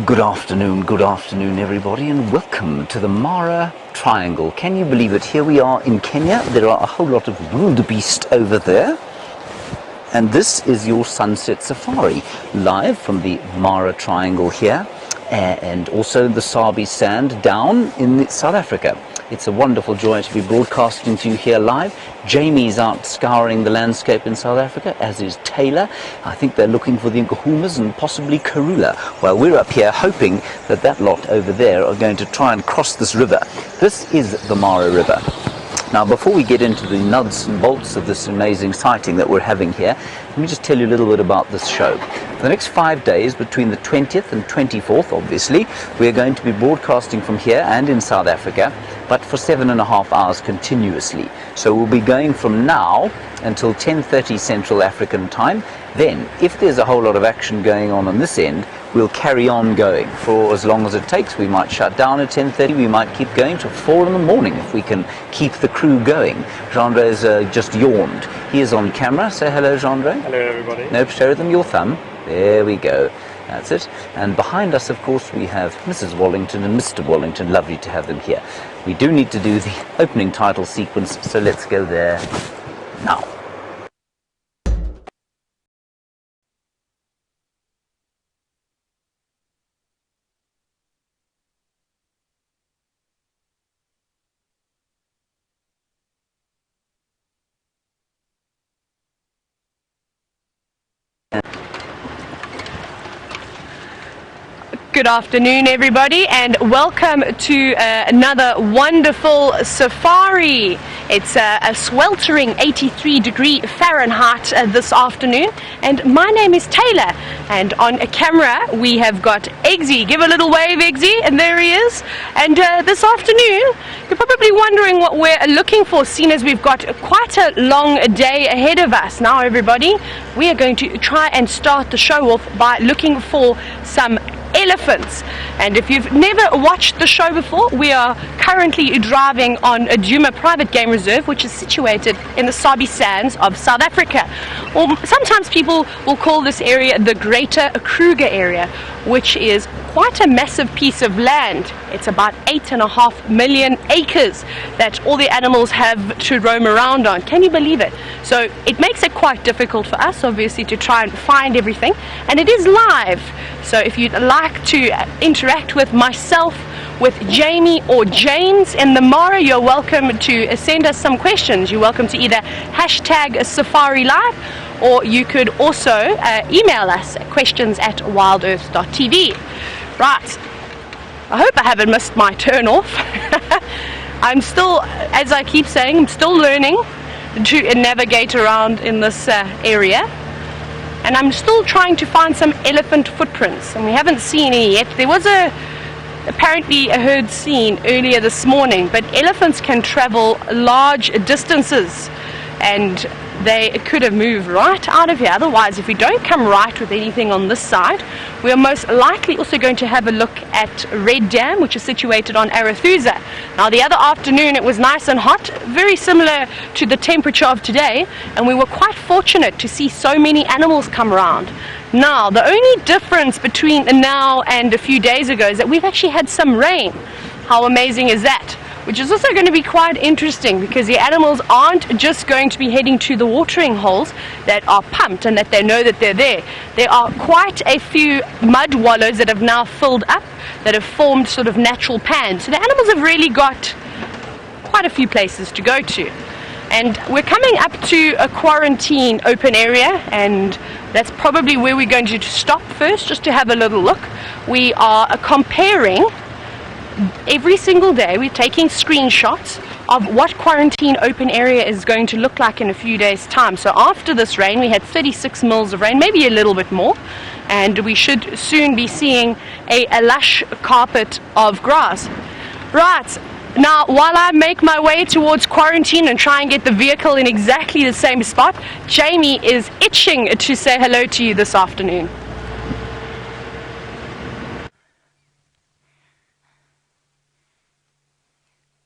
Good afternoon everybody, and welcome to the Mara Triangle. Can you believe it? Here we are in Kenya. There are a whole lot of wildebeest over there. And this is your sunset safari, live from the Mara Triangle here, and also the Sabie Sands down in South Africa. It's a wonderful joy to be broadcasting to you here live. Jamie's out scouring the landscape in South Africa, as is Tayla. I think they're looking for the Nkuhumas and possibly Karula. Well, we're up here hoping that that lot over there are going to try and cross this river. This is the Mara River. Now, before we get into the nuts and bolts of this amazing sighting that we're having here, let me just tell you a little bit about this show. For the next 5 days, between the 20th and 24th, obviously, we're going to be broadcasting from here and in South Africa, but for 7.5 hours continuously. So we'll be going from now until 10:30 Central African time. Then, if there's a whole lot of action going on this end, we'll carry on going for as long as it takes. We might shut down at 10:30, we might keep going till 4 in the morning if we can keep the crew going. Jeandré's just yawned. He is on camera. Say hello, Jeandré. Hello, everybody. Nope, show them your thumb. There we go. That's it. And behind us, of course, we have Mrs. Wallington and Mr. Wallington. Lovely to have them here. We do need to do the opening title sequence, so let's go there now. Good afternoon everybody, and welcome to another wonderful safari. It's a sweltering 83 Fahrenheit this afternoon, and my name is Tayla, and on camera we have got Eggsy. Give a little wave, Eggsy, and there he is. And this afternoon you're probably wondering what we're looking for, seeing as we've got quite a long day ahead of us. Now everybody, we are going to try and start the show off by looking for some elephants. And if you've never watched the show before, we are currently driving on Djuma Private Game Reserve, which is situated in the Sabie Sands of South Africa. Or sometimes people will call this area the Greater Kruger area, which is quite a massive piece of land. It's about 8.5 million acres that all the animals have to roam around on. Can you believe it? So it makes it quite difficult for us, obviously, to try and find everything. And it is live. So if you'd like to interact with myself, with Jamie or James in the Mara, you're welcome to send us some questions. You're welcome to either hashtag Safari Live, or you could also email us at questions@wildearth.tv. Right, I hope I haven't missed my turn off. I'm still, as I keep saying, I'm still learning to navigate around in this area. And I'm still trying to find some elephant footprints, and we haven't seen any yet. There was apparently a herd seen earlier this morning, but elephants can travel large distances, and they could have moved right out of here. Otherwise, if we don't come right with anything on this side, we are most likely also going to have a look at Red Dam, which is situated on Arathusa. Now, the other afternoon it was nice and hot, very similar to the temperature of today, and we were quite fortunate to see so many animals come around. Now, the only difference between now and a few days ago is that we've actually had some rain. How amazing is that? Which is also going to be quite interesting, because the animals aren't just going to be heading to the watering holes that are pumped and that they know that they're there. There are quite a few mud wallows that have now filled up, that have formed sort of natural pans. So the animals have really got quite a few places to go to. And we're coming up to a quarantine open area, and that's probably where we're going to stop first, just to have a little look. We are comparing every single day. We're taking screenshots of what quarantine open area is going to look like in a few days' time. So after this rain, we had 36 mils of rain, maybe a little bit more, and we should soon be seeing a lush carpet of grass. Right, now while I make my way towards quarantine and try and get the vehicle in exactly the same spot, Jamie is itching to say hello to you this afternoon.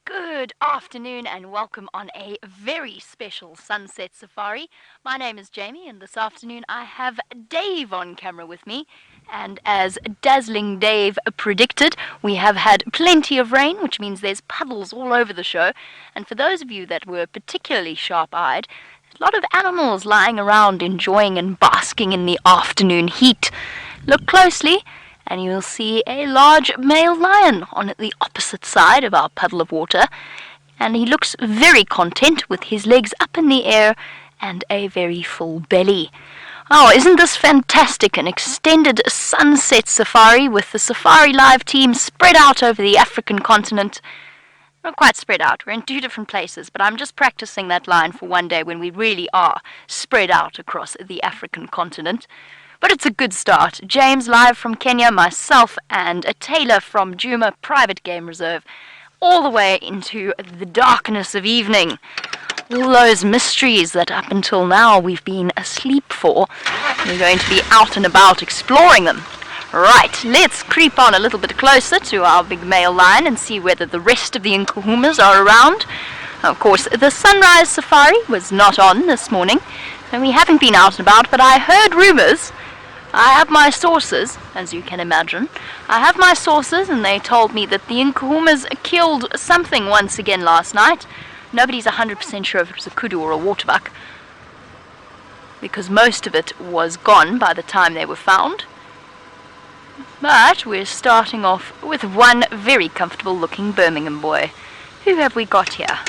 Good afternoon and welcome on a very special sunset safari. My name is Jamie and this afternoon I have Dave on camera with me. And as Dazzling Dave predicted, we have had plenty of rain, which means there's puddles all over the show. And for those of you that were particularly sharp-eyed, a lot of animals lying around enjoying and basking in the afternoon heat. Look closely and you will see a large male lion on the opposite side of our puddle of water, and he looks very content with his legs up in the air and a very full belly. Oh, isn't this fantastic? An extended sunset safari with the Safari Live team spread out over the African continent. Not quite spread out, we're in 2 different places, but I'm just practicing that line for one day when we really are spread out across the African continent. But it's a good start. James live from Kenya, myself and Tayla from Nkuhuma Private Game Reserve, all the way into the darkness of evening. All those mysteries that up until now we've been asleep for. We're going to be out and about exploring them. Right, let's creep on a little bit closer to our big male lion and see whether the rest of the Nkuhumas are around. Of course, the sunrise safari was not on this morning, and we haven't been out and about, but I heard rumors. I have my sources, as you can imagine. I have my sources, and they told me that the Nkuhumas killed something once again last night. Nobody's 100% sure if it was a kudu or a waterbuck, because most of it was gone by the time they were found. But we're starting off with one very comfortable looking Birmingham boy. Who have we got here?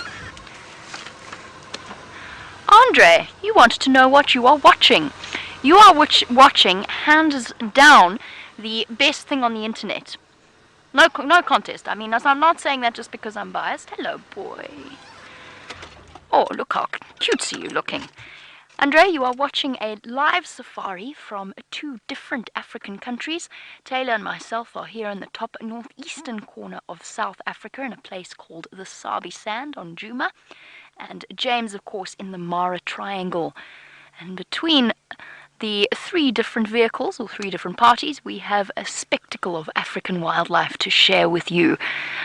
Jeandré, you want to know what you are watching. You are watching, hands down, the best thing on the internet. No contest. I mean, I'm not saying that just because I'm biased. Hello, boy. Oh, look how cutesy you're looking. Jeandré, you are watching a live safari from 2 different African countries. Tayla and myself are here in the top northeastern corner of South Africa in a place called the Sabie Sands on Nkuhuma. And James, of course, in the Mara Triangle. And between the 3 different vehicles, or 3 different parties, we have a spectacle of African wildlife to share with you.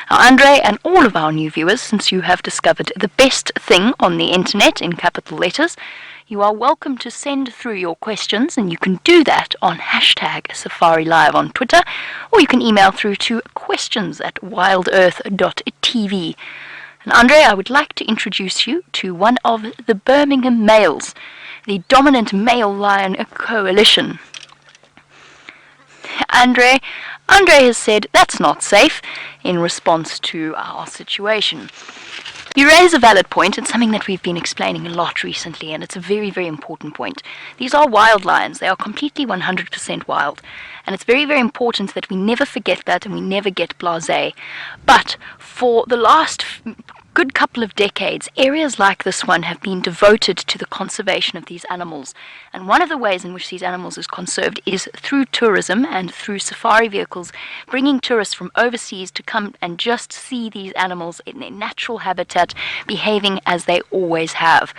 Now, Jeandré and all of our new viewers, since you have discovered the best thing on the internet in capital letters, you are welcome to send through your questions, and you can do that on #SafariLive on Twitter, or you can email through to questions@wildearth.tv. And Jeandré, I would like to introduce you to one of the Birmingham males, the dominant male lion coalition. Jeandré has said that's not safe in response to our situation. You raise a valid point. It's something that we've been explaining a lot recently, and it's a very, very important point. These are wild lions. They are completely 100% wild. And it's very, very important that we never forget that and we never get blasé. But for the last good couple of decades, areas like this one have been devoted to the conservation of these animals. And one of the ways in which these animals is conserved is through tourism and through safari vehicles, bringing tourists from overseas to come and just see these animals in their natural habitat, behaving as they always have.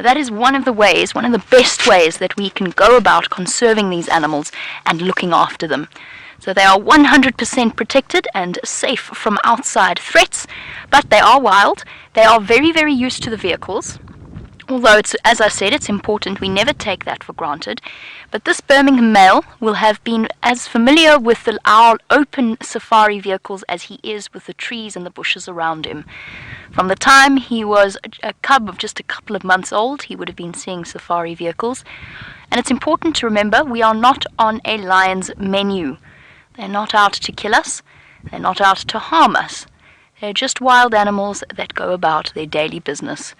That is one of the ways, one of the best ways that we can go about conserving these animals and looking after them. So they are 100% protected and safe from outside threats, but they are wild. They are very, very used to the vehicles. Although, as I said, it's important we never take that for granted. But this Birmingham male will have been as familiar with our open safari vehicles as he is with the trees and the bushes around him. From the time he was a cub of just a couple of months old, he would have been seeing safari vehicles. And it's important to remember we are not on a lion's menu. They're not out to kill us. They're not out to harm us. They're just wild animals that go about their daily business.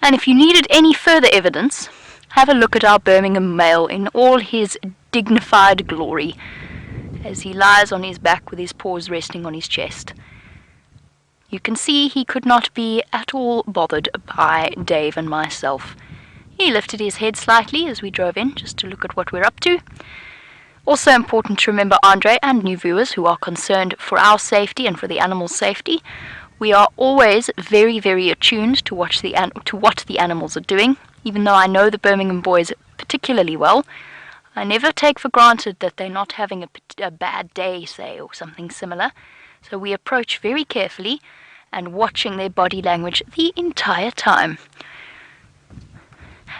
And if you needed any further evidence, have a look at our Birmingham male in all his dignified glory as he lies on his back with his paws resting on his chest. You can see he could not be at all bothered by Dave and myself. He lifted his head slightly as we drove in just to look at what we're up to. Also important to remember, Jeandré and new viewers who are concerned for our safety and for the animals' safety, we are always very, very attuned to what the animals are doing. Even though I know the Birmingham boys particularly well, I never take for granted that they're not having a bad day, say, or something similar. So we approach very carefully, and watching their body language the entire time.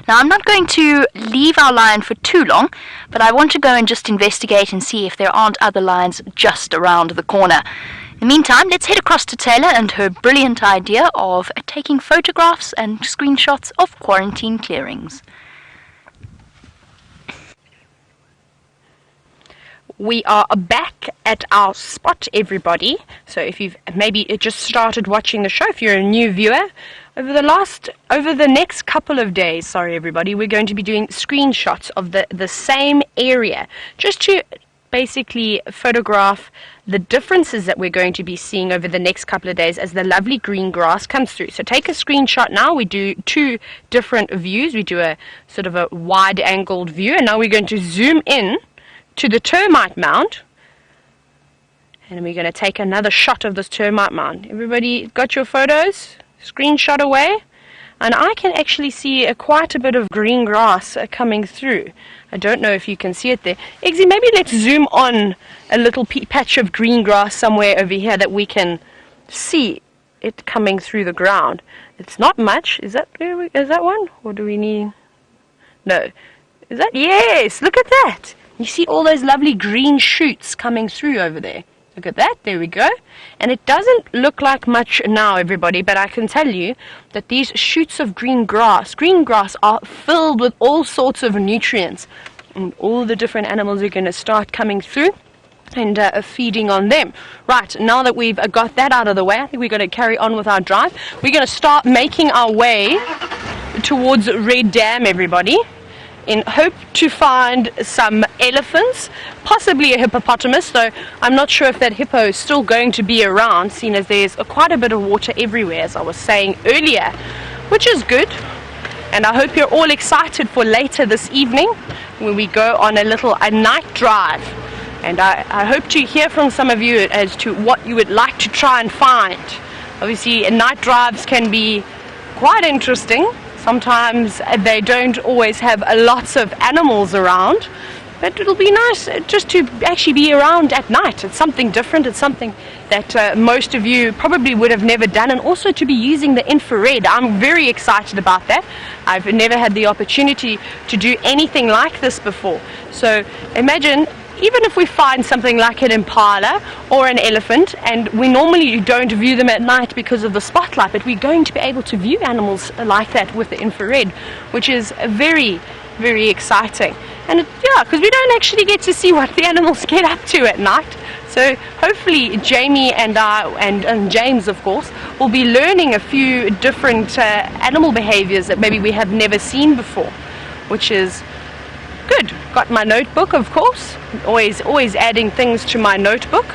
Now, I'm not going to leave our lion for too long, but I want to go and just investigate and see if there aren't other lions just around the corner. In the meantime, let's head across to Tayla and her brilliant idea of taking photographs and screenshots of quarantine clearings. We are back at our spot, everybody. So if you've maybe just started watching the show, if you're a new viewer, over the next couple of days, we're going to be doing screenshots of the same area, just to basically photograph the differences that we're going to be seeing over the next couple of days as the lovely green grass comes through. So take a screenshot now. We do two different views. We do a sort of a wide-angled view, and now we're going to zoom in to the termite mound, and we're going to take another shot of this termite mound. Everybody got your photos? Screenshot away. And I can actually see quite a bit of green grass coming through. I don't know if you can see it there. Eggsy, maybe let's zoom on a little patch of green grass somewhere over here that we can see it coming through the ground. It's not much. Is that one? Or do we need... No. Is that... Yes! Look at that! You see all those lovely green shoots coming through over there. Look at that, there we go. And it doesn't look like much now, everybody, but I can tell you that these shoots of green grass are filled with all sorts of nutrients. And all the different animals are going to start coming through and feeding on them. Right, now that we've got that out of the way, I think we're going to carry on with our drive. We're going to start making our way towards Red Dam, everybody, in hope to find some elephants, possibly a hippopotamus, though I'm not sure if that hippo is still going to be around, seeing as there's quite a bit of water everywhere, as I was saying earlier, which is good. And I hope you're all excited for later this evening when we go on a night drive. And I hope to hear from some of you as to what you would like to try and find. Obviously, night drives can be quite interesting. Sometimes they don't always have lots of animals around, but it'll be nice just to actually be around at night. It's something different. It's something that most of you probably would have never done, and also to be using the infrared. I'm very excited about that. I've never had the opportunity to do anything like this before. So imagine, even if we find something like an impala or an elephant, and we normally don't view them at night because of the spotlight, but we're going to be able to view animals like that with the infrared, which is very, very exciting. And yeah, because we don't actually get to see what the animals get up to at night. So hopefully Jamie and I, and James of course, will be learning a few different animal behaviors that maybe we have never seen before, which is good. Got my notebook, of course. Always adding things to my notebook.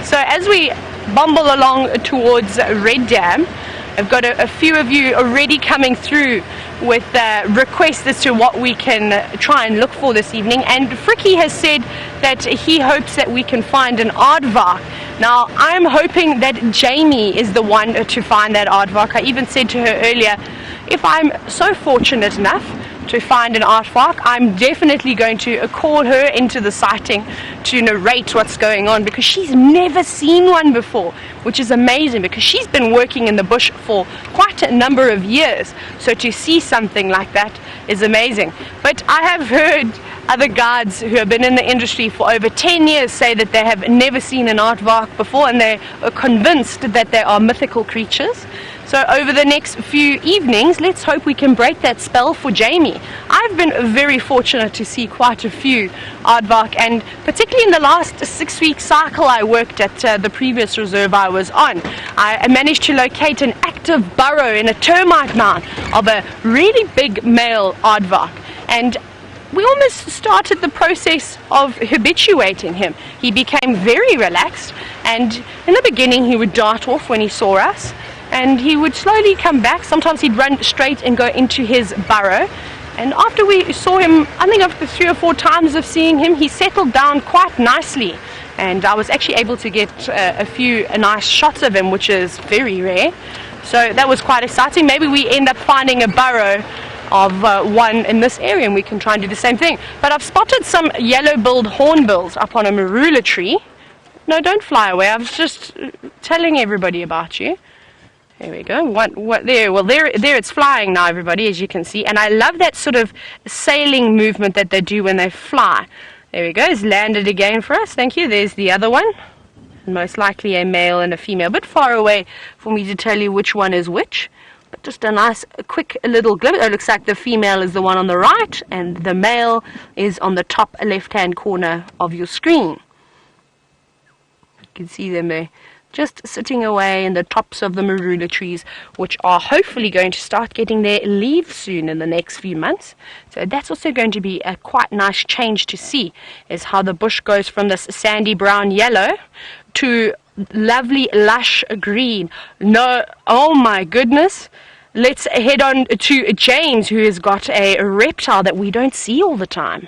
So as we bumble along towards Red Dam, I've got a few of you already coming through with requests as to what we can try and look for this evening. And Frikkie has said that he hopes that we can find an aardvark. Now, I'm hoping that Jamie is the one to find that aardvark. I even said to her earlier, if I'm so fortunate enough to find an aardvark, I'm definitely going to call her into the sighting to narrate what's going on, because she's never seen one before, which is amazing, because she's been working in the bush for quite a number of years. So to see something like that is amazing. But I have heard other guides who have been in the industry for over 10 years say that they have never seen an aardvark before, and they are convinced that they are mythical creatures. So over the next few evenings, let's hope we can break that spell for Jamie. I've been very fortunate to see quite a few aardvark, and particularly in the last 6-week cycle I worked at the previous reserve I was on, I managed to locate an active burrow in a termite mound of a really big male aardvark. And we almost started the process of habituating him. He became very relaxed, and in the beginning he would dart off when he saw us, and he would slowly come back. Sometimes he'd run straight and go into his burrow. And after we saw him, I think after 3 or 4 times of seeing him, he settled down quite nicely. And I was actually able to get a few nice shots of him, which is very rare. So that was quite exciting. Maybe we end up finding a burrow of one in this area, and we can try and do the same thing. But I've spotted some yellow-billed hornbills up on a marula tree. No, don't fly away. I was just telling everybody about you. There we go. What there? Well, there it's flying now, everybody, as you can see. And I love that sort of sailing movement that they do when they fly. There we go. It's landed again for us. Thank you. There's the other one. Most likely a male and a female. A bit far away for me to tell you which one is which. But just a nice, quick little glimpse. It looks like the female is the one on the right, and the male is on the top left-hand corner of your screen. You can see them there, just sitting away in the tops of the marula trees, which are hopefully going to start getting their leaves soon in the next few months. So that's also going to be a quite nice change to see, is how the bush goes from this sandy brown yellow to lovely lush green. No, oh my goodness. Let's head on to James, who has got a reptile that we don't see all the time.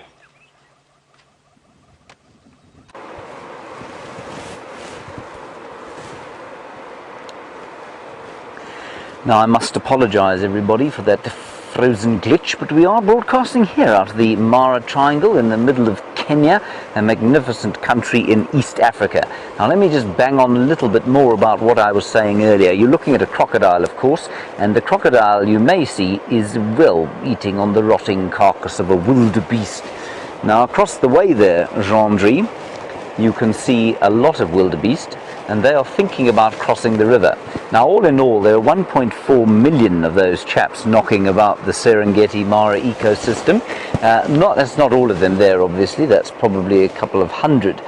Now I must apologise everybody for that frozen glitch, but we are broadcasting here out of the Mara Triangle in the middle of Kenya, a magnificent country in East Africa. Now let me just bang on a little bit more about what I was saying earlier. You're looking at a crocodile, of course, and the crocodile you may see is, well, eating on the rotting carcass of a wildebeest. Now across the way there, Jeandré, you can see a lot of wildebeest, and they are thinking about crossing the river. Now all in all there are 1.4 million of those chaps knocking about the Serengeti Mara ecosystem. That's not all of them there, obviously, that's probably a couple of hundred.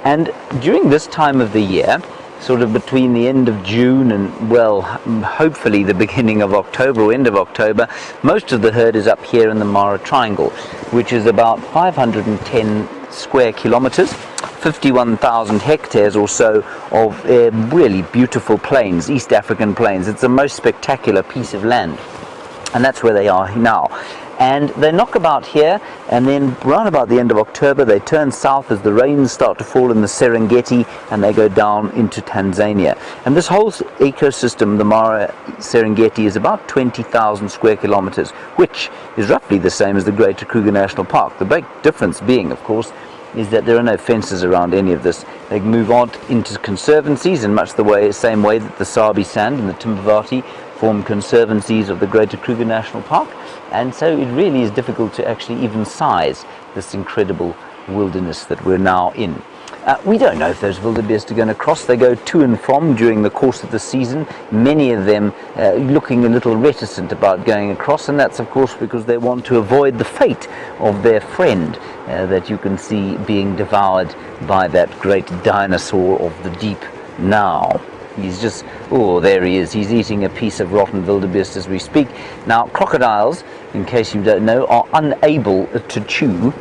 And during this time of the year, sort of between the end of June and, well, hopefully the beginning of October or end of October, most of the herd is up here in the Mara Triangle, which is about 510 square kilometers, 51,000 hectares or so of really beautiful plains, East African plains. It's the most spectacular piece of land, and that's where they are now. And they knock about here, and then round about the end of October they turn south as the rains start to fall in the Serengeti, and they go down into Tanzania. And this whole ecosystem, the Mara Serengeti, is about 20,000 square kilometers, which is roughly the same as the Greater Kruger National Park. The big difference being, of course, is that there are no fences around any of this. They move on into conservancies in much the same way that the Sabie Sands and the Timbavati form conservancies of the Greater Kruger National Park. And so it really is difficult to actually even size this incredible wilderness that we're now in. We don't know if those wildebeest are going to cross. They go to and from during the course of the season, many of them looking a little reticent about going across, and that's of course because they want to avoid the fate of their friend that you can see being devoured by that great dinosaur of the deep now. He's just, oh, there he is. He's eating a piece of rotten wildebeest as we speak. Now, crocodiles, in case you don't know, are unable to chew,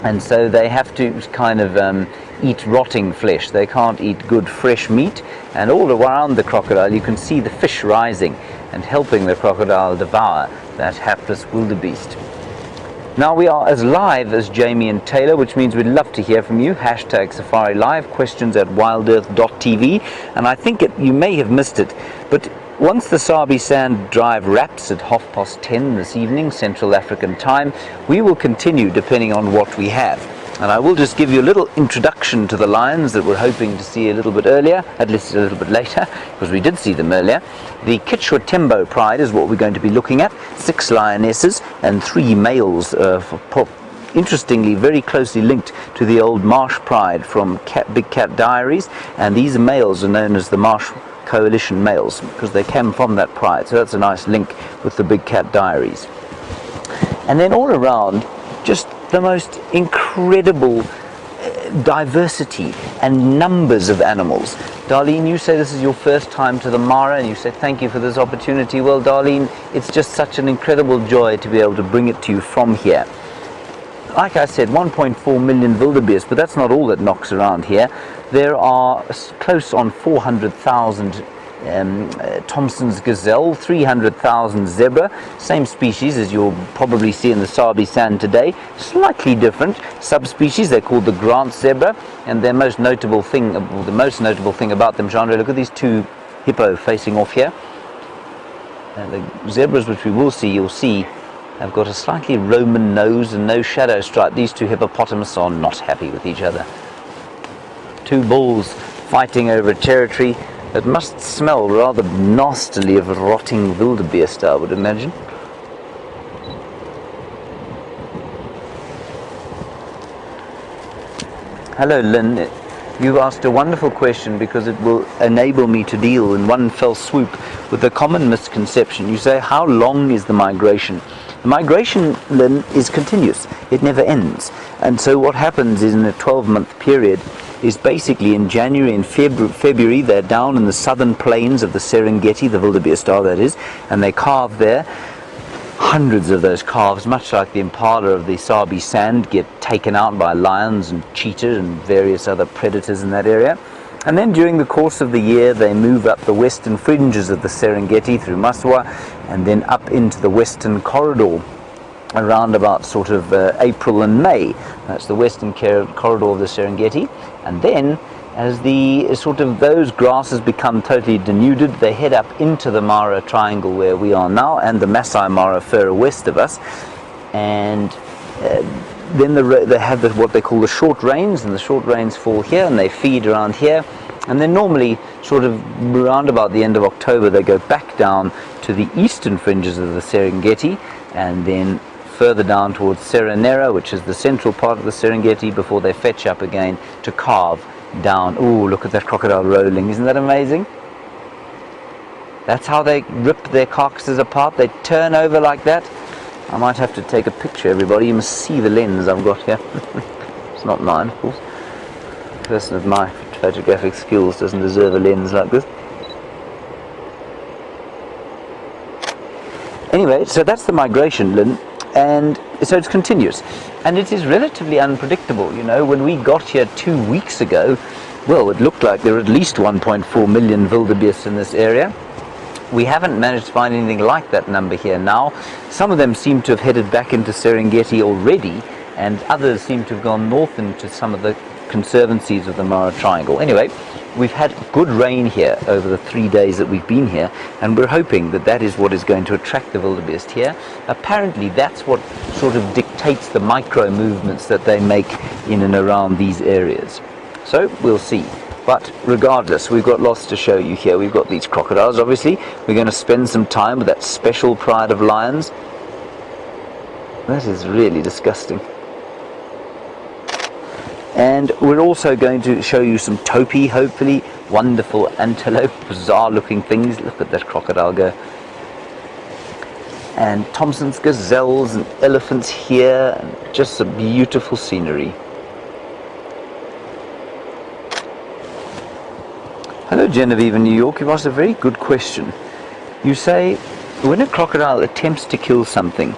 and so they have to kind of eat rotting flesh. They can't eat good fresh meat, and all around the crocodile you can see the fish rising and helping the crocodile devour that hapless wildebeest. Now we are as live as Jamie and Tayla, which means we'd love to hear from you. Hashtag Safari Live, questions at wildearth.tv. And I think you may have missed it, but once the Sabie Sands drive wraps at 10:30 this evening, Central African time, we will continue depending on what we have. And I will just give you a little introduction to the lions that we're hoping to see a little bit earlier, at least a little bit later, because we did see them earlier. The Kichwa Tembo Pride is what we're going to be looking at. 6 lionesses and 3 males, interestingly very closely linked to the old Marsh Pride from Big Cat Diaries. And these males are known as the Marsh Coalition males because they came from that pride. So that's a nice link with the Big Cat Diaries. And then all around, just the most incredible diversity and numbers of animals. Darlene, you say this is your first time to the Mara, and you say thank you for this opportunity. Well, Darlene, it's just such an incredible joy to be able to bring it to you from here. Like I said, 1.4 million wildebeest, but that's not all that knocks around here. There are close on 400,000 Thompson's gazelle, 300,000 zebra, same species as you'll probably see in the Sabie Sands today, slightly different subspecies. They're called the Grant zebra, and their most notable thing, the most notable thing about them, Jeandré, look at these 2 hippo facing off here. The zebras which we will see, you'll see have got a slightly Roman nose and no shadow stripe. These two hippopotamus are not happy with each other. Two bulls fighting over a territory that must smell rather nastily of rotting wildebeest, I would imagine. Hello Lynn, you've asked a wonderful question because it will enable me to deal in one fell swoop with a common misconception. You say, how long is the migration? The migration, Lynn, is continuous. It never ends. And so what happens is in a 12-month period is basically in January and February they're down in the southern plains of the Serengeti, the wildebeest are, that is, and they calve there. Hundreds of those calves, much like the impala of the Sabie Sands, get taken out by lions and cheetah and various other predators in that area. And then during the course of the year they move up the western fringes of the Serengeti through Maswa and then up into the western corridor around about sort of April and May. That's the western corridor of the Serengeti. And then as the sort of those grasses become totally denuded, they head up into the Mara Triangle where we are now and the Maasai Mara further west of us, and then they have what they call the short rains, and the short rains fall here and they feed around here, and then normally sort of around about the end of October they go back down to the eastern fringes of the Serengeti and then further down towards Serra Nera, which is the central part of the Serengeti, before they fetch up again to calve down. Oh, look at that crocodile rolling. Isn't that amazing? That's how they rip their carcasses apart. They turn over like that. I might have to take a picture, everybody. You must see the lens I've got here. It's not mine, of course. A person of my photographic skills doesn't deserve a lens like this. Anyway, so that's the migration, Lynn. And so it's continuous, and it is relatively unpredictable. You know, when we got here 2 weeks ago, well, it looked like there were at least 1.4 million wildebeest in this area. We haven't managed to find anything like that number here now. Some of them seem to have headed back into Serengeti already, and others seem to have gone north into some of the conservancies of the Mara Triangle. Anyway, we've had good rain here over the 3 days that we've been here, and we're hoping that that is what is going to attract the wildebeest here. Apparently that's what sort of dictates the micro movements that they make in and around these areas. So we'll see. But regardless, we've got lots to show you here. We've got these crocodiles, obviously. We're going to spend some time with that special pride of lions. That is really disgusting. And we're also going to show you some topi, hopefully, wonderful antelope, bizarre looking things. Look at that crocodile go. And Thompson's gazelles and elephants here, and just some beautiful scenery. Hello Genevieve in New York, you've asked a very good question. You say, when a crocodile attempts to kill something,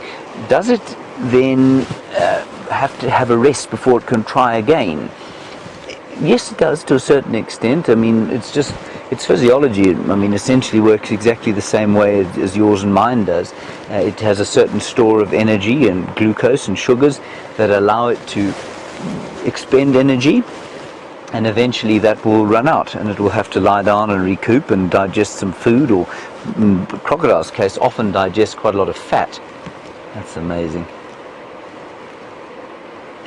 does it then have to have a rest before it can try again? Yes, it does to a certain extent. I mean, it's physiology. I mean, essentially works exactly the same way as yours and mine does. It has a certain store of energy and glucose and sugars that allow it to expend energy, and eventually that will run out and it will have to lie down and recoup and digest some food, or in crocodiles' case often digest quite a lot of fat. That's amazing.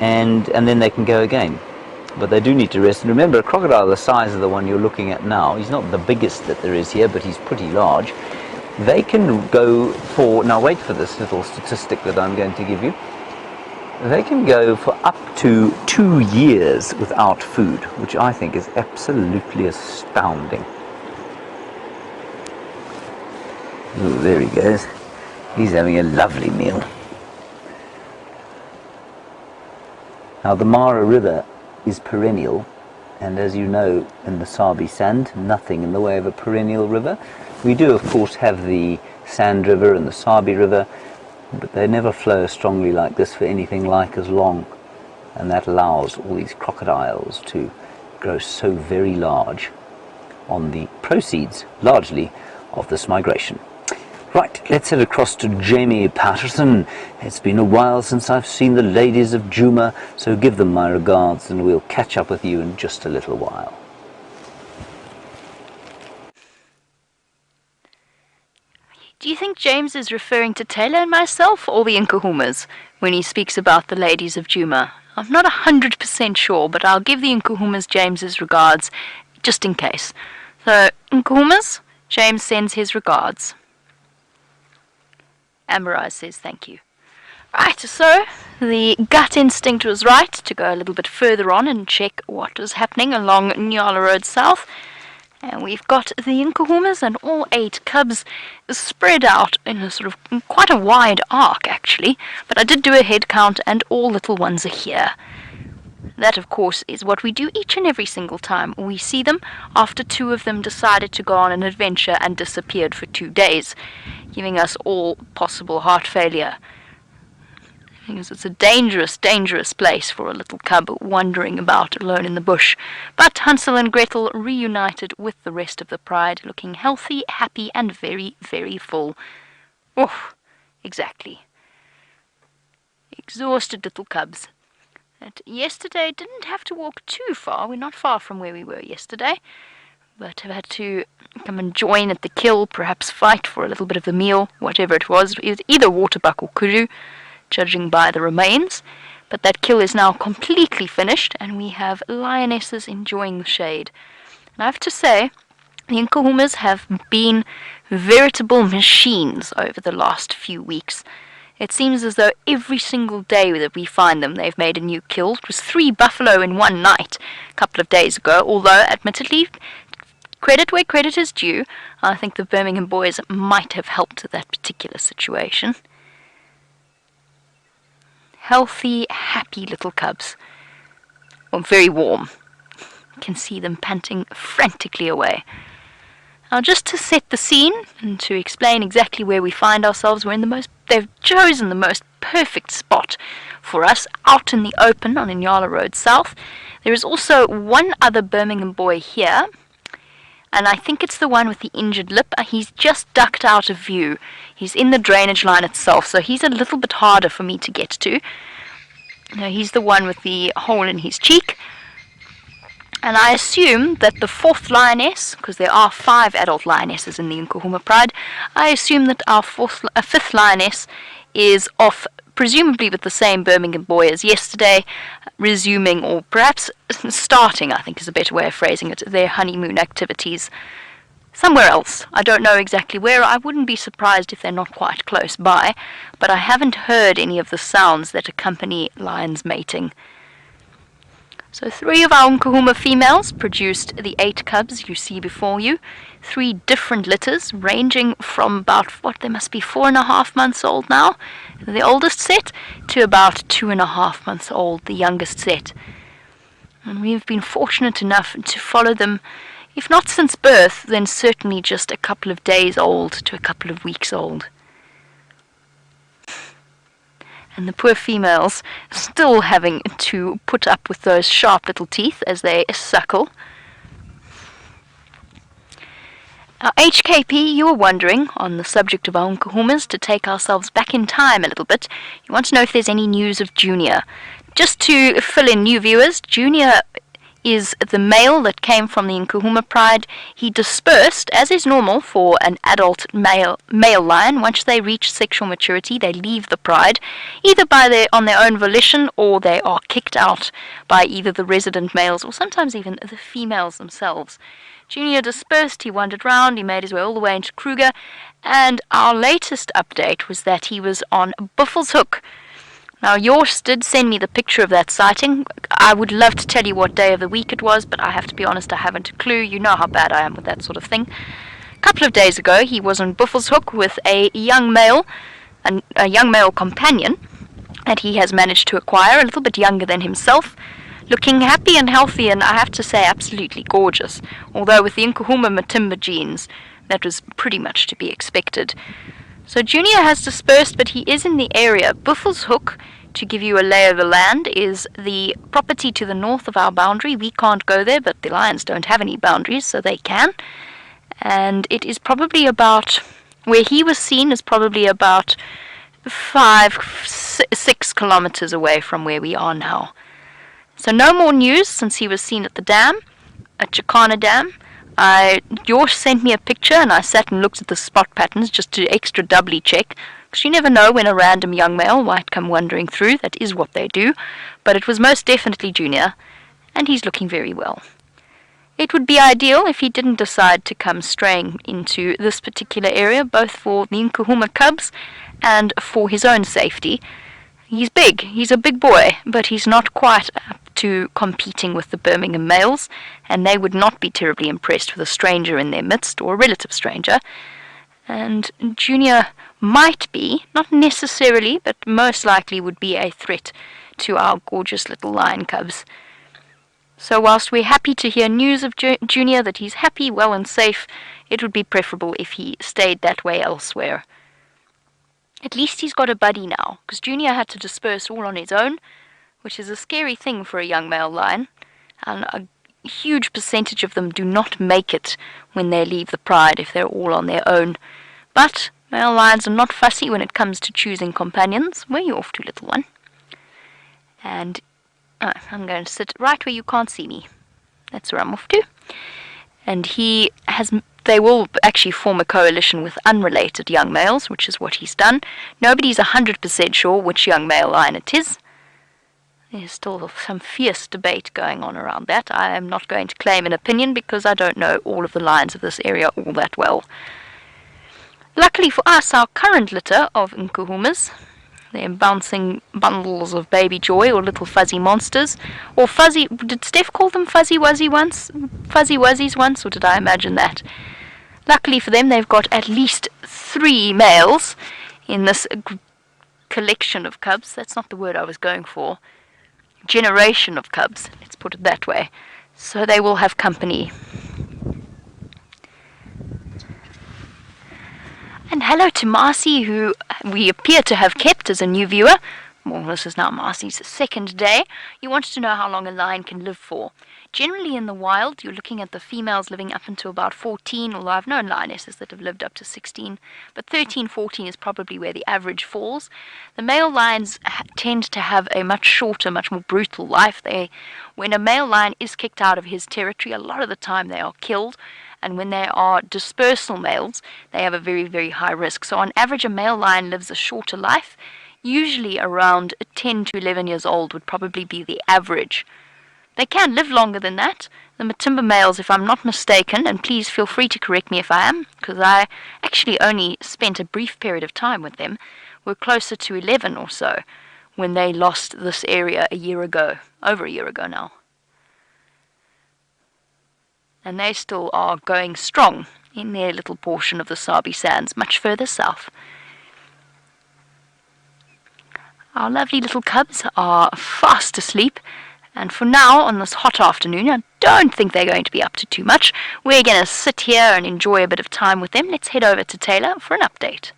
And then they can go again. But they do need to rest. And remember, a crocodile the size of the one you're looking at now, he's not the biggest that there is here, but he's pretty large. They can go for, now wait for this little statistic that I'm going to give you. They can go for up to 2 years without food, which I think is absolutely astounding. Ooh, there he goes. He's having a lovely meal. Now the Mara River is perennial, and as you know, in the Sabie Sand, nothing in the way of a perennial river. We do of course have the Sand River and the Sabie River, but they never flow strongly like this for anything like as long, and that allows all these crocodiles to grow so very large on the proceeds, largely, of this migration. Right, let's head across to Jamie Patterson. It's been a while since I've seen the ladies of Djuma, so give them my regards and we'll catch up with you in just a little while. Do you think James is referring to Tayla and myself, or the Nkuhumas, when he speaks about the ladies of Djuma. I'm not 100% sure, but I'll give the Nkuhumas James's regards, just in case. So, Nkuhumas, James sends his regards. Amber Eyes says thank you. Right, so the gut instinct was right to go a little bit further on and check what was happening along Nyala Road South. And we've got the Nkuhumas and all 8 cubs spread out in a sort of quite a wide arc, actually. But I did do a head count, and all little ones are here. That, of course, is what we do each and every single time we see them, after 2 of them decided to go on an adventure and disappeared for 2 days, giving us all possible heart failure. Because it's a dangerous, dangerous place for a little cub wandering about alone in the bush. But Hansel and Gretel reunited with the rest of the pride, looking healthy, happy, and very, very full. Oh, exactly. Exhausted little cubs. That yesterday didn't have to walk too far. We're not far from where we were yesterday. But have had to come and join at the kill, perhaps fight for a little bit of the meal, whatever it was. It was either waterbuck or kudu, judging by the remains. But that kill is now completely finished, and we have lionesses enjoying the shade. And I have to say, the Nkuhumas have been veritable machines over the last few weeks. It seems as though every single day that we find them, they've made a new kill. It was 3 buffalo in one night a couple of days ago, although, admittedly, credit where credit is due, I think the Birmingham boys might have helped with that particular situation. Healthy, happy little cubs. Well, very warm. You can see them panting frantically away. Now, just to set the scene and to explain exactly where we find ourselves, they've chosen the most perfect spot for us, out in the open on Inyala Road South. There is also one other Birmingham boy here, and I think it's the one with the injured lip. He's just ducked out of view. He's in the drainage line itself, so he's a little bit harder for me to get to. Now, he's the one with the hole in his cheek. And I assume that the 4th lioness, because there are 5 adult lionesses in the Nkuhuma Pride, I assume that our 5th lioness is off, presumably with the same Birmingham boy as yesterday, resuming, or perhaps starting, I think is a better way of phrasing it, their honeymoon activities somewhere else. I don't know exactly where. I wouldn't be surprised if they're not quite close by, but I haven't heard any of the sounds that accompany lions mating. So 3 of our Nkuhuma females produced the 8 cubs you see before you. 3 different litters, ranging from about, they must be 4.5 months old now, the oldest set, to about 2.5 months old, the youngest set. And we've been fortunate enough to follow them, if not since birth, then certainly just a couple of days old to a couple of weeks old. And the poor females still having to put up with those sharp little teeth as they suckle. Now, HKP, you were wondering, on the subject of our Nkuhumas, to take ourselves back in time a little bit, you want to know if there's any news of Junior. Just to fill in new viewers, Junior is the male that came from the Nkuhuma Pride. He dispersed, as is normal for an adult male lion. Once they reach sexual maturity, they leave the pride, either on their own volition, or they are kicked out by either the resident males or sometimes even the females themselves. Junior dispersed, he wandered round, he made his way all the way into Kruger, and our latest update was that he was on Buffelshoek. Now, Yours did send me the picture of that sighting. I would love to tell you what day of the week it was, but I have to be honest, I haven't a clue. You know how bad I am with that sort of thing. A couple of days ago, he was on Buffelshoek with a young male companion that he has managed to acquire, a little bit younger than himself, looking happy and healthy, and I have to say absolutely gorgeous. Although with the Nkuhuma Matimba genes, that was pretty much to be expected. So Junior has dispersed, but he is in the area. Buffelshoek, to give you a lay of the land, is the property to the north of our boundary. We can't go there, but the lions don't have any boundaries, so they can. And it is probably about, where he was seen is probably about 5-6 kilometers away from where we are now. So no more news since he was seen at the dam, at Chakana Dam. Yours sent me a picture, and I sat and looked at the spot patterns just to extra doubly check, because you never know when a random young male might come wandering through. That is what they do. But it was most definitely Junior, and he's looking very well. It would be ideal if he didn't decide to come straying into this particular area, both for the Nkuhuma cubs and for his own safety. He's big, he's a big boy, but he's not quite up to competing with the Birmingham males, and they would not be terribly impressed with a stranger in their midst, or a relative stranger. And Junior might be, not necessarily, but most likely would be a threat to our gorgeous little lion cubs. So whilst we're happy to hear news of Junior, that he's happy, well and safe, it would be preferable if he stayed that way elsewhere. At least he's got a buddy now, because Junior had to disperse all on his own, which is a scary thing for a young male lion, and a huge percentage of them do not make it when they leave the pride if they're all on their own. But male lions are not fussy when it comes to choosing companions. Where are you off to, little one? And I'm going to sit right where you can't see me. That's where I'm off to. And they will actually form a coalition with unrelated young males, which is what he's done. Nobody's 100% sure which young male lion it is. There's still some fierce debate going on around that. I am not going to claim an opinion because I don't know all of the lions of this area all that well. Luckily for us, our current litter of Nkuhumas, they're bouncing bundles of baby joy, or little fuzzy monsters, or fuzzy. Did Steph call them fuzzy wuzzies once, or did I imagine that? Luckily for them, they've got at least 3 males in this collection of cubs. That's not the word I was going for. Generation of cubs, let's put it that way. So they will have company. And hello to Marcy, who we appear to have kept as a new viewer. Well, this is now Marcy's second day. You wanted to know how long a lion can live for. Generally in the wild, you're looking at the females living up until about 14, although I've known lionesses that have lived up to 16. But 13, 14 is probably where the average falls. The male lions tend to have a much shorter, much more brutal life. When a male lion is kicked out of his territory, a lot of the time they are killed. And when they are dispersal males, they have a very, very high risk. So on average, a male lion lives a shorter life. Usually around 10 to 11 years old would probably be the average. They can live longer than that. The Matimba males, if I'm not mistaken, and please feel free to correct me if I am, because I actually only spent a brief period of time with them, were closer to 11 or so when they lost this area a year ago, over a year ago now. And they still are going strong in their little portion of the Sabie Sands, much further south. Our lovely little cubs are fast asleep, and for now, on this hot afternoon, I don't think they're going to be up to too much. We're going to sit here and enjoy a bit of time with them. Let's head over to Tayla for an update.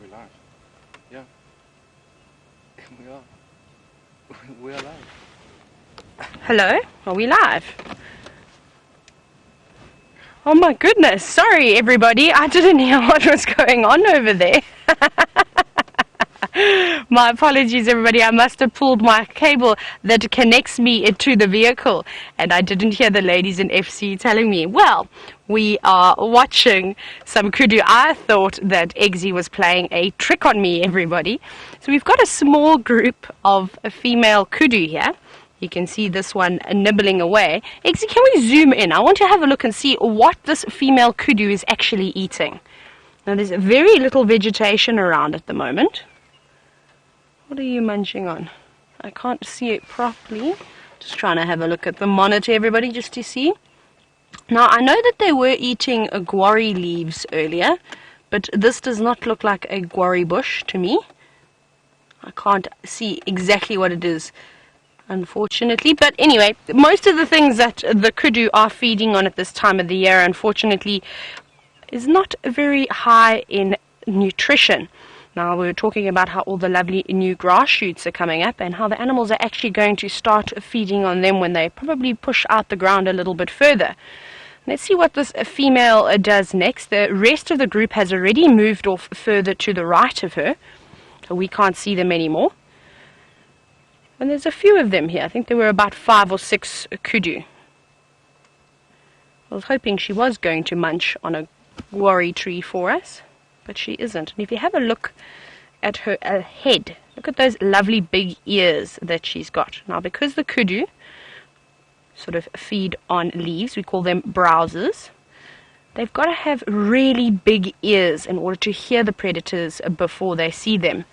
We're live. Yeah. We are. We are live. Hello? Are we live? Oh my goodness, sorry everybody, I didn't hear what was going on over there. My apologies everybody, I must have pulled my cable that connects me to the vehicle and I didn't hear the ladies in FC telling me. Well, we are watching some kudu. I thought that Eggsy was playing a trick on me, everybody. So we've got a small group of female kudu here. You can see this one nibbling away. Eggsy, can we zoom in? I want to have a look and see what this female kudu is actually eating. Now there's very little vegetation around at the moment. What are you munching on? I can't see it properly. Just trying to have a look at the monitor, everybody, just to see. Now I know that they were eating guarri leaves earlier, but this does not look like a guarri bush to me. I can't see exactly what it is, unfortunately, but anyway, most of the things that the kudu are feeding on at this time of the year, unfortunately, is not very high in nutrition. Now, we were talking about how all the lovely new grass shoots are coming up and how the animals are actually going to start feeding on them when they probably push out the ground a little bit further. Let's see what this female does next. The rest of the group has already moved off further to the right of her. so we can't see them anymore. And there's a few of them here. I think there were about 5 or 6 kudu. I was hoping she was going to munch on a guarri tree for us, but she isn't. And if you have a look at her head, look at those lovely big ears that she's got. Now, because the kudu sort of feed on leaves, we call them browsers, they've got to have really big ears in order to hear the predators before they see them.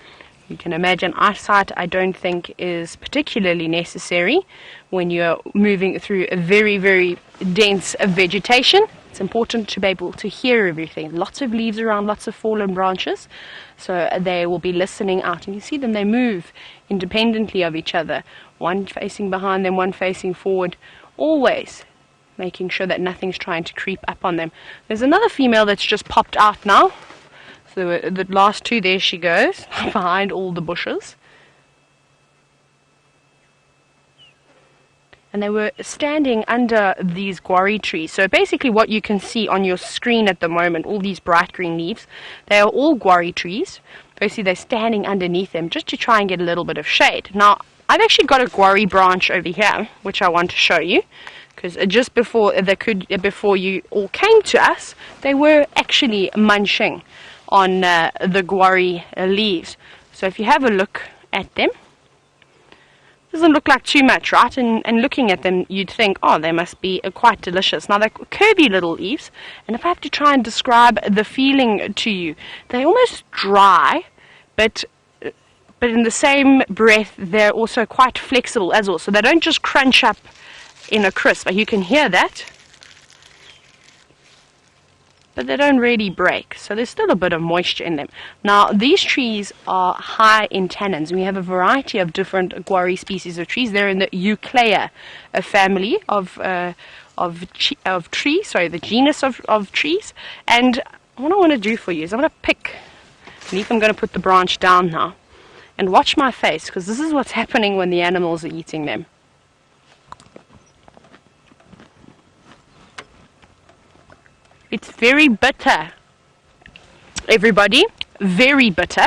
You can imagine eyesight, I don't think, is particularly necessary when you're moving through a very, very dense vegetation. It's important to be able to hear everything. Lots of leaves around, lots of fallen branches. So they will be listening out. And you see them, they move independently of each other. One facing behind them, one facing forward. Always making sure that nothing's trying to creep up on them. There's another female that's just popped out now. So the last 2, there she goes, behind all the bushes. And they were standing under these guarri trees. So basically what you can see on your screen at the moment, all these bright green leaves, they are all guarri trees. Basically they're standing underneath them just to try and get a little bit of shade. Now, I've actually got a guarri branch over here, which I want to show you. Because just before you all came to us, they were actually munching on the guarri leaves. So if you have a look at them, doesn't look like too much, right? And looking at them, you'd think, oh, they must be quite delicious. Now, they're curvy little leaves, and if I have to try and describe the feeling to you, they're almost dry, but in the same breath, they're also quite flexible as well. So they don't just crunch up in a crisp. You can hear that, but they don't really break, so there's still a bit of moisture in them. Now, these trees are high in tannins. We have a variety of different guarri species of trees. They're in the Euclea family of trees, sorry, the genus of trees. And what I want to do for you is I'm going to pick, I believe I'm going to put the branch down now, and watch my face, because this is what's happening when the animals are eating them. It's very bitter, everybody, very bitter.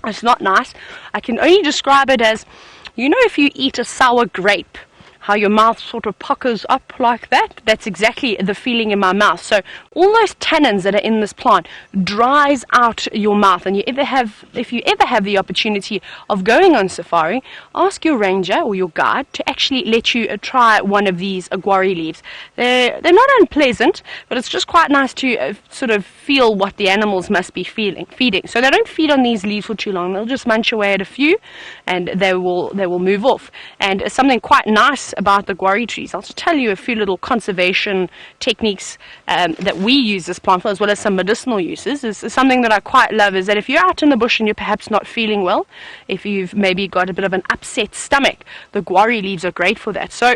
It's not nice. I can only describe it as, you know, if you eat a sour grape, how your mouth sort of puckers up like that. That's exactly the feeling in my mouth. So all those tannins that are in this plant dries out your mouth. And if you ever have the opportunity of going on safari, ask your ranger or your guide to actually let you try one of these guarri leaves. They're not unpleasant, but it's just quite nice to sort of feel what the animals must be feeding. So they don't feed on these leaves for too long. They'll just munch away at a few, and they will move off. And something quite nice about the guarri trees, I'll just tell you a few little conservation techniques that we use this plant for, as well as some medicinal uses. Is something that I quite love is that if you're out in the bush and you're perhaps not feeling well, if you've maybe got a bit of an upset stomach, the guarri leaves are great for that. So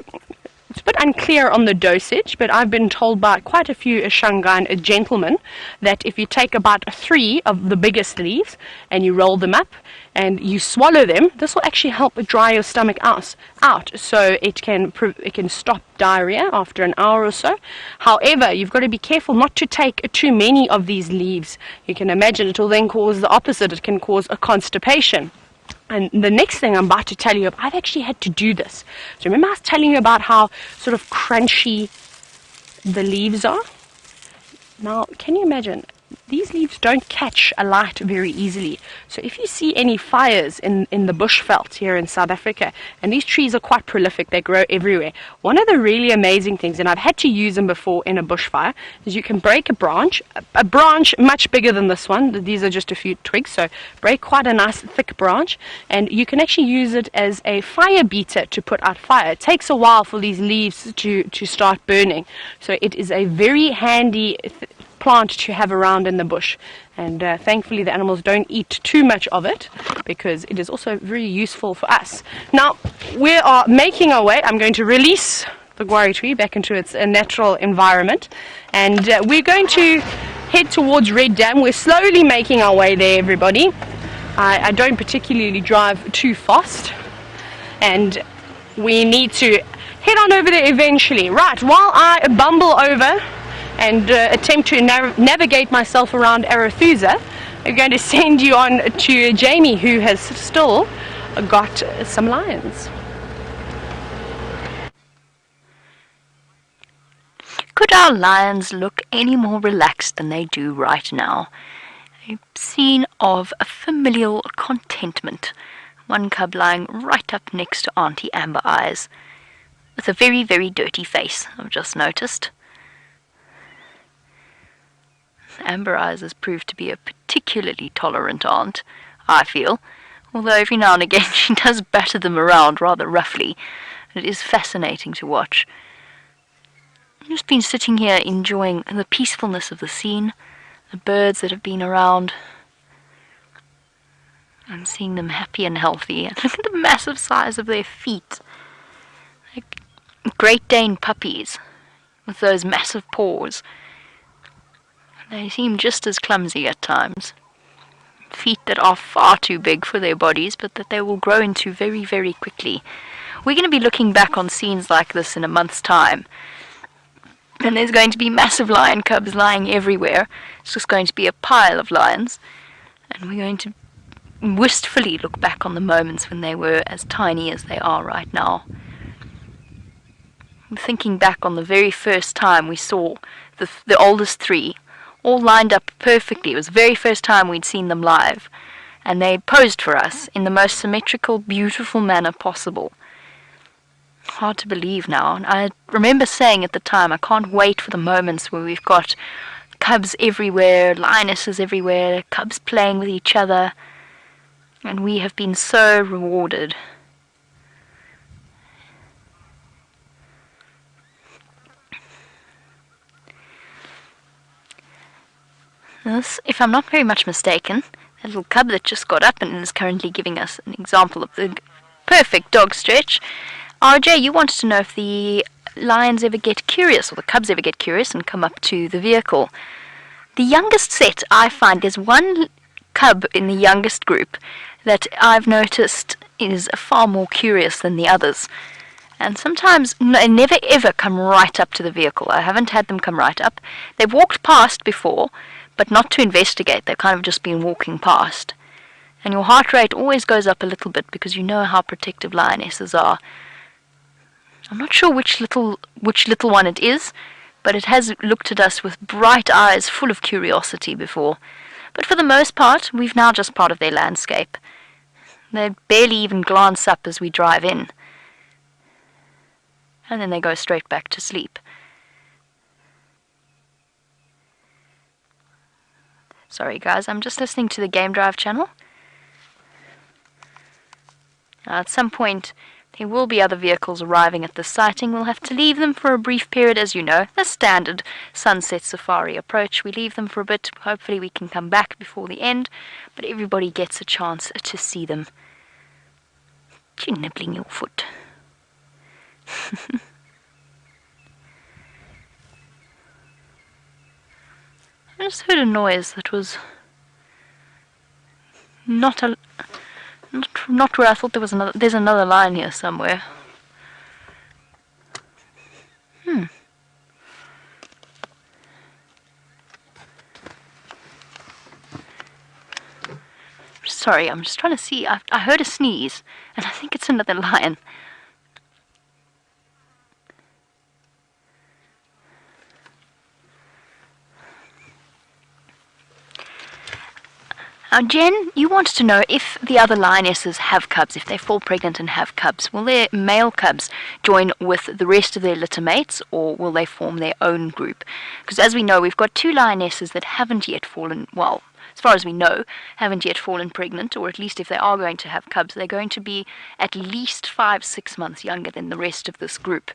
it's a bit unclear on the dosage, but I've been told by quite a few Shangaan gentlemen that if you take about 3 of the biggest leaves and you roll them up and you swallow them, this will actually help dry your stomach out, so it can stop diarrhea after an hour or so. However, you've got to be careful not to take too many of these leaves. You can imagine it will then cause the opposite. It can cause a constipation. And the next thing I'm about to tell you, I've actually had to do this. So remember I was telling you about how sort of crunchy the leaves are? Now, can you imagine? These leaves don't catch a light very easily. So if you see any fires in the bushveld here in South Africa, and these trees are quite prolific, they grow everywhere. One of the really amazing things, and I've had to use them before in a bushfire, is you can break a branch much bigger than this one. These are just a few twigs, so break quite a nice thick branch, and you can actually use it as a fire beater to put out fire. It takes a while for these leaves to start burning, so it is a very handy plant to have around in the bush, and thankfully the animals don't eat too much of it, because it is also very useful for us. Now we are making our way. I'm going to release the guarri tree back into its natural environment, and we're going to head towards Red Dam. We're slowly making our way there, everybody. I don't particularly drive too fast, and we need to head on over there eventually. Right, while I bumble over and attempt to navigate myself around Arethusa, I'm going to send you on to Jamie, who has still got some lions. Could our lions look any more relaxed than they do right now? A scene of a familial contentment. One cub lying right up next to Auntie Amber Eyes, with a very, very dirty face, I've just noticed. Amber Eyes has proved to be a particularly tolerant aunt, I feel, although every now and again she does batter them around rather roughly. It is fascinating to watch. I've just been sitting here enjoying the peacefulness of the scene, the birds that have been around. I'm seeing them happy and healthy. And look at the massive size of their feet. Like Great Dane puppies with those massive paws. They seem just as clumsy at times. Feet that are far too big for their bodies, but that they will grow into very, very quickly. We're going to be looking back on scenes like this in a month's time. And there's going to be massive lion cubs lying everywhere. It's just going to be a pile of lions. And we're going to wistfully look back on the moments when they were as tiny as they are right now. I'm thinking back on the very first time we saw the oldest three, all lined up perfectly. It was the very first time we'd seen them live. And they posed for us in the most symmetrical, beautiful manner possible. Hard to believe now. And I remember saying at the time, I can't wait for the moments where we've got cubs everywhere, lionesses everywhere, cubs playing with each other. And we have been so rewarded. This, if I'm not very much mistaken, that little cub that just got up and is currently giving us an example of the perfect dog stretch. RJ, you wanted to know if the lions ever get curious, or the cubs ever get curious and come up to the vehicle. The youngest set, I find, there's one cub in the youngest group that I've noticed is far more curious than the others. And sometimes they never ever come right up to the vehicle. I haven't had them come right up. They've walked past before, but not to investigate. They've kind of just been walking past. And your heart rate always goes up a little bit because you know how protective lionesses are. I'm not sure which little one it is, but it has looked at us with bright eyes full of curiosity before. But for the most part, we've now just part of their landscape. They barely even glance up as we drive in. And then they go straight back to sleep. Sorry guys, I'm just listening to the Game Drive channel. At some point, there will be other vehicles arriving at the sighting. We'll have to leave them for a brief period, as you know, a standard sunset safari approach. We leave them for a bit. Hopefully we can come back before the end, but everybody gets a chance to see them. You're nibbling your foot. I just heard a noise that was not where I thought there was another. There's another lion here somewhere. Sorry, I'm just trying to see. I heard a sneeze, and I think it's another lion. Now, Jen, you wanted to know if the other lionesses have cubs, if they fall pregnant and have cubs. Will their male cubs join with the rest of their litter mates, or will they form their own group? Because as we know, we've got two lionesses that haven't yet fallen, well, as far as we know, haven't yet fallen pregnant, or at least if they are going to have cubs, they're going to be at least 5-6 months younger than the rest of this group.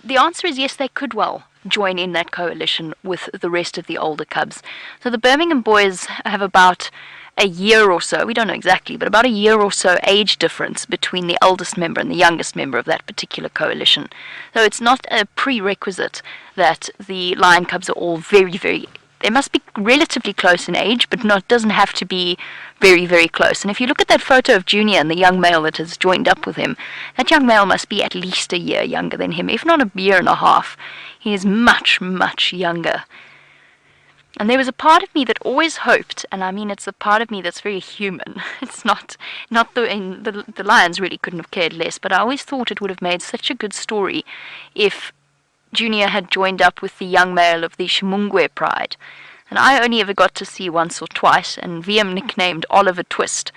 The answer is yes, they could well join in that coalition with the rest of the older cubs. So the Birmingham boys have about a year or so, we don't know exactly, but about a year or so age difference between the eldest member and the youngest member of that particular coalition. So it's not a prerequisite that the lion cubs are all very, very, they must be relatively close in age, but doesn't have to be very, very close. And if you look at that photo of Junior and the young male that has joined up with him, that young male must be at least a year younger than him, if not a year and a half. He is much, much younger. And there was a part of me that always hoped, and I mean it's a part of me that's very human. It's not the lions really couldn't have cared less, but I always thought it would have made such a good story if Junior had joined up with the young male of the Shimungwe pride. And I only ever got to see once or twice, and VM nicknamed Oliver Twist,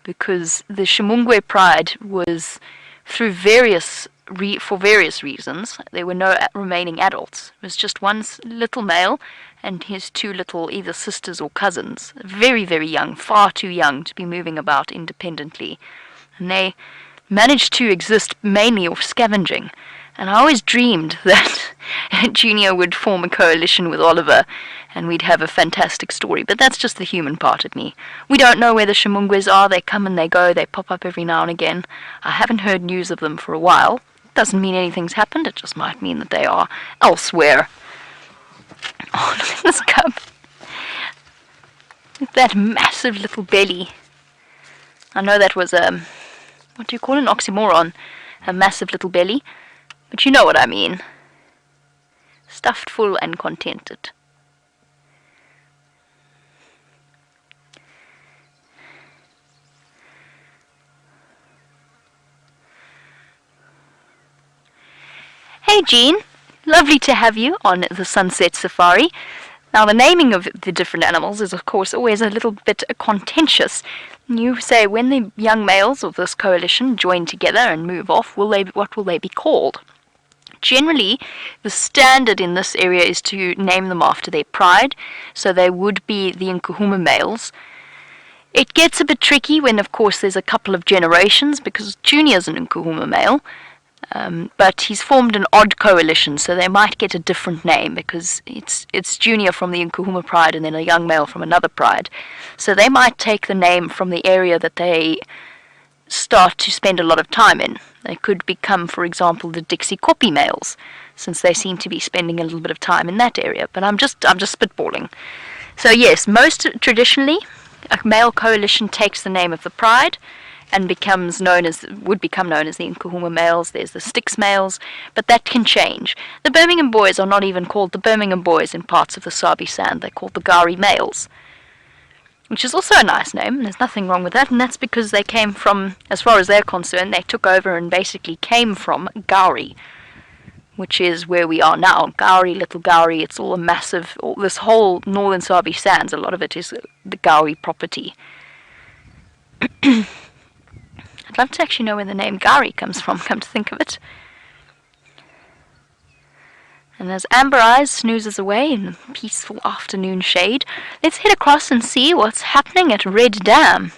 because the Shimungwe pride was through for various reasons. There were no remaining adults. It was just one little male and his two little either sisters or cousins, very, very young, far too young to be moving about independently. And they managed to exist mainly off scavenging. And I always dreamed that Junior would form a coalition with Oliver and we'd have a fantastic story. But that's just the human part of me. We don't know where the Shimungwes are. They come and they go. They pop up every now and again. I haven't heard news of them for a while. Doesn't mean anything's happened. It just might mean that they are elsewhere. Oh, look at this cub. With that massive little belly. I know that was what do you call an oxymoron? A massive little belly. But you know what I mean. Stuffed full and contented. Hey Jean, lovely to have you on the Sunset Safari. Now the naming of the different animals is of course always a little bit contentious. You say when the young males of this coalition join together and move off, what will they be called? Generally, the standard in this area is to name them after their pride, so they would be the Nkuhuma males. It gets a bit tricky when, of course, there's a couple of generations, because Junior's an Nkuhuma male, but he's formed an odd coalition, so they might get a different name, because it's Junior from the Nkuhuma pride and then a young male from another pride. So they might take the name from the area that they start to spend a lot of time in. They could become, for example, the Dixie Koppie males, since they seem to be spending a little bit of time in that area. But I'm just spitballing. So yes, most traditionally, a male coalition takes the name of the pride and would become known as the Nkuhuma males. There's the Styx males, but that can change. The Birmingham boys are not even called the Birmingham boys in parts of the Sabie Sands. They're called the Gari males, which is also a nice name, and there's nothing wrong with that, and that's because they came from, as far as they're concerned, they took over and basically came from Gowrie, which is where we are now. Gowrie, Little Gowrie, it's all a massive, this whole northern Sabie Sands, a lot of it is the Gowrie property. I'd love to actually know where the name Gowrie comes from, come to think of it. And as Amber Eyes snoozes away in the peaceful afternoon shade, let's head across and see what's happening at Red Dam.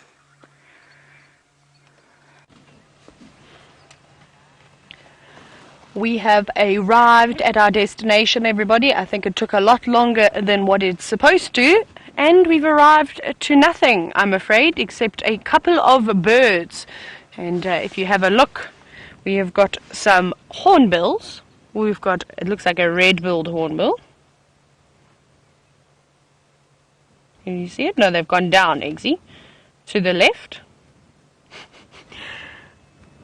We have arrived at our destination, everybody. I think it took a lot longer than what it's supposed to. And we've arrived to nothing, I'm afraid, except a couple of birds. And if you have a look, we have got some hornbills. We've got, it looks like a red-billed hornbill. Can you see it? No, they've gone down, Eggsy. To the left.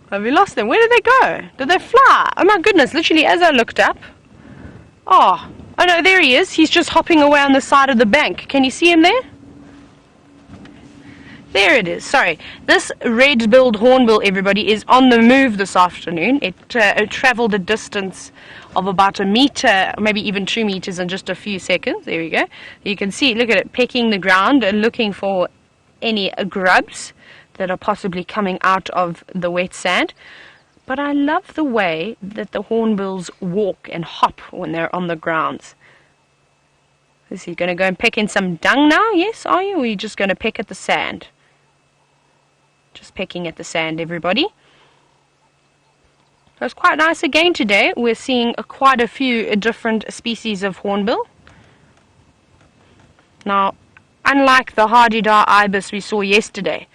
Have we lost them? Where did they go? Did they fly? Oh my goodness, literally as I looked up. Oh no, there he is. He's just hopping away on the side of the bank. Can you see him there? There it is. Sorry. This red-billed hornbill, everybody, is on the move this afternoon. It travelled a distance of about 1 meter, maybe even 2 meters in just a few seconds. There we go. You can see, look at it, pecking the ground and looking for any grubs that are possibly coming out of the wet sand. But I love the way that the hornbills walk and hop when they're on the grounds. Is he going to go and peck in some dung now? Yes, are you? Or are you just going to peck at the sand? Just pecking at the sand, everybody. So it's quite nice again today. We're seeing quite a few different species of hornbill. Now, unlike the hardy-dar ibis we saw yesterday,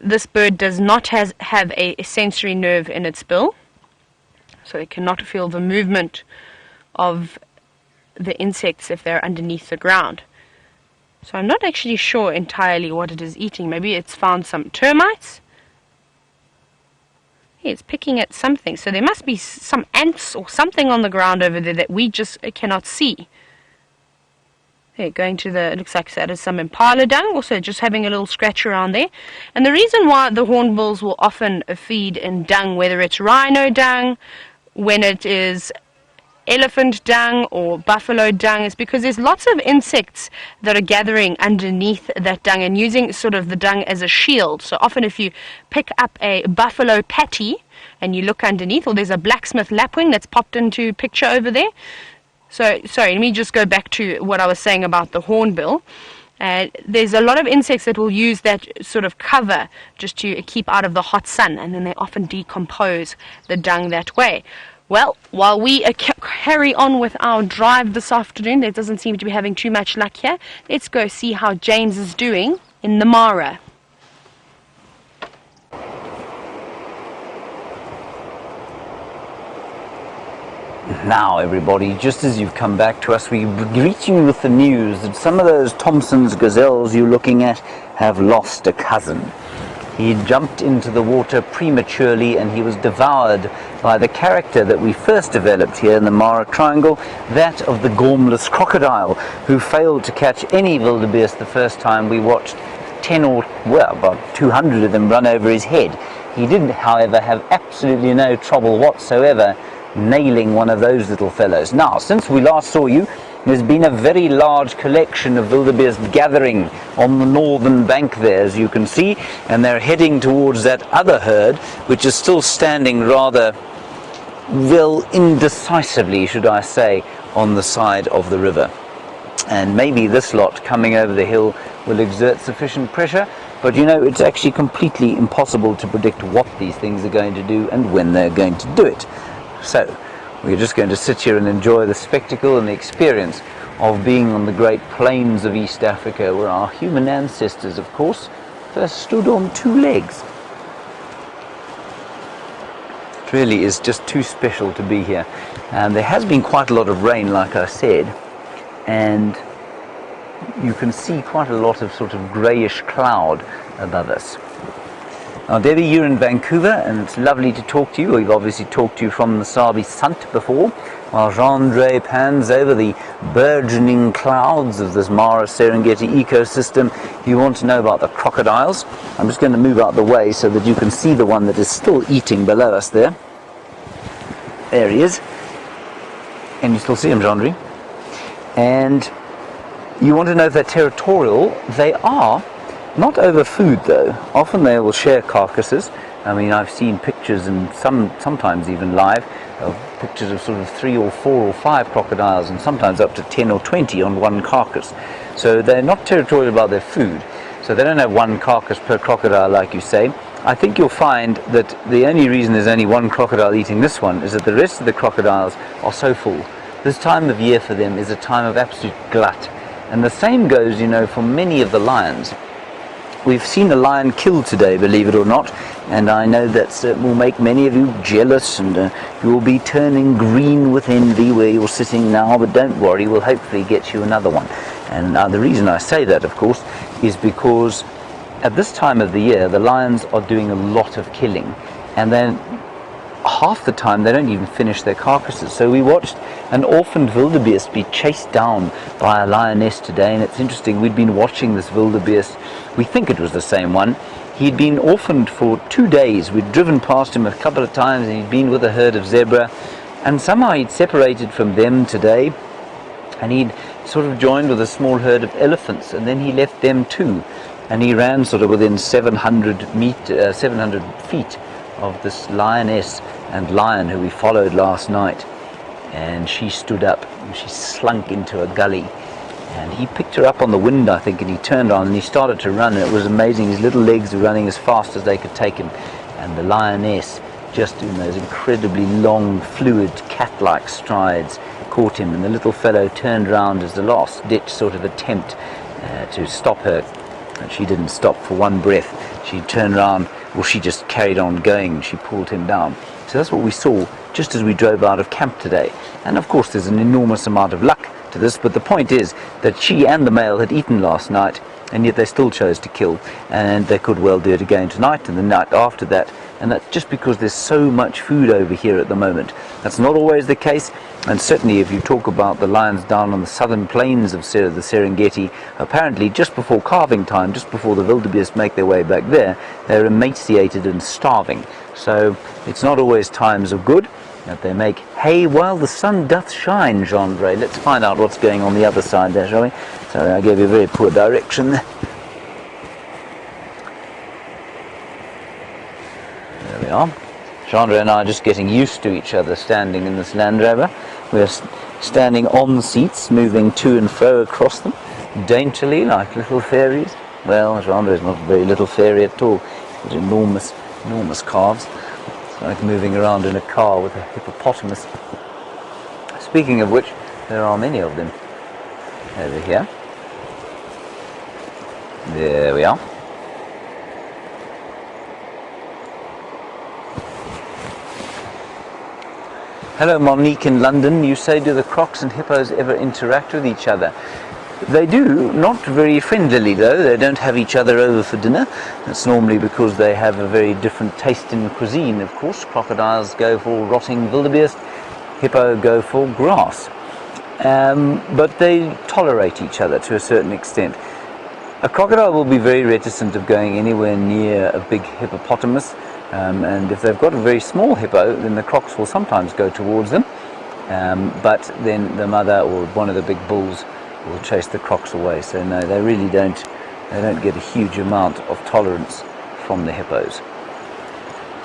this bird does not have a sensory nerve in its bill, so it cannot feel the movement of the insects if they're underneath the ground. So I'm not actually sure entirely what it is eating. Maybe it's found some termites. Yeah, it's picking at something. So there must be some ants or something on the ground over there that we just cannot see. Okay, going to the, it looks like that is some impala dung, also just having a little scratch around there. And the reason why the hornbills will often feed in dung, whether it's rhino dung, when it is elephant dung or buffalo dung, is because there's lots of insects that are gathering underneath that dung and using sort of the dung as a shield. So often if you pick up a buffalo patty and you look underneath, or there's a blacksmith lapwing that's popped into picture over there. So, sorry, let me just go back to what I was saying about the hornbill. There's a lot of insects that will use that sort of cover just to keep out of the hot sun, and then they often decompose the dung that way. Well, while we carry on with our drive this afternoon, there doesn't seem to be having too much luck here. Let's go see how James is doing in the Mara. Now everybody, just as you've come back to us, we greet you with the news that some of those Thompson's gazelles you're looking at have lost a cousin. He jumped into the water prematurely and he was devoured by the character that we first developed here in the Mara Triangle, that of the gormless crocodile, who failed to catch any wildebeest the first time we watched 10 or, well, about 200 of them run over his head. He did, however, have absolutely no trouble whatsoever nailing one of those little fellows. Now, since we last saw you, there's been a very large collection of wildebeest gathering on the northern bank there, as you can see, and they're heading towards that other herd, which is still standing rather, well, indecisively, should I say, on the side of the river. And maybe this lot coming over the hill will exert sufficient pressure, but you know, it's actually completely impossible to predict what these things are going to do and when they're going to do it. So, we're just going to sit here and enjoy the spectacle and the experience of being on the great plains of East Africa, where our human ancestors, of course, first stood on two legs. It really is just too special to be here. And there has been quite a lot of rain, like I said, and you can see quite a lot of sort of greyish cloud above us. Now, Debbie, you're in Vancouver, and it's lovely to talk to you. We've obviously talked to you from the Sabie Sands before, while Jeandré pans over the burgeoning clouds of this Mara Serengeti ecosystem. If you want to know about the crocodiles, I'm just going to move out the way so that you can see the one that is still eating below us there. There he is. And you still see him, Jeandré. And you want to know if they're territorial? They are. Not over food though. Often they will share carcasses. I mean, I've seen pictures, and sometimes even live, of pictures of sort of 3 or 4 or 5 crocodiles, and sometimes up to 10 or 20 on one carcass. So they're not territorial about their food. So they don't have one carcass per crocodile, like you say. I think you'll find that the only reason there's only one crocodile eating this one is that the rest of the crocodiles are so full. This time of year for them is a time of absolute glut. And the same goes, you know, for many of the lions. We've seen a lion killed today, believe it or not, and I know that will make many of you jealous, and you will be turning green with envy where you're sitting now, but don't worry, we'll hopefully get you another one. And the reason I say that, of course, is because at this time of the year, the lions are doing a lot of killing, and then half the time they don't even finish their carcasses. So we watched an orphaned wildebeest be chased down by a lioness today, and it's interesting, we'd been watching this wildebeest, we think it was the same one. He'd been orphaned for 2 days. We'd driven past him a couple of times, and he'd been with a herd of zebra, and somehow he'd separated from them today, and he'd sort of joined with a small herd of elephants, and then he left them too, and he ran sort of within 700 feet of this lioness and lion who we followed last night, and she stood up and she slunk into a gully, and he picked her up on the wind, I think, and he turned on and he started to run, and it was amazing. His little legs were running as fast as they could take him, and the lioness, just in those incredibly long, fluid, cat-like strides, caught him, and the little fellow turned round as the last ditch sort of attempt to stop her, and she didn't stop for one breath. She turned round, well, she just carried on going, and she pulled him down. So that's what we saw just as we drove out of camp today. And of course there's an enormous amount of luck to this, but the point is that she and the male had eaten last night, and yet they still chose to kill, and they could well do it again tonight and the night after that. and that's just because there's so much food over here at the moment. That's not always the case, and certainly if you talk about the lions down on the southern plains of the Serengeti, apparently just before calving time, just before the wildebeest make their way back there, they're emaciated and starving. So it's not always times of good that they make hay while the sun doth shine, Jeandré. Let's find out what's going on the other side there, shall we? Sorry, I gave you a very poor direction there. There we are. Jeandré and I are just getting used to each other standing in this Land Rover. We're standing on the seats, moving to and fro across them, daintily like little fairies. Well, Jeandré is not a very little fairy at all. He's got enormous calves. It's like moving around in a car with a hippopotamus. Speaking of which, there are many of them over here. There we are. Hello Monique in London, you say, do the crocs and hippos ever interact with each other? They do, not very friendlily though. They don't have each other over for dinner. That's normally because they have a very different taste in cuisine, of course. Crocodiles go for rotting wildebeest, hippo go for grass. But they tolerate each other to a certain extent. A crocodile will be very reticent of going anywhere near a big hippopotamus. And if they've got a very small hippo, then the crocs will sometimes go towards them, but then the mother or one of the big bulls will chase the crocs away. So no, they really don't get a huge amount of tolerance from the hippos.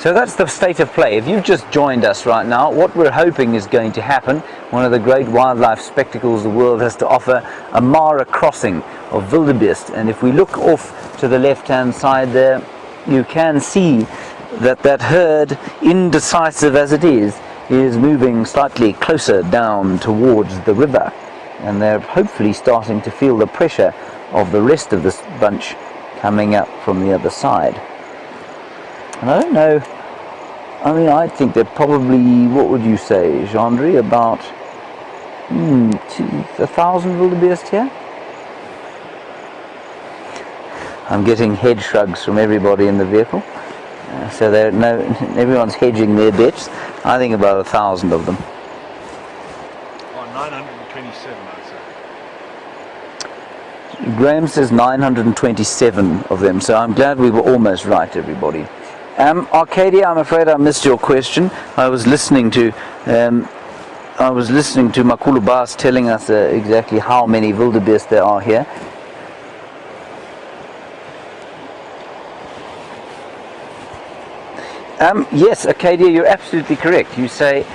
So that's the state of play. If you've just joined us right now, what we're hoping is going to happen, one of the great wildlife spectacles the world has to offer, a Mara crossing of wildebeest. And if we look off to the left-hand side there, you can see that herd, indecisive as it is moving slightly closer down towards the river, and they're hopefully starting to feel the pressure of the rest of this bunch coming up from the other side. And I don't know, I mean, I think they're probably, what would you say, Jeandré, about 1,000 wildebeest here? I'm getting head shrugs from everybody in the vehicle. So everyone's hedging their bets. I think about 1,000 of them. Oh, 927, I'd say. Graham says 927 of them, so I'm glad we were almost right, everybody. Arcadia, I'm afraid I missed your question. I was listening to Makulu Bas telling us exactly how many wildebeest there are here. Yes, Arcadia, you're absolutely correct. You say,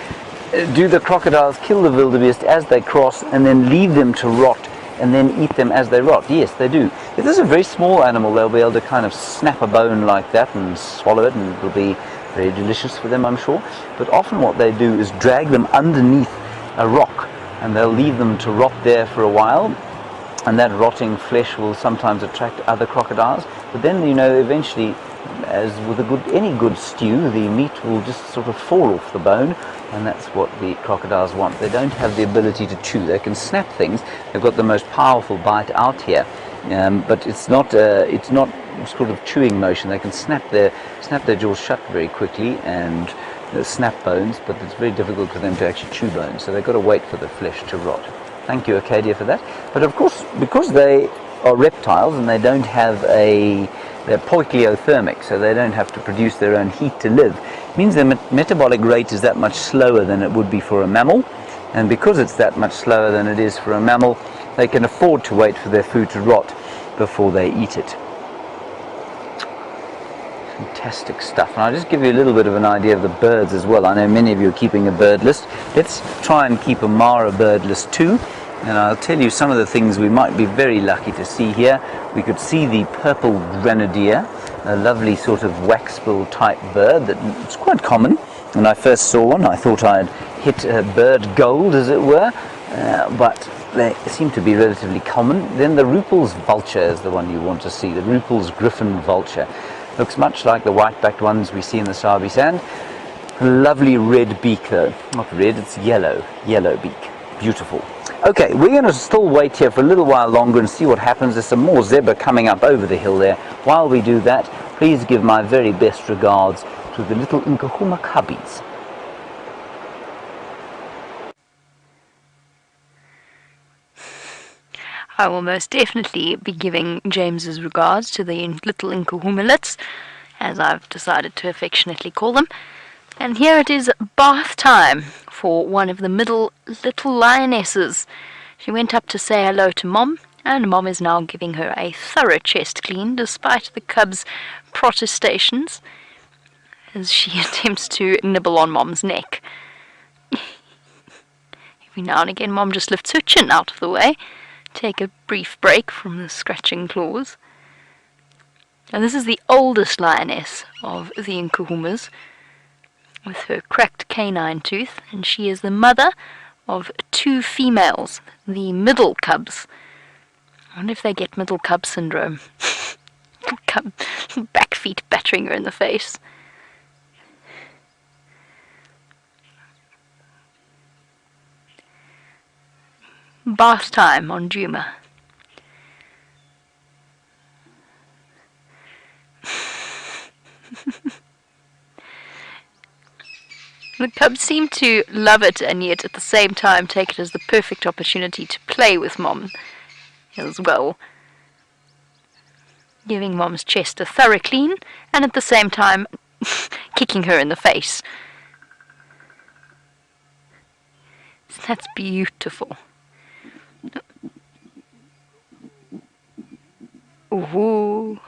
do the crocodiles kill the wildebeest as they cross and then leave them to rot and then eat them as they rot? Yes, they do. If there's a very small animal, they'll be able to kind of snap a bone like that and swallow it, and it'll be very delicious for them, I'm sure. But often what they do is drag them underneath a rock, and they'll leave them to rot there for a while, and that rotting flesh will sometimes attract other crocodiles. But then, eventually, as with any good stew, the meat will just sort of fall off the bone, and that's what the crocodiles want. They don't have the ability to chew. They can snap things. They've got the most powerful bite out here, but it's not sort of chewing motion. They can snap their jaws shut very quickly and snap bones, but it's very difficult for them to actually chew bones. So they've got to wait for the flesh to rot. Thank you, Arcadia, for that. But of course, because they are reptiles and they don't have they're poikilothermic, so they don't have to produce their own heat to live. It means their metabolic rate is that much slower than it would be for a mammal, and because it's that much slower than it is for a mammal, they can afford to wait for their food to rot before they eat it. Fantastic stuff. And I'll just give you a little bit of an idea of the birds as well. I know many of you are keeping a bird list. Let's try and keep a Mara bird list too. And I'll tell you some of the things we might be very lucky to see here. We could see the purple grenadier, a lovely sort of waxbill type bird that's quite common. When I first saw one, I thought I'd hit bird gold, as it were, but they seem to be relatively common. Then the Ruppel's vulture is the one you want to see, the Ruppel's griffin vulture. Looks much like the white-backed ones we see in the Sabie Sands. Lovely red beak though. Not red, it's yellow beak. Beautiful. Okay, we're going to still wait here for a little while longer and see what happens. There's some more zebra coming up over the hill there. While we do that, please give my very best regards to the little Nkuhuma cubbies. I will most definitely be giving James's regards to the little Nkuhumalets, as I've decided to affectionately call them. And here it is bath time for one of the middle little lionesses. She went up to say hello to Mom, and Mom is now giving her a thorough chest clean despite the cub's protestations, as she attempts to nibble on Mom's neck. Every now and again Mom just lifts her chin out of the way, take a brief break from the scratching claws. Now this is the oldest lioness of the Nkuhumas, with her cracked canine tooth, and she is the mother of 2 females, the middle cubs. I wonder if they get middle cub syndrome. Back feet battering her in the face. Bath time on Djuma. The cubs seem to love it, and yet at the same time take it as the perfect opportunity to play with Mom as well, giving Mom's chest a thorough clean and at the same time kicking her in the face. That's beautiful. Ooh,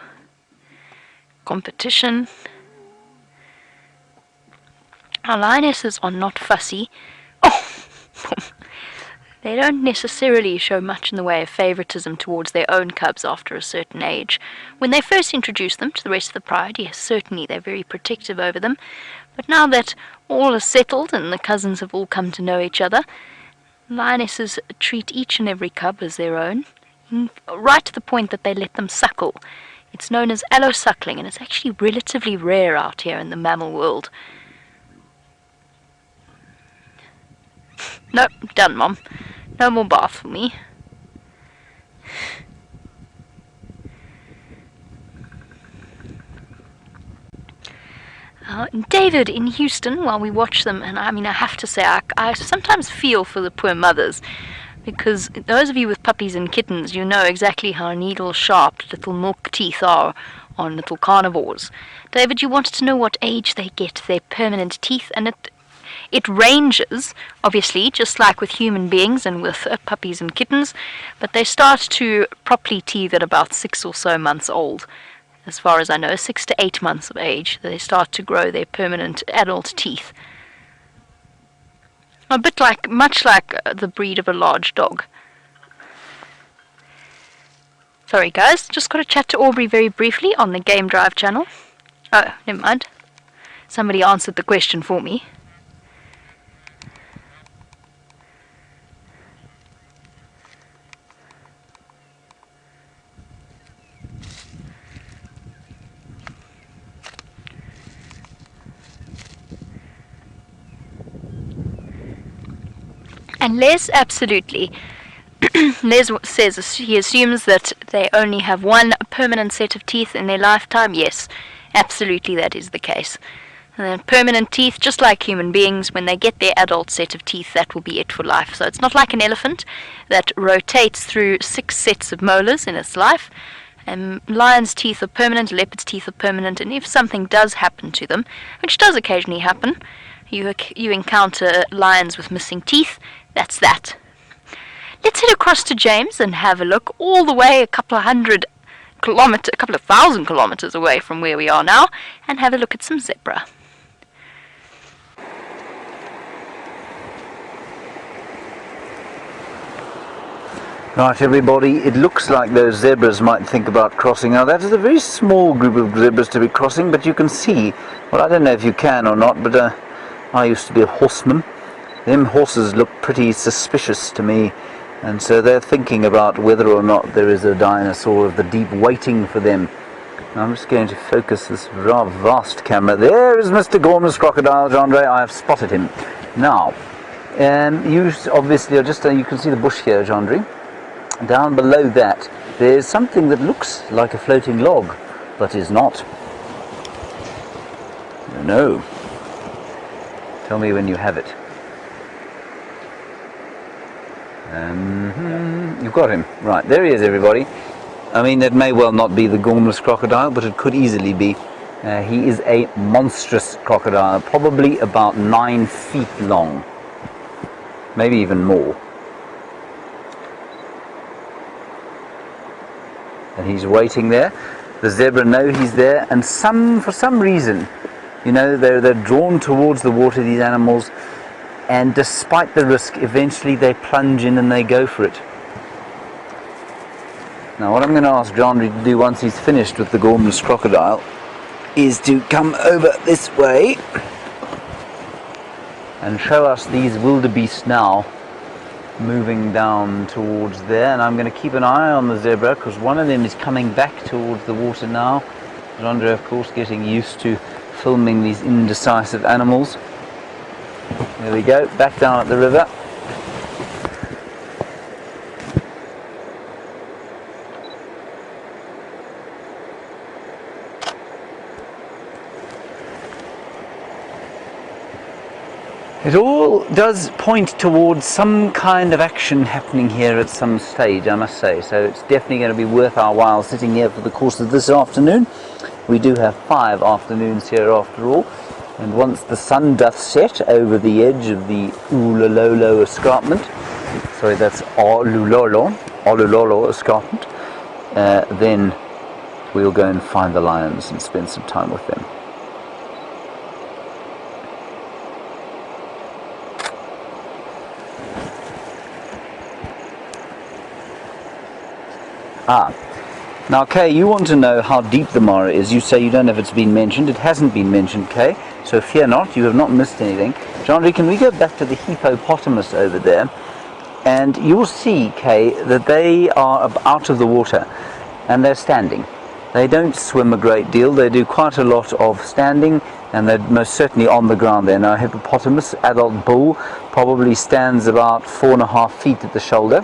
competition. Our lionesses are not fussy. Oh, they don't necessarily show much in the way of favoritism towards their own cubs after a certain age. When they first introduce them to the rest of the pride, yes, certainly they're very protective over them. But now that all is settled and the cousins have all come to know each other, lionesses treat each and every cub as their own, right to the point that they let them suckle. It's known as allosuckling, and it's actually relatively rare out here in the mammal world. Nope, done, Mom. No more bath for me. David in Houston, while we watch them, and I mean, I have to say, I sometimes feel for the poor mothers, because those of you with puppies and kittens, you know exactly how needle-sharp little milk teeth are on little carnivores. David, you wanted to know what age they get their permanent teeth, and it ranges, obviously, just like with human beings and with puppies and kittens, but they start to properly teeth at about 6 or so months old. As far as I know, 6 to 8 months of age, they start to grow their permanent adult teeth. Much like the breed of a large dog. Sorry guys, just got to chat to Aubrey very briefly on the Game Drive channel. Oh, never mind. Somebody answered the question for me. And Les, absolutely. Les says he assumes that they only have one permanent set of teeth in their lifetime. Yes, absolutely that is the case. And then permanent teeth, just like human beings, when they get their adult set of teeth, that will be it for life. So it's not like an elephant that rotates through 6 sets of molars in its life. Lion's teeth are permanent, leopard's teeth are permanent, and if something does happen to them, which does occasionally happen, you encounter lions with missing teeth, that's that. Let's head across to James and have a look all the way a couple of thousand kilometers away from where we are now, and have a look at some zebra. Right, everybody, it looks like those zebras might think about crossing. Now, that is a very small group of zebras to be crossing, but you can see, well, I don't know if you can or not, but I used to be a horseman. Them horses look pretty suspicious to me, and so they're thinking about whether or not there is a dinosaur of the deep waiting for them. Now, I'm just going to focus this rather vast camera. There is Mr. Gorman's crocodile, Jeandré. I have spotted him. Now, you obviously are just, you can see the bush here, Jeandré. Down below that, there's something that looks like a floating log, but is not. No. Tell me when you have it. You've got him. Right, there he is, everybody. I mean, it may well not be the gormless crocodile, but it could easily be. He is a monstrous crocodile, probably about 9 feet long. Maybe even more. And he's waiting there. The zebra know he's there, and for some reason, you know, they're drawn towards the water, these animals, and despite the risk, eventually they plunge in and they go for it. Now what I'm going to ask Jeandré to do once he's finished with the gormless crocodile is to come over this way and show us these wildebeest now moving down towards there. And I'm going to keep an eye on the zebra because one of them is coming back towards the water now. Jeandré, of course, getting used to filming these indecisive animals. There we go, back down at the river. It all does point towards some kind of action happening here at some stage, I must say. So it's definitely going to be worth our while sitting here for the course of this afternoon. We do have 5 afternoons here after all. And once the sun doth set over the edge of the Ulololo escarpment, sorry, that's Olulolo escarpment, then we'll go and find the lions and spend some time with them. Now Kay, you want to know how deep the Mara is. You say you don't know if it's been mentioned. It hasn't been mentioned, Kay, so fear not, you have not missed anything. Jeandré, can we go back to the hippopotamus over there? And you'll see, Kay, that they are out of the water and they're standing. They don't swim a great deal, they do quite a lot of standing, and they're most certainly on the ground there. Now, a hippopotamus, adult bull, probably stands about 4.5 feet at the shoulder.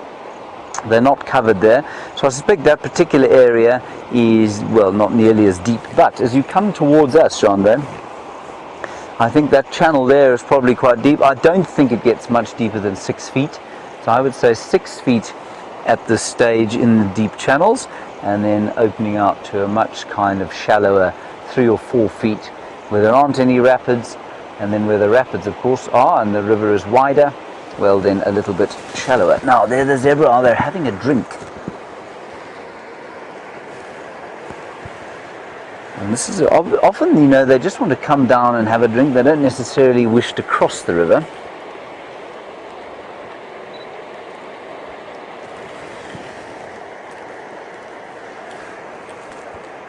They're not covered there, so I suspect that particular area is, well, not nearly as deep. But as you come towards us, Jeandré, I think that channel there is probably quite deep. I don't think it gets much deeper than 6 feet, so I would say 6 feet at this stage in the deep channels, and then opening out to a much kind of shallower 3 or 4 feet where there aren't any rapids, and then where the rapids of course are and the river is wider, well then a little bit shallower. Now there the zebra are, they're having a drink. And this is often, you know, they just want to come down and have a drink. They don't necessarily wish to cross the river.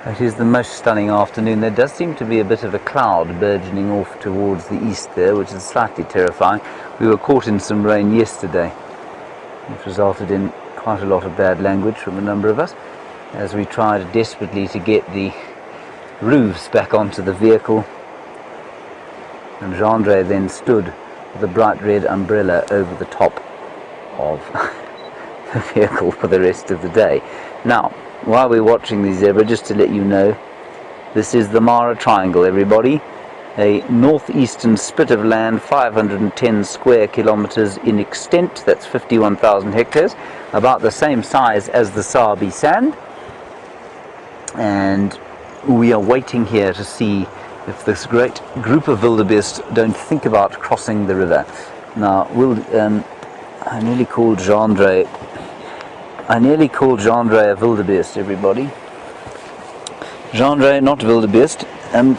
It is the most stunning afternoon. There does seem to be a bit of a cloud burgeoning off towards the east there, which is slightly terrifying. We were caught in some rain yesterday, which resulted in quite a lot of bad language from a number of us, as we tried desperately to get the roofs back onto the vehicle. And Jeandré then stood with a bright red umbrella over the top of the vehicle for the rest of the day. Now, while we're watching the zebra, just to let you know, this is the Mara Triangle, everybody. A northeastern spit of land, 510 square kilometers in extent. That's 51,000 hectares, about the same size as the Sabie Sand. And we are waiting here to see if this great group of wildebeest don't think about crossing the river. Now, I nearly called Jeandré a wildebeest, everybody. Jeandré, not wildebeest.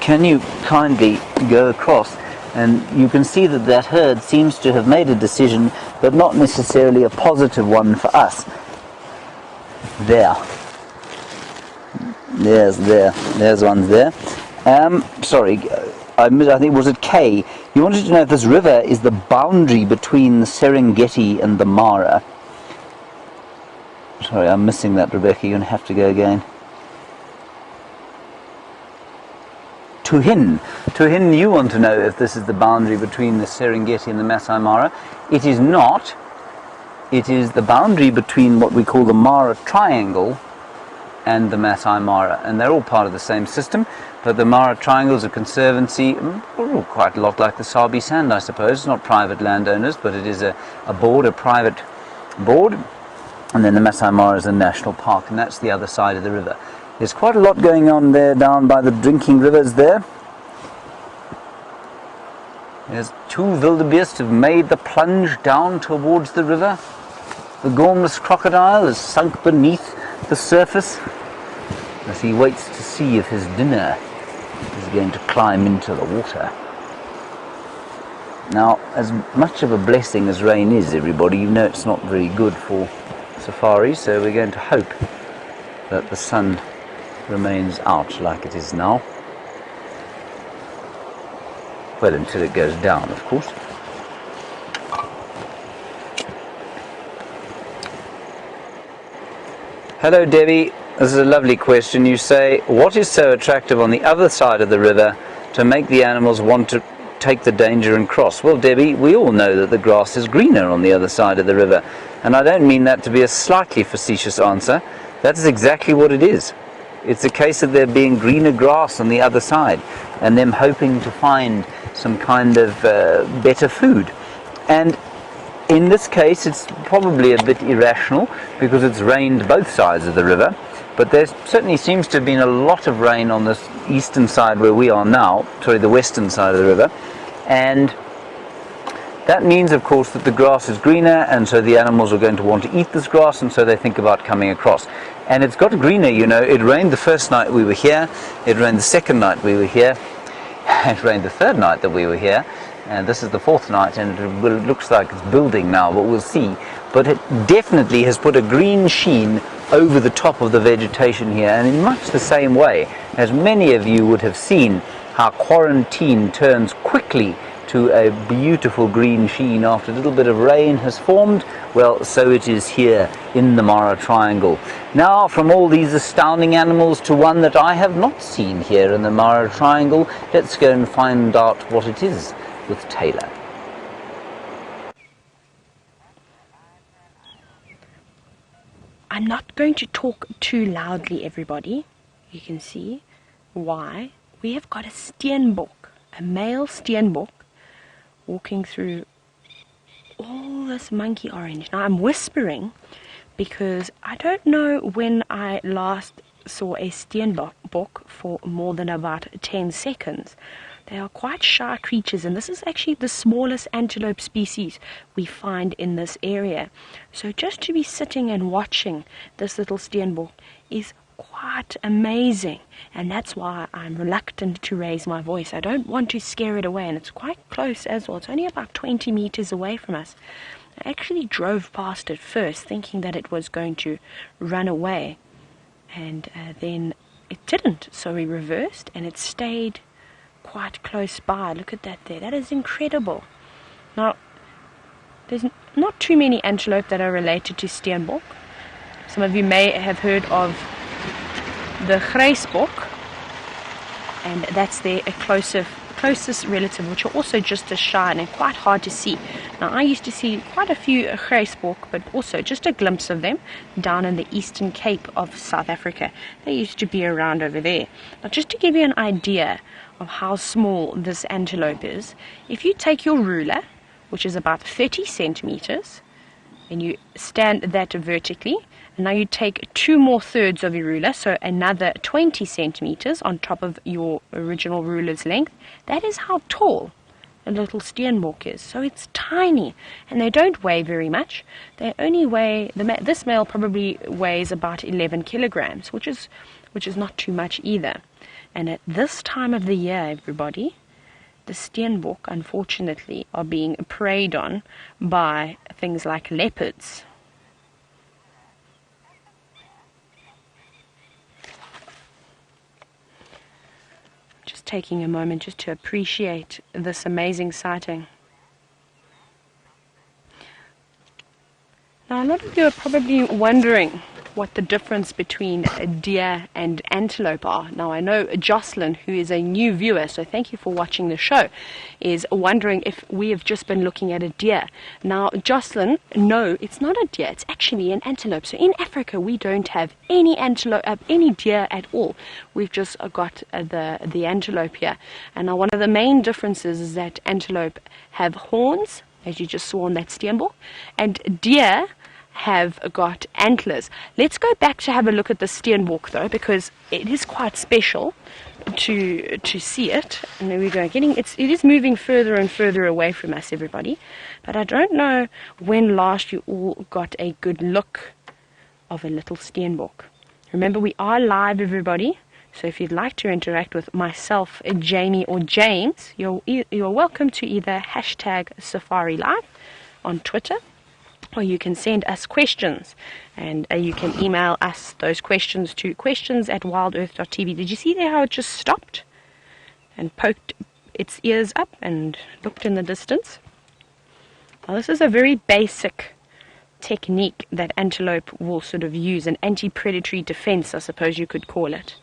Can you kindly go across? And you can see that that herd seems to have made a decision, but not necessarily a positive one for us. There. There's one there. Sorry, I think, was it K? You wanted to know if this river is the boundary between the Serengeti and the Mara. Sorry, I'm missing that, Rebecca. You're going to have to go again. Tuhin, you want to know if this is the boundary between the Serengeti and the Maasai Mara. It is not. It is the boundary between what we call the Mara Triangle and the Maasai Mara, and they're all part of the same system. But the Mara Triangle is a conservancy, quite a lot like the Sabie Sands, I suppose. It's not private landowners, but it is a board, a private board. And then the Maasai Mara is a national park, and that's the other side of the river. There's quite a lot going on there down by the drinking rivers there. There's two wildebeest have made the plunge down towards the river. The gormless crocodile is sunk beneath the surface as he waits to see if his dinner is going to climb into the water. Now, as much of a blessing as rain is, everybody, you know it's not very good for safari, so we're going to hope that the sun remains out like it is now. Well, until it goes down, of course. Hello, Debbie. This is a lovely question. You say, what is so attractive on the other side of the river to make the animals want to take the danger and cross? Well, Debbie, we all know that the grass is greener on the other side of the river. And I don't mean that to be a slightly facetious answer. That is exactly what it is. It's a case of there being greener grass on the other side and them hoping to find some kind of better food. And in this case, it's probably a bit irrational because it's rained both sides of the river. But there certainly seems to have been a lot of rain on this eastern side where we are now, sorry, the western side of the river. And that means, of course, that the grass is greener, and so the animals are going to want to eat this grass, and so they think about coming across. And it's got greener, you know. It rained the first night we were here, it rained the second night we were here, it rained the third night that we were here, and this is the fourth night, and it looks like it's building now, but we'll see. But it definitely has put a green sheen over the top of the vegetation here, and in much the same way as many of you would have seen how quarantine turns quickly to a beautiful green sheen after a little bit of rain has formed. Well, so it is here in the Mara Triangle. Now, from all these astounding animals to one that I have not seen here in the Mara Triangle, let's go and find out what it is with Tayla. I'm not going to talk too loudly, everybody. You can see why. We have got a steenbok, a male steenbok, walking through all this monkey orange. Now I'm whispering because I don't know when I last saw a steenbok for more than about 10 seconds. They are quite shy creatures, and this is actually the smallest antelope species we find in this area. So just to be sitting and watching this little steenbok is quite amazing, and that's why I'm reluctant to raise my voice. I don't want to scare it away, and it's quite close as well. It's only about 20 meters away from us. I actually drove past it first thinking that it was going to run away, and then it didn't, so we reversed and it stayed quite close by. Look at that there. That is incredible. Now, there's not too many antelope that are related to steenbok. Some of you may have heard of the grijsbok, and that's their closest relative, which are also just as shy and quite hard to see. Now, I used to see quite a few grijsbok, but also just a glimpse of them down in the Eastern Cape of South Africa. They used to be around over there. Now, just to give you an idea of how small this antelope is, if you take your ruler, which is about 30 centimeters, and you stand that vertically, and now you take 2 more thirds of your ruler, so another 20 centimeters on top of your original ruler's length, that is how tall a little steenbok is. So it's tiny, and they don't weigh very much. They only weigh, this male probably weighs about 11 kilograms, which is not too much either. And at this time of the year, everybody, the steenbok, unfortunately, are being preyed on by things like leopards. Just taking a moment just to appreciate this amazing sighting. Now, a lot of you are probably wondering what the difference between a deer and antelope are. Now, I know Jocelyn, who is a new viewer, so thank you for watching the show, is wondering if we have just been looking at a deer. Now, Jocelyn, no, it's not a deer, it's actually an antelope. So in Africa, we don't have any antelope, any deer at all. We've just got the antelope here. And now one of the main differences is that antelope have horns, as you just saw on that steenbok, and deer have got antlers. Let's go back to have a look at the steenbok though, because it is quite special to see it. And there we go, it is moving further and further away from us, everybody. But I don't know when last you all got a good look of a little steenbok. Remember, we are live, everybody. So if you'd like to interact with myself, Jamie, or James, you're welcome to either #Safari Live on Twitter, or you can send us questions, and you can email us those questions to questions@wildearth.tv. Did you see there how it just stopped and poked its ears up and looked in the distance? Now, this is a very basic technique that antelope will sort of use, an anti-predatory defense, I suppose you could call it.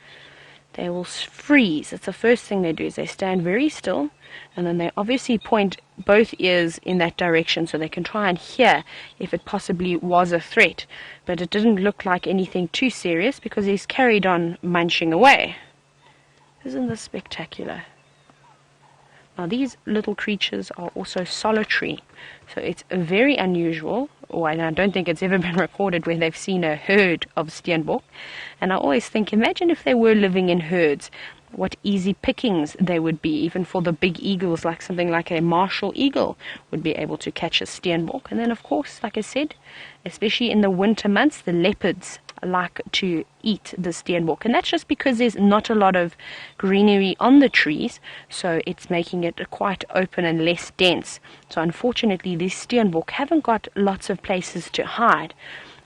They will freeze. It's the first thing they do, is they stand very still, and then they obviously point both ears in that direction so they can try and hear if it possibly was a threat. But it didn't look like anything too serious because he's carried on munching away. Isn't this spectacular? Now, these little creatures are also solitary, so it's very unusual, and I don't think it's ever been recorded where they've seen a herd of steenbok. And I always think, imagine if they were living in herds, what easy pickings they would be, even for the big eagles, like something like a martial eagle would be able to catch a steenbok. And then, of course, like I said, especially in the winter months, the leopards like to eat the steenbok, and that's just because there's not a lot of greenery on the trees, so it's making it quite open and less dense. So unfortunately, these steenbok haven't got lots of places to hide.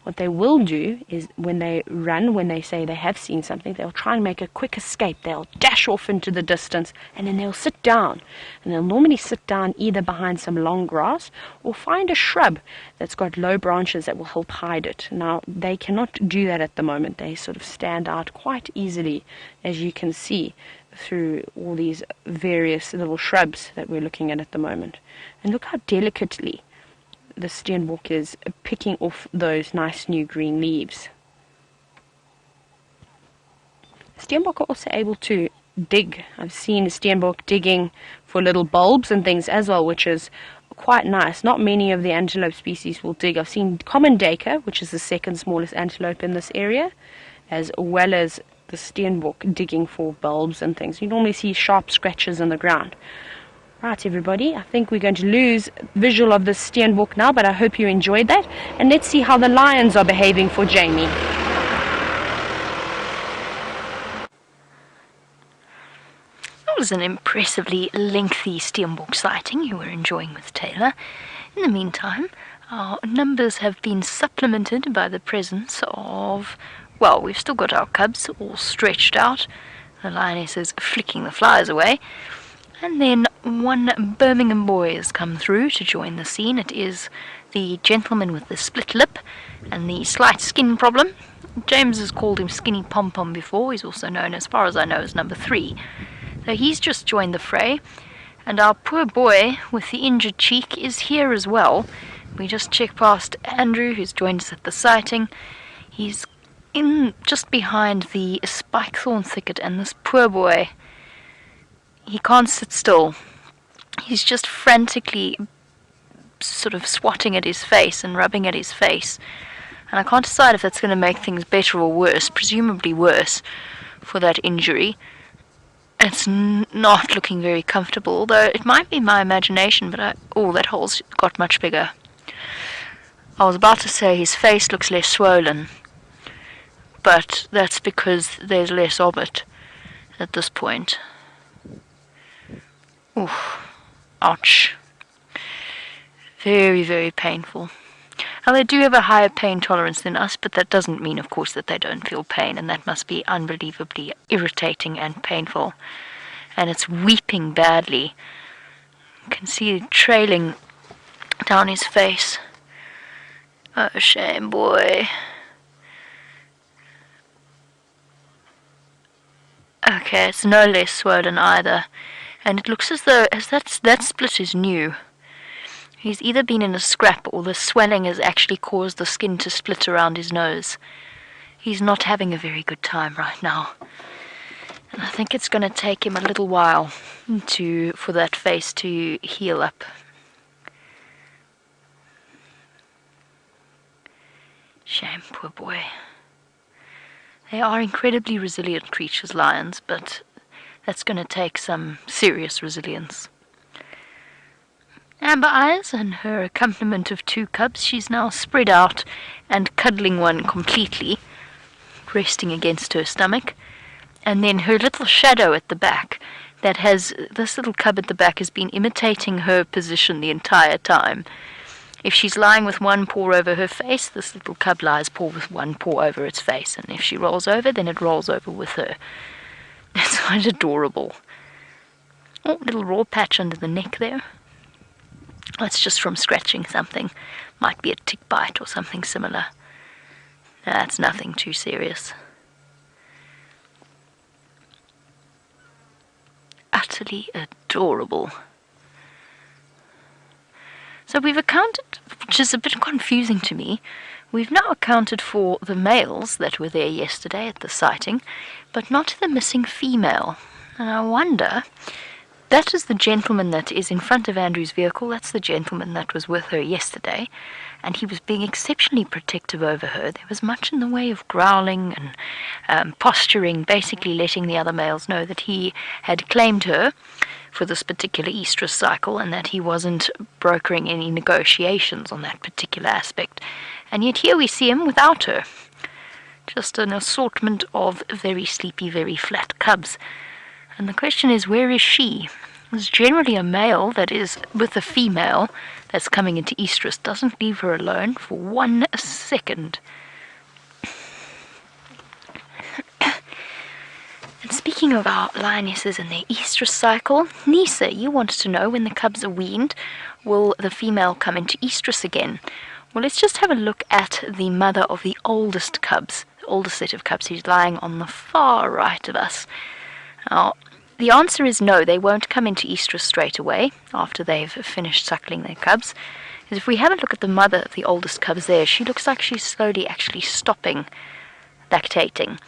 What they will do is, when they run, when they say they have seen something, they'll try and make a quick escape. They'll dash off into the distance, and then they'll sit down. And they'll normally sit down either behind some long grass or find a shrub that's got low branches that will help hide it. Now, they cannot do that at the moment. They sort of stand out quite easily, as you can see, through all these various little shrubs that we're looking at the moment. And look how delicately the steenbok is picking off those nice new green leaves. Steenbok are also able to dig. I've seen steenbok digging for little bulbs and things as well, which is quite nice. Not many of the antelope species will dig. I've seen common duiker, which is the second smallest antelope in this area, as well as the steenbok digging for bulbs and things. You normally see sharp scratches in the ground. Right, everybody, I think we're going to lose visual of the steenbok now, but I hope you enjoyed that. And let's see how the lions are behaving for Jamie. That was an impressively lengthy steenbok sighting you were enjoying with Tayla. In the meantime, our numbers have been supplemented by the presence of, well, we've still got our cubs all stretched out. The lioness is flicking the flies away. And then one Birmingham boy has come through to join the scene. It is the gentleman with the split lip and the slight skin problem. James has called him Skinny Pom Pom before. He's also known, as far as I know, as number 3. So he's just joined the fray. And our poor boy with the injured cheek is here as well. We just checked past Andrew, who's joined us at the sighting. He's in just behind the spike-thorn thicket, and this poor boy, he can't sit still. He's just frantically sort of swatting at his face and rubbing at his face. And I can't decide if that's going to make things better or worse, presumably worse for that injury. It's not looking very comfortable, although it might be my imagination, but oh, that hole's got much bigger. I was about to say his face looks less swollen, but that's because there's less of it at this point. Oof. Ouch. Very, very painful. Now, they do have a higher pain tolerance than us, but that doesn't mean, of course, that they don't feel pain, and that must be unbelievably irritating and painful. And it's weeping badly. You can see it trailing down his face. Oh, shame, boy. Okay, it's no less swollen either. And it looks as though that split is new. He's either been in a scrap or the swelling has actually caused the skin to split around his nose. He's not having a very good time right now. And I think it's going to take him a little while for that face to heal up. Shame, poor boy. They are incredibly resilient creatures, lions, but that's going to take some serious resilience. Amber Eyes and her accompaniment of 2 cubs, she's now spread out and cuddling one completely, resting against her stomach. And then her little shadow at the back, this little cub at the back has been imitating her position the entire time. If she's lying with one paw over her face, this little cub lies with one paw over its face, and if she rolls over, then it rolls over with her. It's quite adorable. Oh, little raw patch under the neck there. That's just from scratching something. Might be a tick bite or something similar. That's nothing too serious. Utterly adorable. So we've accounted, which is a bit confusing to me, we've now accounted for the males that were there yesterday at the sighting, but not the missing female. And I wonder, that is the gentleman that is in front of Andrew's vehicle, that's the gentleman that was with her yesterday, and he was being exceptionally protective over her. There was much in the way of growling and posturing, basically letting the other males know that he had claimed her for this particular estrus cycle and that he wasn't brokering any negotiations on that particular aspect. And yet here we see him without her. Just an assortment of very sleepy, very flat cubs. And the question is, where is she? There's generally a male that is with a female that's coming into estrus, doesn't leave her alone for 1 second. And speaking of our lionesses and their estrus cycle, Nisa, you wanted to know when the cubs are weaned, will the female come into estrus again? Well, let's just have a look at the mother of the oldest cubs, the oldest set of cubs who's lying on the far right of us. Now, the answer is no, they won't come into estrus straight away after they've finished suckling their cubs. Because if we have a look at the mother of the oldest cubs there, she looks like she's slowly actually stopping lactating.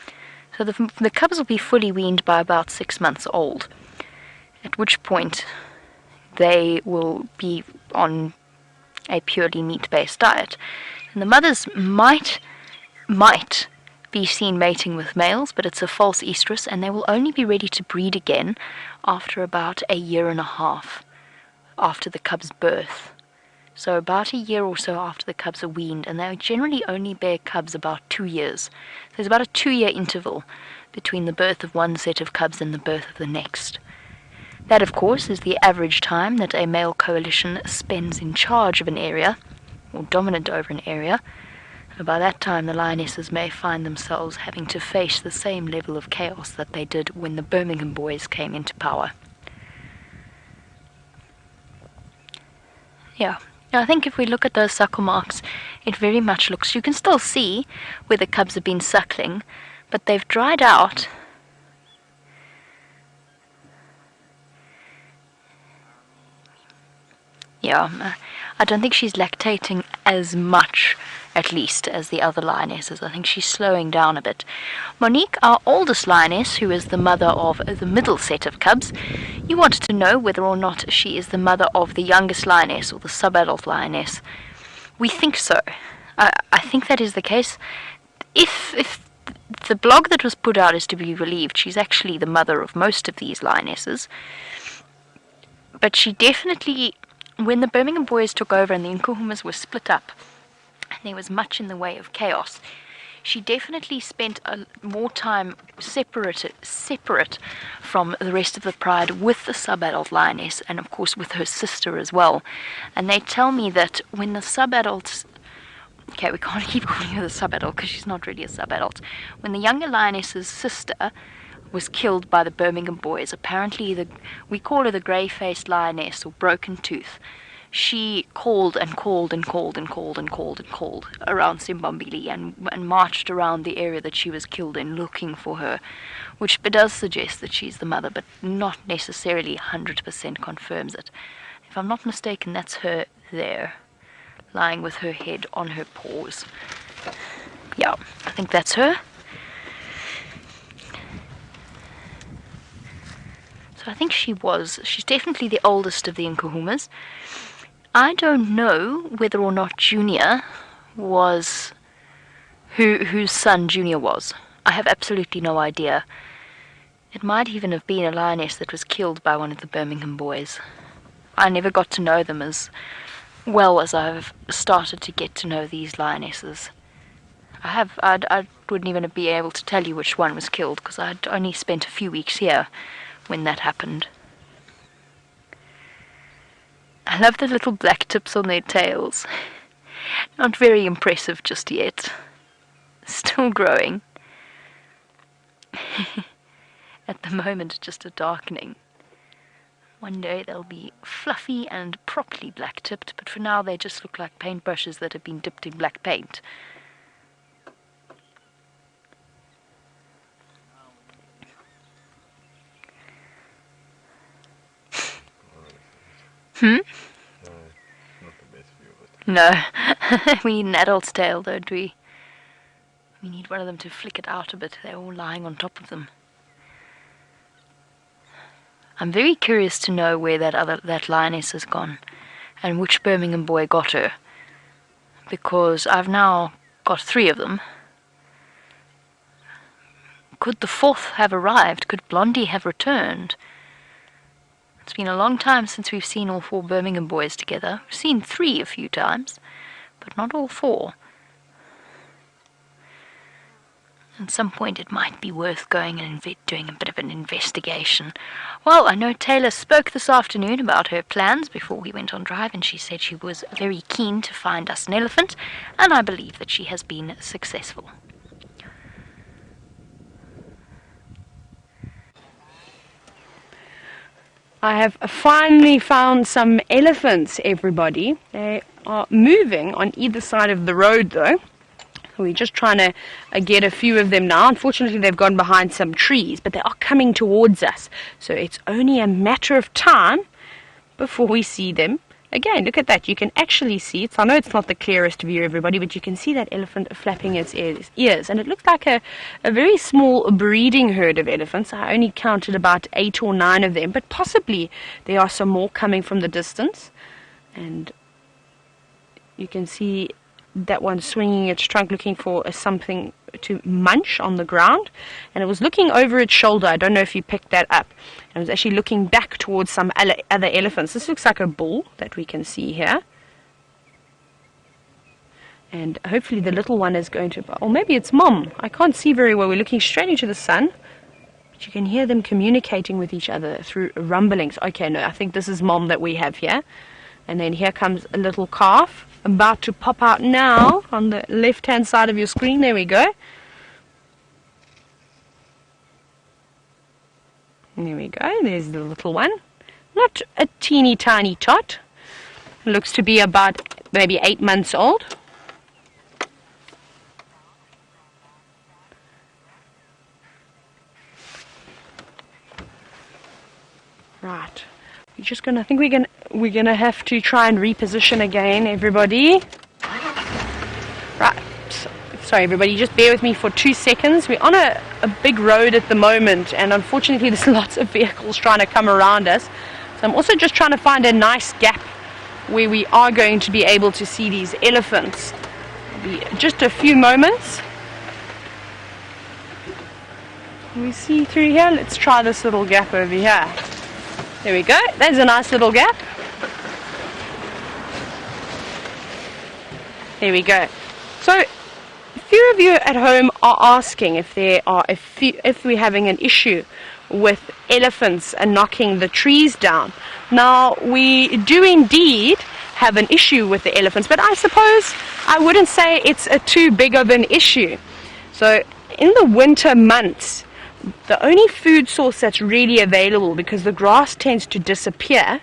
So the cubs will be fully weaned by about 6 months old, at which point they will be on a purely meat-based diet. And the mothers might be seen mating with males, but it's a false estrus, and they will only be ready to breed again after about 1.5 years after the cub's birth. So about 1 year or so after the cubs are weaned, and they generally only bear cubs about 2 years. There's about a 2-year interval between the birth of one set of cubs and the birth of the next. That, of course, is the average time that a male coalition spends in charge of an area, or dominant over an area. And by that time, the lionesses may find themselves having to face the same level of chaos that they did when the Birmingham boys came into power. Yeah. I think if we look at those suckle marks, it very much looks, you can still see where the cubs have been suckling, but they've dried out. Yeah, I don't think she's lactating as much, at least, as the other lionesses. I think she's slowing down a bit. Monique, our oldest lioness, who is the mother of the middle set of cubs, you wanted to know whether or not she is the mother of the youngest lioness or the sub-adult lioness. We think so. I think that is the case. If the blog that was put out is to be believed, she's actually the mother of most of these lionesses. But she definitely, when the Birmingham boys took over and the Nkuhumas were split up, and there was much in the way of chaos, she definitely spent more time separate from the rest of the pride with the sub-adult lioness, and of course with her sister as well. And they tell me that when the sub-adults, okay, we can't keep calling her the sub-adult because she's not really a sub-adult, when the younger lioness's sister was killed by the Birmingham boys, apparently we call her the grey-faced lioness or broken tooth, she called and called and called and called and called and called around Simbambili and marched around the area that she was killed in looking for her, which does suggest that she's the mother, but not necessarily 100% confirms it. If I'm not mistaken, that's her there, lying with her head on her paws. Yeah, I think that's her. So I think she's definitely the oldest of the Nkuhumas. I don't know whether or not Junior was whose son Junior was. I have absolutely no idea. It might even have been a lioness that was killed by one of the Birmingham boys. I never got to know them as well as I've started to get to know these lionesses. I wouldn't even be able to tell you which one was killed, because I'd only spent a few weeks here when that happened. I love the little black tips on their tails. Not very impressive just yet. Still growing. At the moment, just a darkening. One day they'll be fluffy and properly black tipped, but for now they just look like paintbrushes that have been dipped in black paint. Hmm? Not the best view of it. No. We need an adult's tail, don't we? We need one of them to flick it out a bit. They're all lying on top of them. I'm very curious to know where that lioness has gone and which Birmingham boy got her, because I've now got 3 of them. Could the 4th have arrived? Could Blondie have returned? It's been a long time since we've seen all 4 Birmingham boys together. We've seen 3 a few times, but not all 4. At some point it might be worth going and doing a bit of an investigation. Well, I know Tayla spoke this afternoon about her plans before we went on drive, and she said she was very keen to find us an elephant, and I believe that she has been successful. I have finally found some elephants, everybody. They are moving on either side of the road, though. We're just trying to get a few of them now. Unfortunately, they've gone behind some trees, but they are coming towards us. So it's only a matter of time before we see them. Again, look at that. You can actually see it. I know it's not the clearest view, everybody, but you can see that elephant flapping its ears. And it looks like a very small breeding herd of elephants. I only counted about 8 or 9 of them, but possibly there are some more coming from the distance. And you can see that one swinging its trunk, looking for something to munch on the ground, and it was looking over its shoulder. I don't know if you picked that up. It was actually looking back towards some other elephants. This looks like a bull that we can see here, and hopefully the little one is going to, or maybe it's mom. I can't see very well. We're looking straight into the sun, but you can hear them communicating with each other through rumblings. Okay, no, I think this is mom that we have here. And then here comes a little calf, about to pop out now on the left-hand side of your screen. There we go. There we go. There's the little one. Not a teeny tiny tot. Looks to be about maybe 8 months old. Right. We're just gonna, I think we're gonna have to try and reposition again, everybody. Right. Sorry, everybody, just bear with me for 2 seconds. We're on a big road at the moment, and unfortunately there's lots of vehicles trying to come around us. So I'm also just trying to find a nice gap where we are going to be able to see these elephants. It'll be just a few moments. Can we see through here? Let's try this little gap over here. There we go. There's a nice little gap. There we go. So, a few of you at home are asking if we're having an issue with elephants and knocking the trees down. Now, we do indeed have an issue with the elephants, but I suppose I wouldn't say it's too big of an issue. So, in the winter months, the only food source that's really available, because the grass tends to disappear,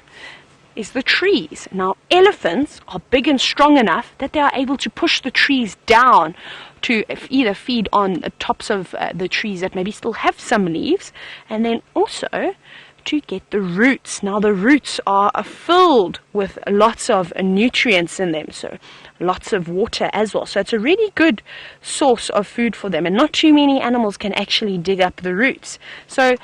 is the trees. Now, elephants are big and strong enough that they are able to push the trees down to either feed on the tops of the trees that maybe still have some leaves, and then also to get the roots. Now, the roots are filled with lots of nutrients in them, so lots of water as well. So it's a really good source of food for them, and not too many animals can actually dig up the roots. So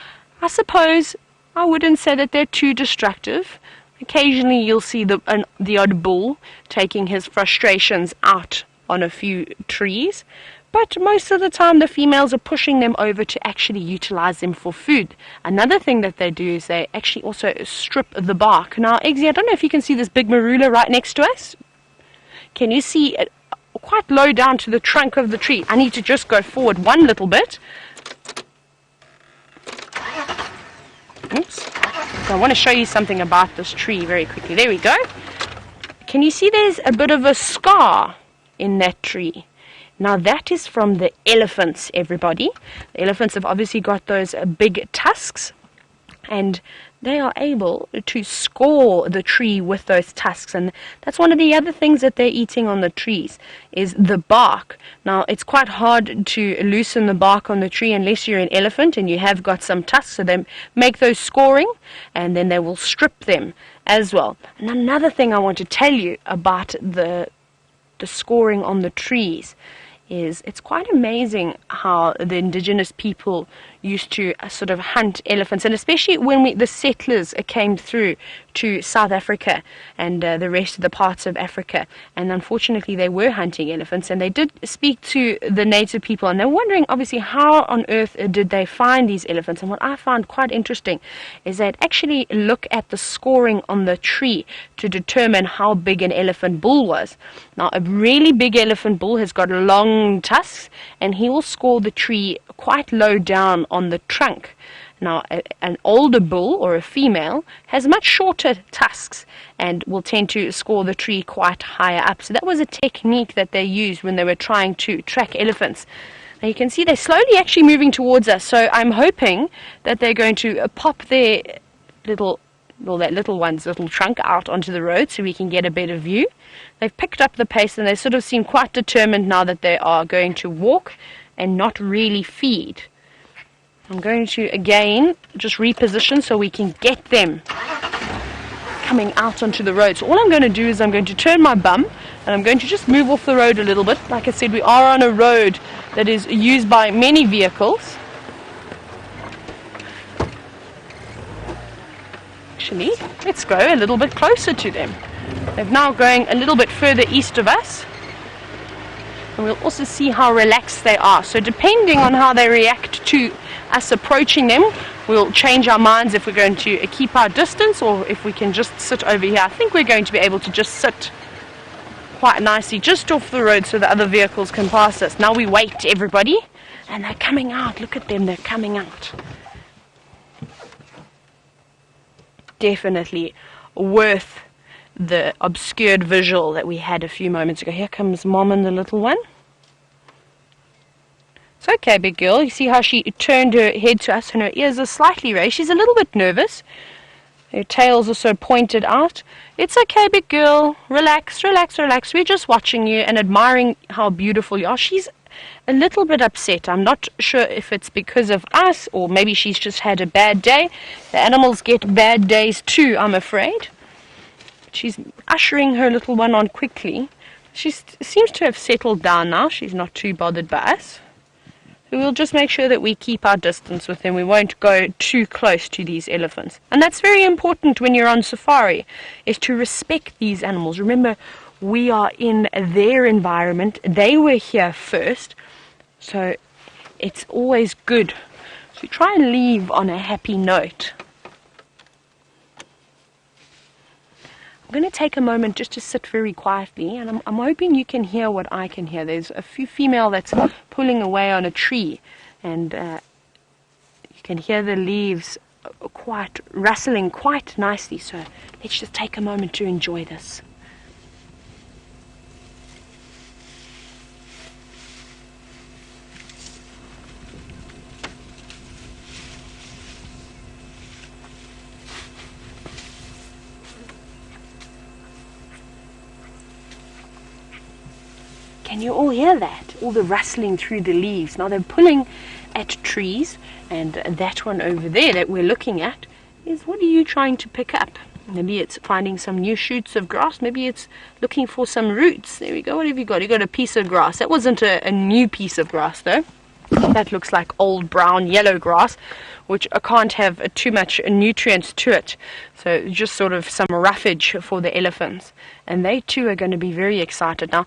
I suppose I wouldn't say that they're too destructive. Occasionally you'll see the odd bull taking his frustrations out on a few trees, but most of the time the females are pushing them over to actually utilize them for food. Another thing that they do is they actually also strip the bark. Now, Eggsy, I don't know if you can see this big marula right next to us. Can you see it quite low down to the trunk of the tree? I need to just go forward one little bit. Oops. So I want to show you something about this tree very quickly. There we go. Can you see there's a bit of a scar in that tree? Now that is from the elephants, everybody. The elephants have obviously got those big tusks, and they are able to score the tree with those tusks, and that's one of the other things that they're eating on the trees is the bark. Now, it's quite hard to loosen the bark on the tree unless you're an elephant and you have got some tusks, so they make those scoring, and then they will strip them as well. And another thing I want to tell you about the scoring on the trees is it's quite amazing how the indigenous people used to sort of hunt elephants, and especially when the settlers came through to South Africa and the rest of the parts of Africa, and unfortunately they were hunting elephants, and they did speak to the native people, and they're wondering obviously how on earth did they find these elephants. And what I found quite interesting is they'd actually look at the scoring on the tree to determine how big an elephant bull was. Now, a really big elephant bull has got long tusks, and he will score the tree quite low down on the trunk. Now, an older bull or a female has much shorter tusks and will tend to score the tree quite higher up. So that was a technique that they used when they were trying to track elephants. Now you can see they're slowly actually moving towards us, so I'm hoping that they're going to pop their little trunk out onto the road so we can get a better view. They've picked up the pace, and they sort of seem quite determined now that they are going to walk and not really feed. I'm going to again just reposition so we can get them coming out onto the road. So all I'm going to do is I'm going to turn my bum, and I'm going to just move off the road a little bit. Like I said, we are on a road that is used by many vehicles. Actually, let's go a little bit closer to them. They're now going a little bit further east of us, and we'll also see how relaxed they are. So depending on how they react to us approaching them, we'll change our minds if we're going to keep our distance or if we can just sit over here. I think we're going to be able to just sit quite nicely just off the road so the other vehicles can pass us. Now we wait, everybody, and they're coming out. Look at them, they're coming out. Definitely worth the obscured visual that we had a few moments ago. Here comes Mom and the little one. It's okay, big girl. You see how she turned her head to us and her ears are slightly raised. She's a little bit nervous. Her tail's also pointed out. It's okay, big girl. Relax, relax, relax. We're just watching you and admiring how beautiful you are. She's a little bit upset. I'm not sure if it's because of us or maybe she's just had a bad day. The animals get bad days too, I'm afraid. She's ushering her little one on quickly. She seems to have settled down now. She's not too bothered by us. So we'll just make sure that we keep our distance with them. We won't go too close to these elephants. And that's very important when you're on safari, is to respect these animals. Remember, we are in their environment. They were here first. So it's always good to try and leave on a happy note. I'm going to take a moment just to sit very quietly, and I'm hoping you can hear what I can hear. There's a female that's pulling away on a tree, and you can hear the leaves quite rustling quite nicely. So let's just take a moment to enjoy this. Can you all hear that? All the rustling through the leaves. Now they're pulling at trees, and that one over there that we're looking at is, what are you trying to pick up? Maybe it's finding some new shoots of grass. Maybe it's looking for some roots. There we go. What have you got? You got a piece of grass. That wasn't a new piece of grass though. That looks like old brown yellow grass, which can't have too much nutrients to it. So just sort of some roughage for the elephants. And they too are going to be very excited. Now,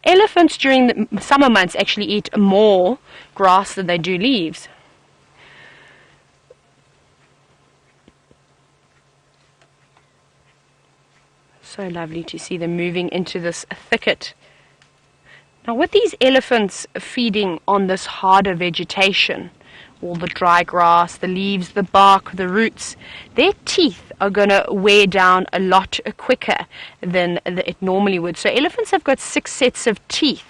elephants during the summer months actually eat more grass than they do leaves. So lovely to see them moving into this thicket. Now with these elephants feeding on this harder vegetation, all the dry grass, the leaves, the bark, the roots, their teeth are going to wear down a lot quicker than it normally would. So elephants have got 6 sets of teeth,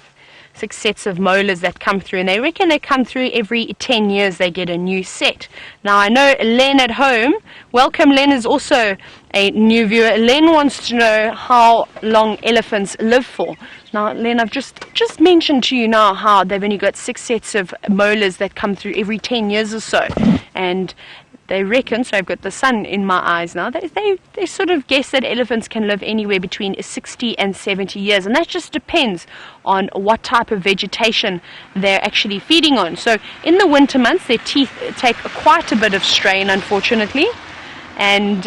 6 sets of molars that come through, and they reckon they come through every 10 years they get a new set. Now I know Len at home, welcome. Len is also a new viewer. Len wants to know how long elephants live for. Now Len, I've just mentioned to you now how they've only got 6 sets of molars that come through every 10 years or so, and they reckon, so I've got the sun in my eyes now, they sort of guess that elephants can live anywhere between 60 and 70 years. And that just depends on what type of vegetation they're actually feeding on. So in the winter months, their teeth take quite a bit of strain, unfortunately. And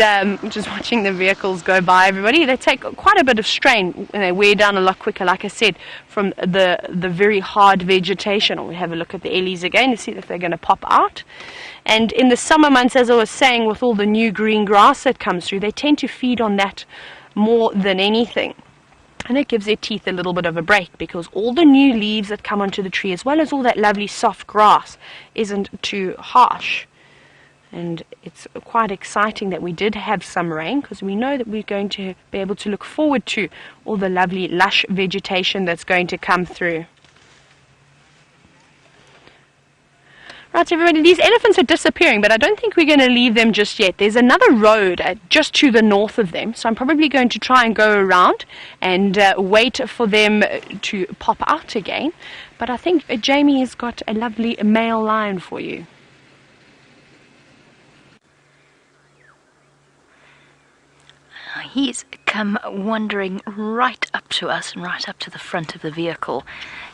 just watching the vehicles go by, everybody, they take quite a bit of strain and they wear down a lot quicker, like I said, from the very hard vegetation. We have a look at the ellies again to see if they're going to pop out. And in the summer months, as I was saying, with all the new green grass that comes through, they tend to feed on that more than anything. And it gives their teeth a little bit of a break, because all the new leaves that come onto the tree, as well as all that lovely soft grass, isn't too harsh. And it's quite exciting that we did have some rain, because we know that we're going to be able to look forward to all the lovely lush vegetation that's going to come through. Right, everybody, these elephants are disappearing, but I don't think we're going to leave them just yet. There's another road just to the north of them, so I'm probably going to try and go around and wait for them to pop out again. But I think Jamie has got a lovely male lion for you. He's come wandering right up to us and right up to the front of the vehicle.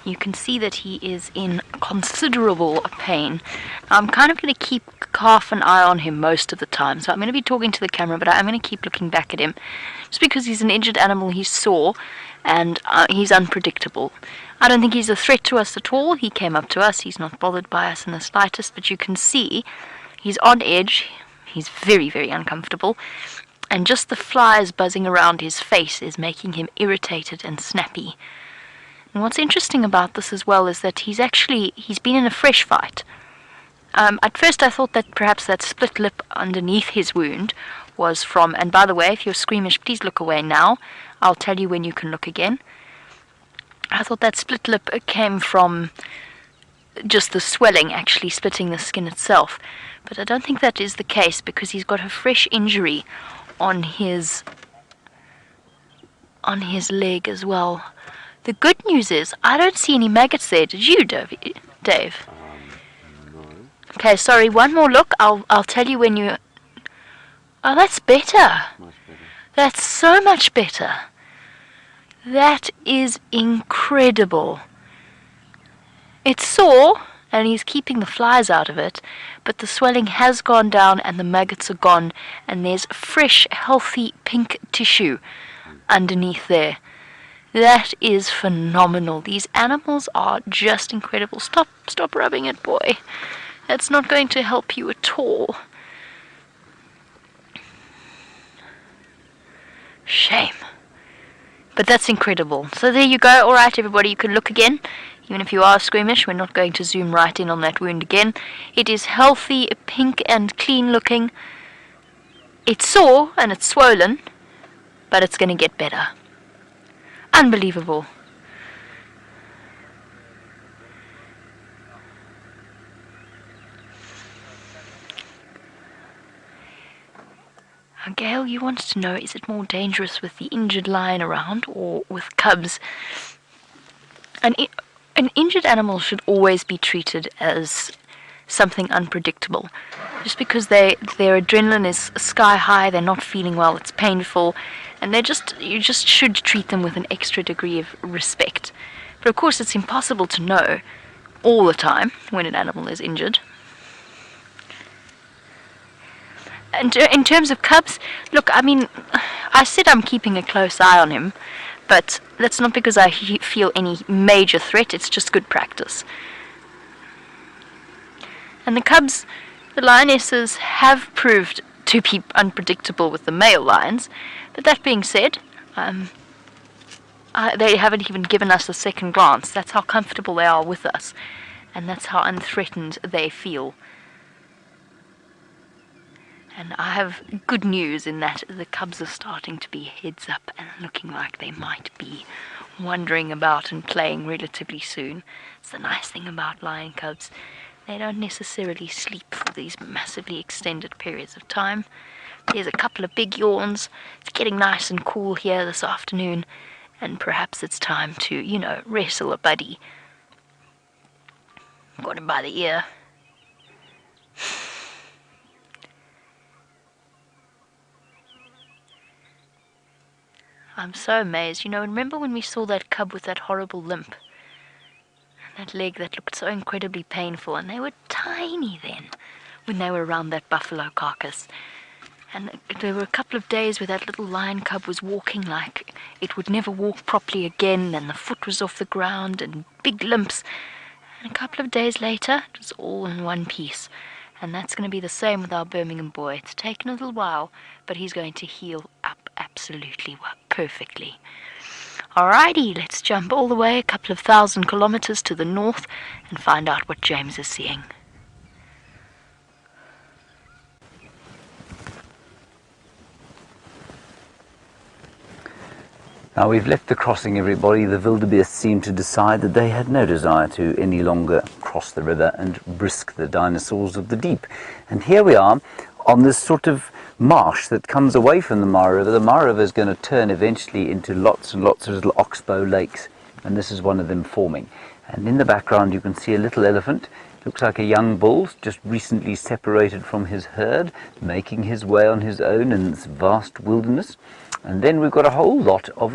You can see that he is in considerable pain. I'm kind of going to keep half an eye on him most of the time, so I'm going to be talking to the camera, but I'm going to keep looking back at him, just because he's an injured animal, he's sore, and he's unpredictable. I don't think he's a threat to us at all. He came up to us, he's not bothered by us in the slightest, but you can see he's on edge, he's very, very uncomfortable. And just the flies buzzing around his face is making him irritated and snappy. And what's interesting about this as well is that he's been in a fresh fight. At first I thought that perhaps that split lip underneath his wound was from, and by the way, if you're squeamish, please look away now. I'll tell you when you can look again. I thought that split lip came from just the swelling actually splitting the skin itself. But I don't think that is the case, because he's got a fresh injury on his leg as well. The good news is I don't see any maggots there. Did you, Dave? No. Okay, sorry, one more look. I'll tell you when you... Oh, that's better. Much better. That's so much better. That is incredible. It's sore, and he's keeping the flies out of it, but the swelling has gone down and the maggots are gone, and there's fresh, healthy pink tissue underneath there. That is phenomenal. These animals are just incredible. Stop rubbing it, boy. That's not going to help you at all. Shame. But that's incredible. So there you go. All right, everybody, you can look again. Even if you are squeamish, we're not going to zoom right in on that wound again. It is healthy, pink and clean looking. It's sore and it's swollen, but it's going to get better. Unbelievable. Gail, you want to know, is it more dangerous with the injured lion around or with cubs? An injured animal should always be treated as something unpredictable. Just because their adrenaline is sky high, they're not feeling well, it's painful, and you just should treat them with an extra degree of respect. But of course, it's impossible to know all the time when an animal is injured. And in terms of cubs, look, I mean, I said I'm keeping a close eye on him, but that's not because I feel any major threat, it's just good practice. And the cubs, the lionesses, have proved to be unpredictable with the male lions, but that being said, they haven't even given us a second glance. That's how comfortable they are with us, and that's how unthreatened they feel. And I have good news in that the cubs are starting to be heads up and looking like they might be wandering about and playing relatively soon. It's the nice thing about lion cubs. They don't necessarily sleep for these massively extended periods of time. There's a couple of big yawns. It's getting nice and cool here this afternoon, and perhaps it's time to, wrestle a buddy. Got him by the ear. I'm so amazed. Remember when we saw that cub with that horrible limp? That leg that looked so incredibly painful, and they were tiny then when they were around that buffalo carcass. And there were a couple of days where that little lion cub was walking like it would never walk properly again, and the foot was off the ground and big limps. And a couple of days later, it was all in one piece. And that's going to be the same with our Birmingham boy. It's taken a little while, but he's going to heal up absolutely perfectly. Alrighty, let's jump all the way a couple of 1,000 kilometers to the north and find out what James is seeing. Now we've left the crossing, everybody. The wildebeest seemed to decide that they had no desire to any longer cross the river and risk the dinosaurs of the deep. And here we are on this sort of marsh that comes away from the Mara River. The Mara River is going to turn eventually into lots and lots of little oxbow lakes, and this is one of them forming. And in the background you can see a little elephant. Looks like a young bull, just recently separated from his herd, making his way on his own in this vast wilderness. And then we've got a whole lot of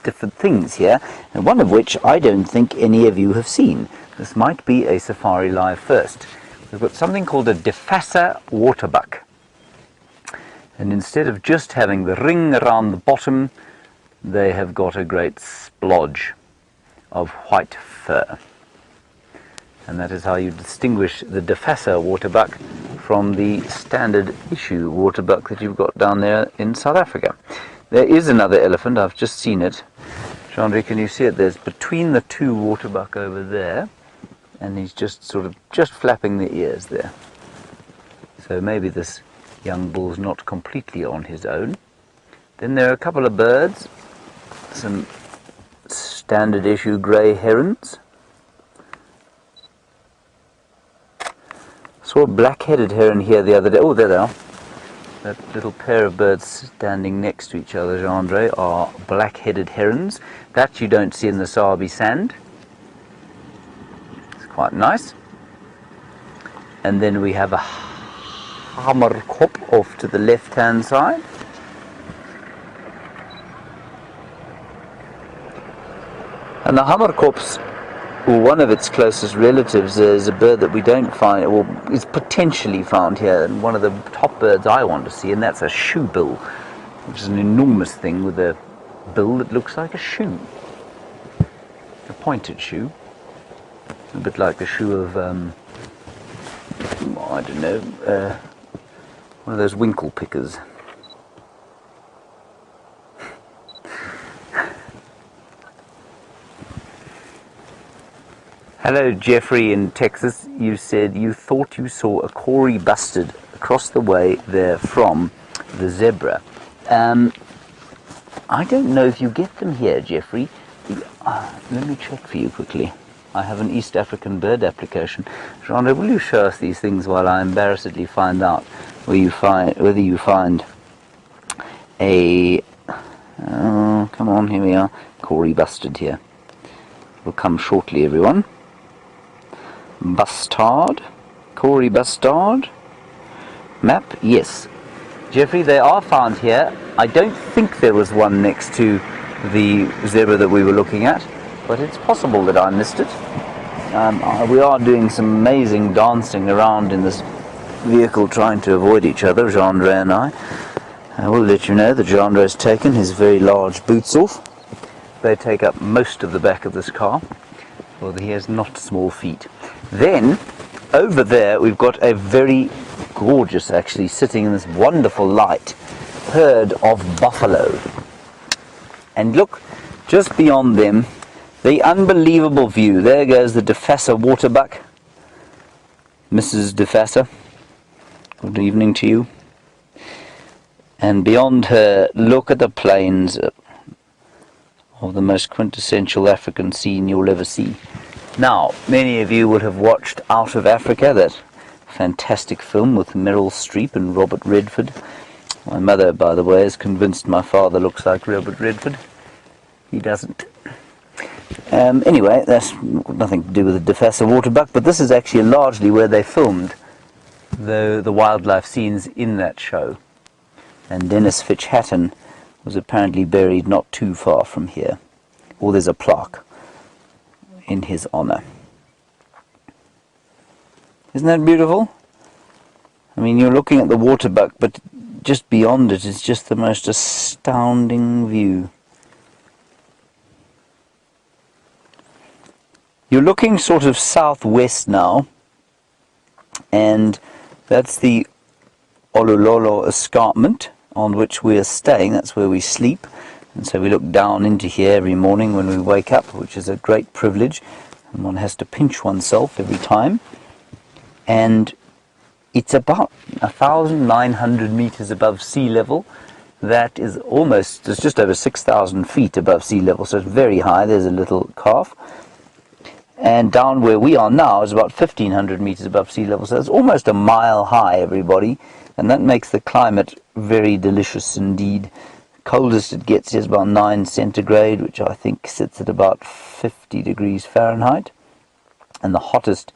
different things here, and one of which I don't think any of you have seen. This might be a safari live first. We've got something called a Defasser waterbuck. And instead of just having the ring around the bottom, they have got a great splodge of white fur. And that is how you distinguish the Defasser waterbuck from the standard issue waterbuck that you've got down there in South Africa. There is another elephant, I've just seen it. Jeandré, can you see it? There's between the two waterbuck over there, and he's just flapping the ears there. So maybe this young bull's not completely on his own. Then there are a couple of birds, some standard issue grey herons. Saw a black-headed heron here the other day. Oh, there they are. That little pair of birds standing next to each other, Jeandré, are black-headed herons. That you don't see in the Sabie Sands. It's quite nice. And then we have a hammerkop off to the left-hand side. And the hammerkops, one of its closest relatives, is a bird that we don't find, or is potentially found here, and one of the top birds I want to see, and that's a shoebill, which is an enormous thing with a bill that looks like a shoe, a pointed shoe, a bit like the shoe of, I don't know, one of those winkle pickers. Hello, Jeffrey in Texas. You said you thought you saw a Corey bustard across the way there from the zebra. I don't know if you get them here, Jeffrey. Let me check for you quickly. I have an East African bird application. Jeandré, will you show us these things while I embarrassedly find out whether you find a... come on, here we are. Corey bustard here. will come shortly, everyone. Bustard. Corey Bustard. Map, yes. Jeffrey, they are found here. I don't think there was one next to the zebra that we were looking at, but it's possible that I missed it. We are doing some amazing dancing around in this vehicle trying to avoid each other, Jeandré and I. I will let you know that Jeandré has taken his very large boots off. They take up most of the back of this car, although he has not small feet. Then, over there, we've got a very gorgeous, actually, sitting in this wonderful light, herd of buffalo. And look, just beyond them, the unbelievable view. There goes the Defasser waterbuck. Mrs. Defasser, good evening to you. And beyond her, look at the plains of the most quintessential African scene you'll ever see. Now, many of you will have watched Out of Africa, that fantastic film with Meryl Streep and Robert Redford. My mother, by the way, is convinced my father looks like Robert Redford. He doesn't. Anyway, that's got nothing to do with the Defasser waterbuck, but this is actually largely where they filmed the wildlife scenes in that show. And Dennis Fitch-Hatton was apparently buried not too far from here. Or there's a plaque in his honor. Isn't that beautiful? I mean, you're looking at the waterbuck, but just beyond it is just the most astounding view. You're looking sort of southwest now, and that's the Olololo escarpment on which we are staying. That's where we sleep, and so we look down into here every morning when we wake up, which is a great privilege, and one has to pinch oneself every time. And it's about 1,900 meters above sea level. That is almost, it's just over 6,000 feet above sea level, so it's very high. There's a little calf. And down where we are now is about 1,500 meters above sea level, so it's almost a mile high, everybody, and that makes the climate very delicious indeed. Coldest it gets is about 9 centigrade, which I think sits at about 50 degrees Fahrenheit, and the hottest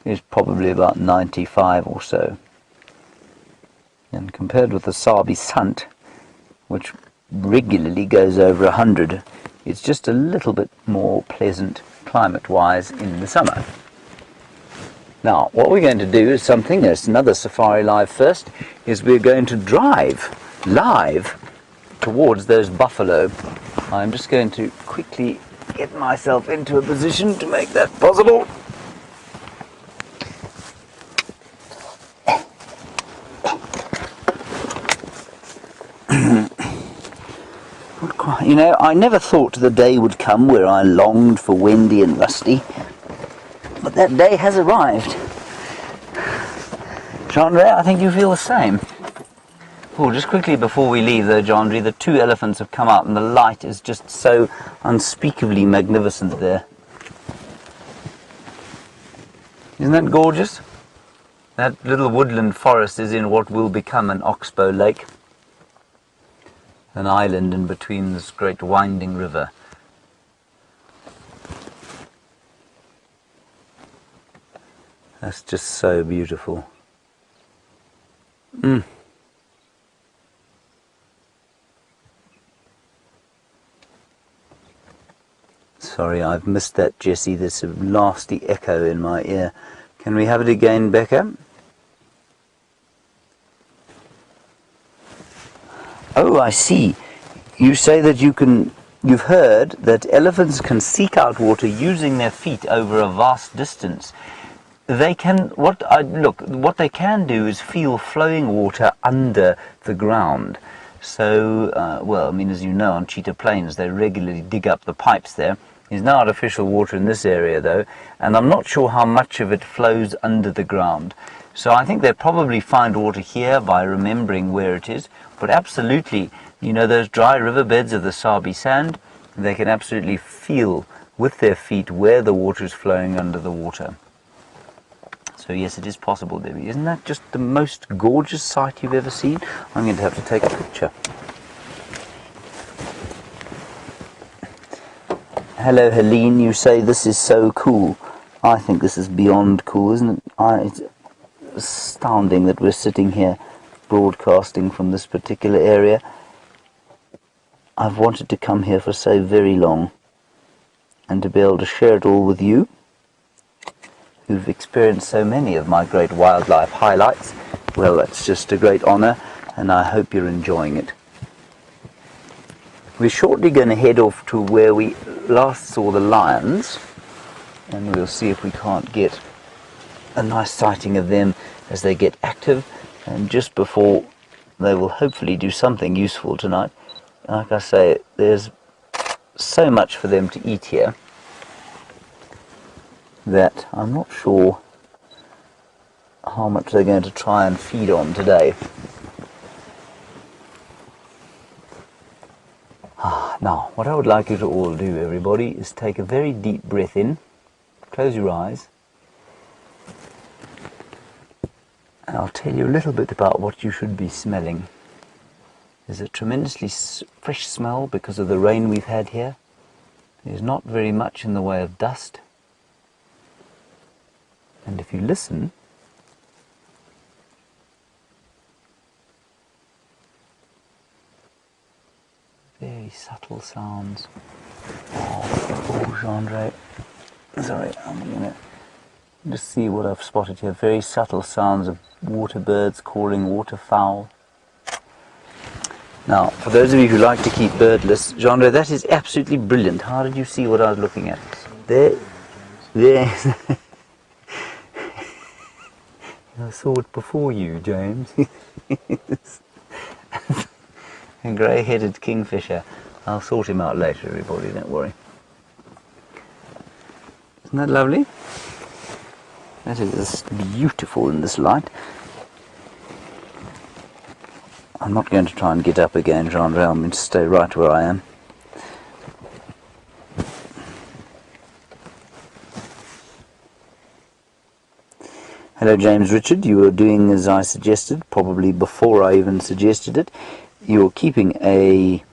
is probably about 95 or so. And compared with the Sabie Sands, which regularly goes over 100, it's just a little bit more pleasant climate-wise in the summer. Now, what we're going to do is something, there's another Safari Live first, is we're going to drive live towards those buffalo. I'm just going to quickly get myself into a position to make that possible. You know, I never thought the day would come where I longed for Wendy and Rusty, but that day has arrived. Jeandré, I think you feel the same. Oh, just quickly before we leave though, Jeandré, the 2 elephants have come out and the light is just so unspeakably magnificent there. Isn't that gorgeous? That little woodland forest is in what will become an oxbow lake. An island in between this great winding river. That's just so beautiful. Sorry, I've missed that, Jessie. There's a nasty echo in my ear. Can we have it again, Becca? Oh, I see. You say that you've heard that elephants can seek out water using their feet over a vast distance. They can, what they can do is feel flowing water under the ground. So, well, I mean, as you know, on Cheetah Plains, they regularly dig up the pipes there. There's no artificial water in this area, though, and I'm not sure how much of it flows under the ground. So I think they probably find water here by remembering where it is. But absolutely, you know, those dry riverbeds of the Sabie Sands, they can absolutely feel with their feet where the water is flowing under the water. So yes, it is possible, Debbie. Isn't that just the most gorgeous sight you've ever seen? I'm going to have to take a picture. Hello, Helene. You say this is so cool. I think this is beyond cool, isn't it? It's astounding that we're sitting here broadcasting from this particular area. I've wanted to come here for so very long, and to be able to share it all with you, who've experienced so many of my great wildlife highlights. Well, that's just a great honour, and I hope you're enjoying it. We're shortly going to head off to where we last saw the lions, and we'll see if we can't get a nice sighting of them as they get active, and just before they will hopefully do something useful tonight. Like I say, there's so much for them to eat here that I'm not sure how much they're going to try and feed on today. Now, what I would like you to all do, everybody, is take a very deep breath in, close your eyes, and I'll tell you a little bit about what you should be smelling. There's a tremendously fresh smell because of the rain we've had here. There's not very much in the way of dust. And if you listen, very subtle sounds. Oh, Jeandré. Sorry, I'm going to just see what I've spotted here. Very subtle sounds of water birds calling, waterfowl. Now, for those of you who like to keep bird lists, Jeandré, that is absolutely brilliant. How did you see what I was looking at? There. I saw it before you, James. A grey-headed kingfisher. I'll sort him out later, everybody, don't worry. Isn't that lovely? That is beautiful in this light. I'm not going to try and get up again, Jeandré. I'm going to stay right where I am. Hello, James Richard. You are doing as I suggested, probably before I even suggested it. You're keeping a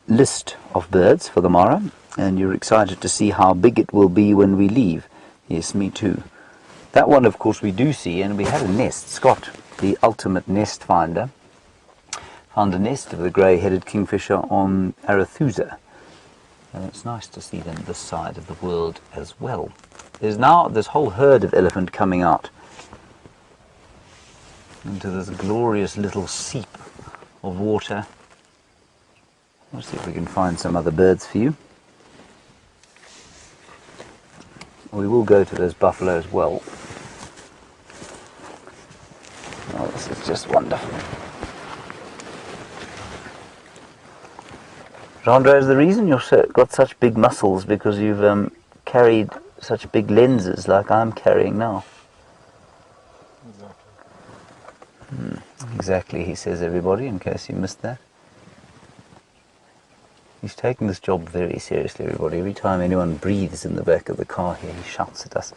list of birds for the Mara, and you're excited to see how big it will be when we leave. Yes, me too. That one, of course, we do see, and we had a nest. Scott, the ultimate nest finder, found a nest of the grey-headed kingfisher on Arethusa. And it's nice to see them this side of the world as well. There's now this whole herd of elephant coming out into this glorious little seep of water. Let's see if we can find some other birds for you. We will go to those buffalo as well. Oh, this is just wonderful. Jeandré, is the reason you've got such big muscles because you've carried such big lenses like I'm carrying now? Exactly, he says, everybody, in case you missed that. He's taking this job very seriously, everybody. Every time anyone breathes in the back of the car here, he shouts at us.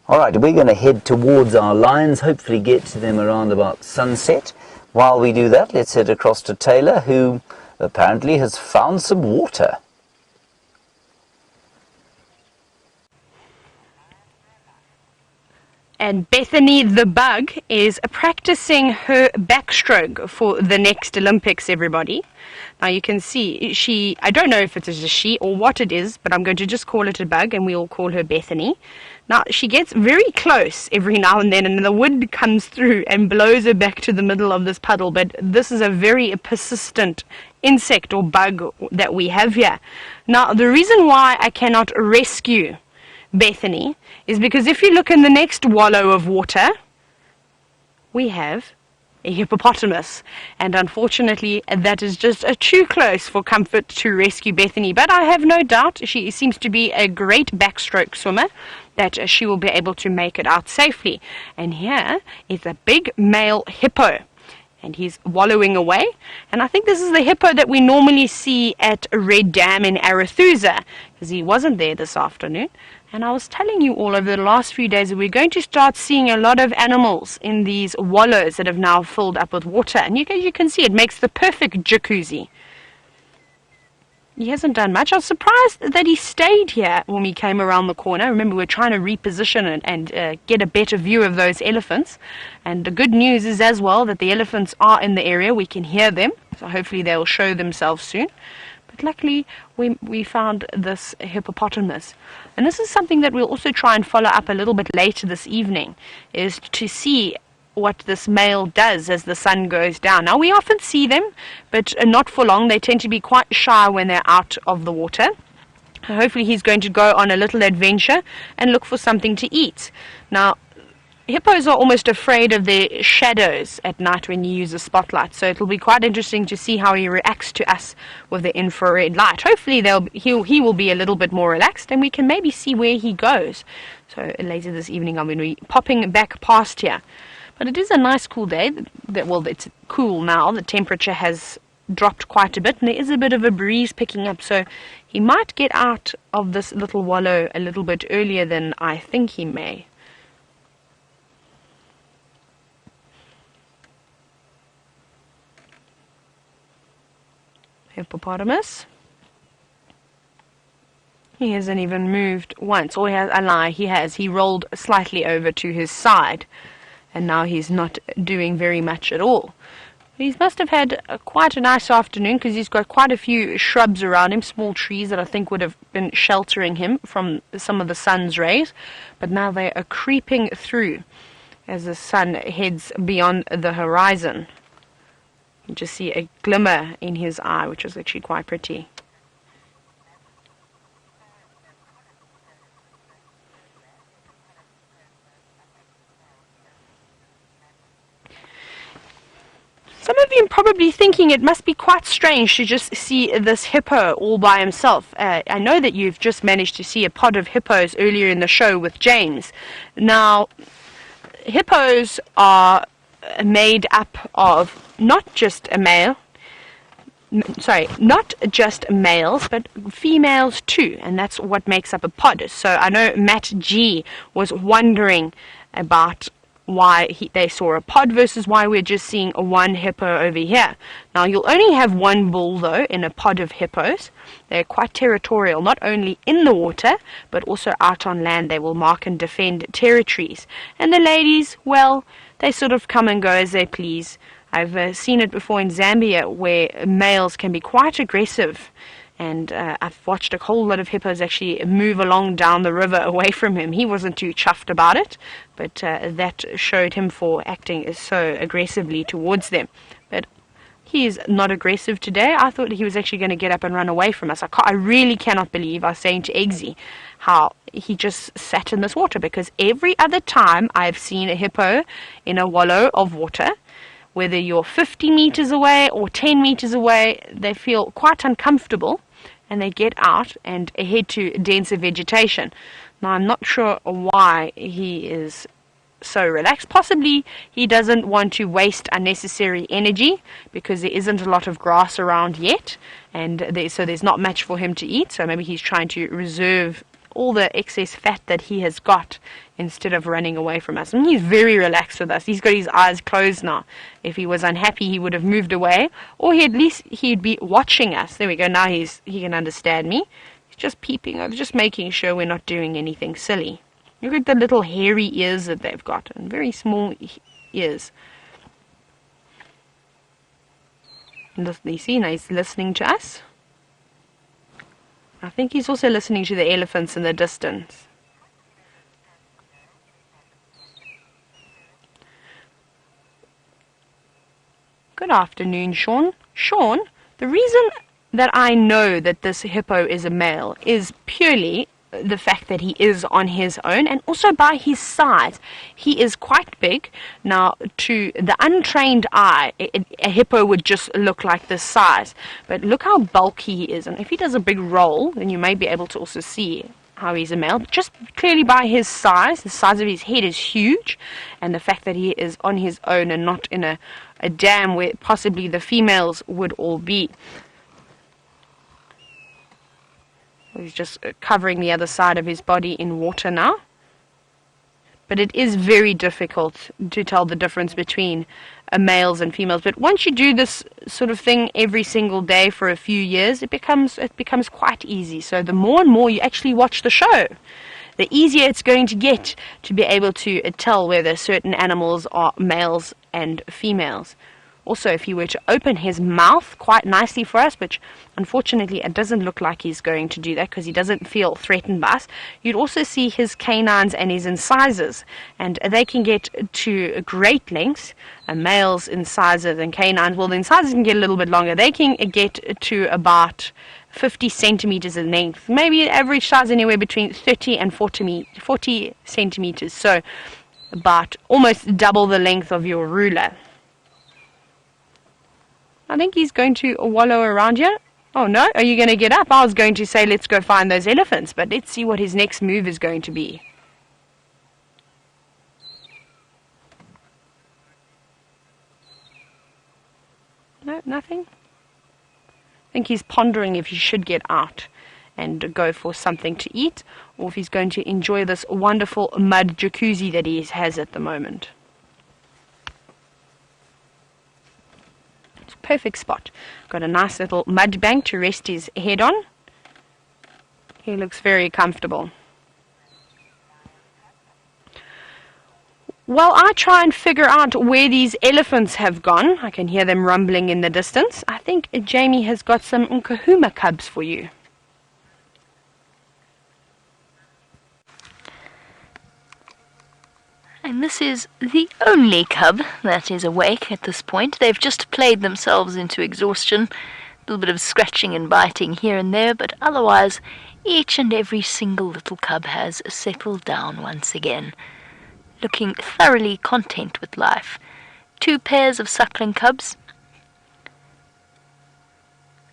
Alright, we're going to head towards our lions, hopefully get to them around about sunset. While we do that, let's head across to Tayla, who apparently has found some water. And Bethany the bug is practicing her backstroke for the next Olympics, everybody. Now you can see, I don't know if it is a she or what it is, but I'm going to just call it a bug and we'll call her Bethany. Now she gets very close every now and then, and the wind comes through and blows her back to the middle of this puddle, but this is a very persistent insect or bug that we have here. Now the reason why I cannot rescue Bethany is because if you look in the next wallow of water, we have a hippopotamus, and unfortunately that is just too close for comfort to rescue Bethany, but I have no doubt she seems to be a great backstroke swimmer, that she will be able to make it out safely. And here is a big male hippo, and he's wallowing away, and I think this is the hippo that we normally see at Red Dam in Arethusa, because he wasn't there this afternoon, And I was telling you all over the last few days that we're going to start seeing a lot of animals in these wallows that have now filled up with water. And you can see it makes the perfect jacuzzi. He hasn't done much. I was surprised that he stayed here when we came around the corner. Remember, we were trying to reposition and get a better view of those elephants. And the good news is as well that the elephants are in the area. We can hear them. So hopefully they'll show themselves soon. But luckily, we found this hippopotamus. And this is something that we'll also try and follow up a little bit later this evening, is to see what this male does as the sun goes down. Now, we often see them, but not for long. They tend to be quite shy when they're out of the water. Hopefully, he's going to go on a little adventure and look for something to eat. Now, hippos are almost afraid of their shadows at night when you use a spotlight, so it'll be quite interesting to see how he reacts to us with the infrared light. Hopefully he will be a little bit more relaxed, and we can maybe see where he goes. So later this evening I'm going to be popping back past here. But it is a nice cool day. Well, it's cool now. The temperature has dropped quite a bit, and there is a bit of a breeze picking up, so he might get out of this little wallow a little bit earlier than I think he may. Hippopotamus. He hasn't even moved once. Or he has. He rolled slightly over to his side, and now he's not doing very much at all. He must have had quite a nice afternoon, because he's got quite a few shrubs around him, small trees that I think would have been sheltering him from some of the sun's rays, but now they are creeping through as the sun heads beyond the horizon. You just see a glimmer in his eye, which is actually quite pretty. Some of you are probably thinking it must be quite strange to just see this hippo all by himself. I know that you've just managed to see a pod of hippos earlier in the show with James. Now, hippos are made up of not just males, but females too, and that's what makes up a pod. So I know Matt G was wondering about why they saw a pod versus why we're just seeing one hippo over here. Now, you'll only have one bull, though, in a pod of hippos. They're quite territorial, not only in the water, but also out on land. They will mark and defend territories. And the ladies, well, they sort of come and go as they please. I've seen it before in Zambia, where males can be quite aggressive. And I've watched a whole lot of hippos actually move along down the river away from him. He wasn't too chuffed about it, but that showed him for acting so aggressively towards them. But he's not aggressive today. I thought he was actually going to get up and run away from us. I really cannot believe, I was saying to Eggsy, how he just sat in this water, because every other time I've seen a hippo in a wallow of water, whether you're 50 meters away or 10 meters away, they feel quite uncomfortable, and they get out and head to denser vegetation. Now, I'm not sure why he is so relaxed. Possibly he doesn't want to waste unnecessary energy, because there isn't a lot of grass around yet, and so there's not much for him to eat. So maybe he's trying to reserve all the excess fat that he has got instead of running away from us. And he's very relaxed with us. He's got his eyes closed now. If he was unhappy, he would have moved away, or he'd be watching us. There we go. Now he can understand me. He's just peeping. Just making sure we're not doing anything silly. Look at the little hairy ears that they've got, and very small ears. And you see, now he's listening to us. I think he's also listening to the elephants in the distance. Good afternoon, Sean. Sean, the reason that I know that this hippo is a male is purely the fact that he is on his own, and also by his size. He is quite big. Now, to the untrained eye, a hippo would just look like this size, but look how bulky he is. And if he does a big roll, then you may be able to also see how he's a male. Just clearly by his size, the size of his head is huge, and the fact that he is on his own and not in a dam where possibly the females would all be. He's just covering the other side of his body in water now. But it is very difficult to tell the difference between males and females. But once you do this sort of thing every single day for a few years, it becomes quite easy. So the more and more you actually watch the show, the easier it's going to get to be able to tell whether certain animals are males and females. Also, if he were to open his mouth quite nicely for us, which unfortunately it doesn't look like he's going to do that because he doesn't feel threatened by us, you'd also see his canines and his incisors, and they can get to great lengths. Males' incisors and canines, well, the incisors can get a little bit longer. They can get to about 50 centimeters in length, maybe an average size anywhere between 30 and 40 centimeters, so about almost double the length of your ruler. I think he's going to wallow around here. Oh no, are you going to get up? I was going to say let's go find those elephants, but let's see what his next move is going to be. No, nothing? I think he's pondering if he should get out and go for something to eat, or if he's going to enjoy this wonderful mud jacuzzi that he has at the moment. Perfect spot. Got a nice little mud bank to rest his head on. He looks very comfortable. While I try and figure out where these elephants have gone, I can hear them rumbling in the distance. I think Jamie has got some Nkuhuma cubs for you. And this is the only cub that is awake at this point. They've just played themselves into exhaustion. A little bit of scratching and biting here and there, but otherwise each and every single little cub has settled down once again, looking thoroughly content with life. 2 pairs of suckling cubs.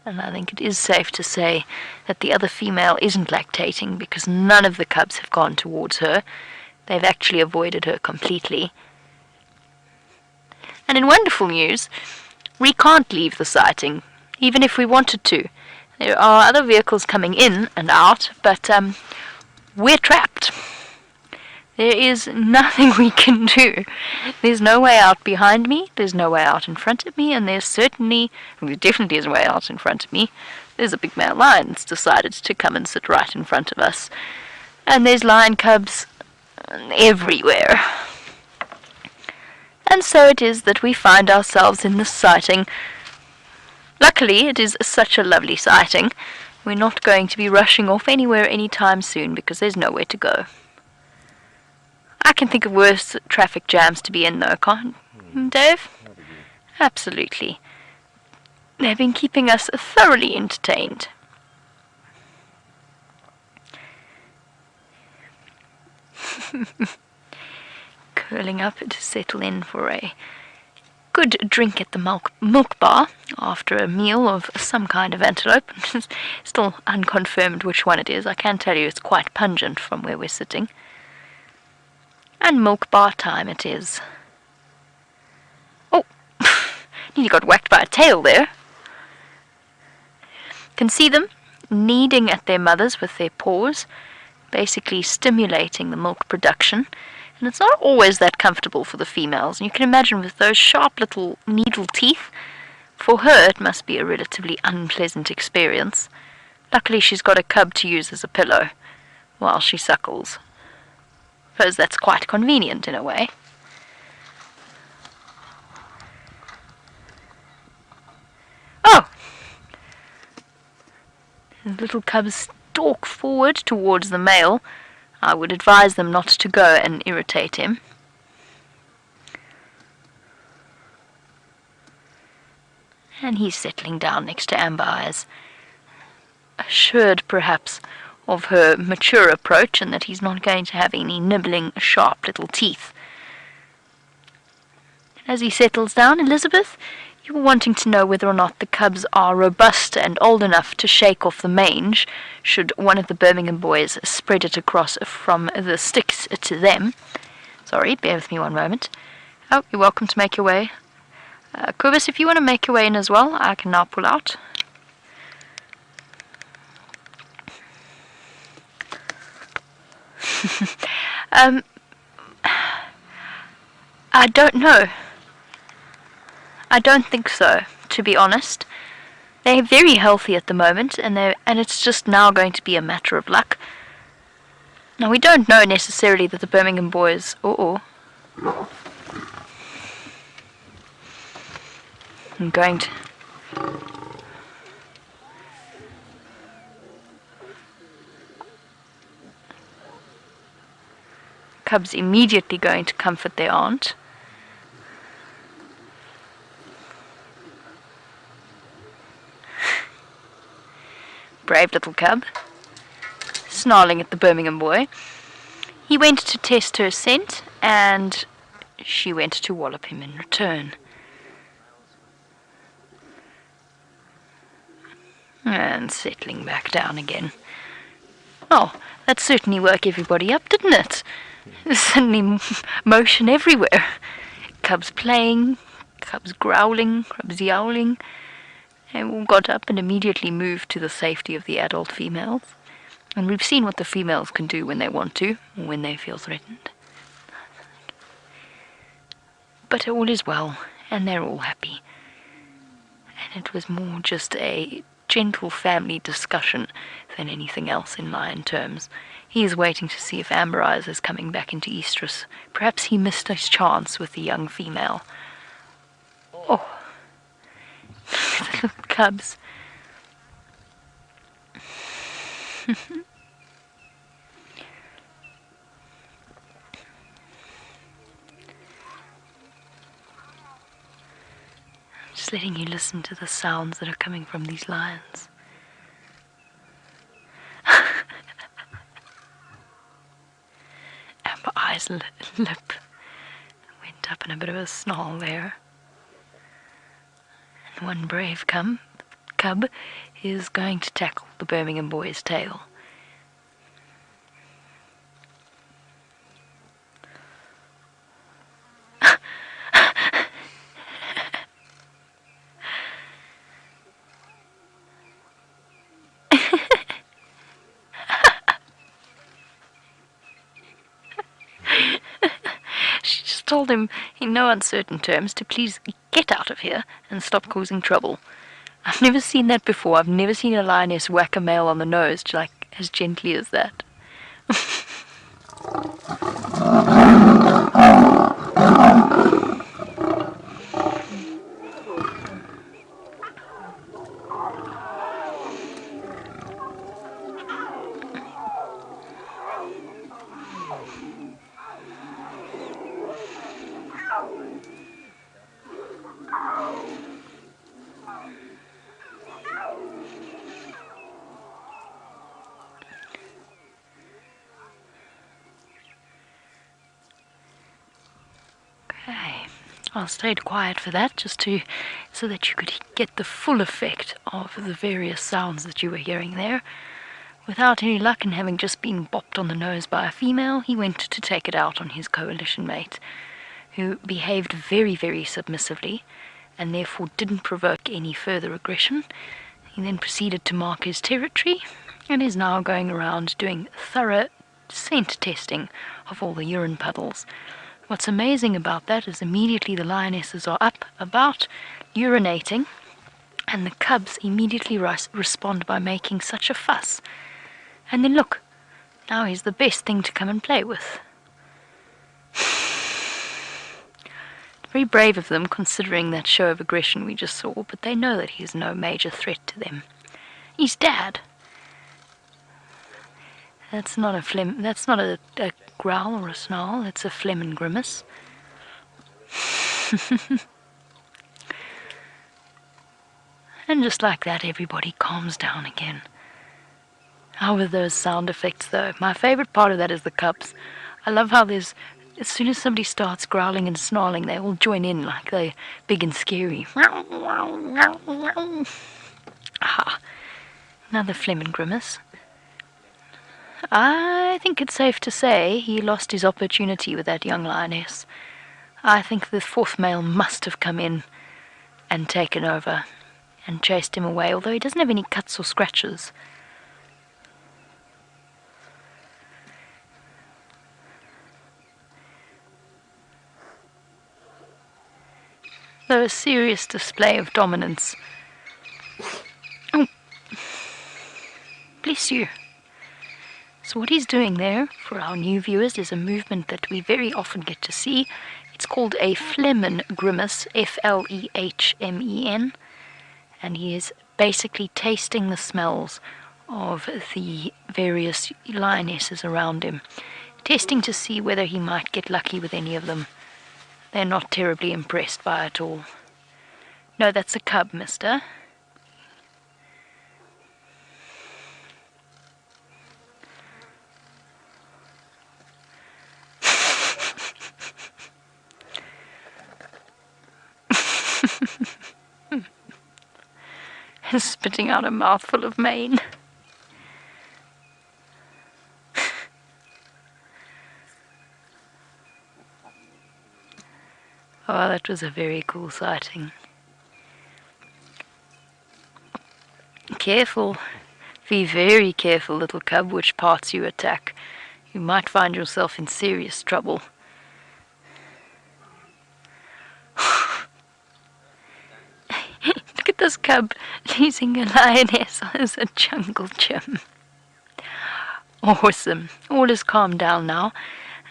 And I think it is safe to say that the other female isn't lactating because none of the cubs have gone towards her. They've actually avoided her completely. And in wonderful news, we can't leave the sighting, even if we wanted to. There are other vehicles coming in and out, but we're trapped. There is nothing we can do. There's no way out behind me, there's no way out in front of me, and there definitely is a way out in front of me. There's a big male lion that's decided to come and sit right in front of us. And there's lion cubs everywhere. And so it is that we find ourselves in this sighting. Luckily, it is such a lovely sighting. We're not going to be rushing off anywhere anytime soon because there's nowhere to go. I can think of worse traffic jams to be in though, can't Dave? Absolutely. They've been keeping us thoroughly entertained. Curling up to settle in for a good drink at the milk bar after a meal of some kind of antelope. Still unconfirmed which one it is. I can tell you it's quite pungent from where we're sitting. And milk bar time it is. Oh, nearly got whacked by a tail there. Can see them kneading at their mothers with their paws, basically stimulating the milk production. And it's not always that comfortable for the females. And you can imagine with those sharp little needle teeth, for her it must be a relatively unpleasant experience. Luckily she's got a cub to use as a pillow while she suckles. I suppose that's quite convenient in a way. Oh! The little cubs stalk forward towards the male. I would advise them not to go and irritate him. And he's settling down next to Amber Eyes, assured perhaps of her mature approach and that he's not going to have any nibbling, sharp little teeth. As he settles down, Elizabeth, you were wanting to know whether or not the cubs are robust and old enough to shake off the mange should one of the Birmingham boys spread it across from the sticks to them. Sorry, bear with me one moment. Oh, you're welcome to make your way. Kobus, if you want to make your way in as well, I can now pull out. I don't know. I don't think so, to be honest. They're very healthy at the moment, and it's just now going to be a matter of luck. Now, we don't know necessarily that the Birmingham boys... I'm going to... Cubs immediately going to comfort their aunt. Brave little cub, snarling at the Birmingham boy. He went to test her scent, and she went to wallop him in return. And settling back down again. Oh, that certainly woke everybody up, didn't it? Suddenly motion everywhere. Cubs playing, cubs growling, cubs yowling. They all got up and immediately moved to the safety of the adult females. And we've seen what the females can do when they want to, or when they feel threatened. But all is well, and they're all happy. And it was more just a gentle family discussion than anything else in lion terms. He is waiting to see if Amber Eyes is coming back into estrus. Perhaps he missed his chance with the young female. Oh, the little cubs. Just letting you listen to the sounds that are coming from these lions. Amber Eyes' lip went up in a bit of a snarl there. And one brave cub is going to tackle the Birmingham boy's tail. Told him in no uncertain terms to please get out of here and stop causing trouble. I've never seen that before. I've never seen a lioness whack a male on the nose like as gently as that. I stayed quiet for that, so that you could get the full effect of the various sounds that you were hearing there. Without any luck and having just been bopped on the nose by a female, he went to take it out on his coalition mate, who behaved very, very submissively, and therefore didn't provoke any further aggression. He then proceeded to mark his territory, and is now going around doing thorough scent testing of all the urine puddles. What's amazing about that is immediately the lionesses are up, about, urinating, and the cubs immediately respond by making such a fuss. And then look, now he's the best thing to come and play with. Very brave of them, considering that show of aggression we just saw, but they know that he's no major threat to them. He's Dad. That's not a growl or a snarl, it's a phlegm and grimace. And just like that, everybody calms down again. How were those sound effects, though? My favorite part of that is the cubs. I love how as soon as somebody starts growling and snarling, they all join in like they're big and scary. Aha. Another phlegm and grimace. I think it's safe to say he lost his opportunity with that young lioness. I think the fourth male must have come in and taken over and chased him away, although he doesn't have any cuts or scratches. though a serious display of dominance. Oh, bless you. So what he's doing there, for our new viewers, is a movement that we very often get to see. It's called a Flehmen grimace, F-L-E-H-M-E-N, and he is basically tasting the smells of the various lionesses around him, testing to see whether he might get lucky with any of them. They're not terribly impressed by it all. No, that's a cub, mister. Spitting out a mouthful of mane. Oh, that was a very cool sighting. Careful. Be very careful, little cub, which parts you attack. You might find yourself in serious trouble. Look at this cub losing a lioness as a jungle gym. Awesome. All is calmed down now,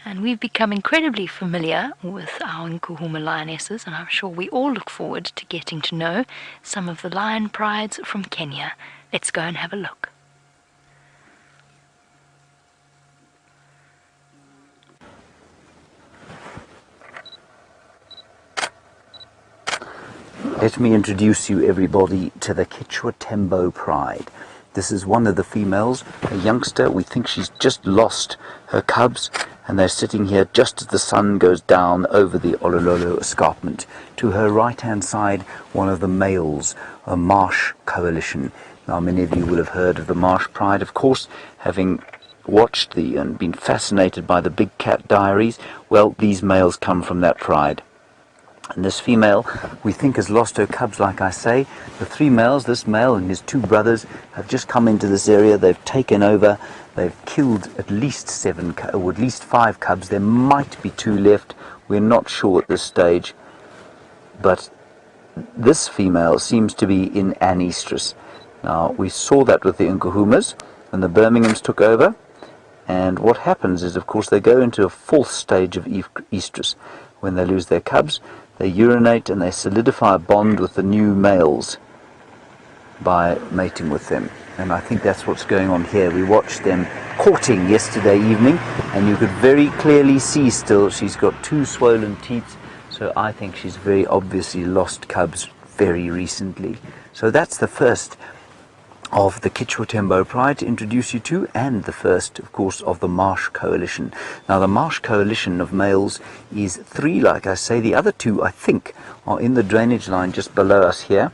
and we've become incredibly familiar with our Nkuhuma lionesses, and I'm sure we all look forward to getting to know some of the lion prides from Kenya. Let's go and have a look. Let me introduce you, everybody, to the Pt1 pride. This is one of the females, a youngster. We think she's just lost her cubs, and they're sitting here just as the sun goes down over the Olololo escarpment. To her right-hand side, one of the males, a marsh coalition. Now, many of you will have heard of the marsh pride, of course, having watched and been fascinated by the Big Cat Diaries. Well, these males come from that pride. And this female, we think, has lost her cubs, like I say. The three males, this male and his two brothers, have just come into this area. They've taken over. They've killed at least 5 cubs. There might be 2 left. We're not sure at this stage. But this female seems to be in anestrus. Now, we saw that with the Nkuhumas when the Birminghams took over. And what happens is, of course, they go into a false stage of estrus. When they lose their cubs, they urinate and they solidify a bond with the new males by mating with them. And I think that's what's going on here. We watched them courting yesterday evening, and you could very clearly see still she's got 2 swollen teeth. So I think she's very obviously lost cubs very recently. So that's the first of the Pt1 pride to introduce you to, and the first, of course, of the Marsh Coalition. Now, the Marsh Coalition of males is 3, like I say. The other 2, I think, are in the drainage line just below us here.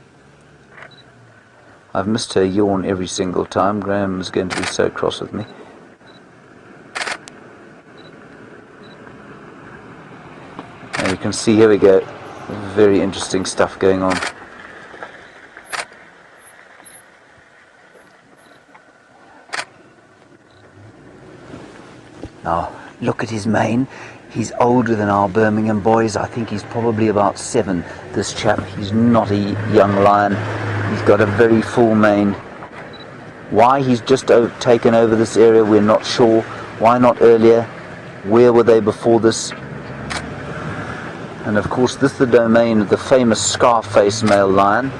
I've missed her yawn every single time. Graham is going to be so cross with me. And you can see, here we go, very interesting stuff going on. Now, look at his mane. He's older than our Birmingham boys. I think he's probably about 7, this chap. He's not a young lion. He's got a very full mane. Why he's just taken over this area, we're not sure. Why not earlier? Where were they before this? And of course, this is the domain of the famous scar-faced male lion.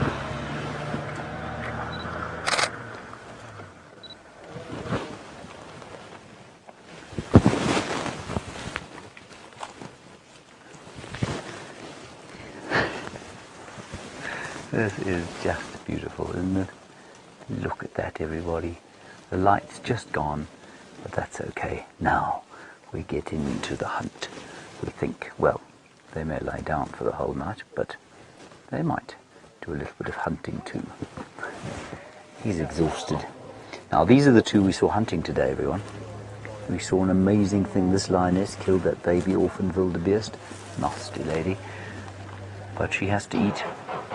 This is just beautiful, isn't it? Look at that, everybody. The light's just gone, but that's okay. Now we get into the hunt. We think, well, they may lie down for the whole night, but they might do a little bit of hunting too. He's exhausted. Now, these are the 2 we saw hunting today, everyone. We saw an amazing thing. This lioness killed that baby orphan wildebeest. Nasty lady. But she has to eat,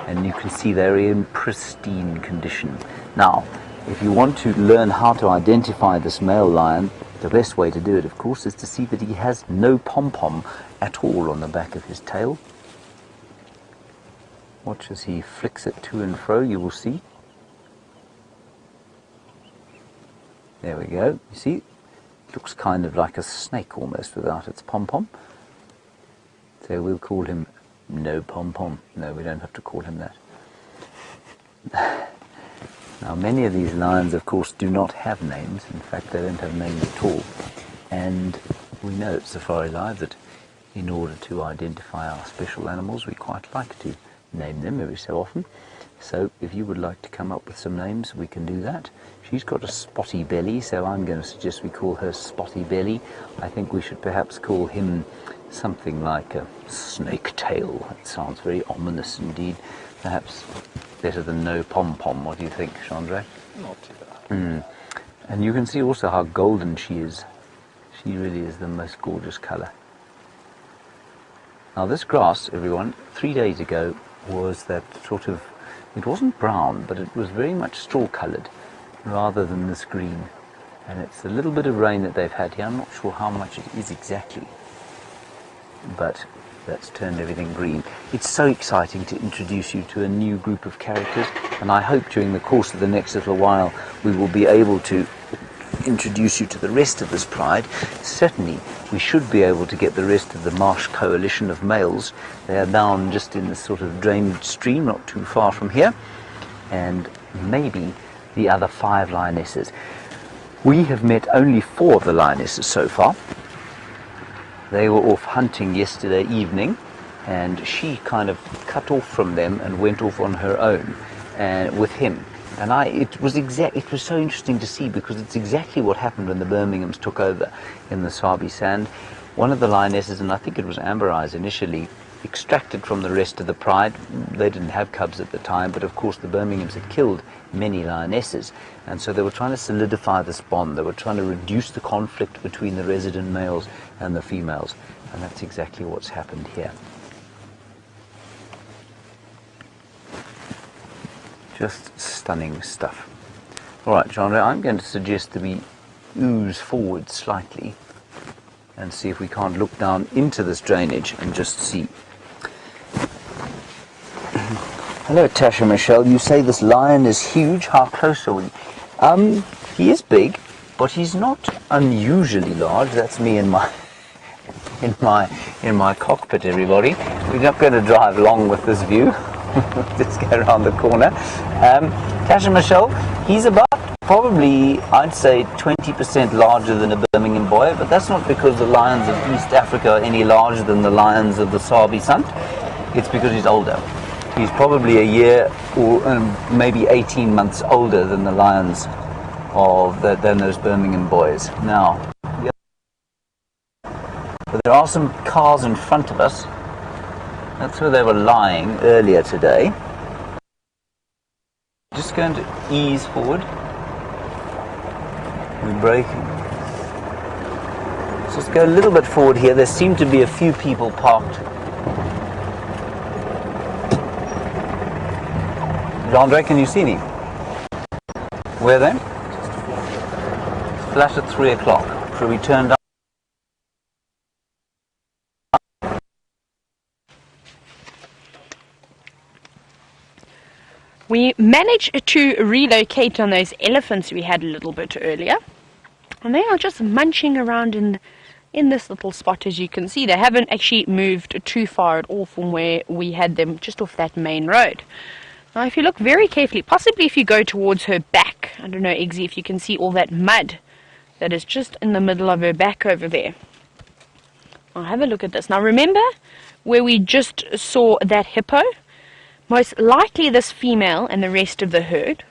and you can see they're in pristine condition. Now, if you want to learn how to identify this male lion, the best way to do it, of course, is to see that he has no pom-pom at all on the back of his tail. Watch as he flicks it to and fro, you will see. There we go. You see, it looks kind of like a snake almost without its pom-pom. So we'll call him No Pom-Pom. No, we don't have to call him that. Now, many of these lions, of course, do not have names. In fact, they don't have names at all. And we know at Safari Live that in order to identify our special animals, we quite like to name them every so often. So if you would like to come up with some names, we can do that. She's got a spotty belly, so I'm going to suggest we call her Spotty Belly. I think we should perhaps call him something like a snake tail. It sounds very ominous indeed. Perhaps better than No Pom-Pom. What do you think, Jeandré? Not too bad. And you can see also how golden she is. She really is the most gorgeous colour. Now this grass, everyone, 3 days ago was that sort of, it wasn't brown, but it was very much straw coloured rather than this green. And it's a little bit of rain that they've had here. I'm not sure how much it is exactly, but that's turned everything green. It's so exciting to introduce you to a new group of characters, and I hope during the course of the next little while we will be able to introduce you to the rest of this pride. Certainly we should be able to get the rest of the marsh coalition of males. They are down just in this sort of drainage stream not too far from here, and maybe the other 5 lionesses. We have met only 4 of the lionesses so far. They were off hunting yesterday evening, and she kind of cut off from them and went off on her own and with him. And it was so interesting to see, because it's exactly what happened when the Birminghams took over in the Sabie Sands. One of the lionesses, and I think it was Amber Eyes initially, extracted from the rest of the pride. They didn't have cubs at the time, but of course the Birminghams had killed many lionesses, and so they were trying to solidify this bond. They were trying to reduce the conflict between the resident males and the females, and that's exactly what's happened here. Just stunning stuff. Alright, Jeandré, I'm going to suggest that we ooze forward slightly and see if we can't look down into this drainage and just see. Hello, Tasha Michelle. You say this lion is huge. How close are we? He is big, but he's not unusually large. That's me in my cockpit, everybody. We're not going to drive long with this view. Let's go around the corner. Tasha Michelle, he's about probably, I'd say, 20% larger than a Birmingham boy, but that's not because the lions of East Africa are any larger than the lions of the Sabie Sands. It's because he's older. He's probably a year or maybe 18 months older than the lions than those Birmingham boys. Now, but there are some cars in front of us. That's where they were lying earlier today. Just going to ease forward. We're braking. Let's just go a little bit forward here. There seem to be a few people parked. Jeandré, can you see me? Where are they? Flash at 3 o'clock. Should we turn down? We managed to relocate on those elephants we had a little bit earlier, and they are just munching around in this little spot. As you can see, they haven't actually moved too far at all from where we had them, just off that main road. Now if you look very carefully, possibly if you go towards her back, I don't know, Eggsy, if you can see all that mud that is just in the middle of her back over there. I'll have a look at this. Now remember where we just saw that hippo? Most likely this female and the rest of the herd,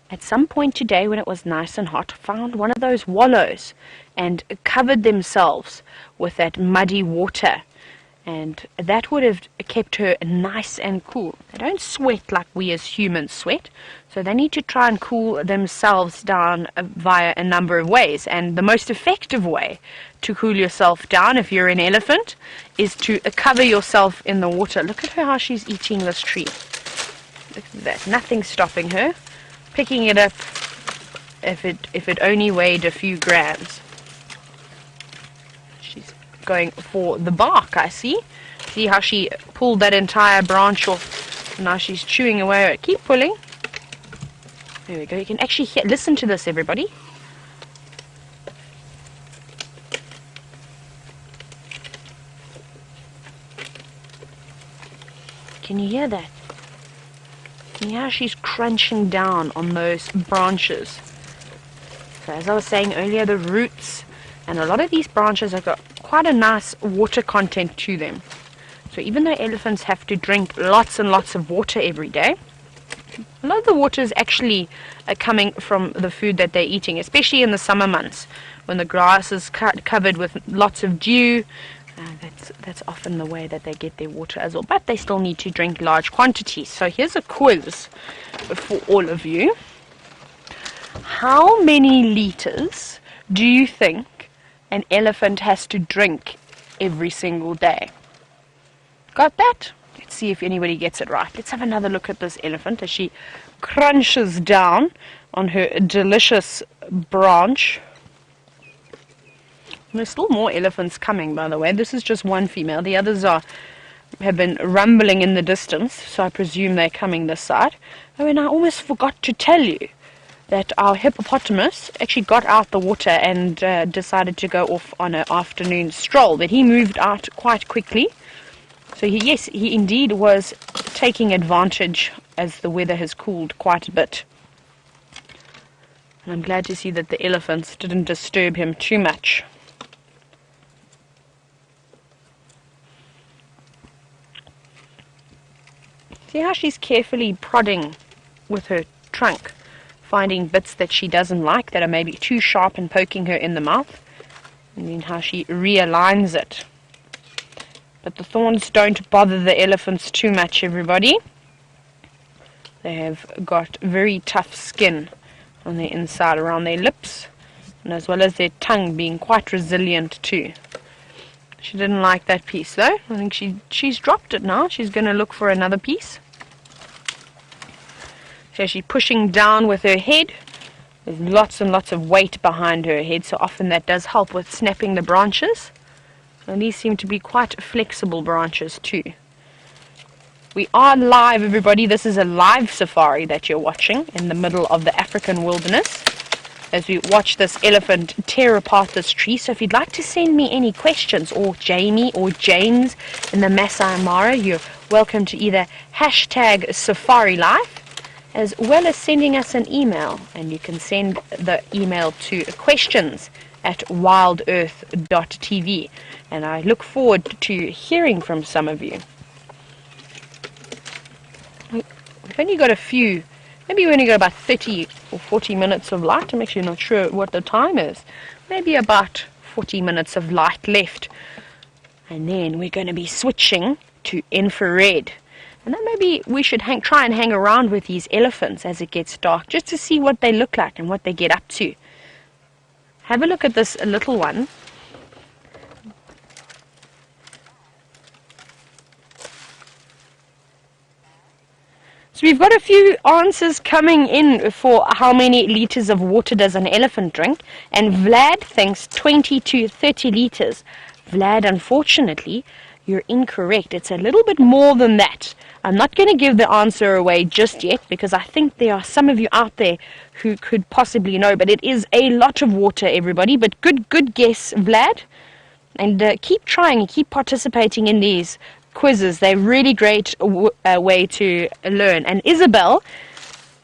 at some point today when it was nice and hot, found one of those wallows and covered themselves with that muddy water. And that would have kept her nice and cool. They don't sweat like we as humans sweat, so they need to try and cool themselves down via a number of ways. And the most effective way to cool yourself down if you're an elephant is to cover yourself in the water. Look at her, how she's eating this tree. Look at that, nothing's stopping her. Picking it up if it only weighed a few grams. She's going for the bark, I see. See how she pulled that entire branch off Now she's chewing away at it. Keep pulling. There we go. You can actually hear, listen to this, everybody. Can you hear that? Can you hear how she's crunching down on those branches? So as I was saying earlier, the roots and a lot of these branches have got quite a nice water content to them. So even though elephants have to drink lots and lots of water every day, a lot of the water is actually coming from the food that they're eating, especially in the summer months when the grass is covered with lots of dew. That's often the way that they get their water as well, but they still need to drink large quantities. So here's a quiz for all of you. How many liters do you think an elephant has to drink every single day? Got that? Let's see if anybody gets it right. Let's have another look at this elephant as she crunches down on her delicious branch. There's still more elephants coming, by the way. This is just one female. The others have been rumbling in the distance, so I presume they're coming this side. Oh, and I almost forgot to tell you that our hippopotamus actually got out the water and decided to go off on an afternoon stroll. But he moved out quite quickly. So he indeed was taking advantage as the weather has cooled quite a bit. And I'm glad to see that the elephants didn't disturb him too much. See how she's carefully prodding with her trunk, finding bits that she doesn't like that are maybe too sharp and poking her in the mouth, and then how she realigns it. But the thorns don't bother the elephants too much, everybody. They have got very tough skin on the inside around their lips, and as well as their tongue being quite resilient too. She didn't like that piece though. I think she's dropped it now. She's going to look for another piece. So she's pushing down with her head. There's lots and lots of weight behind her head, so often that does help with snapping the branches. And these seem to be quite flexible branches too. We are live, everybody. This is a live safari that you're watching in the middle of the African wilderness as we watch this elephant tear apart this tree. So if you'd like to send me any questions, or Jamie or James in the Maasai Mara, you're welcome to either hashtag Safari Life as well as sending us an email. And you can send the email to questions@wildearth.tv. And I look forward to hearing from some of you. We've only got a few, maybe we've only got about 30 or 40 minutes of light. I'm actually not sure what the time is. Maybe about 40 minutes of light left. And then we're going to be switching to infrared. And then maybe we should try and hang around with these elephants as it gets dark, just to see what they look like and what they get up to. Have a look at this little one. So we've got a few answers coming in for how many liters of water does an elephant drink. And Vlad thinks 20 to 30 liters. Vlad, unfortunately, you're incorrect. It's a little bit more than that. I'm not going to give the answer away just yet because I think there are some of you out there who could possibly know. But it is a lot of water, everybody. But good guess, Vlad. And keep trying and keep participating in these quizzes. They're really great way to learn. And Isabel,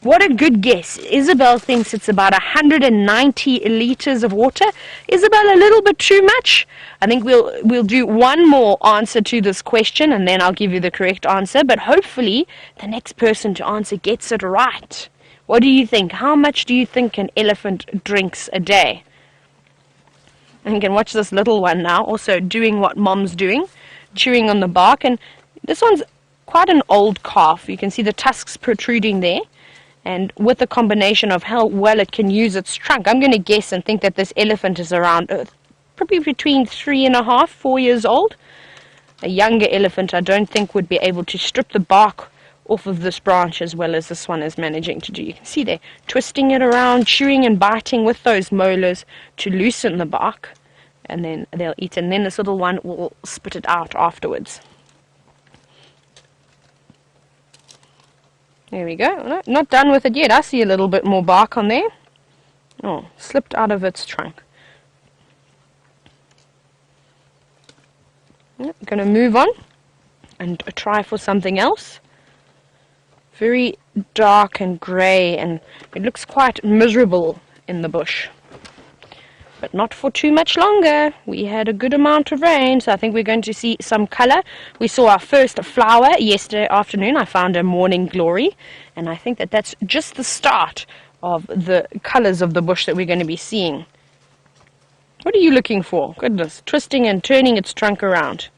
what a good guess. Isabel thinks it's about 190 liters of water. Isabel, a little bit too much. I think we'll do one more answer to this question and then I'll give you the correct answer. But hopefully the next person to answer gets it right. What do you think? How much do you think an elephant drinks a day? And you can watch this little one now also doing what mom's doing, chewing on the bark. And this one's quite an old calf. You can see the tusks protruding there. And with the combination of how well it can use its trunk, I'm going to guess and think that this elephant is around probably between 3.5, 4 years old. A younger elephant I don't think would be able to strip the bark off of this branch as well as this one is managing to do. You can see they're twisting it around, chewing and biting with those molars to loosen the bark. And then they'll eat, and then this little one will spit it out afterwards. There we go. No, not done with it yet. I see a little bit more bark on there. Oh, slipped out of its trunk. Yep, going to move on and try for something else. Very dark and grey, and it looks quite miserable in the bush. But not for too much longer. We had a good amount of rain, so I think we're going to see some colour. We saw our first flower yesterday afternoon. I found a morning glory, and I think that that's just the start of the colours of the bush that we're going to be seeing. What are you looking for? Goodness, twisting and turning its trunk around.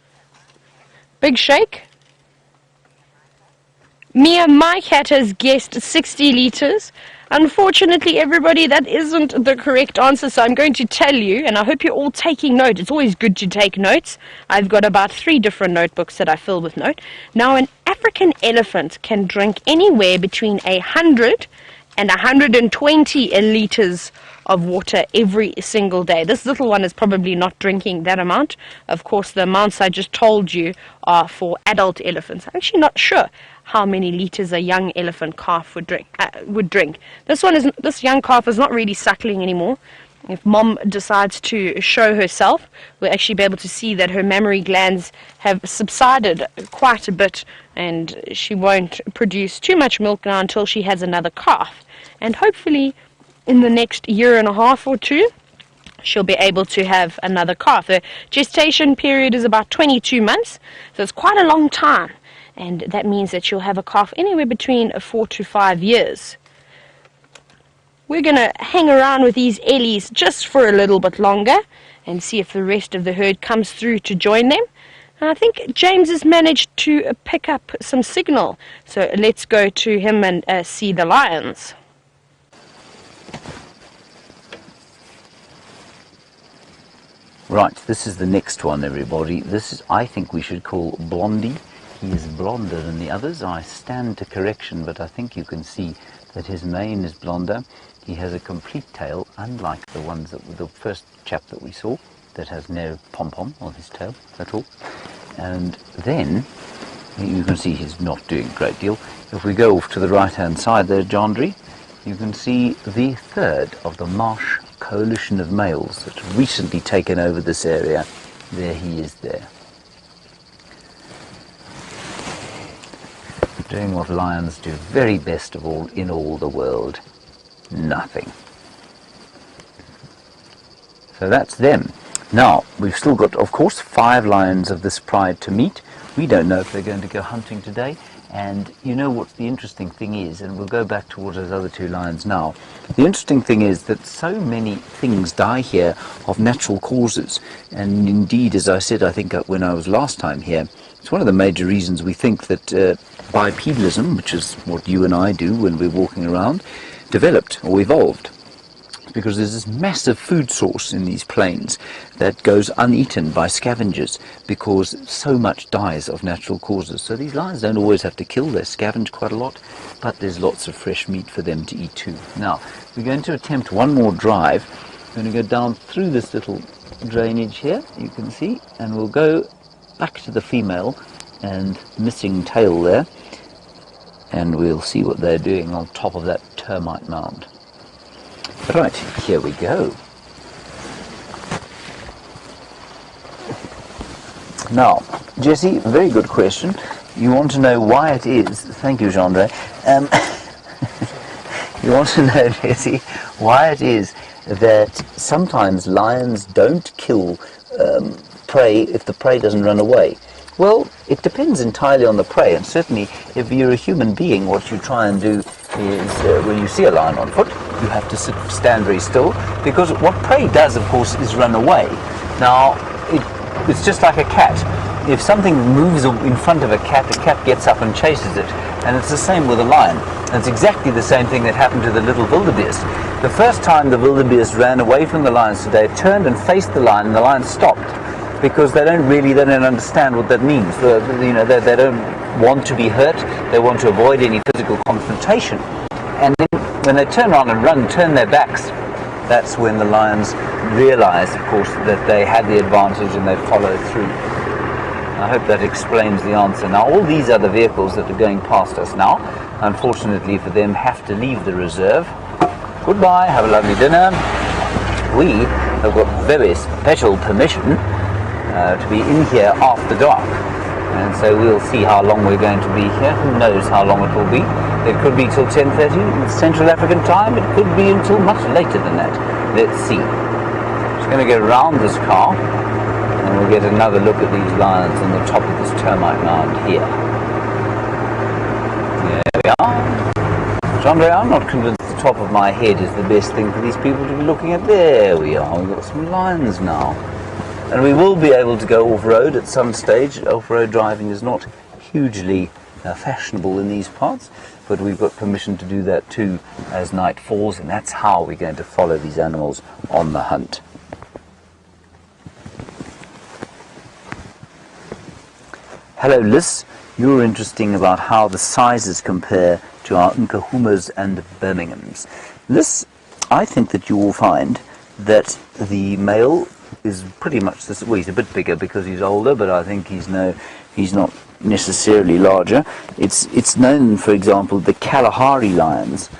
Big shake. Mia, my cat has guessed 60 litres. Unfortunately, everybody, that isn't the correct answer, so I'm going to tell you, and I hope you're all taking note. It's always good to take notes. I've got about 3 different notebooks that I fill with note. Now, an African elephant can drink anywhere between 100 and 120 litres of water every single day. This little one is probably not drinking that amount. Of course, the amounts I just told you are for adult elephants. I'm actually not sure how many litres a young elephant calf would drink. This young calf is not really suckling anymore. If mom decides to show herself, we'll actually be able to see that her mammary glands have subsided quite a bit, and she won't produce too much milk now until she has another calf. And hopefully in the next year and a half or 2, she'll be able to have another calf. The gestation period is about 22 months, so it's quite a long time. And that means that she'll have a calf anywhere between 4 to 5 years. We're going to hang around with these ellies just for a little bit longer and see if the rest of the herd comes through to join them. And I think James has managed to pick up some signal. So let's go to him and see the lions. Right, this is the next one, everybody. This is, I think we should call Blondie. He is blonder than the others. I stand to correction, but I think you can see that his mane is blonder. He has a complete tail, unlike the first chap that we saw, that has no pom-pom on his tail at all. And then, you can see he's not doing a great deal. If we go off to the right-hand side there, Jeandré, you can see the third of the marsh coalition of males that's recently taken over this area. There he is there. Doing what lions do very best of all in all the world, nothing. So that's them. Now, we've still got, of course, 5 lions of this pride to meet. We don't know if they're going to go hunting today. And you know what the interesting thing is, and we'll go back towards those other 2 lions now. The interesting thing is that so many things die here of natural causes. And indeed, as I said, I think when I was last time here, it's one of the major reasons we think that bipedalism, which is what you and I do when we're walking around, developed or evolved. Because there's this massive food source in these plains that goes uneaten by scavengers because so much dies of natural causes. So these lions don't always have to kill, they scavenge quite a lot, but there's lots of fresh meat for them to eat too. Now, we're going to attempt one more drive. We're going to go down through this little drainage here, you can see, and we'll go back to the female and missing tail there, and we'll see what they're doing on top of that termite mound. Right, here we go. Now, Jesse, very good question. You want to know why it is, thank you, Jeandré, you want to know, Jesse, why it is that sometimes lions don't kill prey if the prey doesn't run away. Well, it depends entirely on the prey, and certainly if you're a human being, what you try and do is when you see a lion on foot, you have to stand very still, because what prey does, of course, is run away. Now, it's just like a cat. If something moves in front of a cat, the cat gets up and chases it, and it's the same with a lion. And it's exactly the same thing that happened to the little wildebeest. The first time the wildebeest ran away from the lions today, it turned and faced the lion, and the lion stopped. Because they don't understand what that means. They don't want to be hurt. They want to avoid any physical confrontation. And then when they turn around and run, turn their backs, that's when the lions realize, of course, that they had the advantage and they follow through. I hope that explains the answer. Now, all these other vehicles that are going past us now, unfortunately for them, have to leave the reserve. Goodbye, have a lovely dinner. We have got very special permission to be in here after dark. And so we'll see how long we're going to be here. Who knows how long it will be. It could be till 10:30 Central African time. It could be until much later than that. Let's see. Just going to go around this car and we'll get another look at these lions on the top of this termite mound here. There we are. Jeandré, I'm not convinced the top of my head is the best thing for these people to be looking at. There we are. We've got some lions now. And we will be able to go off-road at some stage. Off-road driving is not hugely fashionable in these parts, but we've got permission to do that too as night falls, and that's how we're going to follow these animals on the hunt. Hello Liz, you're interesting about how the sizes compare to our Nkuhumas and Birminghams. Liz, I think that you will find that the male is pretty much this. Well, he's a bit bigger because he's older, but I think he's not necessarily larger. It's known, for example, the Kalahari lions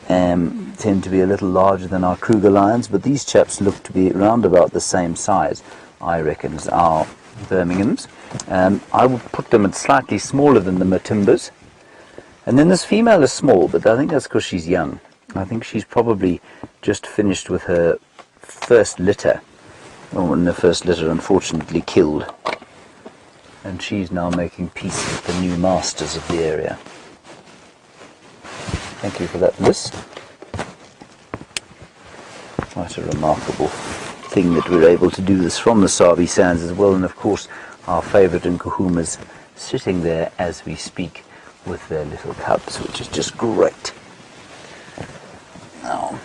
tend to be a little larger than our Kruger lions, but these chaps look to be around about the same size, I reckon, as our Birminghams. I would put them at slightly smaller than the Matimbas. And then this female is small, but I think that's because she's young. I think she's probably just finished with her first litter. Oh, and the first litter unfortunately killed. And she's now making peace with the new masters of the area. Thank you for that, Liz. Quite a remarkable thing that we're able to do this from the Sabie Sands as well. And of course, our favourite Nkuhumas sitting there as we speak with their little cubs, which is just great. Now,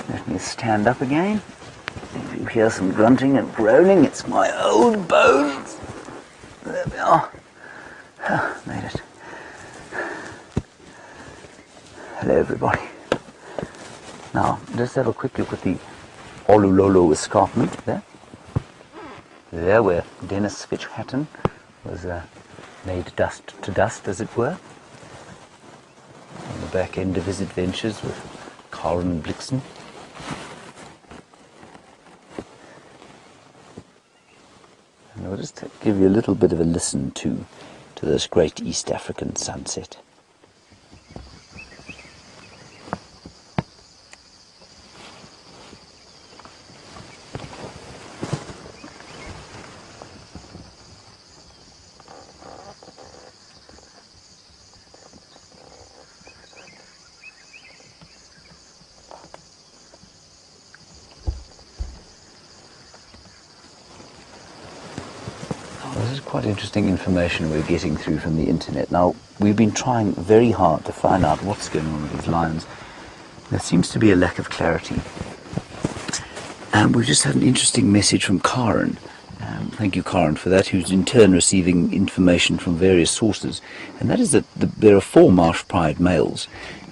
let me stand up again. If you hear some grunting and groaning, it's my old bones. There we are. Made it. Hello everybody. Now, just have a quick look at the Olulolo escarpment there. There where Dennis Fitch-Hatton was made dust to dust, as it were. On the back end of his adventures with Karen Blixen. And I'll just give you a little bit of a listen to this great East African sunset. This is quite interesting information we're getting through from the internet. Now, we've been trying very hard to find out what's going on with these lions. There seems to be a lack of clarity. And we've just had an interesting message from Karen. Thank you, Karen, for that, who's in turn receiving information from various sources. And that is that there are 4 marsh pride males.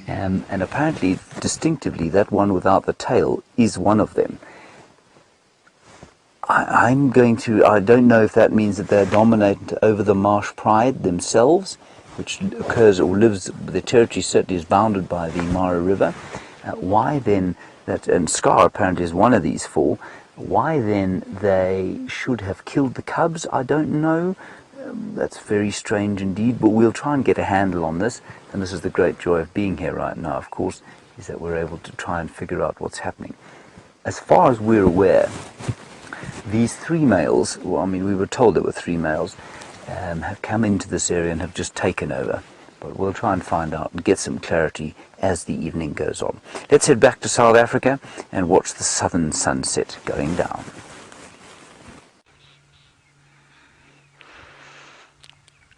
And apparently, distinctively, that one without the tail is one of them. I don't know if that means that they're dominant over the marsh pride themselves, which occurs or lives, the territory certainly is bounded by the Mara River. Why then, and Scar apparently is one of these 4, why then they should have killed the cubs, I don't know. That's very strange indeed, but we'll try and get a handle on this, and this is the great joy of being here right now, of course, is that we're able to try and figure out what's happening. As far as we're aware, these 3 males, well, I mean, we were told there were 3 males, have come into this area and have just taken over. But we'll try and find out and get some clarity as the evening goes on. Let's head back to South Africa and watch the southern sunset going down.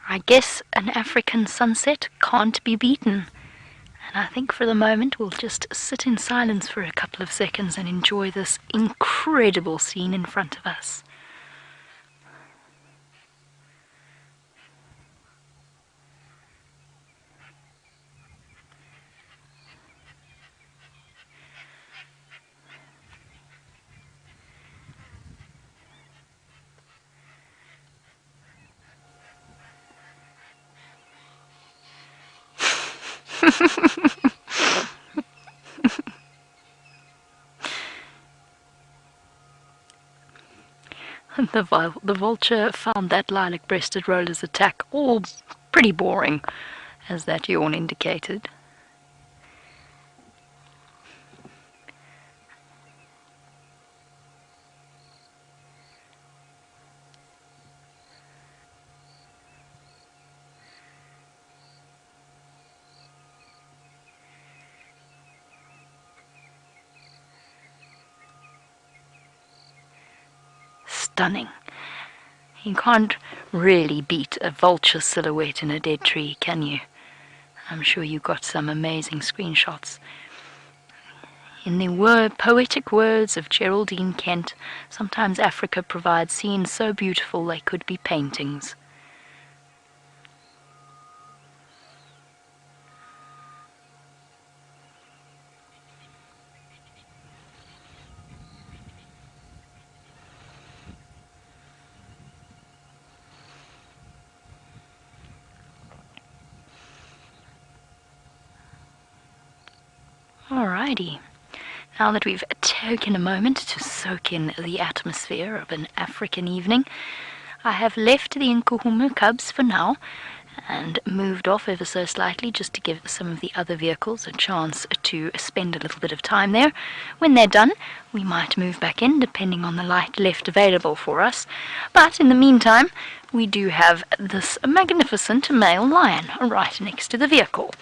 I guess an African sunset can't be beaten. And I think for the moment we'll just sit in silence for a couple of seconds and enjoy this incredible scene in front of us. The vulture found that lilac-breasted roller's attack all pretty boring, as that yawn indicated. Stunning. You can't really beat a vulture silhouette in a dead tree, can you? I'm sure you got some amazing screenshots. In the poetic words of Geraldine Kent, sometimes Africa provides scenes so beautiful they could be paintings. Alrighty, now that we've taken a moment to soak in the atmosphere of an African evening, I have left the Nkuhuma cubs for now and moved off ever so slightly just to give some of the other vehicles a chance to spend a little bit of time there. When they're done, we might move back in depending on the light left available for us. But in the meantime, we do have this magnificent male lion right next to the vehicle.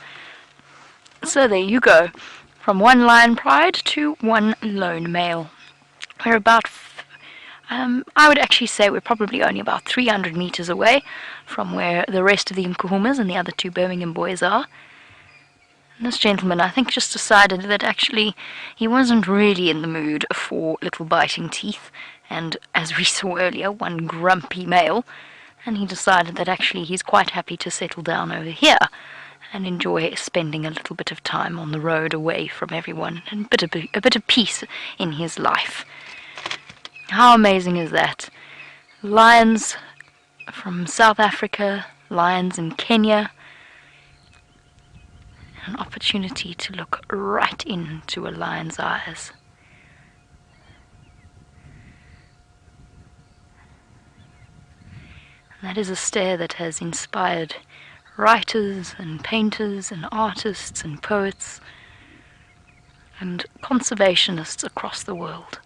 So there you go. From one lion pride to one lone male. We're about, I would actually say we're probably only about 300 meters away from where the rest of the Nkuhumas and the other two Birmingham boys are. And this gentleman, I think, just decided that actually he wasn't really in the mood for little biting teeth, and as we saw earlier, one grumpy male, and he decided that actually he's quite happy to settle down over here and enjoy spending a little bit of time on the road away from everyone and a bit of peace in his life. How amazing is that? Lions from South Africa, lions in Kenya, an opportunity to look right into a lion's eyes. And that is a stare that has inspired writers and painters and artists and poets and conservationists across the world.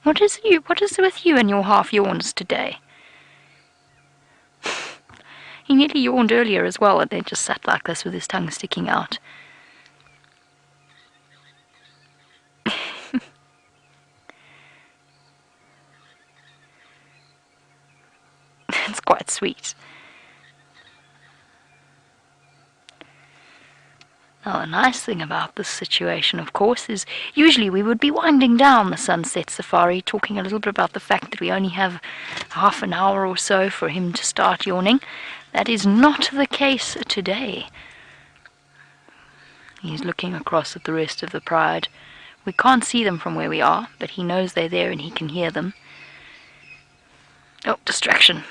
What is it with you and your half yawns today? He nearly yawned earlier as well, and then just sat like this with his tongue sticking out. It's quite sweet. Now, the nice thing about this situation, of course, is usually we would be winding down the sunset safari, talking a little bit about the fact that we only have half an hour or so for him to start yawning. That is not the case today. He's looking across at the rest of the pride. We can't see them from where we are, but he knows they're there and he can hear them. Oh, distraction.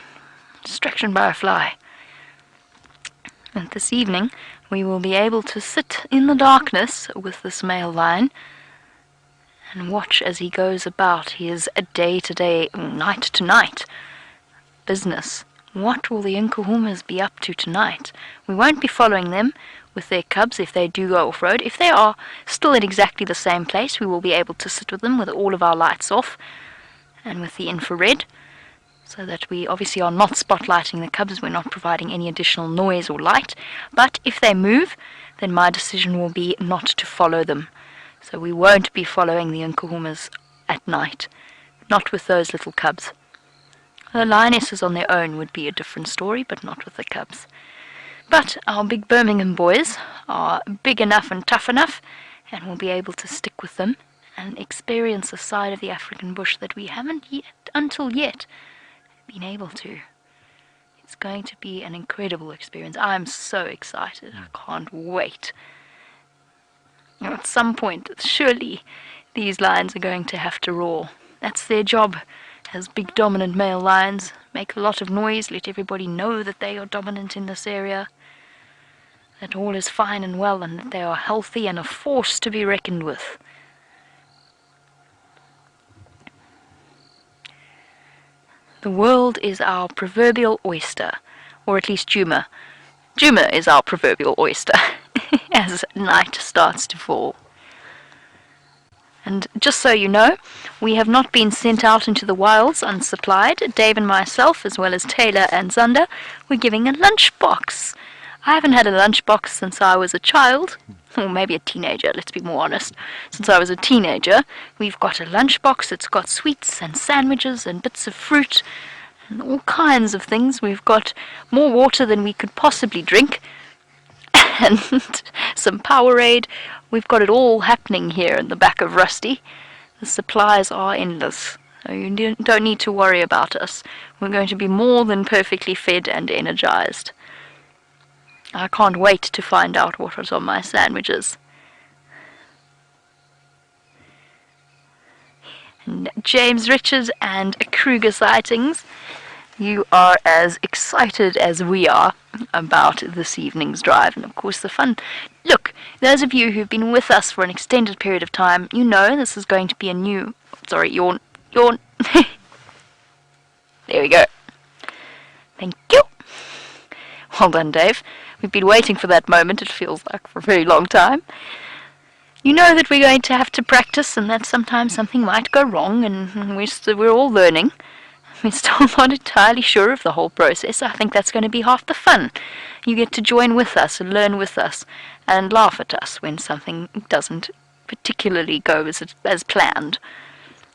Distraction by a fly. And this evening, we will be able to sit in the darkness with this male lion and watch as he goes about his day-to-day, night-to-night business. What will the Nkuhumas be up to tonight? We won't be following them with their cubs if they do go off-road. If they are still in exactly the same place, we will be able to sit with them with all of our lights off and with the infrared, so that we obviously are not spotlighting the cubs, we're not providing any additional noise or light. But if they move, then my decision will be not to follow them. So we won't be following the Nkuhumas at night, not with those little cubs. The lionesses on their own would be a different story, but not with the cubs. But our big Birmingham boys are big enough and tough enough, and we'll be able to stick with them and experience a side of the African bush that we haven't yet, until yet, been able to. It's going to be an incredible experience. I'm so excited. I can't wait. At some point, surely these lions are going to have to roar. That's their job as big dominant male lions make a lot of noise, let everybody know that they are dominant in this area, that all is fine and well, and that they are healthy and a force to be reckoned with. The world is our proverbial oyster, or at least Juma. Juma is our proverbial oyster as night starts to fall. And just so you know, we have not been sent out into the wilds unsupplied. Dave and myself, as well as Tayla and Xander, we're giving a lunchbox. I haven't had a lunchbox since I was a child, or maybe a teenager, let's be more honest. Since I was a teenager, we've got a lunchbox. It's got sweets and sandwiches and bits of fruit and all kinds of things. We've got more water than we could possibly drink, and some Powerade. We've got it all happening here in the back of Rusty. The supplies are endless, so you don't need to worry about us. We're going to be more than perfectly fed and energized. I can't wait to find out what was on my sandwiches. And James Richards and Kruger sightings, you are as excited as we are about this evening's drive, and of course the fun. Look, those of you who've been with us for an extended period of time, you know this is going to be a new... Sorry, yawn. There we go. Thank you. Well done, Dave. We've been waiting for that moment, it feels like, for a very long time. You know that we're going to have to practice, and that sometimes something might go wrong, and we're all learning. We're still not entirely sure of the whole process. I think that's going to be half the fun. You get to join with us and learn with us and laugh at us when something doesn't particularly go as planned.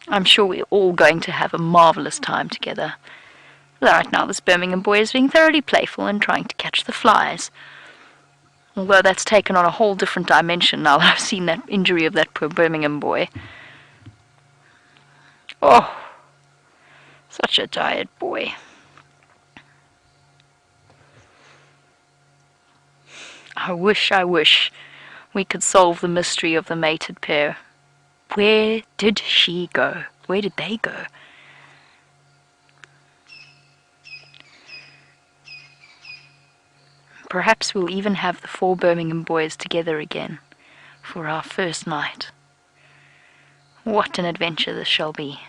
I'm sure we're all going to have a marvellous time together. Right now this Birmingham boy is being thoroughly playful and trying to catch the flies. Although that's taken on a whole different dimension now that I've seen that injury of that poor Birmingham boy. Oh, such a tired boy. I wish we could solve the mystery of the mated pair. Where did she go? Where did they go? Perhaps we'll even have the 4 Birmingham boys together again for our first night. What an adventure this shall be.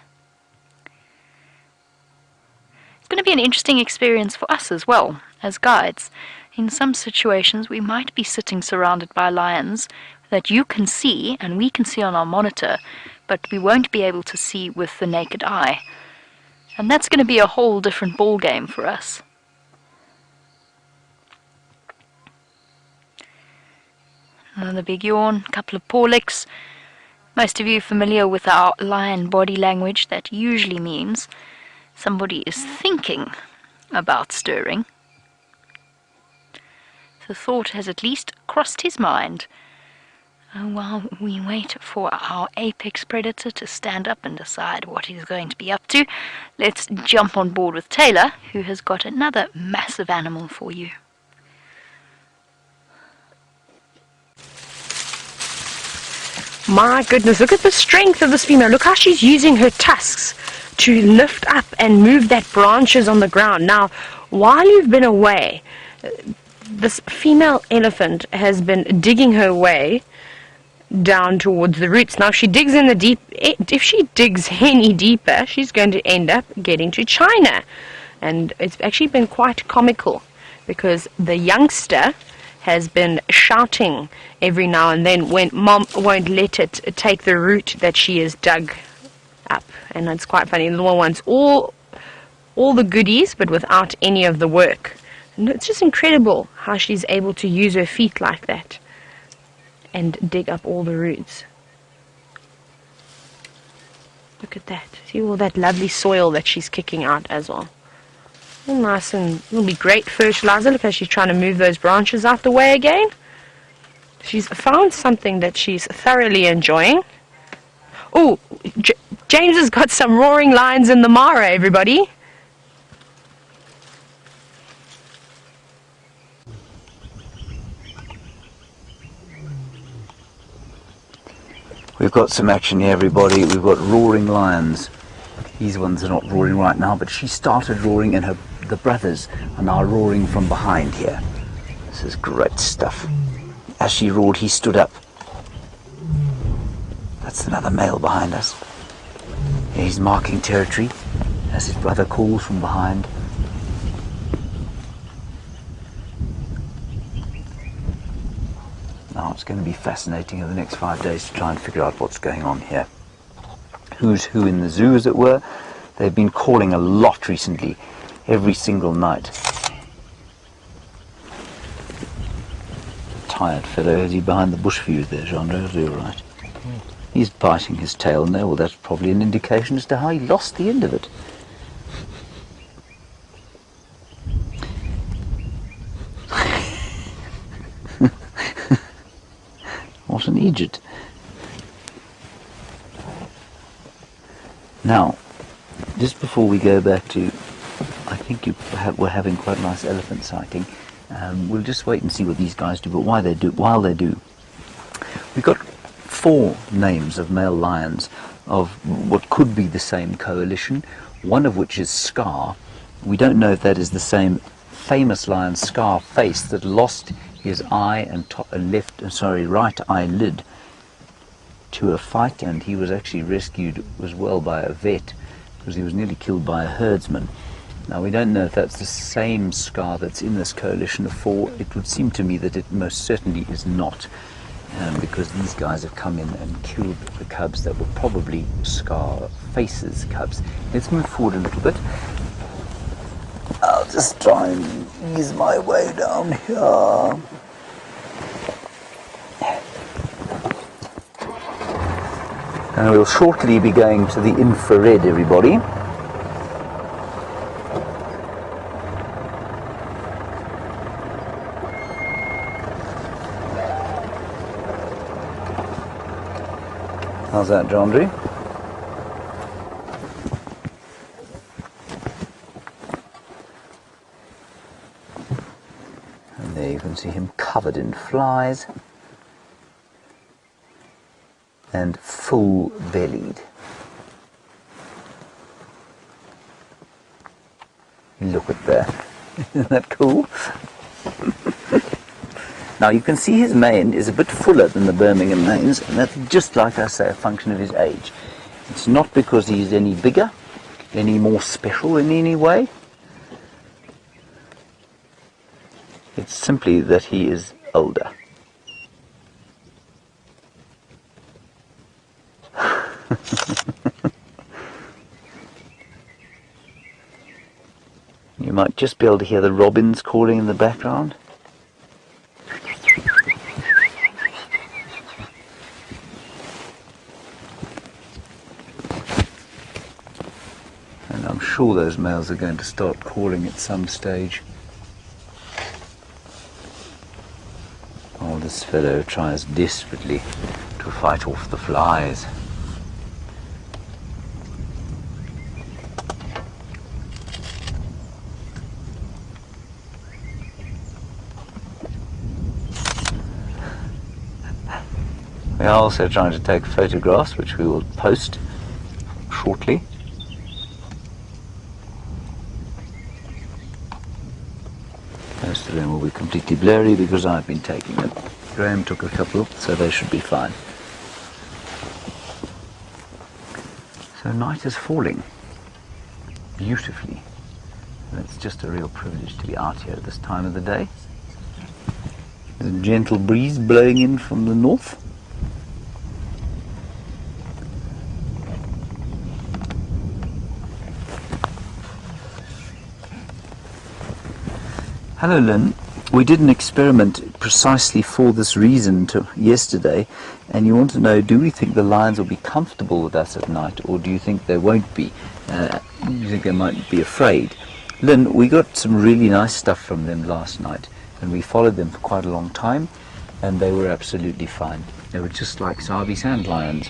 It's going to be an interesting experience for us as well, as guides. In some situations we might be sitting surrounded by lions that you can see and we can see on our monitor, but we won't be able to see with the naked eye. And that's going to be a whole different ball game for us. Another big yawn, a couple of paw licks. Most of you familiar with our lion body language. That usually means somebody is thinking about stirring. The thought has at least crossed his mind. While we wait for our apex predator to stand up and decide what he's going to be up to, let's jump on board with Tayla, who has got another massive animal for you. My goodness, look at the strength of this female. Look how she's using her tusks to lift up and move that branches on the ground. Now, while you've been away, this female elephant has been digging her way down towards the roots. Now, if she digs in the deep, if she digs any deeper, she's going to end up getting to China. And it's actually been quite comical because the youngster has been shouting every now and then when mom won't let it take the route that she has dug up. And it's quite funny. The little one wants all the goodies, but without any of the work. And it's just incredible how she's able to use her feet like that and dig up all the roots. Look at that. See all that lovely soil that she's kicking out as well. All nice, and it'll be great fertilizer. Look how she's trying to move those branches out the way again. She's found something that she's thoroughly enjoying. Oh, James has got some roaring lions in the Mara, everybody. We've got some action here, everybody. We've got roaring lions. These ones are not roaring right now, but she started roaring, and the brothers are now roaring from behind here. This is great stuff. As she roared, he stood up. That's another male behind us. He's marking territory as his brother calls from behind. Now it's going to be fascinating over the next 5 days to try and figure out what's going on here. Who's who in the zoo, as it were. They've been calling a lot recently, every single night. Tired fellow, is he behind the bush view there, Jeandré? Is he all right? He's biting his tail now. Well, that's probably an indication as to how he lost the end of it. What an idiot. Now, just before we go back to, I think we're having quite a nice elephant sighting. We'll just wait and see what these guys do, but while they do, we've got 4 names of male lions of what could be the same coalition, one of which is Scar. We don't know if that is the same famous lion, Scarface, that lost his eye and right eyelid to a fight, and he was actually rescued as well by a vet because he was nearly killed by a herdsman. Now, we don't know if that's the same Scar that's in this coalition of 4. It would seem to me that it most certainly is not, because these guys have come in and killed the cubs that were probably Scarface's cubs. Let's move forward a little bit. I'll just try and ease my way down here. And we'll shortly be going to the infrared, everybody. How's that, Jeandré? And there you can see him covered in flies and full-bellied. Look at that. Isn't that cool? Now you can see his mane is a bit fuller than the Birmingham manes, and that's just, like I say, a function of his age. It's not because he's any bigger, any more special in any way. It's simply that he is older. You might just be able to hear the robins calling in the background. And I'm sure those males are going to start calling at some stage. Oh, this fellow tries desperately to fight off the flies. We are also trying to take photographs, which we will post shortly. Most of them will be completely blurry because I've been taking them. Graham took a couple, so they should be fine. So night is falling beautifully. And it's just a real privilege to be out here at this time of the day. There's a gentle breeze blowing in from the north. Hello Lynn, we did an experiment precisely for this reason yesterday, and you want to know, do we think the lions will be comfortable with us at night, or do you think they won't be? You think they might be afraid? Lynn, we got some really nice stuff from them last night, and we followed them for quite a long time, and they were absolutely fine. They were just like Sabie Sands lions.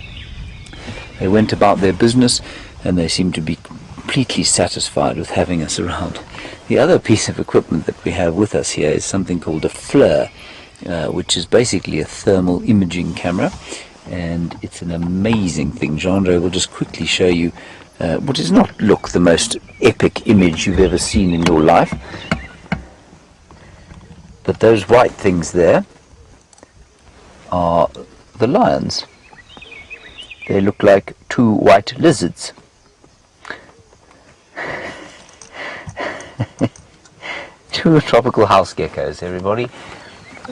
They went about their business, and they seemed to be completely satisfied with having us around. The other piece of equipment that we have with us here is something called a FLIR, which is basically a thermal imaging camera, and it's an amazing thing. Jeandré will just quickly show you what does not look the most epic image you've ever seen in your life. But those white things there are the lions. They look like two white lizards. Two tropical house geckos, everybody.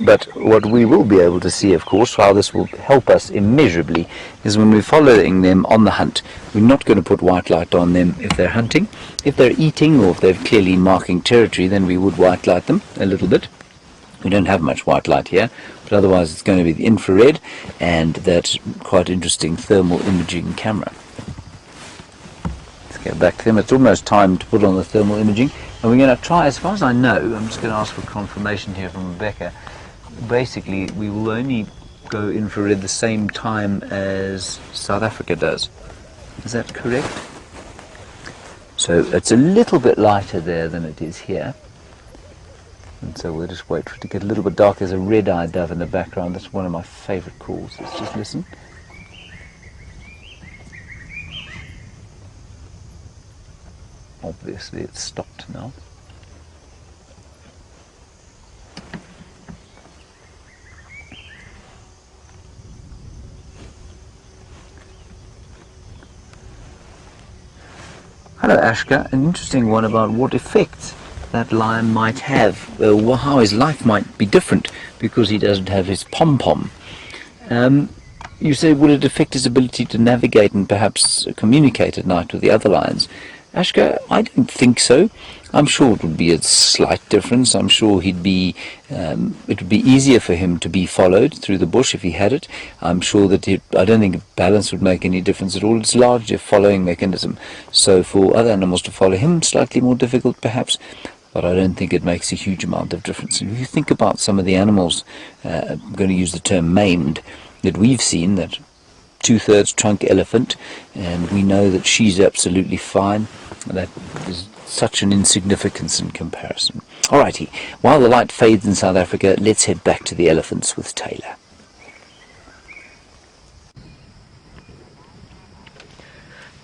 But what we will be able to see, of course, how this will help us immeasurably, is when we're following them on the hunt. We're not going to put white light on them if they're hunting. If they're eating or if they're clearly marking territory, then we would white light them a little bit. We don't have much white light here, but otherwise it's going to be the infrared and that quite interesting thermal imaging camera. Let's get back to them. It's almost time to put on the thermal imaging, and we're going to try, as far as I know, I'm just going to ask for confirmation here from Rebecca. Basically, we will only go infrared the same time as South Africa does. Is that correct? So it's a little bit lighter there than it is here. And so we'll just wait for it to get a little bit dark. There's a red-eyed dove in the background. That's one of my favourite calls. Let's just listen. Obviously it's stopped now. Hello Ashka, an interesting one about what effect that lion might have, how his life might be different because he doesn't have his pom-pom. You say, would it affect his ability to navigate and perhaps communicate at night with the other lions? Ashka, I don't think so. I'm sure it would be a slight difference. I'm sure it would be easier for him to be followed through the bush if he had it. I'm sure that I don't think balance would make any difference at all. It's largely a following mechanism. So for other animals to follow him, slightly more difficult perhaps, but I don't think it makes a huge amount of difference. And if you think about some of the animals, I'm going to use the term maimed, that we've seen, that 2/3 trunk elephant, and we know that she's absolutely fine. That is such an insignificance in comparison. Alrighty, while the light fades in South Africa, let's head back to the elephants with Tayla.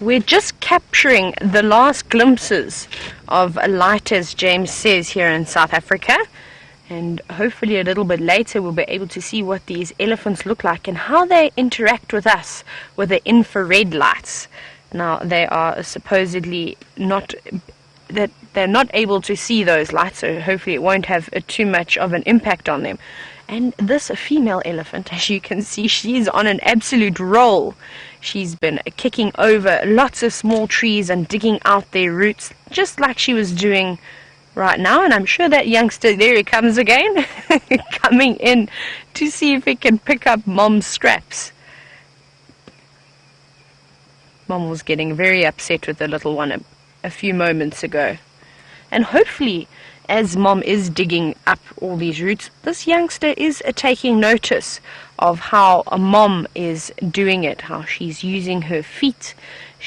We're just capturing the last glimpses of light, as James says, here in South Africa. And hopefully a little bit later we'll be able to see what these elephants look like and how they interact with us with the infrared lights. Now, they are supposedly not, that they're not able to see those lights, so hopefully it won't have too much of an impact on them. And this female elephant, as you can see, she's on an absolute roll. She's been kicking over lots of small trees and digging out their roots, just like she was doing right now. And I'm sure that youngster, there he comes again, coming in to see if he can pick up Mom's scraps. Mom was getting very upset with the little one a few moments ago. And hopefully, as Mom is digging up all these roots, this youngster is taking notice of how a Mom is doing it, how she's using her feet.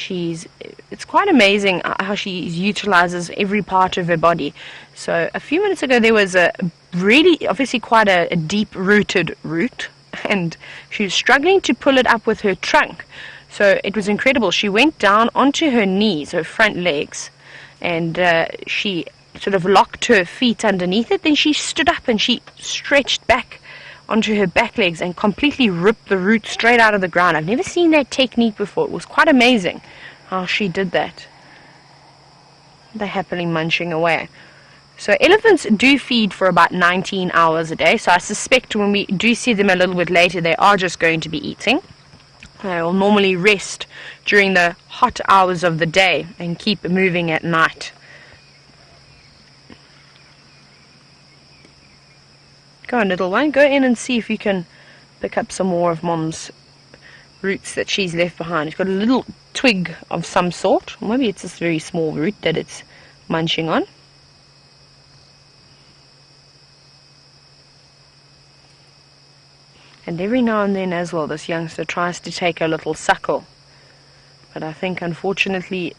It's quite amazing how she utilizes every part of her body. So a few minutes ago there was a really, obviously quite a deep-rooted root, and she was struggling to pull it up with her trunk. So it was incredible. She went down onto her knees, her front legs, and she sort of locked her feet underneath it. Then she stood up and she stretched back onto her back legs and completely ripped the root straight out of the ground. I've never seen that technique before. It was quite amazing how she did that. They're happily munching away. So elephants do feed for about 19 hours a day, so I suspect when we do see them a little bit later, they are just going to be eating. They will normally rest during the hot hours of the day and keep moving at night. Go on, little one, go in and see if you can pick up some more of Mom's roots that she's left behind. It's got a little twig of some sort. Maybe it's this very small root that it's munching on. And every now and then as well, this youngster tries to take a little suckle. But I think, unfortunately,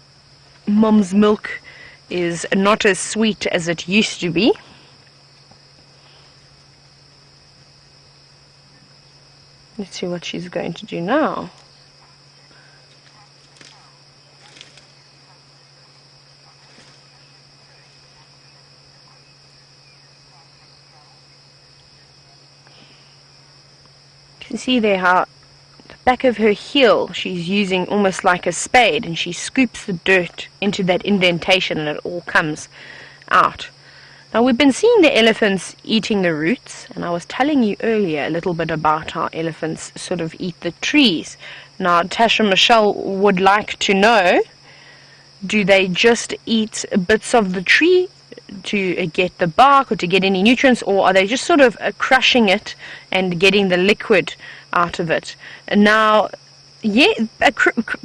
Mom's milk is not as sweet as it used to be. Let's see what she's going to do now. You see there how the back of her heel she's using almost like a spade, and she scoops the dirt into that indentation and it all comes out. Now we've been seeing the elephants eating the roots, and I was telling you earlier a little bit about how elephants sort of eat the trees. Now Tasha Michelle would like to know, do they just eat bits of the tree to get the bark or to get any nutrients, or are they just sort of crushing it and getting the liquid out of it? And now, yeah,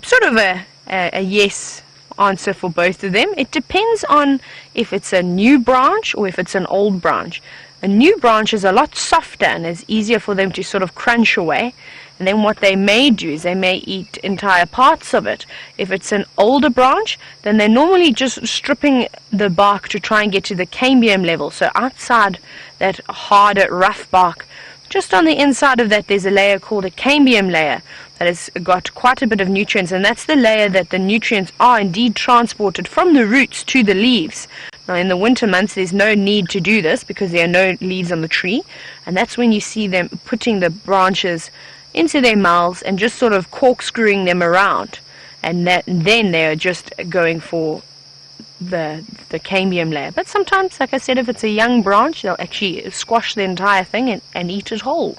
sort of a yes answer for both of them. It depends on if it's a new branch or if it's an old branch. A new branch is a lot softer and it's easier for them to sort of crunch away, and then what they may do is they may eat entire parts of it. If it's an older branch, then they're normally just stripping the bark to try and get to the cambium level. So outside that harder, rough bark, just on the inside of that there's a layer called a cambium layer that has got quite a bit of nutrients, and that's the layer that the nutrients are indeed transported from the roots to the leaves. Now in the winter months there's no need to do this because there are no leaves on the tree, and that's when you see them putting the branches into their mouths and just sort of corkscrewing them around, and then they're just going for the cambium layer. But sometimes, like I said, if it's a young branch, they'll actually squash the entire thing and eat it whole.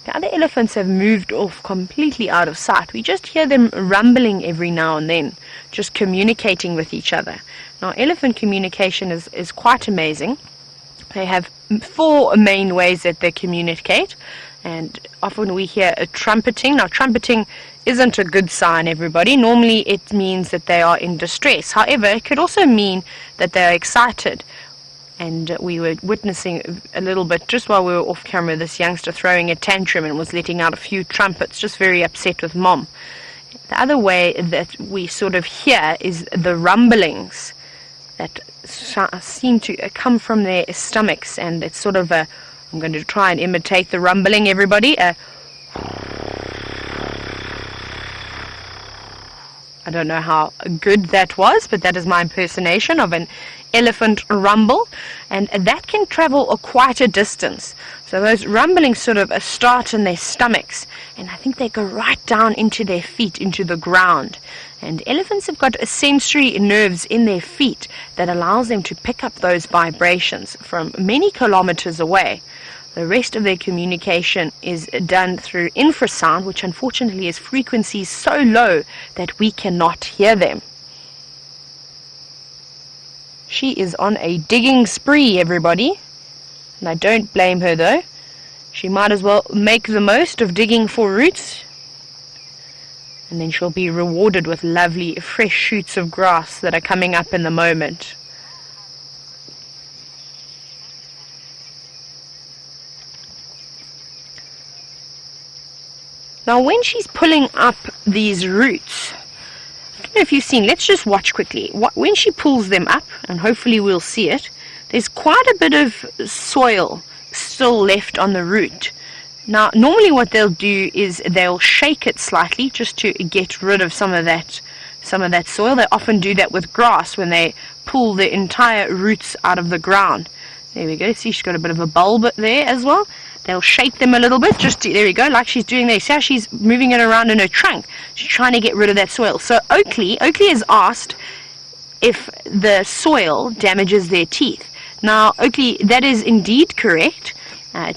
The other elephants have moved off completely out of sight. We just hear them rumbling every now and then, just communicating with each other. Now, elephant communication is quite amazing. They have 4 main ways that they communicate, and often we hear a trumpeting. Now, trumpeting isn't a good sign, everybody. Normally it means that they are in distress. However, it could also mean that they are excited. And we were witnessing a little bit, just while we were off camera, this youngster throwing a tantrum and was letting out a few trumpets, just very upset with mom. The other way that we sort of hear is the rumblings that seem to come from their stomachs, and it's sort of a, I'm going to try and imitate the rumbling, everybody. I don't know how good that was, but that is my impersonation of an elephant rumble, and that can travel quite a distance. So those rumblings sort of start in their stomachs, and I think they go right down into their feet, into the ground. And elephants have got sensory nerves in their feet that allows them to pick up those vibrations from many kilometers away. The rest of their communication is done through infrasound, which unfortunately is frequencies so low that we cannot hear them. She is on a digging spree, everybody. And I don't blame her, though. She might as well make the most of digging for roots. And then she'll be rewarded with lovely fresh shoots of grass that are coming up in the moment. Now when she's pulling up these roots, I don't know if you've seen, let's just watch quickly. When she pulls them up, and hopefully we'll see it, there's quite a bit of soil still left on the root. Now normally what they'll do is they'll shake it slightly just to get rid of some of that soil. They often do that with grass when they pull the entire roots out of the ground. There we go, see she's got a bit of a bulb there as well. They'll shake them a little bit, there we go, like she's doing there. See how she's moving it around in her trunk? She's trying to get rid of that soil. So Oakley has asked if the soil damages their teeth. Now, Oakley, that is indeed correct.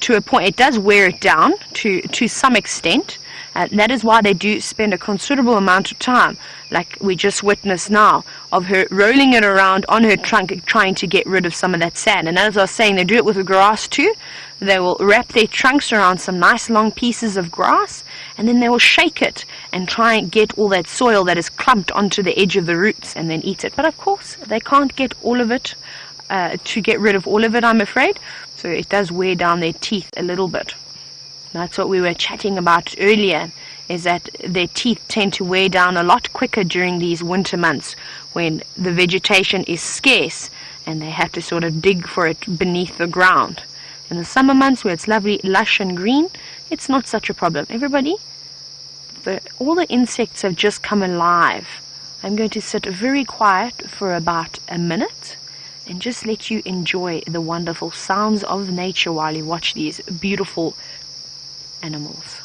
To a point, it does wear it down to some extent. That is why they do spend a considerable amount of time, like we just witnessed now, of her rolling it around on her trunk, trying to get rid of some of that sand. And as I was saying, they do it with the grass too. They will wrap their trunks around some nice long pieces of grass, and then they will shake it and try and get all that soil that is clumped onto the edge of the roots and then eat it. But of course, they can't get all of it, to get rid of all of it, I'm afraid. So it does wear down their teeth a little bit. That's what we were chatting about earlier, is that their teeth tend to wear down a lot quicker during these winter months when the vegetation is scarce and they have to sort of dig for it beneath the ground. In the summer months where it's lovely, lush and green, it's not such a problem. Everybody, all the insects have just come alive. I'm going to sit very quiet for about a minute, and just let you enjoy the wonderful sounds of nature while you watch these beautiful animals.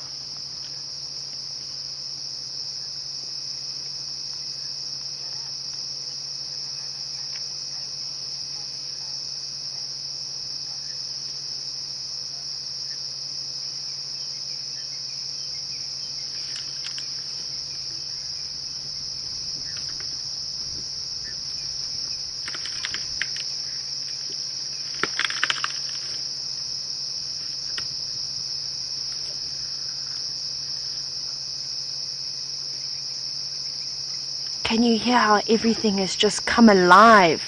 Can you hear how everything has just come alive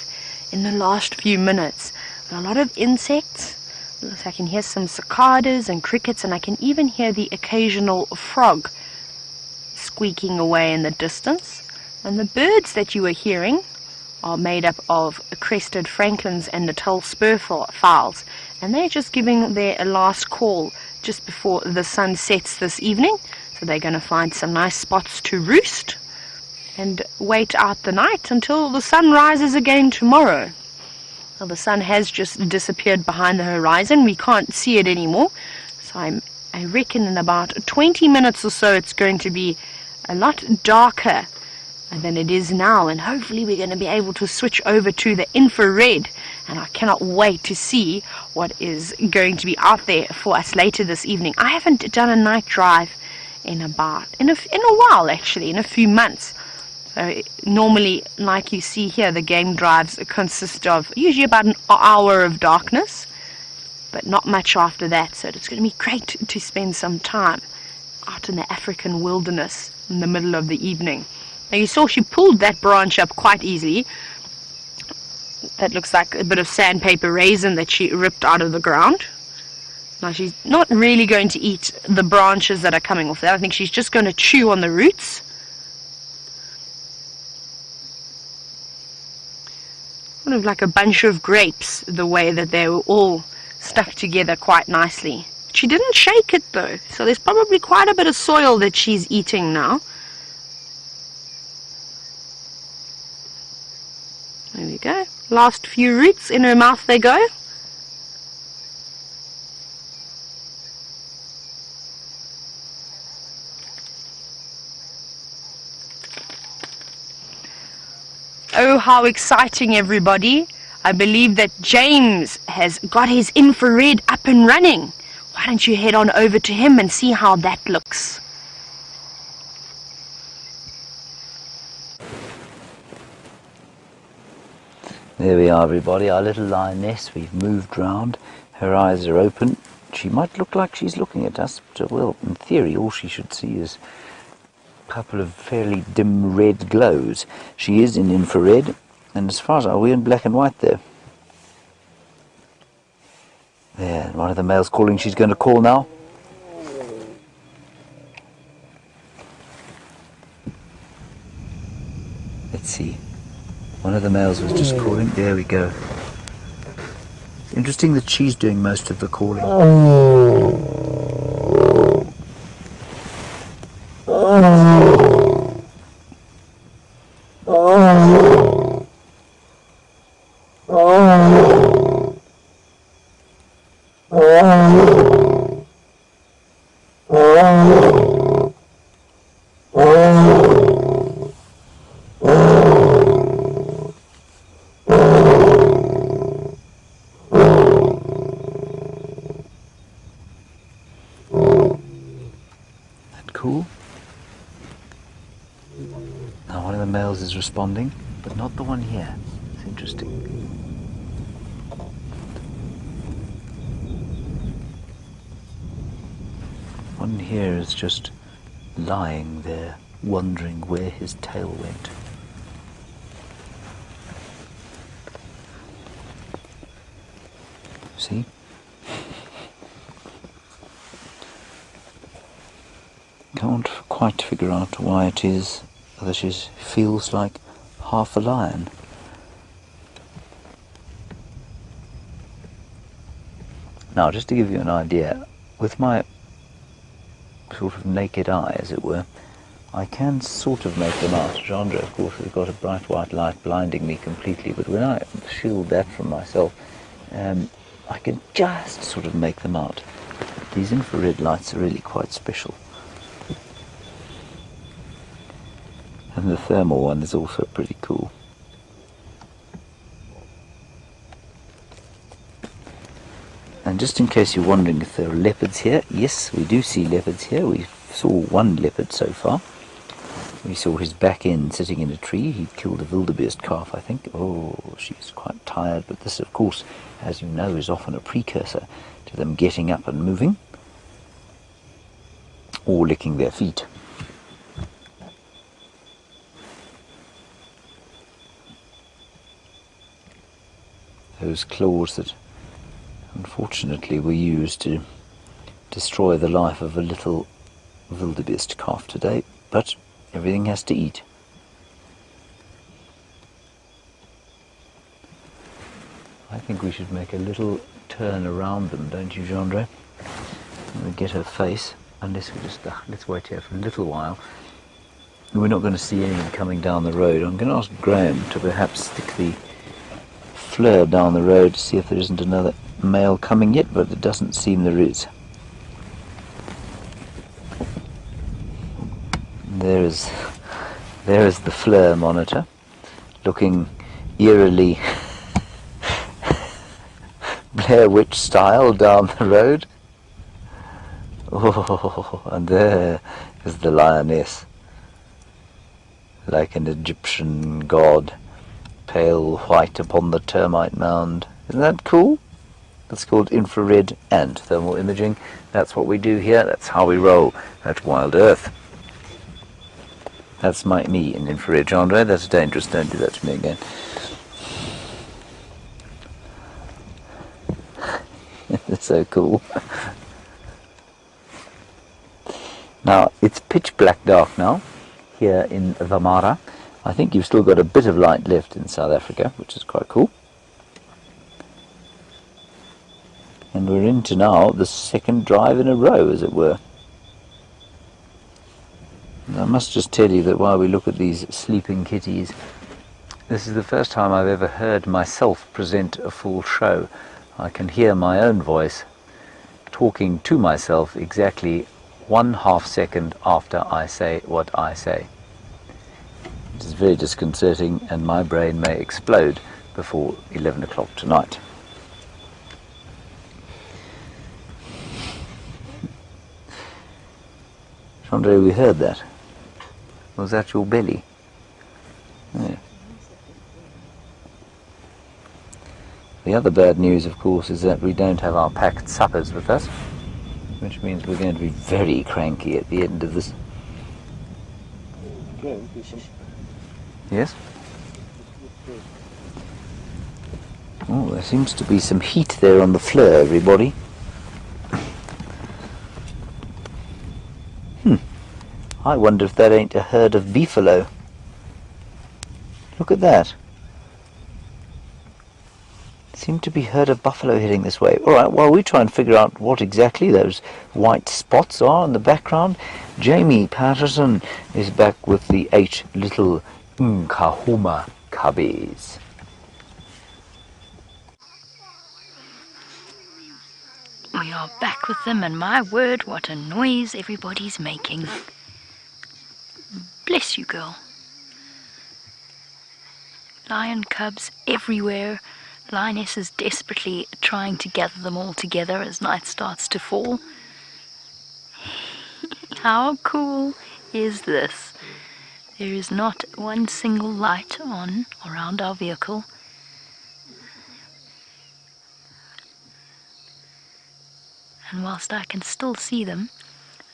in the last few minutes? A lot of insects. I can hear some cicadas and crickets, and I can even hear the occasional frog squeaking away in the distance. And the birds that you are hearing are made up of crested francolins and Natal spur fowls, and they're just giving their last call just before the sun sets this evening. So they're going to find some nice spots to roost and wait out the night until the sun rises again tomorrow. Well, the sun has just disappeared behind the horizon. We can't see it anymore. So I reckon in about 20 minutes or so it's going to be a lot darker than it is now, and hopefully we're going to be able to switch over to the infrared, and I cannot wait to see what is going to be out there for us later this evening. I haven't done a night drive in a while, actually, in a few months. Normally, like you see here, the game drives consist of usually about an hour of darkness, but not much after that. So it's going to be great to spend some time out in the African wilderness in the middle of the evening. Now you saw she pulled that branch up quite easily. That looks like a bit of sandpaper raisin that she ripped out of the ground. Now she's not really going to eat the branches that are coming off there. I think she's just going to chew on the roots. Kind of like a bunch of grapes, the way that they were all stuck together quite nicely. She didn't shake it though, so there's probably quite a bit of soil that she's eating now. There we go. Last few roots in her mouth they go. Oh, how exciting, everybody. I believe that James has got his infrared up and running. Why don't you head on over to him and see how that looks? There we are, everybody, our little lioness. We've moved round. Her eyes are open. She might look like she's looking at us, but well, in theory, all she should see is a couple of fairly dim red glows. She is in infrared, and as far as are we in black and white there? There, one of the males calling. She's going to call now. Let's see. One of the males was just calling. There we go. Interesting that she's doing most of the calling. Cool. Now one of the males is responding, but not the one here. It's interesting. One here is just lying there, wondering where his tail went. See? Can't quite figure out why it is that she feels like half a lion. Now, just to give you an idea, with my sort of naked eye, as it were, I can sort of make them out. Jeandré, of course, has got a bright white light blinding me completely, but when I shield that from myself, I can just sort of make them out. These infrared lights are really quite special. And the thermal one is also pretty cool. And just in case you're wondering if there are leopards here, yes, we do see leopards here. We saw one leopard so far. We saw his back end sitting in a tree. He'd killed a wildebeest calf, I think. Oh, she's quite tired, but this, of course, as you know, is often a precursor to them getting up and moving, or licking their feet. Those claws that unfortunately were used to destroy the life of a little wildebeest calf today, but everything has to eat. I think we should make a little turn around them, don't you, Jeandré? We get her face, unless we just let's wait here for a little while. We're not going to see anything coming down the road. I'm going to ask Graham to perhaps stick the flare down the road to see if there isn't another male coming yet, but it doesn't seem there is. There is the flare monitor, looking eerily Blair Witch style down the road. Oh, and there is the lioness, like an Egyptian god, pale white upon the termite mound. Isn't that cool? That's called infrared and thermal imaging. That's what we do here. That's how we roll at WildEarth. That's me in infrared, Jeandré. That's dangerous. Don't do that to me again. It's so cool. Now, it's pitch black dark now here in the Mara. I think you've still got a bit of light left in South Africa, which is quite cool. And we're into now the second drive in a row, as it were. And I must just tell you that while we look at these sleeping kitties, this is the first time I've ever heard myself present a full show. I can hear my own voice talking to myself exactly 1/2 second after I say what I say. It is very disconcerting, and my brain may explode before 11 o'clock tonight. Jeandré, we heard that. Was that your belly? Yeah. The other bad news, of course, is that we don't have our packed suppers with us, which means we're going to be very cranky at the end of this. Yes? Oh, there seems to be some heat there on the flare, everybody. I wonder if that ain't a herd of beefalo. Look at that. Seem to be a herd of buffalo heading this way. Alright, while we try and figure out what exactly those white spots are in the background, Jamie Patterson is back with the 8 little Nkuhuma cubbies. We are back with them, and my word, what a noise everybody's making. Bless you, girl. Lion cubs everywhere. Lioness is desperately trying to gather them all together as night starts to fall. How cool is this? There is not one single light on around our vehicle. And whilst I can still see them,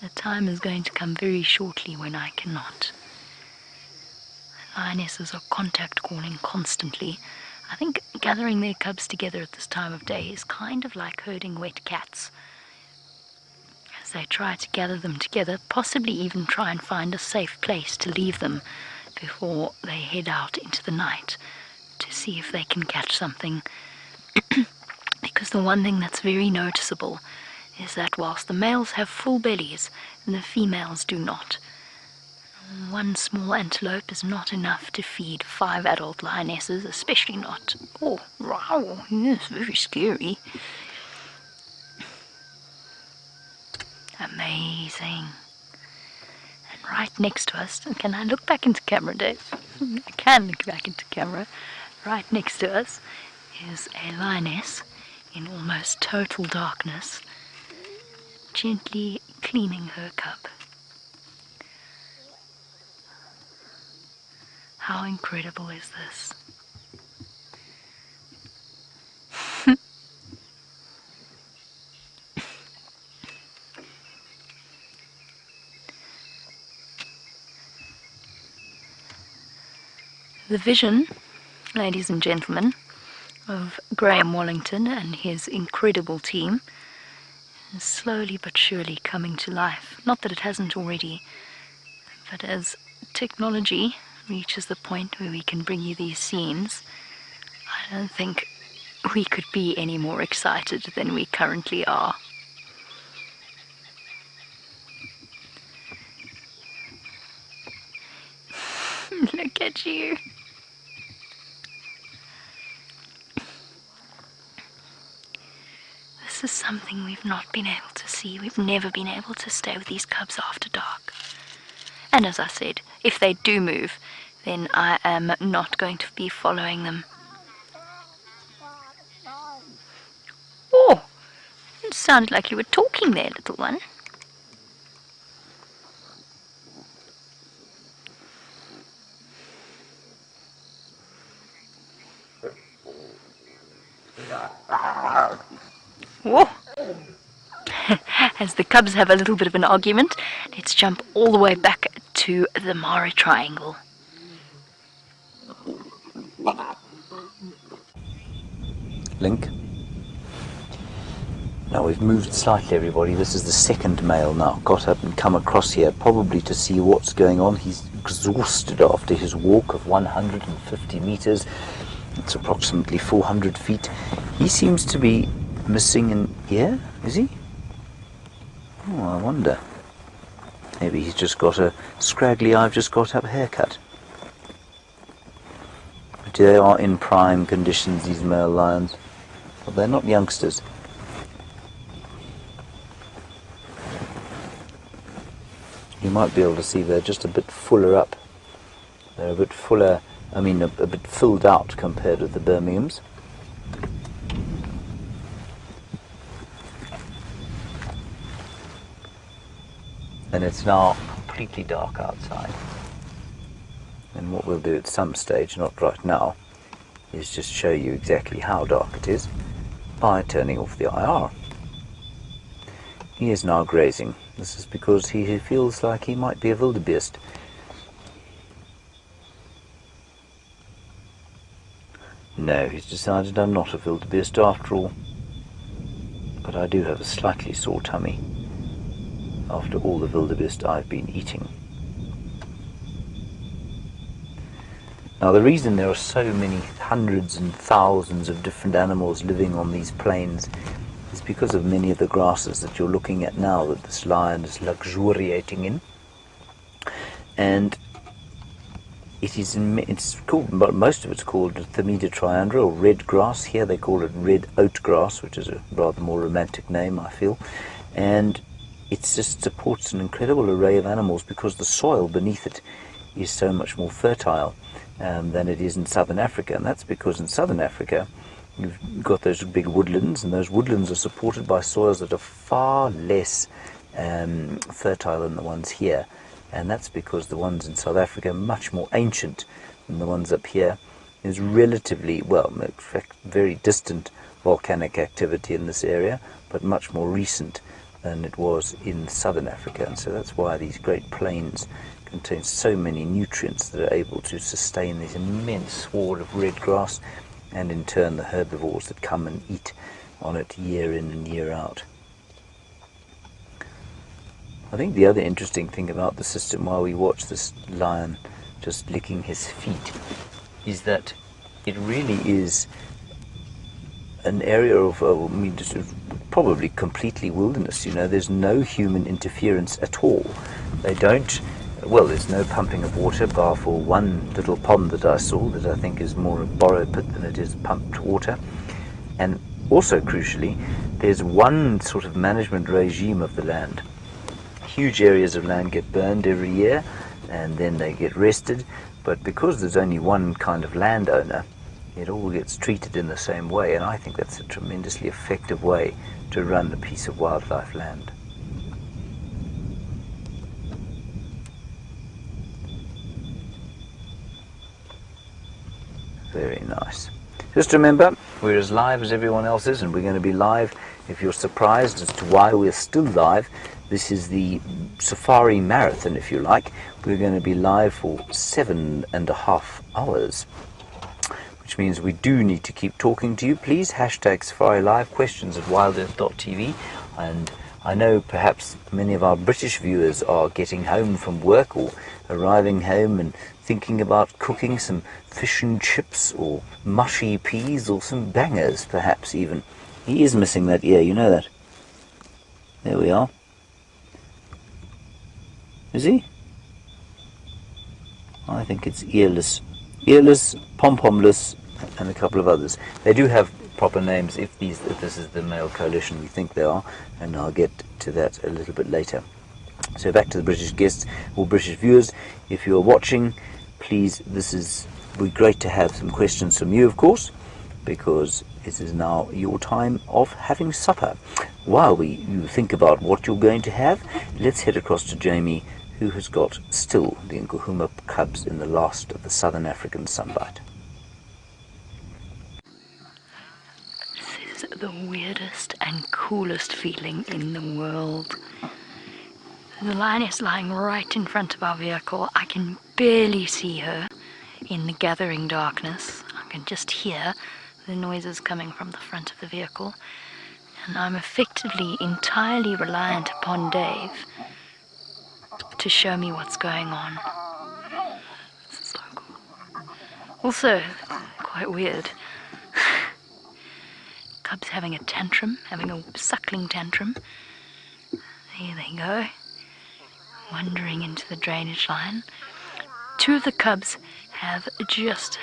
the time is going to come very shortly when I cannot. Lionesses are contact calling constantly. I think gathering their cubs together at this time of day is kind of like herding wet cats. As they try to gather them together, possibly even try and find a safe place to leave them before they head out into the night to see if they can catch something. Because the one thing that's very noticeable is that whilst the males have full bellies, the females do not. One small antelope is not enough to feed 5 adult lionesses, especially not. Oh, wow, yes, very scary. Amazing. And right next to us, can I look back into camera, Dave? I can look back into camera. Right next to us is a lioness in almost total darkness, gently cleaning her cub. How incredible is this? The vision, ladies and gentlemen, of Graham Wallington and his incredible team is slowly but surely coming to life. Not that it hasn't already, but as technology reaches the point where we can bring you these scenes, I don't think we could be any more excited than we currently are. Look at you. This is something we've not been able to see. We've never been able to stay with these cubs after dark. And as I said, if they do move, then I am not going to be following them. Oh, it sounded like you were talking there, little one. Whoa. As the cubs have a little bit of an argument, let's jump all the way back to the Mara Triangle. Link. Now we've moved slightly, everybody. This is the second male now. Got up and come across here, probably to see what's going on. He's exhausted after his walk of 150 meters. It's approximately 400 feet. He seems to be missing an ear, is he? Oh, I wonder. Maybe he's just got a scraggly, I've just got up haircut. But they are in prime conditions, these male lions. But they're not youngsters. You might be able to see they're just a bit fuller up. They're a bit fuller, a bit filled out compared with the Birminghams. And it's now completely dark outside. And what we'll do at some stage, not right now, is just show you exactly how dark it is by turning off the IR. He is now grazing. This is because he feels like he might be a wildebeest. No, he's decided I'm not a wildebeest after all. But I do have a slightly sore tummy after all the wildebeest I've been eating. Now the reason there are so many hundreds and thousands of different animals living on these plains is because of many of the grasses that you're looking at now that this lion is luxuriating in. And it's called, but most of it's called Thamida triandra, or red grass. Here they call it red oat grass, which is a rather more romantic name, I feel. And it just supports an incredible array of animals because the soil beneath it is so much more fertile than it is in southern Africa. And that's because in southern Africa you've got those big woodlands, and those woodlands are supported by soils that are far less fertile than the ones here. And that's because the ones in South Africa are much more ancient than the ones up here. There's relatively, well, in fact, very distant volcanic activity in this area, but much more recent than it was in southern Africa. And so that's why these great plains contain so many nutrients that are able to sustain this immense sward of red grass, and in turn the herbivores that come and eat on it year in and year out. I think the other interesting thing about the system while we watch this lion just licking his feet is that it really is an area of, just probably completely wilderness. You know, there's no human interference at all. They don't well, there's no pumping of water bar for one little pond that I saw that I think is more a borrow pit than it is pumped water. And also crucially, there's one sort of management regime of the land. Huge areas of land get burned every year and then they get rested, but because there's only one kind of landowner, it all gets treated in the same way, and I think that's a tremendously effective way to run a piece of wildlife land. Very nice. Just remember, we're as live as everyone else is, and we're going to be live. If you're surprised as to why we're still live, this is the safari marathon, if you like. We're going to be live for 7.5 hours, which means we do need to keep talking to you. Please hashtag Safari Live, questions at wildearth.tv. And I know perhaps many of our British viewers are getting home from work or arriving home and thinking about cooking some fish and chips or mushy peas or some bangers, perhaps even. He is missing that ear, you know that. There we are. Is he? I think it's earless. Earless, pom-pomless, and a couple of others. They do have proper names if this is the male coalition we think they are, and I'll get to that a little bit later. So back to the British guests or British viewers. If you're watching, please, would be great to have some questions from you, of course, because it is now your time of having supper. While you think about what you're going to have, let's head across to Jamie, who has got still the Nkuhuma cubs in the last of the Southern African sunlight. This is the weirdest and coolest feeling in the world. The lion is lying right in front of our vehicle. I can barely see her in the gathering darkness. I can just hear the noises coming from the front of the vehicle. And I'm effectively entirely reliant upon Dave to show me what's going on. This is so cool. Also, quite weird. Cubs having a tantrum, having a suckling tantrum. There they go. Wandering into the drainage line. Two of the cubs have just...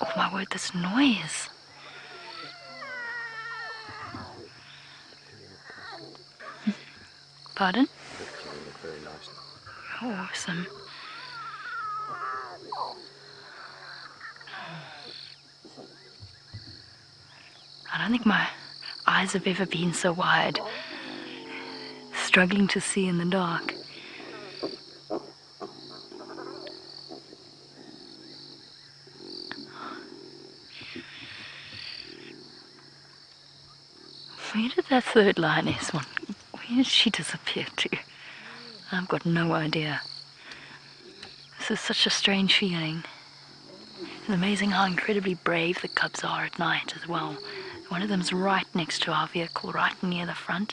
oh my word, this noise. Pardon? Awesome. I don't think my eyes have ever been so wide. Struggling to see in the dark. Where did that third lioness one? Where did she disappear to? I've got no idea. This is such a strange feeling. It's amazing how incredibly brave the cubs are at night as well. One of them's right next to our vehicle, right near the front.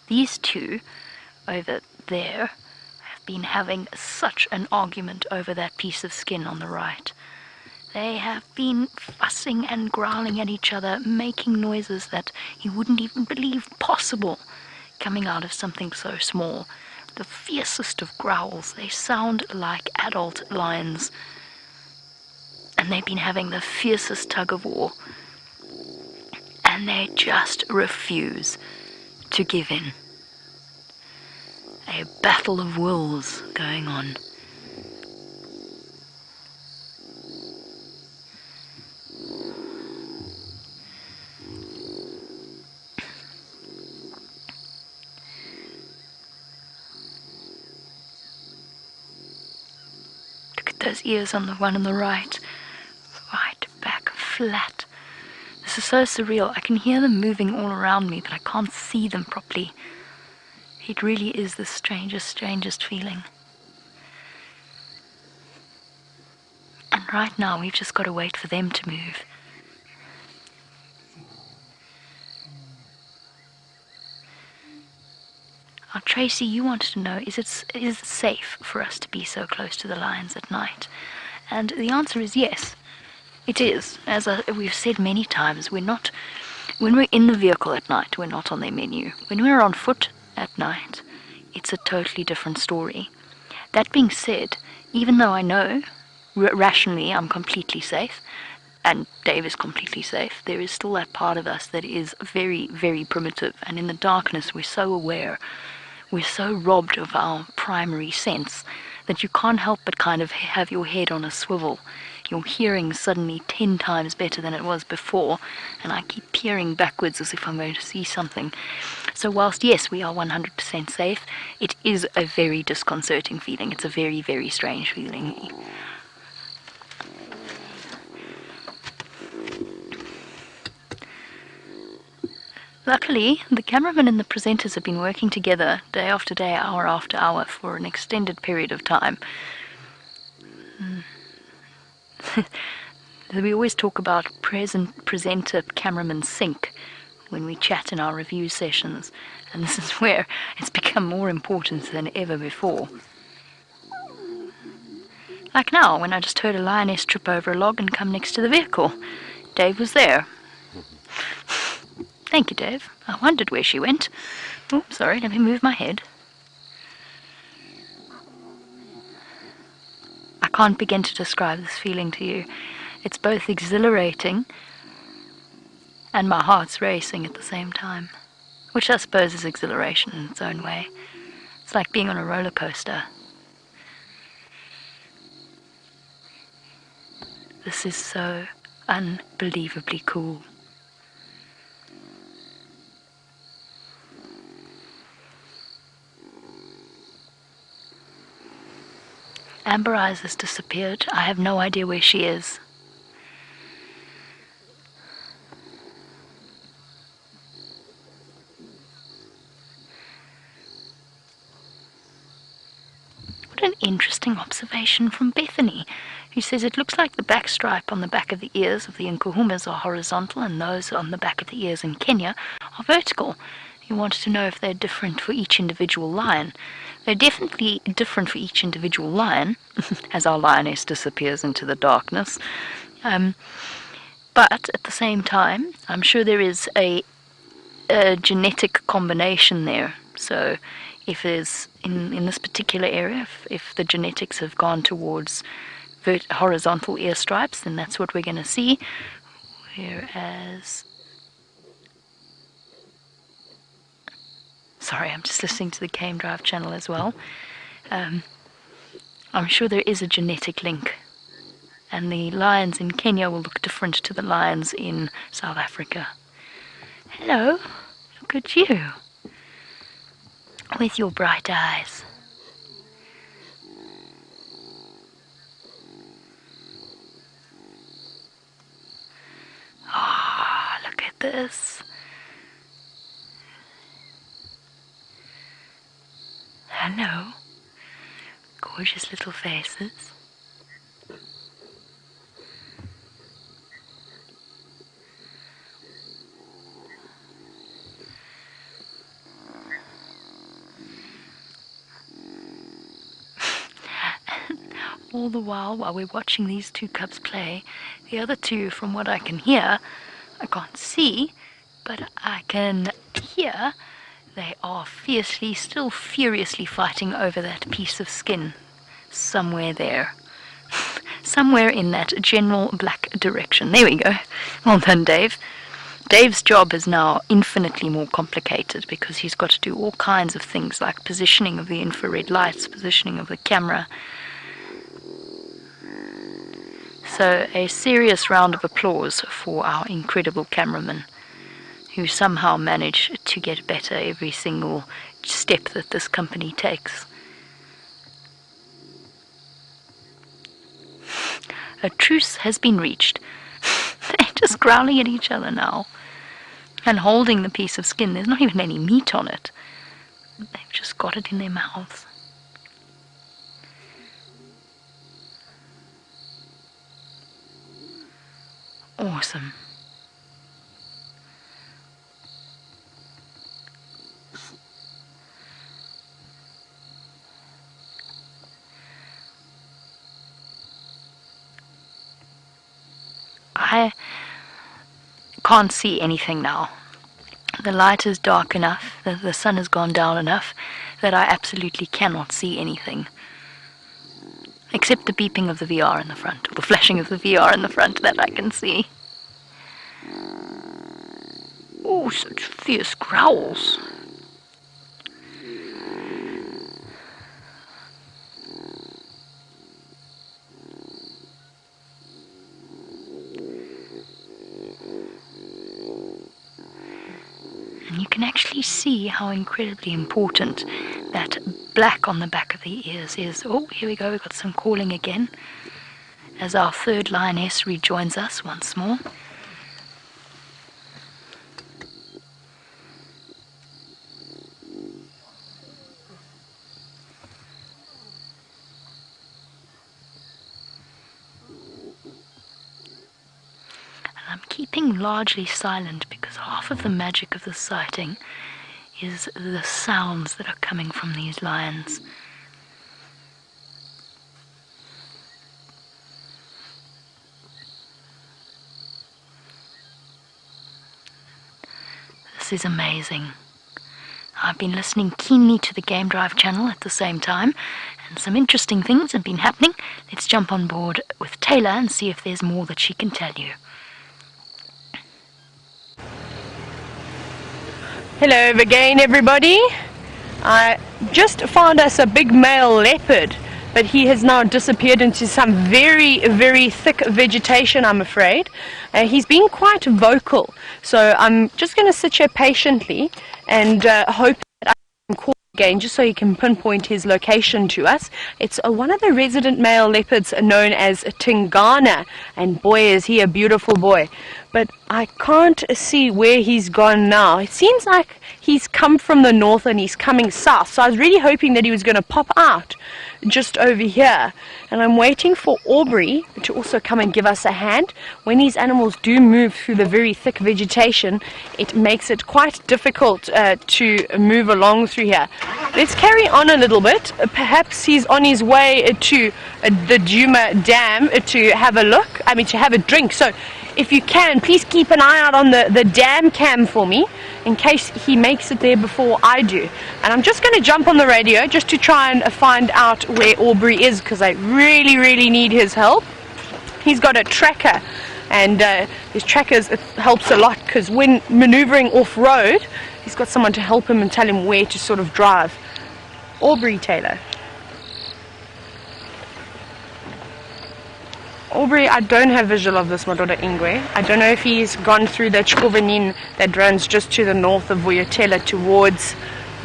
These two over there have been having such an argument over that piece of skin on the right. They have been fussing and growling at each other, making noises that you wouldn't even believe possible coming out of something so small. The fiercest of growls. They sound like adult lions. And they've been having the fiercest tug of war. And they just refuse to give in. A battle of wills going on. Those ears on the one on the right back flat. This is so surreal. I can hear them moving all around me, but I can't see them properly. It really is the strangest feeling. And right now we've just got to wait for them to move. Now, Tracy, you wanted to know, is it safe for us to be so close to the lions at night? And the answer is yes, it is. As we've said many times, when we're in the vehicle at night, we're not on their menu. When we're on foot at night, it's a totally different story. That being said, even though I know rationally I'm completely safe, and Dave is completely safe, there is still that part of us that is very, very primitive, and in the darkness we're so aware, we're so robbed of our primary sense that you can't help but kind of have your head on a swivel. Your hearing suddenly 10 times better than it was before, and I keep peering backwards as if I'm going to see something. So whilst yes, we are 100% safe, it is a very disconcerting feeling. It's a very, very strange feeling. Luckily, the cameraman and the presenters have been working together day after day, hour after hour, for an extended period of time. We always talk about presenter cameraman sync when we chat in our review sessions, and this is where it's become more important than ever before. Like now, when I just heard a lioness trip over a log and come next to the vehicle. Dave was there. Thank you, Dave. I wondered where she went. Oh, sorry, let me move my head. I can't begin to describe this feeling to you. It's both exhilarating and my heart's racing at the same time, which I suppose is exhilaration in its own way. It's like being on a roller coaster. This is so unbelievably cool. Amber Eyes has disappeared. I have no idea where she is. What an interesting observation from Bethany, who says it looks like the back stripe on the back of the ears of the Nkuhumas are horizontal and those on the back of the ears in Kenya are vertical. He wanted to know if they're different for each individual lion. They're definitely different for each individual lion, as our lioness disappears into the darkness. But at the same time, I'm sure there is a genetic combination there. So if there's, in this particular area, if the genetics have gone towards horizontal ear stripes, then that's what we're going to see. Whereas... Sorry, I'm just listening to the Game Drive channel as well. I'm sure there is a genetic link. And the lions in Kenya will look different to the lions in South Africa. Hello, look at you. With your bright eyes. Ah, look at this. Hello. Gorgeous little faces. All the while we're watching these two cubs play, the other two, from what I can hear, I can't see, but I can hear, they are still furiously fighting over that piece of skin somewhere there. Somewhere in that general black direction. There we go. Well done, Dave. Dave's job is now infinitely more complicated because he's got to do all kinds of things like positioning of the infrared lights, positioning of the camera. So a serious round of applause for our incredible cameraman, who somehow managed to get better every single step that this company takes. A truce has been reached. They're just growling at each other now and holding the piece of skin. There's not even any meat on it. They've just got it in their mouths. Awesome. I can't see anything now. The light is dark enough, the sun has gone down enough that I absolutely cannot see anything. Except the beeping of the VR in the front, or the flashing of the VR in the front that I can see. Oh, such fierce growls. And you can actually see how incredibly important that black on the back of the ears is. Oh, here we go, we've got some calling again, as our third lioness rejoins us once more. I'm keeping largely silent because half of the magic of this sighting is the sounds that are coming from these lions. This is amazing. I've been listening keenly to the Game Drive channel at the same time, and some interesting things have been happening. Let's jump on board with Tayla and see if there's more that she can tell you. Hello again, everybody. I just found us a big male leopard, but he has now disappeared into some very, very thick vegetation, I'm afraid. He's been quite vocal, so I'm just going to sit here patiently and hope that I can call again, just so he can pinpoint his location to us. It's one of the resident male leopards known as Tingana, and boy is he a beautiful boy. But I can't see where he's gone now. It seems like he's come from the north and he's coming south. So I was really hoping that he was going to pop out just over here. And I'm waiting for Aubrey to also come and give us a hand. When these animals do move through the very thick vegetation, it makes it quite difficult to move along through here. Let's carry on a little bit. Perhaps he's on his way to the Djuma Dam to have a look. To have a drink. So if you can, please keep an eye out on the dam cam for me in case he makes it there before I do. And I'm just going to jump on the radio just to try and find out where Aubrey is, because I really, really need his help. He's got a tracker, and his tracker helps a lot, because when maneuvering off-road, he's got someone to help him and tell him where to sort of drive. Aubrey, Tayla. Aubrey, I don't have visual of this, my daughter Ingwe. I don't know if he's gone through the Chkovenin that runs just to the north of Vuyatela towards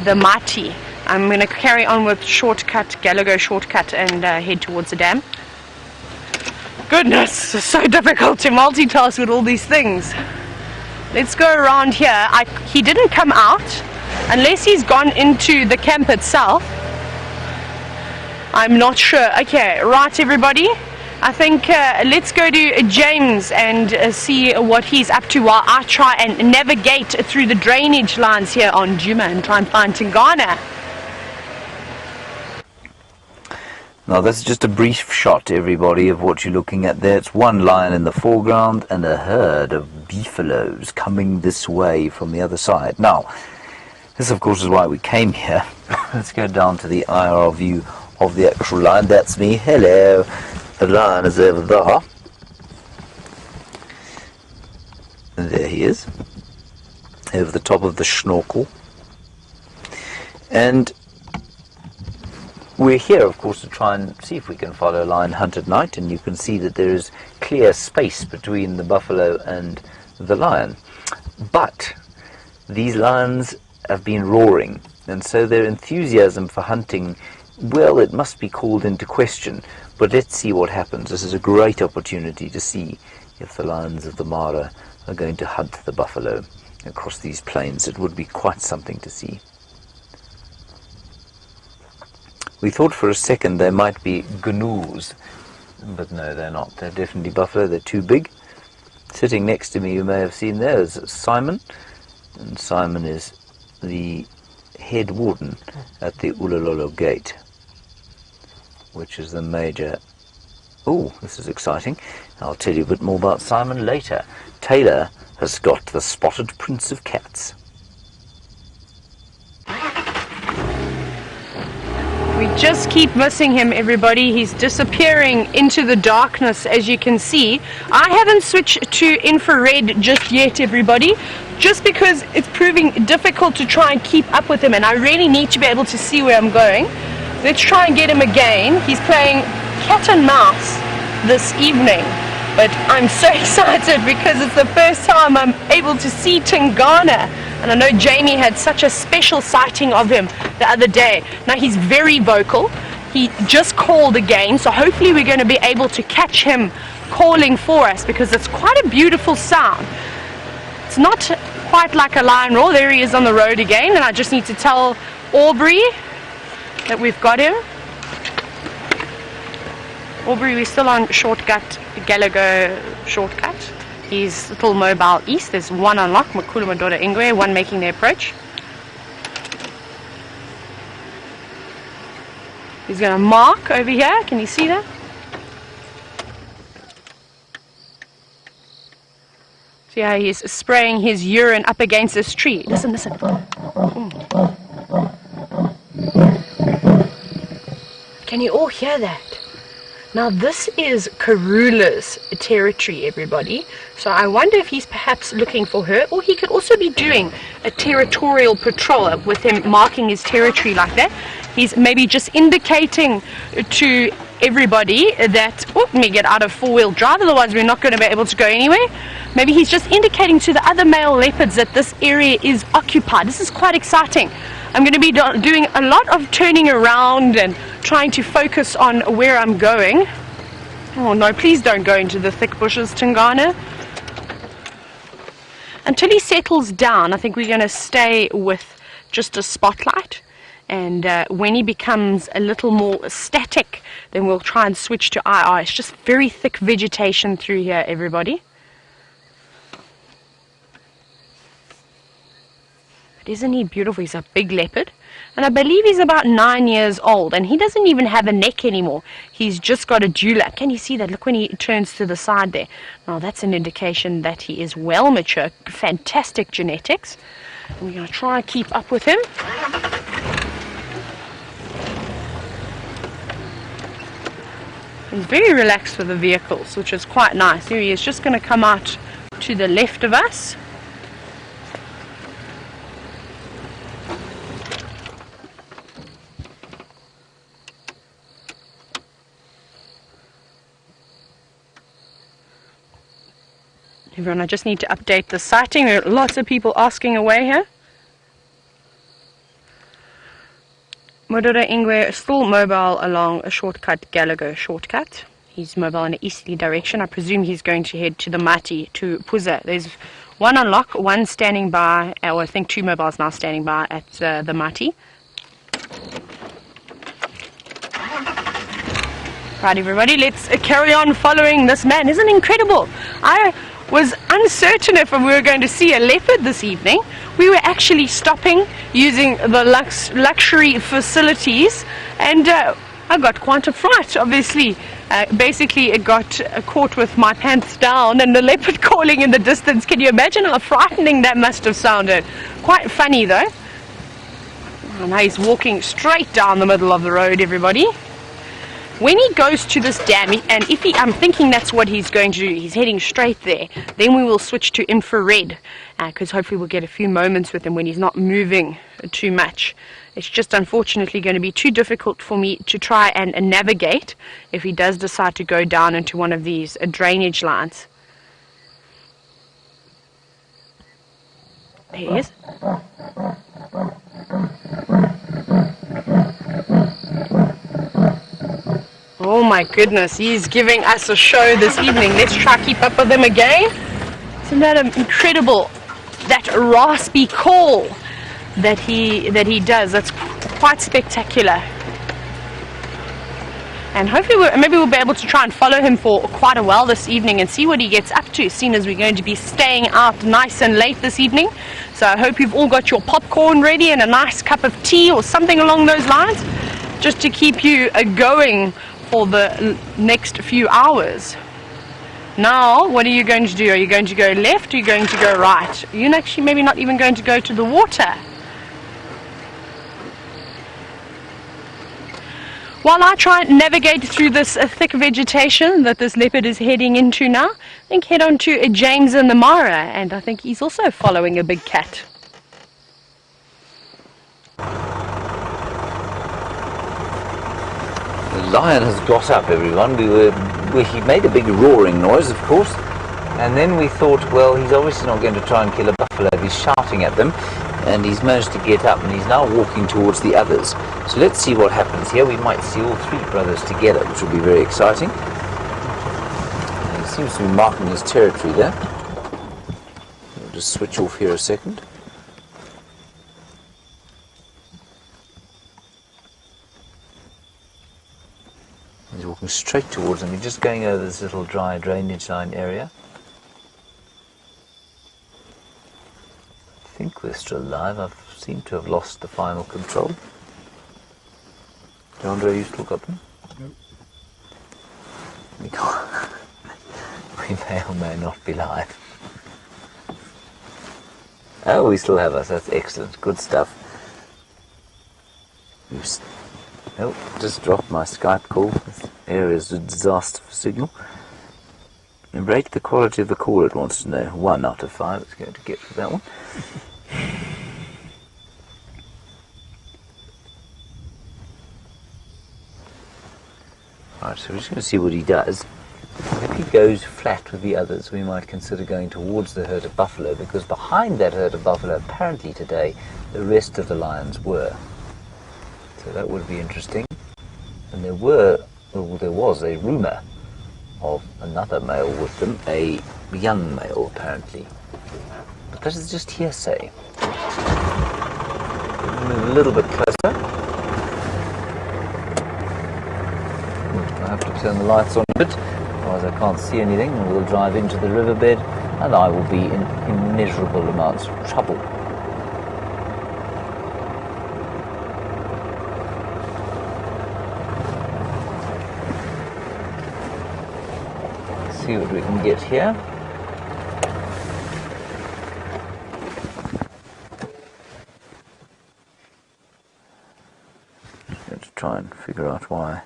the Mati. I'm going to carry on with Galago shortcut, and head towards the dam. Goodness, it's so difficult to multitask with all these things. Let's go around here. He didn't come out, unless he's gone into the camp itself. I'm not sure. Okay, right everybody. I think let's go to James and see what he's up to while I try and navigate through the drainage lines here on Djuma and try and find Tingana. Now that's just a brief shot, everybody, of what you're looking at there. It's one lion in the foreground and a herd of beefaloes coming this way from the other side. Now, this of course is why we came here. Let's go down to the IR view of the actual lion. That's me. Hello. The lion is over there. And there he is, over the top of the snorkel. And we're here, of course, to try and see if we can follow a lion hunt at night, and you can see that there is clear space between the buffalo and the lion. But these lions have been roaring, and so their enthusiasm for hunting, well, it must be called into question. But let's see what happens. This is a great opportunity to see if the lions of the Mara are going to hunt the buffalo across these plains. It would be quite something to see. We thought for a second they might be gnus, but no, they're not. They're definitely buffalo. They're too big. Sitting next to me, you may have seen there, is Simon, and Simon is the head warden at the Ulololo Gate, which is the major... Oh, this is exciting. I'll tell you a bit more about Simon later. Tayla has got the spotted prince of cats. We just keep missing him, everybody. He's disappearing into the darkness, as you can see. I haven't switched to infrared just yet, everybody, just because it's proving difficult to try and keep up with him, and I really need to be able to see where I'm going. Let's try and get him again. He's playing cat and mouse this evening, but I'm so excited because it's the first time I'm able to see Tingana. And I know Jamie had such a special sighting of him the other day. Now he's very vocal. He just called again, so hopefully we're going to be able to catch him calling for us, because it's quite a beautiful sound. It's not quite like a lion roar. There he is on the road again, and I just need to tell Aubrey that we've got him. Aubrey, we're still on shortcut, Gallagher shortcut. He's little mobile east. There's one on lock, Nkuhuma daughter Ingwe, one making the approach. He's going to mark over here. Can you see that? See how he's spraying his urine up against this tree. Listen, listen. Can you all hear that? Now this is Karula's territory, everybody. So I wonder if he's perhaps looking for her, or he could also be doing a territorial patrol with him marking his territory like that. He's maybe just indicating to everybody that, let me get out of four-wheel drive, otherwise we're not going to be able to go anywhere. Maybe he's just indicating to the other male leopards that this area is occupied. This is quite exciting. I'm going to be doing a lot of turning around and trying to focus on where I'm going. Oh no, please don't go into the thick bushes, Tingana. Until he settles down, I think we're going to stay with just a spotlight. And when he becomes a little more static, then we'll try and switch to IR. It's just very thick vegetation through here, everybody. But isn't he beautiful? He's a big leopard. And I believe he's about 9 years old. And he doesn't even have a neck anymore. He's just got a dewlap. Can you see that? Look when he turns to the side there. Now that's an indication that he is well mature. Fantastic genetics. And we're going to try and keep up with him. He's very relaxed with the vehicles, which is quite nice. Here he is, just going to come out to the left of us. Everyone, I just need to update the sighting. There are lots of people asking away here. Modora Ingwe is still mobile along a shortcut, Gallagher shortcut. He's mobile in an easterly direction. I presume he's going to head to the Mati, to Puza. There's one on lock, one standing by, or I think two mobiles now standing by at the Mati. Right, everybody, let's carry on following this man. Isn't it incredible? I was uncertain if we were going to see a leopard this evening. We were actually stopping using the luxury facilities, and I got quite a fright, obviously. Basically, it got caught with my pants down and the leopard calling in the distance. Can you imagine how frightening that must have sounded? Quite funny, though. And now he's walking straight down the middle of the road, everybody. When he goes to this dam, and I'm thinking that's what he's going to do, he's heading straight there, then we will switch to infrared, because hopefully we'll get a few moments with him when he's not moving too much. It's just unfortunately going to be too difficult for me to try and navigate if he does decide to go down into one of these drainage lines. There he is. Oh my goodness, he's giving us a show this evening. Let's try to keep up with him again. Isn't that incredible? That raspy call that he does. That's quite spectacular. And hopefully maybe we'll be able to try and follow him for quite a while this evening and see what he gets up to, seeing as we're going to be staying out nice and late this evening. So I hope you've all got your popcorn ready and a nice cup of tea or something along those lines, just to keep you going for the next few hours. Now, what are you going to do? Are you going to go left or are you going to go right? You're actually maybe not even going to go to the water. While I try and navigate through this thick vegetation that this leopard is heading into now, I think head on to James and the Mara, and I think he's also following a big cat. The lion has got up, everyone. He made a big roaring noise, of course, and then we thought, well, he's obviously not going to try and kill a buffalo. He's shouting at them, and he's managed to get up, and he's now walking towards the others. So let's see what happens here. We might see all three brothers together, which will be very exciting. And he seems to be marking his territory there. We'll just switch off here a second. He's walking straight towards them. He's just going over this little dry drainage line area. I think we're still alive. I seem to have lost the final control. Jeandré, you still got them? No. We can't. We may or may not be live. Oh, we still have us. That's excellent. Good stuff. Oh, just dropped my Skype call. This area is a disaster for signal. And rate the quality of the call, it wants to know. 1 out of 5 it's going to get for that one. Alright, so we're just going to see what he does. If he goes flat with the others, we might consider going towards the herd of buffalo, because behind that herd of buffalo, apparently today, the rest of the lions were. So that would be interesting. And there was a rumour of another male with them, a young male apparently. But this is just hearsay. Move a little bit closer. I have to turn the lights on a bit, otherwise I can't see anything, and we'll drive into the riverbed, and I will be in immeasurable amounts of trouble. See what we can get here. Just going to try and figure out why.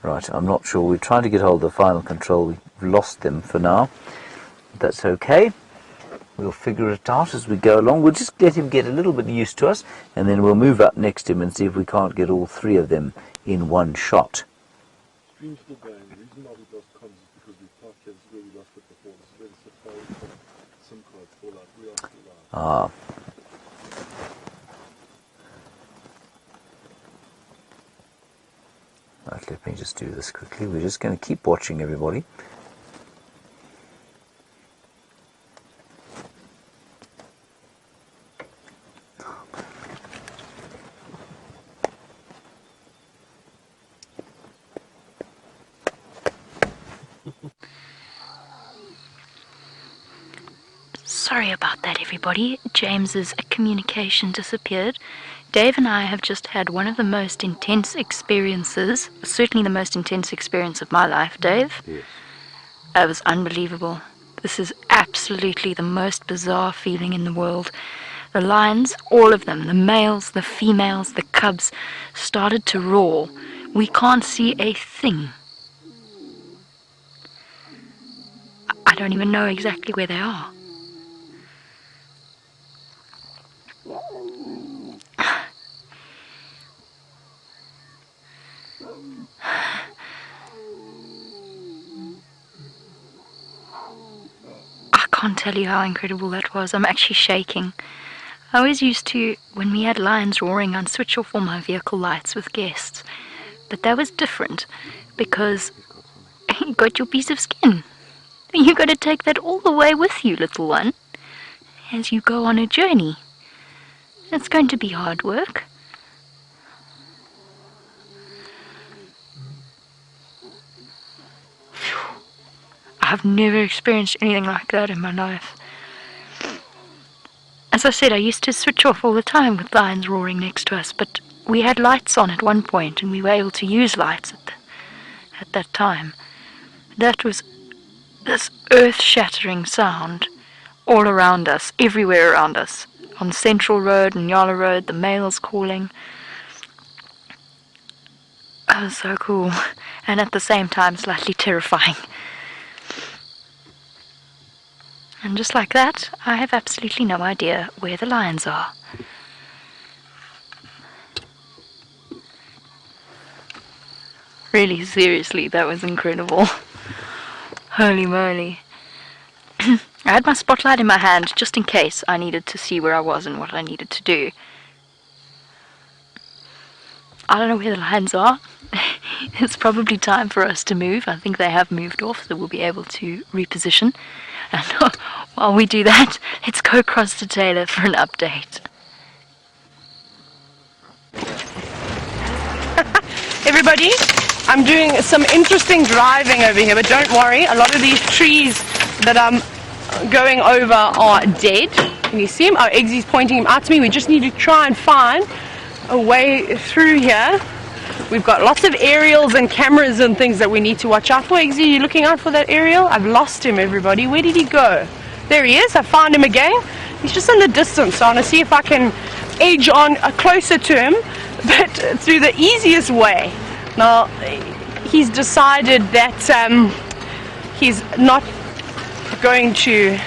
Right, I'm not sure. We're trying to get hold of the final control. We've lost them for now. That's okay. We'll figure it out as we go along. We'll just let him get a little bit used to us, and then we'll move up next to him and see if we can't get all three of them in one shot. Stream's still going. The reason why we lost comms is because we parked here. This is where we lost it before. This is where the Safari SIM cards fall out. We are still live. Right, let me just do this quickly. We're just going to keep watching everybody. Sorry about that, everybody. James's communication disappeared. Dave and I have just had one of the most intense experiences, certainly the most intense experience of my life, Dave. Yes. It was unbelievable. This is absolutely the most bizarre feeling in the world. The lions, all of them, the males, the females, the cubs, started to roar. We can't see a thing. I don't even know exactly where they are. I can't tell you how incredible that was. I'm actually shaking. I always used to, when we had lions roaring, I'd switch off all my vehicle lights with guests. But that was different because you got your piece of skin. You got to take that all the way with you, little one, as you go on a journey. It's going to be hard work. I've never experienced anything like that in my life. As I said, I used to switch off all the time with lions roaring next to us, but we had lights on at one point, and we were able to use lights at that time. That was this earth-shattering sound all around us, everywhere around us. On Central Road and Nyala Road, the males calling. It was so cool, and at the same time slightly terrifying. And just like that, I have absolutely no idea where the lions are. Really, seriously, that was incredible. Holy moly. I had my spotlight in my hand just in case I needed to see where I was and what I needed to do. I don't know where the lions are. It's probably time for us to move. I think they have moved off, so we'll be able to reposition. And while we do that, let's go across to Tayla for an update. Everybody, I'm doing some interesting driving over here, but don't worry, a lot of these trees that I'm going over are dead. Can you see him? Oh, Eggsy's pointing him out to me. We just need to try and find a way through here. We've got lots of aerials and cameras and things that we need to watch out for. Eggsy, you looking out for that aerial? I've lost him, everybody. Where did he go? There he is. I found him again. He's just in the distance, so I want to see if I can edge on closer to him, but through the easiest way. Now, he's decided that he's not going to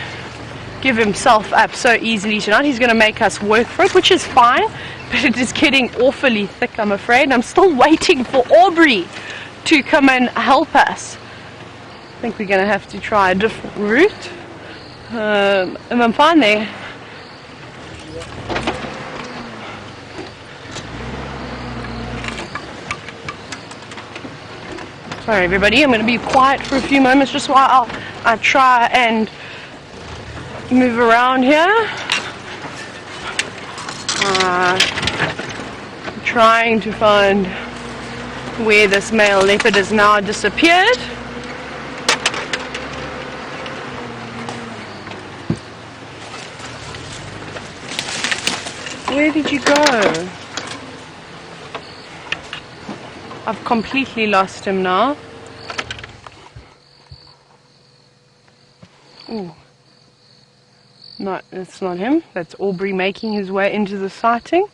give himself up so easily tonight. He's going to make us work for it, which is fine, but it is getting awfully thick, I'm afraid. I'm still waiting for Aubrey to come and help us. I think we're going to have to try a different route. And I'm fine there. Sorry everybody, I'm going to be quiet for a few moments just while I try and move around here. Trying to find where this male leopard has now disappeared. Where did you go? I've completely lost him now. Ooh. No, that's not him. That's Aubrey making his way into the sighting.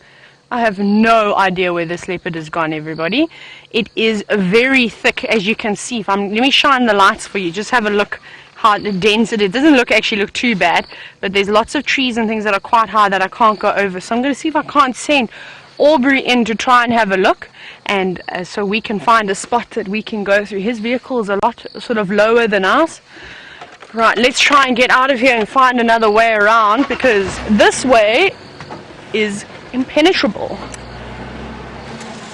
I have no idea where this leopard has gone, everybody. It is very thick, as you can see. Let me shine the lights for you. Just have a look how dense it is. It doesn't actually look too bad, but there's lots of trees and things that are quite high that I can't go over. So I'm going to see if I can't send Aubrey in to try and have a look, and so we can find a spot that we can go through. His vehicle is a lot sort of lower than ours. Right, let's try and get out of here and find another way around, because this way is impenetrable.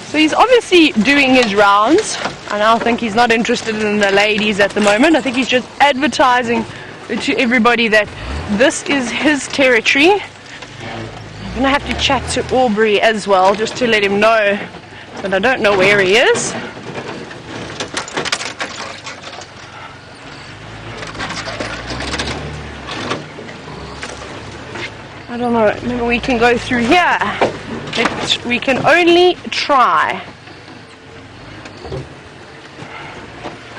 So he's obviously doing his rounds, and I think he's not interested in the ladies at the moment. I think he's just advertising to everybody that this is his territory. I'm going to have to chat to Aubrey as well, just to let him know that I don't know where he is. I don't know, maybe we can go through here. We can only try.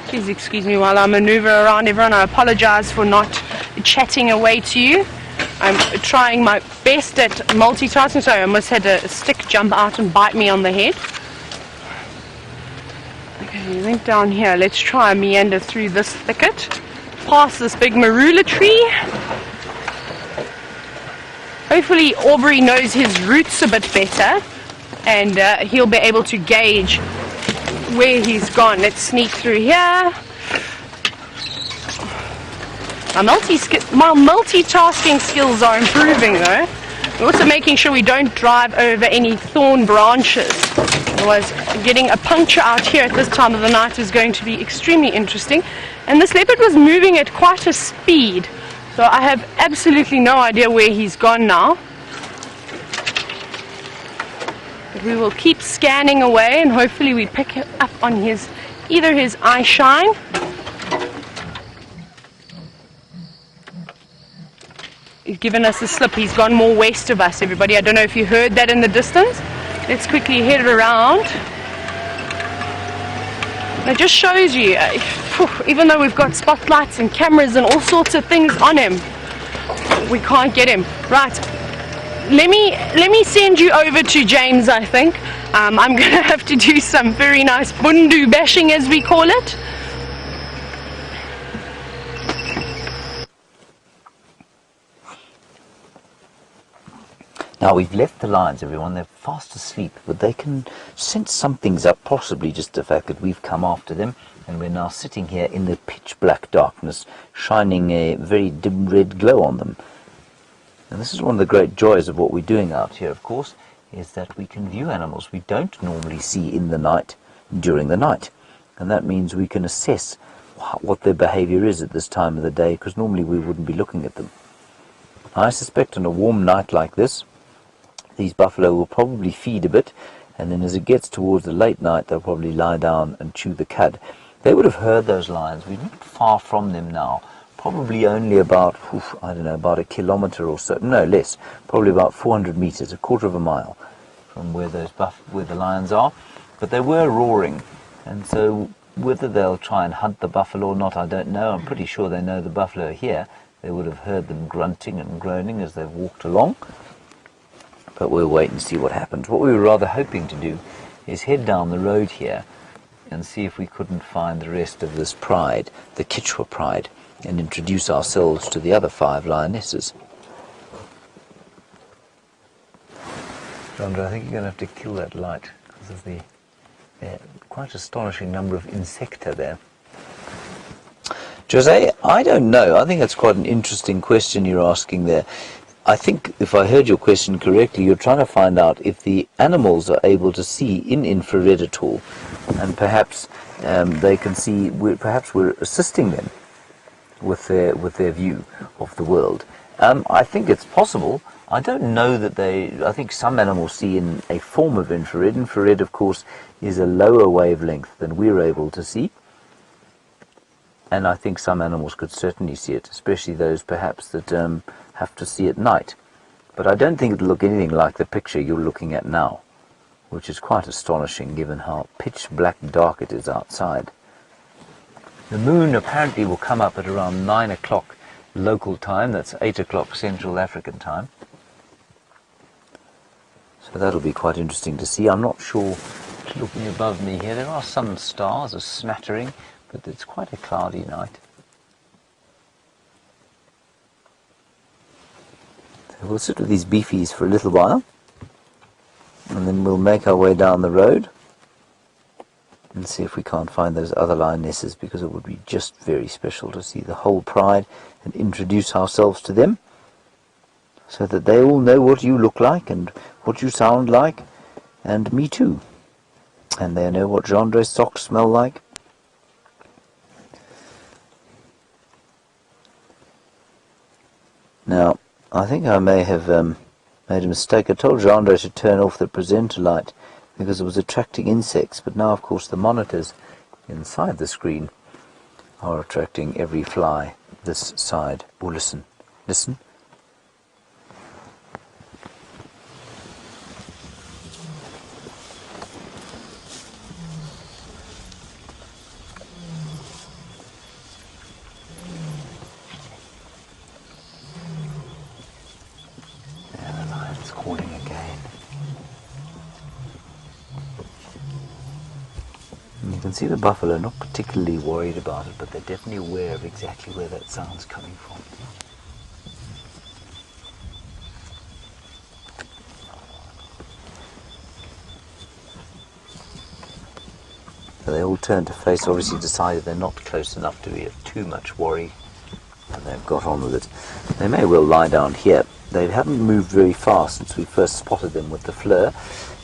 Please excuse me while I maneuver around everyone. I apologize for not chatting away to you. I'm trying my best at multitasking. Sorry, I almost had a stick jump out and bite me on the head. Okay, I think down here, let's try and meander through this thicket, past this big marula tree. Hopefully Aubrey knows his routes a bit better, and he'll be able to gauge where he's gone. Let's sneak through here. My multitasking skills are improving though. We're also making sure we don't drive over any thorn branches. Otherwise, getting a puncture out here at this time of the night is going to be extremely interesting. And this leopard was moving at quite a speed, so I have absolutely no idea where he's gone now. But we will keep scanning away, and hopefully we pick up on either his eye shine. He's given us a slip. He's gone more west of us, everybody. I don't know if you heard that in the distance. Let's quickly head around. And it just shows you, even though we've got spotlights and cameras and all sorts of things on him, we can't get him. Right, let me send you over to James, I think. I'm gonna have to do some very nice bundu bashing, as we call it. Now we've left the lions, everyone. They're fast asleep, but they can sense something's up, possibly just the fact that we've come after them, and we're now sitting here in the pitch black darkness, shining a very dim red glow on them. And this is one of the great joys of what we're doing out here, of course, is that we can view animals we don't normally see in the night, during the night. And that means we can assess what their behavior is at this time of the day, because normally we wouldn't be looking at them. I suspect on a warm night like this, these buffalo will probably feed a bit, and then as it gets towards the late night, they'll probably lie down and chew the cud. They would have heard those lions. We're not far from them now, probably only about, I don't know, about a kilometre or so, no less, probably about 400 metres, a quarter of a mile from where where the lions are. But they were roaring, and so whether they'll try and hunt the buffalo or not, I don't know. I'm pretty sure they know the buffalo are here. They would have heard them grunting and groaning as they've walked along. But we'll wait and see what happens. What we were rather hoping to do is head down the road here and see if we couldn't find the rest of this pride, the Kichwa pride, and introduce ourselves to the other 5 lionesses. Jeandré, I think you're going to have to kill that light because of the quite astonishing number of insecta there. Jose, I don't know. I think that's quite an interesting question you're asking there. I think, if I heard your question correctly, you're trying to find out if the animals are able to see in infrared at all, and perhaps they can see. Perhaps we're assisting them with their view of the world. I think it's possible. I don't know that I think some animals see in a form of infrared. Infrared, of course, is a lower wavelength than we're able to see. And I think some animals could certainly see it, especially those perhaps that have to see at night. But I don't think it'll look anything like the picture you're looking at now, which is quite astonishing given how pitch black dark it is outside. The moon apparently will come up at around 9 o'clock local time, that's 8 o'clock Central African time. So that'll be quite interesting to see. I'm not sure, looking above me here, there are some stars, a smattering, but it's quite a cloudy night. So we'll sit with these beefies for a little while, and then we'll make our way down the road and see if we can't find those other lionesses, because it would be just very special to see the whole pride and introduce ourselves to them so that they all know what you look like and what you sound like, and me too. And they know what Jeandré's socks smell like. Now, I think I may have made a mistake. I told Jeandré to turn off the presenter light because it was attracting insects, but now, of course, the monitors inside the screen are attracting every fly this side. Oh, listen. Listen. You can see the buffalo not particularly worried about it, but they're definitely aware of exactly where that sound's coming from. So they all turn to face, obviously decided they're not close enough to be of too much worry, and they've got on with it. They may well lie down here. They haven't moved very fast since we first spotted them with the flare.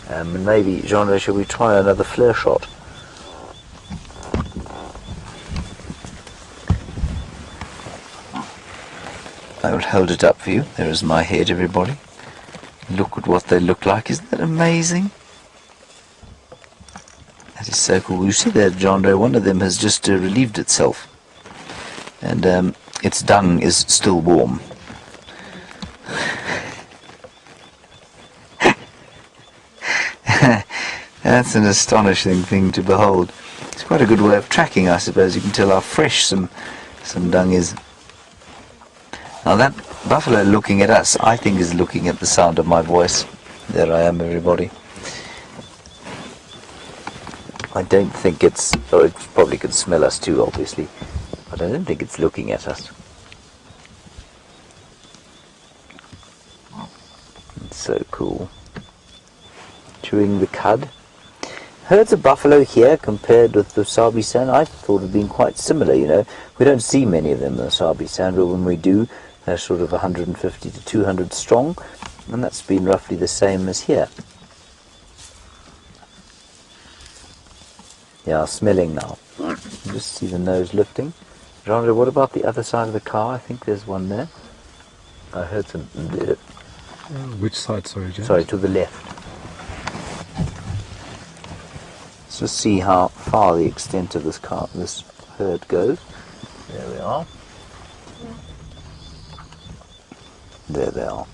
And maybe, Jeandré, shall we try another flare shot? I will hold it up for you. There is my head, everybody. Look at what they look like. Isn't that amazing? That is so cool. You see there, Jeandré, one of them has just relieved itself. And its dung is still warm. That's an astonishing thing to behold. It's quite a good way of tracking, I suppose. You can tell how fresh some dung is. Now that buffalo looking at us, I think, is looking at the sound of my voice. There I am, everybody. I don't think it's... Oh, it probably can smell us too, obviously. But I don't think it's looking at us. It's so cool. Chewing the cud. Herds of buffalo here compared with the Sabie Sands, I thought have been quite similar, you know. We don't see many of them in the Sabie Sands, but when we do, they're sort of 150 to 200 strong, and that's been roughly the same as here. Yeah, smelling now. Just see the nose lifting. Jeandré, what about the other side of the car? I think there's one there. I heard some... Which side, sorry, James? Sorry, to the left. Let's just see how far the extent of this herd goes. There we are. There they are.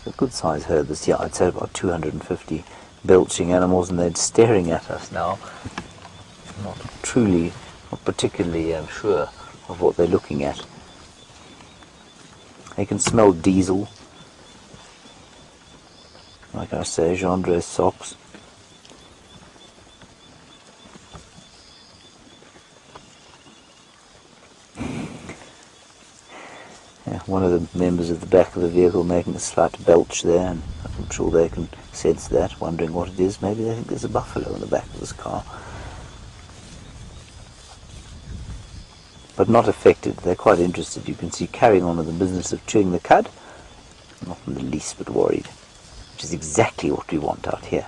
A good sized herd this year. I'd say about 250 belching animals, and they're staring at us now. Not particularly sure of what they're looking at. They can smell diesel. Like I say, Jeandré's socks. Yeah, one of the members of the back of the vehicle making a slight belch there, and I'm sure they can sense that, wondering what it is. Maybe they think there's a buffalo in the back of this car. But not affected. They're quite interested. You can see carrying on with the business of chewing the cud. Not in the least bit worried. Which is exactly what we want out here.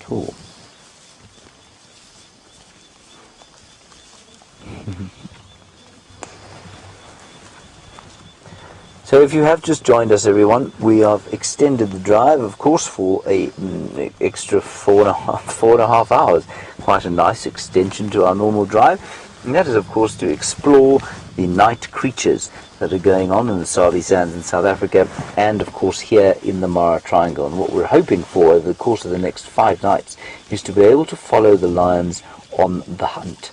Cool. So if you have just joined us, everyone, we have extended the drive, of course, for a extra four and a half hours. Quite a nice extension to our normal drive. And that is, of course, to explore the night creatures that are going on in the Sabie Sands in South Africa, and, of course, here in the Mara Triangle. And what we're hoping for over the course of the next 5 nights is to be able to follow the lions on the hunt.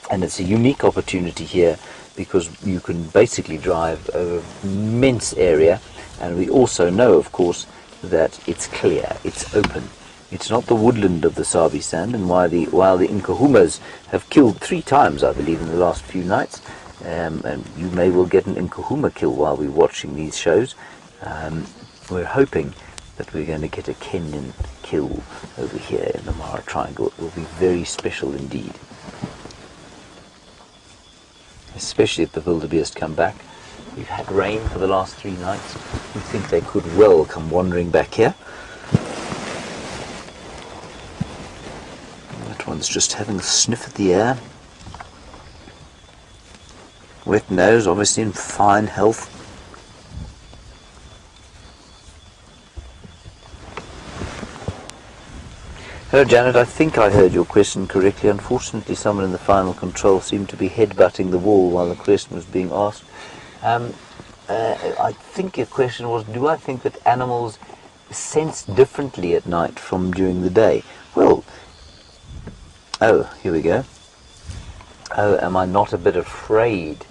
And it's a unique opportunity here, because you can basically drive over an immense area, and we also know, of course, that it's clear, it's open. It's not the woodland of the Sabie Sand, and while the Nkuhumas have killed 3 times, I believe, in the last few nights, and you may well get an Nkuhuma kill while we're watching these shows, we're hoping that we're going to get a Kenyan kill over here in the Mara Triangle. It will be very special indeed. Especially if the wildebeest come back. We've had rain for the last 3 nights. We think they could well come wandering back here. That one's just having a sniff at the air. Wet nose, obviously in fine health. Hello Janet, I think I heard your question correctly. Unfortunately, someone in the final control seemed to be headbutting the wall while the question was being asked. I think your question was, do I think that animals sense differently at night from during the day? Well, here we go. Am I not a bit afraid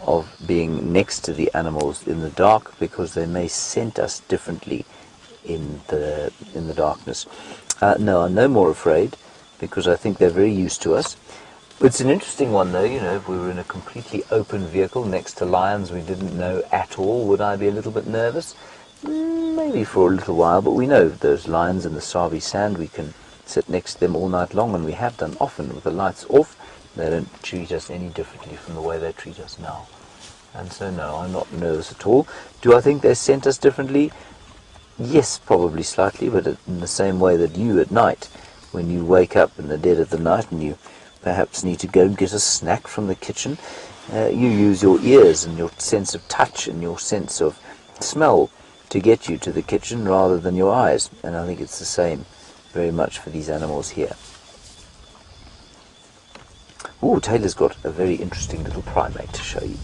of being next to the animals in the dark because they may scent us differently in the darkness? No, I'm no more afraid, because I think they're very used to us. It's an interesting one, though. You know, if we were in a completely open vehicle next to lions we didn't know at all, would I be a little bit nervous? Maybe for a little while, but we know those lions in the Sabie Sand, we can sit next to them all night long, and we have done often with the lights off. They don't treat us any differently from the way they treat us now. And so, no, I'm not nervous at all. Do I think they scent us differently? Yes, probably slightly, but in the same way that you at night, when you wake up in the dead of the night and you perhaps need to go and get a snack from the kitchen, you use your ears and your sense of touch and your sense of smell to get you to the kitchen rather than your eyes. And I think it's the same very much for these animals here. Oh, Tayla's got a very interesting little primate to show you.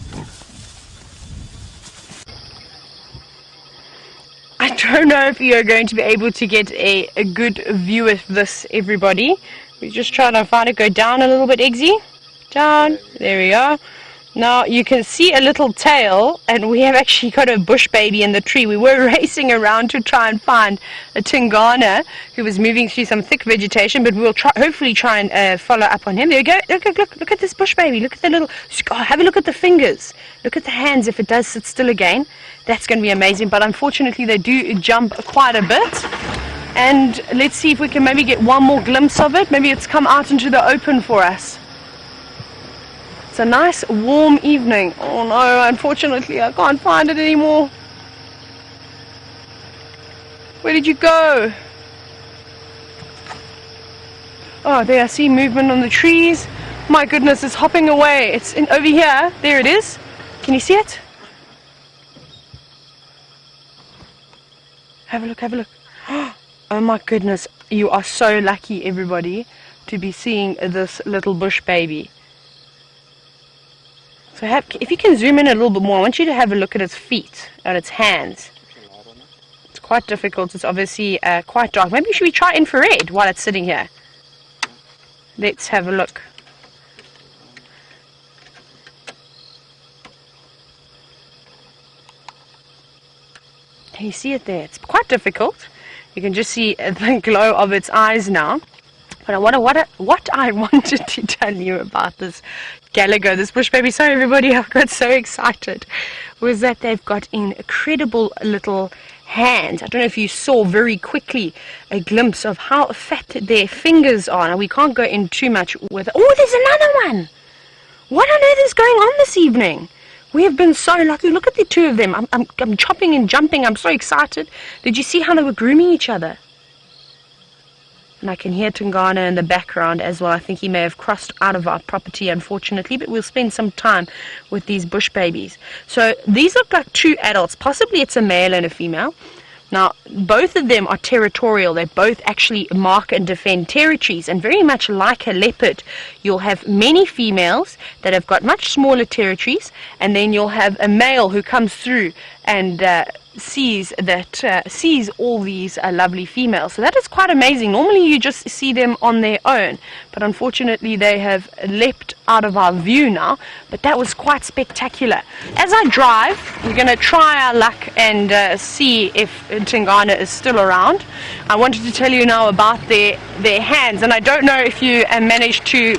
don't know if you're going to be able to get a good view of this, everybody. We're just trying to find it. Go down a little bit, Eggsy. Down. There we are. Now you can see a little tail, and we have actually got a bush baby in the tree. We were racing around to try and find a Tingana who was moving through some thick vegetation, but we'll hopefully try and follow up on him. There we go. Look at this bush baby. Look at the little. Oh, have a look at the fingers. Look at the hands. If it does sit still again, that's going to be amazing. But unfortunately, they do jump quite a bit. And let's see if we can maybe get one more glimpse of it. Maybe it's come out into the open for us. It's a nice warm evening. Oh no, unfortunately I can't find it anymore. Where did you go? Oh, there, I see movement on the trees. My goodness, it's hopping away. It's over here. There it is. Can you see it? Have a look, have a look. Oh my goodness, you are so lucky, everybody, to be seeing this little bush baby. So if you can zoom in a little bit more, I want you to have a look at its feet and its hands. It's quite difficult. It's obviously quite dark. Maybe should we try infrared while it's sitting here? Let's have a look. Can you see it there? It's quite difficult. You can just see the glow of its eyes now. But what I wanted to tell you about this Gallagher, this bush baby, sorry everybody, I got so excited, was that they've got incredible little hands. I don't know if you saw very quickly a glimpse of how fat their fingers are. Now we can't go in too much with it. Oh, there's another one! What on earth is going on this evening? We have been so lucky. Look at the two of them. I'm chopping and jumping. I'm so excited. Did you see how they were grooming each other? And I can hear Tingana in the background as well. I think he may have crossed out of our property, unfortunately, but we'll spend some time with these bush babies. So these look like two adults. Possibly it's a male and a female. Now, both of them are territorial. They both actually mark and defend territories. And very much like a leopard, you'll have many females that have got much smaller territories. And then you'll have a male who comes through and sees all these lovely females. So that is quite amazing. Normally you just see them on their own, but unfortunately they have leapt out of our view now. But that was quite spectacular. As I drive, we're going to try our luck and see if Tingana is still around. I wanted to tell you now about their hands, and I don't know if you managed to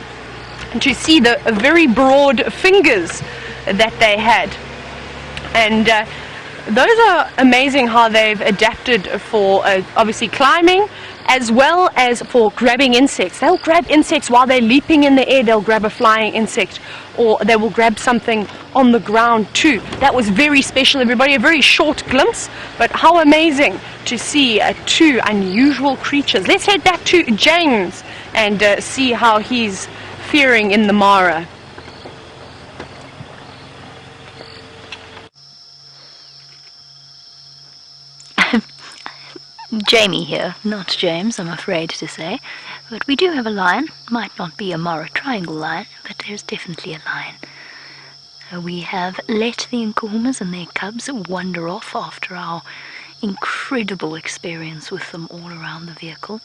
see the very broad fingers that they had. And those are amazing how they've adapted for obviously climbing as well as for grabbing insects. They'll grab insects while they're leaping in the air. They'll grab a flying insect, or they will grab something on the ground too. That was very special, everybody. A very short glimpse, but how amazing to see two unusual creatures. Let's head back to James and see how he's faring in the Mara. Jamie here, not James, I'm afraid to say. But we do have a lion. Might not be a Mara triangle lion, but there's definitely a lion. We have let the Nkuhumas and their cubs wander off after our incredible experience with them all around the vehicle.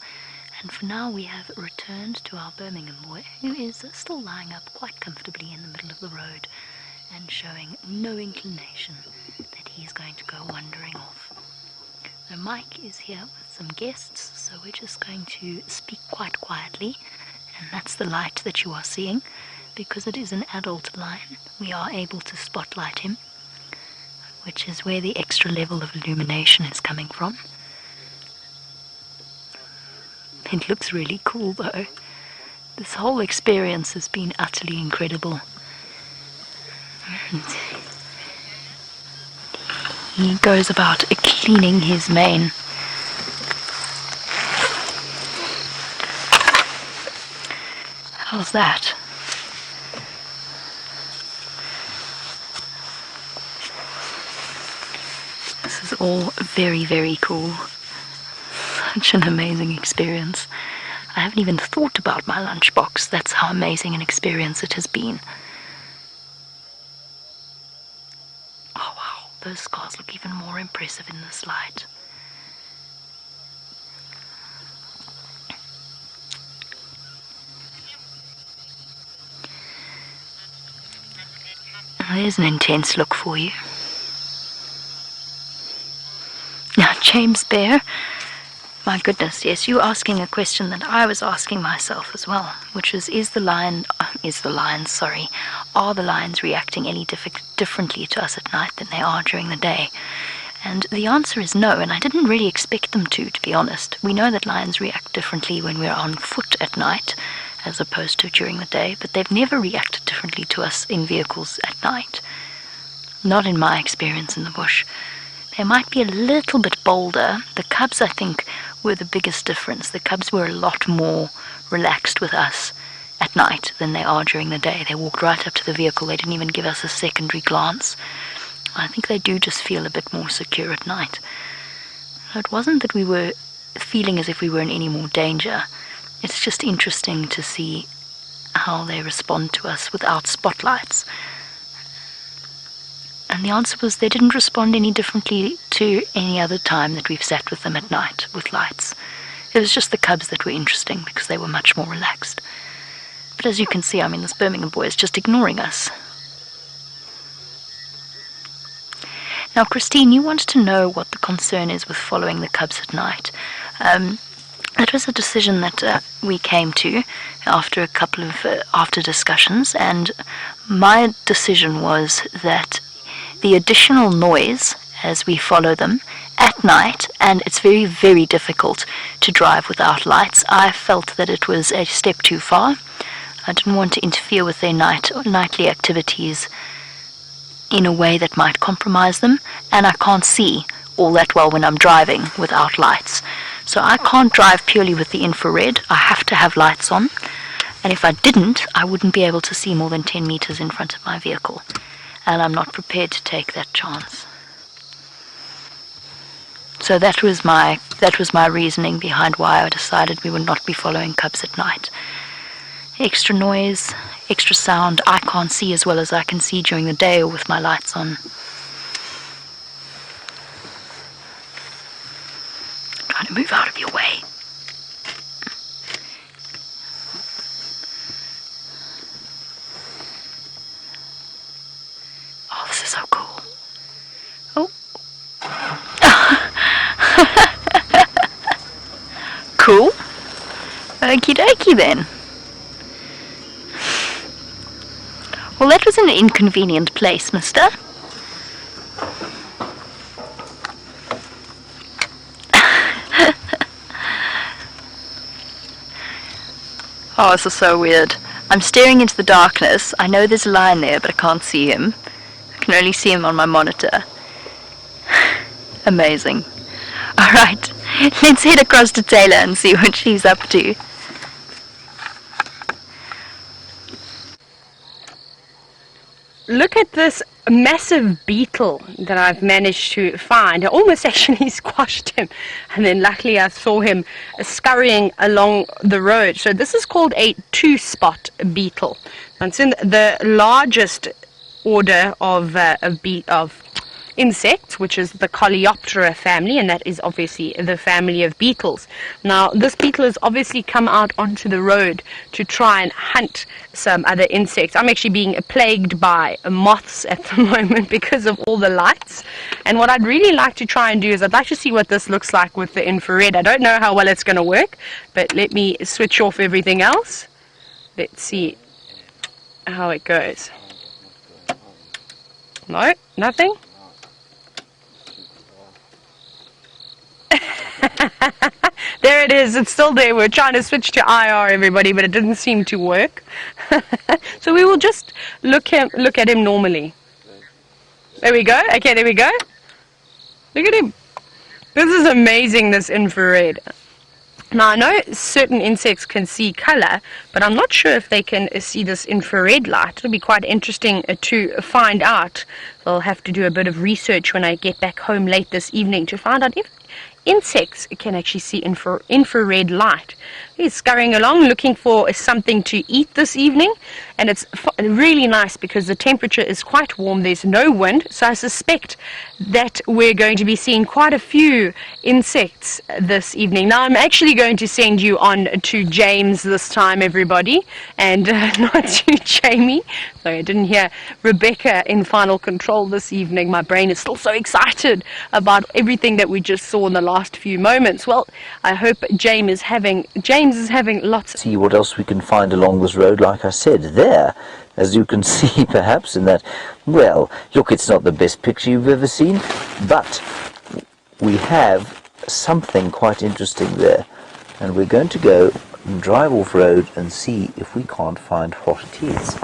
And for now we have returned to our Birmingham boy, who is still lying up quite comfortably in the middle of the road and showing no inclination that he's going to go wandering off. So Mike is here with some guests, so we're just going to speak quite quietly, and that's the light that you are seeing. Because it is an adult lion, we are able to spotlight him, which is where the extra level of illumination is coming from. It looks really cool though. This whole experience has been utterly incredible. And he goes about cleaning his mane. How's that? This is all very, very cool. Such an amazing experience. I haven't even thought about my lunchbox. That's how amazing an experience it has been. Oh wow, those scars look even more impressive in this light. There's an intense look for you. Now, James Bear, my goodness, yes, you asking a question that I was asking myself as well, which is are the lions reacting any differently to us at night than they are during the day? And the answer is no, and I didn't really expect them to be honest. We know that lions react differently when we're on foot at night, as opposed to during the day, but they've never reacted differently to us in vehicles at night. Not in my experience in the bush. They might be a little bit bolder. The cubs, I think, were the biggest difference. The cubs were a lot more relaxed with us at night than they are during the day. They walked right up to the vehicle. They didn't even give us a secondary glance. I think they do just feel a bit more secure at night. So it wasn't that we were feeling as if we were in any more danger. It's just interesting to see how they respond to us without spotlights. And the answer was they didn't respond any differently to any other time that we've sat with them at night with lights. It was just the cubs that were interesting because they were much more relaxed. But as you can see, I mean, this Birmingham boy is just ignoring us. Now, Christine, you wanted to know what the concern is with following the cubs at night. That was a decision that we came to after a couple of after discussions, and my decision was that the additional noise as we follow them at night, and it's very, very difficult to drive without lights. I felt that it was a step too far. I didn't want to interfere with their nightly activities in a way that might compromise them, and I can't see all that well when I'm driving without lights. So I can't drive purely with the infrared. I have to have lights on, and if I didn't, I wouldn't be able to see more than 10 meters in front of my vehicle, and I'm not prepared to take that chance. So that was my reasoning behind why I decided we would not be following cubs at night. Extra noise, extra sound. I can't see as well as I can see during the day or with my lights on. I'm trying to move out of your way. Oh, this is so cool. Oh. Cool. Okie dokie then. Well, that was an inconvenient place, mister. Oh, this is so weird. I'm staring into the darkness. I know there's a lion there, but I can't see him. I can only see him on my monitor. Amazing. Alright, let's head across to Tayla and see what she's up to. Look at this massive beetle that I've managed to find. I almost actually squashed him, and then luckily I saw him scurrying along the road. So this is called a two-spot beetle. It's in the largest order of insects, which is the Coleoptera family, and that is obviously the family of beetles. Now, this beetle has obviously come out onto the road to try and hunt some other insects. I'm actually being plagued by moths at the moment because of all the lights, and what I'd really like to try and do is I'd like to see what this looks like with the infrared. I don't know how well it's going to work, but let me switch off everything else. Let's see how it goes. No, nothing. There it is, it's still there. We're trying to switch to IR, everybody, but it didn't seem to work. So we will just look at him normally. There we go. Okay, there we go. Look at him. This is amazing, this infrared. Now, I know certain insects can see color, but I'm not sure if they can see this infrared light. It'll be quite interesting to find out. I'll have to do a bit of research when I get back home late this evening to find out if insects can actually see infrared light. He's scurrying along looking for something to eat this evening, and it's really nice because the temperature is quite warm. There's no wind, so I suspect that we're going to be seeing quite a few insects this evening. Now, I'm actually going to send you on to James this time, everybody, and not to Jamie, Sorry, I didn't hear Rebecca in final control this evening. My brain is still so excited about everything that we just saw in the last few moments. Well, I hope James is having lots. See what else we can find along this road. Like I said, there, as you can see perhaps in that, well, look, it's not the best picture you've ever seen, but we have something quite interesting there, and we're going to go and drive off-road and see if we can't find what it is.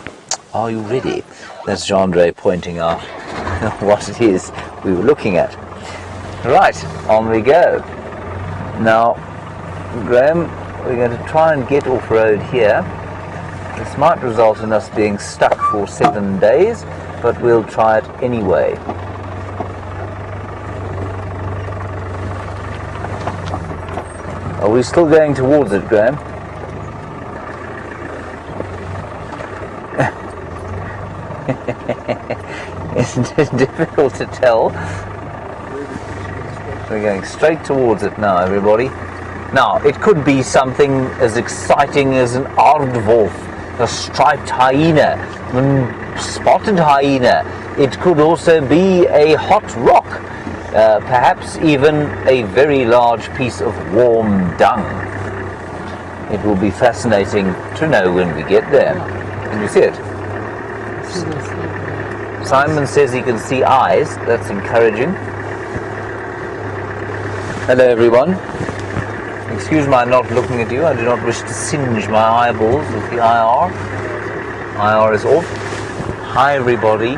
Are you ready? That's Jeandré pointing out what it is we were looking at. Right, on we go. Now, Graham, we're going to try and get off-road here. This might result in us being stuck for 7 days, but we'll try it anyway. Are we still going towards it, Graham? Isn't it difficult to tell? We're going straight towards it now, everybody. Now, it could be something as exciting as an aardwolf, a striped hyena, a spotted hyena. It could also be a hot rock, perhaps even a very large piece of warm dung. It will be fascinating to know when we get there. Can you see it? Simon says he can see eyes. That's encouraging. Hello, everyone. Excuse my not looking at you. I do not wish to singe my eyeballs with the IR. IR is off. Hi, everybody.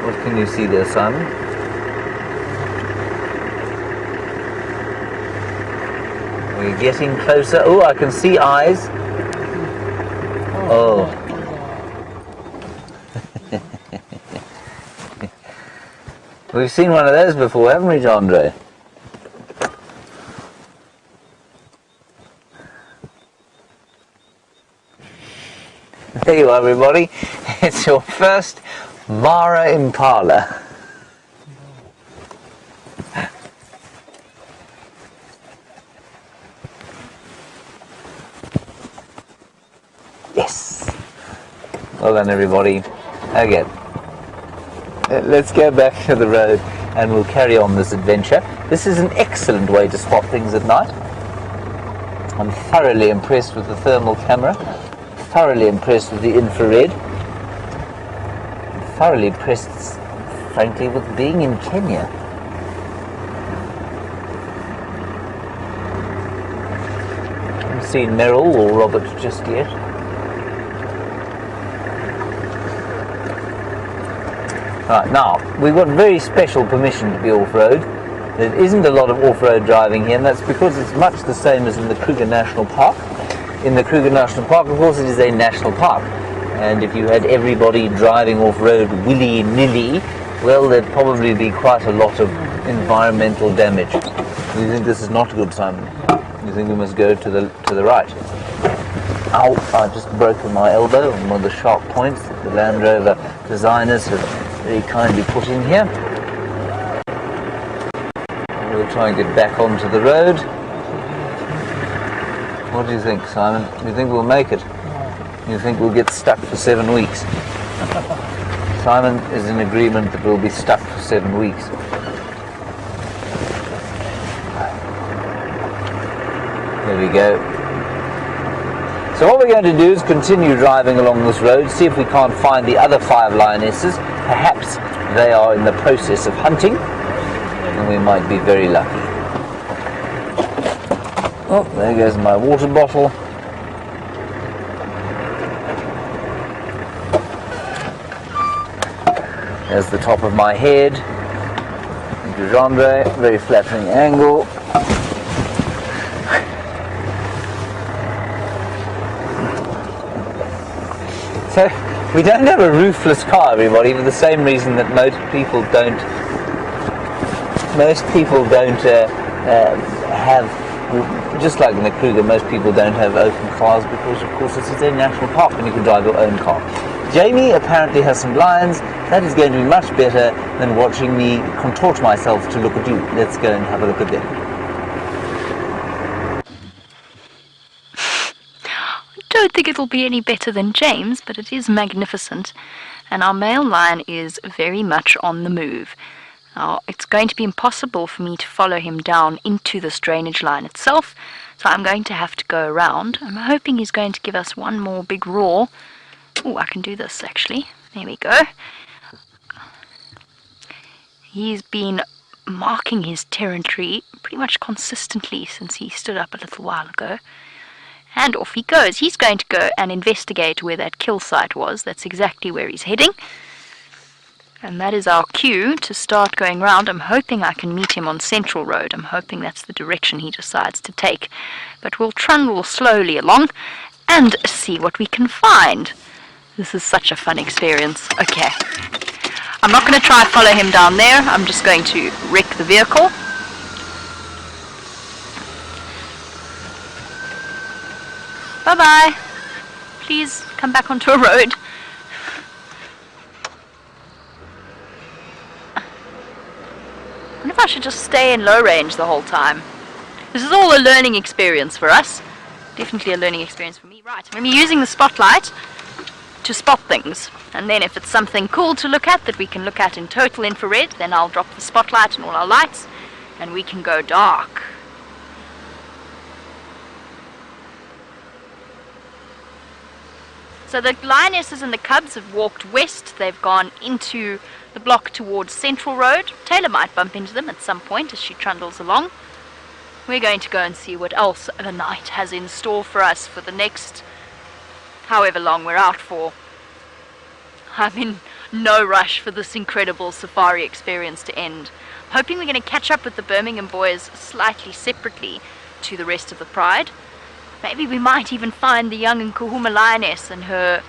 What can you see there, Simon? We're getting closer. Oh, I can see eyes. Oh. We've seen one of those before, haven't we, Jeandré? There you are, everybody. It's your first Mara Impala. Yes. Well done, everybody. Okay. Let's go back to the road and we'll carry on this adventure. This is an excellent way to spot things at night. I'm thoroughly impressed with the thermal camera, thoroughly impressed with the infrared, thoroughly impressed, frankly, with being in Kenya. I haven't seen Meryl or Robert just yet. Right, now, we've got very special permission to be off-road. There isn't a lot of off-road driving here, and that's because it's much the same as in the Kruger National Park. In the Kruger National Park, of course, it is a national park. And if you had everybody driving off-road willy-nilly, well, there'd probably be quite a lot of environmental damage. You think this is not good, Simon? You think we must go to the right? Ow, I've just broken my elbow on one of the sharp points that the Land Rover designers have very kindly put in here. We'll try and get back onto the road. What do you think, Simon? Do you think we'll make it? You think we'll get stuck for 7 weeks? Simon is in agreement that we'll be stuck for 7 weeks. There we go. So what we're going to do is continue driving along this road, see if we can't find the other 5 lionesses. Perhaps they are in the process of hunting, and we might be very lucky. Oh, there goes my water bottle. There's the top of my head. Thank you, Jeandré. Very flattering angle. So, we don't have a roofless car, everybody, for the same reason that most people don't have, just like in the Kruger, most people don't have open cars because, of course, this is a national park and you can drive your own car. Jamie apparently has some lions. That is going to be much better than watching me contort myself to look at you. Let's go and have a look at them. don't think it'll be any better than James, but it is magnificent. And our male lion is very much on the move. Now, it's going to be impossible for me to follow him down into this drainage line itself, so I'm going to have to go around. I'm hoping he's going to give us one more big roar. Oh, I can do this actually. There we go. He's been marking his territory pretty much consistently since he stood up a little while ago. And off he goes. He's going to go and investigate where that kill site was. That's exactly where he's heading. And that is our cue to start going round. I'm hoping I can meet him on Central Road. I'm hoping that's the direction he decides to take. But we'll trundle slowly along and see what we can find. This is such a fun experience. Okay. I'm not going to try follow him down there. I'm just going to wreck the vehicle. Bye-bye. Please come back onto a road. I wonder if I should just stay in low range the whole time. This is all a learning experience for us. Definitely a learning experience for me. Right, I'm going to be using the spotlight to spot things. And then if it's something cool to look at that we can look at in total infrared, then I'll drop the spotlight and all our lights and we can go dark. So the lionesses and the cubs have walked west. They've gone into the block towards Central Road. Tayla might bump into them at some point as she trundles along. We're going to go and see what else the night has in store for us for the next however long we're out for. I'm in no rush for this incredible safari experience to end. I'm hoping we're going to catch up with the Birmingham boys slightly separately to the rest of the pride. Maybe we might even find the young Nkuhuma lioness and her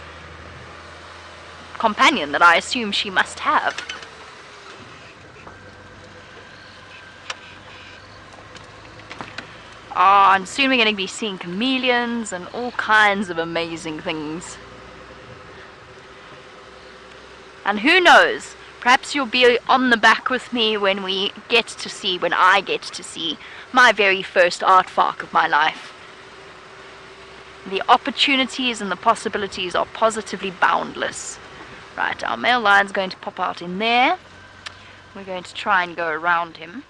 companion that I assume she must have. And soon we're going to be seeing chameleons and all kinds of amazing things. And who knows, perhaps you'll be on the back with me when I get to see my very first art fark of my life. The opportunities and the possibilities are positively boundless. Right, our male lion's going to pop out in there. We're going to try and go around him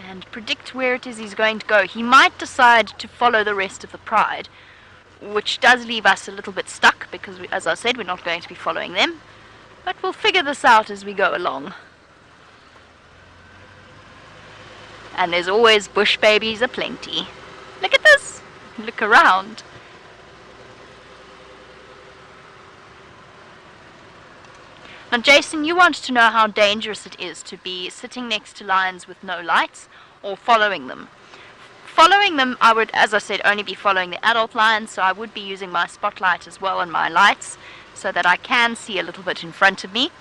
and predict where it is he's going to go. He might decide to follow the rest of the pride, which does leave us a little bit stuck because, as I said, we're not going to be following them. But we'll figure this out as we go along. And there's always bush babies aplenty. Look at this! Look around. Now, Jason, you want to know how dangerous it is to be sitting next to lions with no lights or following them. Following them, I would, as I said, only be following the adult lions, so I would be using my spotlight as well and my lights so that I can see a little bit in front of me.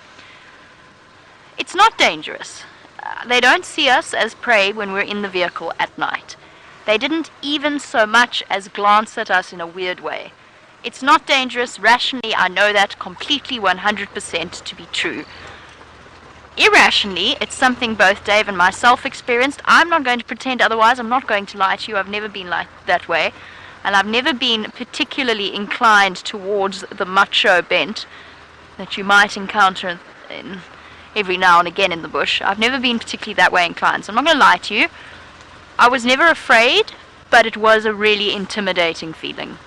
It's not dangerous. They don't see us as prey when we're in the vehicle at night. They didn't even so much as glance at us in a weird way. It's not dangerous. Rationally, I know that completely 100% to be true. Irrationally, it's something both Dave and myself experienced. I'm not going to pretend otherwise. I'm not going to lie to you. I've never been like that way. And I've never been particularly inclined towards the macho bent that you might encounter in every now and again in the bush. I've never been particularly that way inclined. So I'm not going to lie to you. I was never afraid, but it was a really intimidating feeling.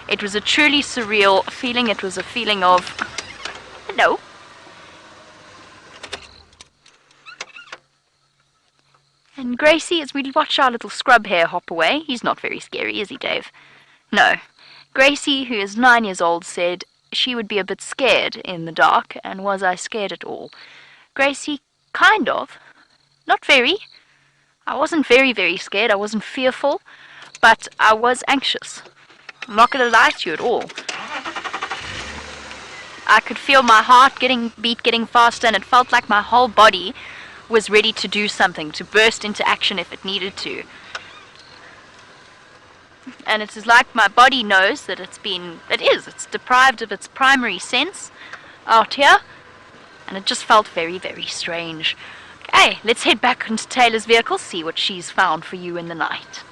It was a truly surreal feeling. It was a feeling of, hello. And Gracie, as we watch our little scrub hare hop away, he's not very scary, is he, Dave? No. Gracie, who is 9 years old, said she would be a bit scared in the dark, and was I scared at all? Gracie, kind of. Not very. I wasn't very, very scared. I wasn't fearful, but I was anxious. I'm not going to lie to you at all. I could feel my heart getting faster, and it felt like my whole body was ready to do something, to burst into action if it needed to. And it is like my body knows that it's deprived of its primary sense out here, and it just felt very, very strange. Okay, let's head back into Tayla's vehicle, see what she's found for you in the night.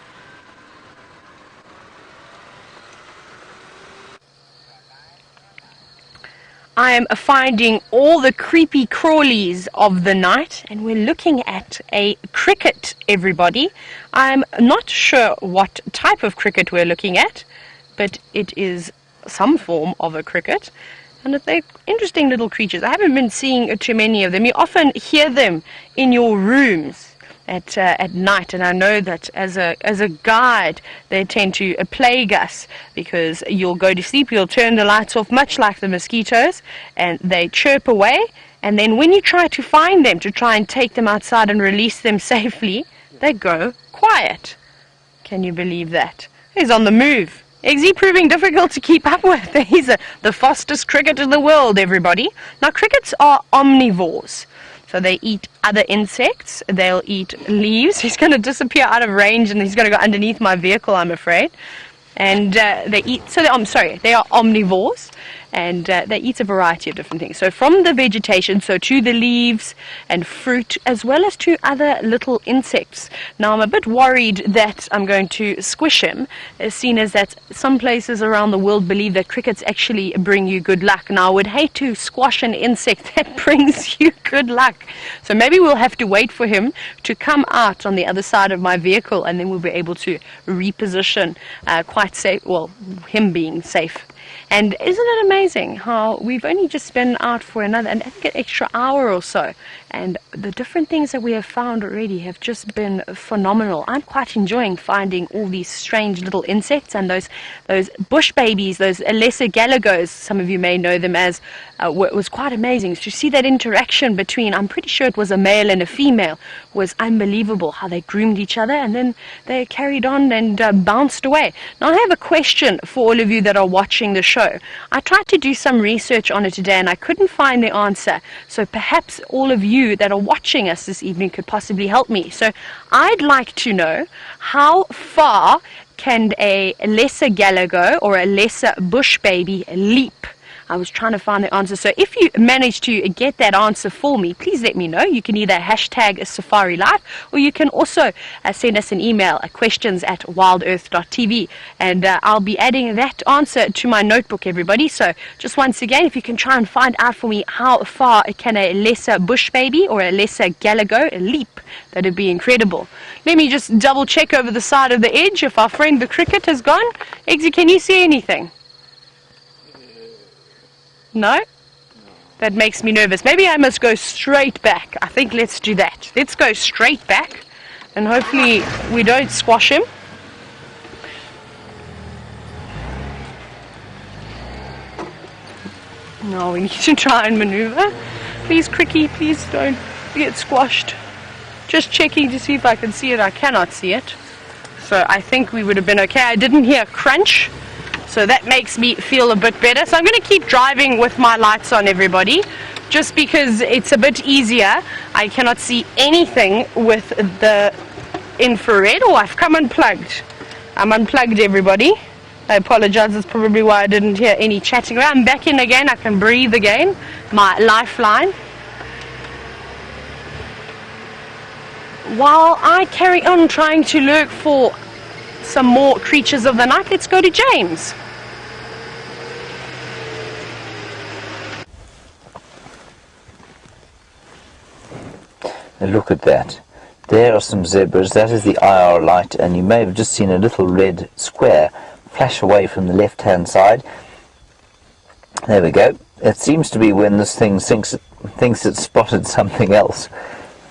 I am finding all the creepy crawlies of the night, and we're looking at a cricket, everybody. I'm not sure what type of cricket we're looking at, but it is some form of a cricket, and they're interesting little creatures. I haven't been seeing too many of them. You often hear them in your rooms at night, and I know that as a guide they tend to plague us, because you'll go to sleep, you'll turn the lights off, much like the mosquitoes, and they chirp away, and then when you try to find them to try and take them outside and release them safely, they go quiet. Can you believe that? He's on the move. Is he proving difficult to keep up with? He's the fastest cricket in the world, everybody. Now, crickets are omnivores. So they eat other insects, they'll eat leaves. He's going to disappear out of range and he's going to go underneath my vehicle, I'm afraid. And they eat, they are omnivores, and they eat a variety of different things. So from the vegetation, so to the leaves and fruit, as well as to other little insects. Now I'm a bit worried that I'm going to squish him, seen as that some places around the world believe that crickets actually bring you good luck. Now I would hate to squash an insect that brings you good luck. So maybe we'll have to wait for him to come out on the other side of my vehicle, and then we'll be able to reposition quite safe, well, him being safe. And isn't it amazing how we've only just been out for I think an extra hour or so, and the different things that we have found already have just been phenomenal. I'm quite enjoying finding all these strange little insects, and those bush babies, those lesser galagos, some of you may know them as, was quite amazing. To see that interaction between, I'm pretty sure it was a male and a female, was unbelievable, how they groomed each other and then they carried on and bounced away. Now I have a question for all of you that are watching the show. I tried to do some research on it today and I couldn't find the answer, so perhaps all of you that are watching us this evening could possibly help me. So I'd like to know, how far can a lesser galago or a lesser bush baby leap? I was trying to find the answer. So if you manage to get that answer for me, please let me know. You can either hashtag Safari Live, or you can also send us an email at questions@wildearth.tv, and I'll be adding that answer to my notebook, everybody. So just once again, if you can try and find out for me how far can a lesser bush baby or a lesser galago leap, that would be incredible. Let me just double check over the side of the edge if our friend the cricket has gone. Eggsy, can you see anything? No? That makes me nervous. Maybe I must go straight back. I think let's do that. Let's go straight back, and hopefully we don't squash him. No, we need to try and maneuver. Please, Cricky, please don't get squashed. Just checking to see if I can see it. I cannot see it. So I think we would have been okay. I didn't hear a crunch, so that makes me feel a bit better. So I'm going to keep driving with my lights on, everybody, just because it's a bit easier. I cannot see anything with the infrared. Oh, I've come unplugged. I'm unplugged, everybody. I apologize. That's probably why I didn't hear any chatting around. I'm back in again. I can breathe again. My lifeline. While I carry on trying to look for some more creatures of the night, let's go to James. Now look at that. There are some zebras. That is the IR light, and you may have just seen a little red square flash away from the left-hand side. There we go. It seems to be when this thing thinks it's spotted something else.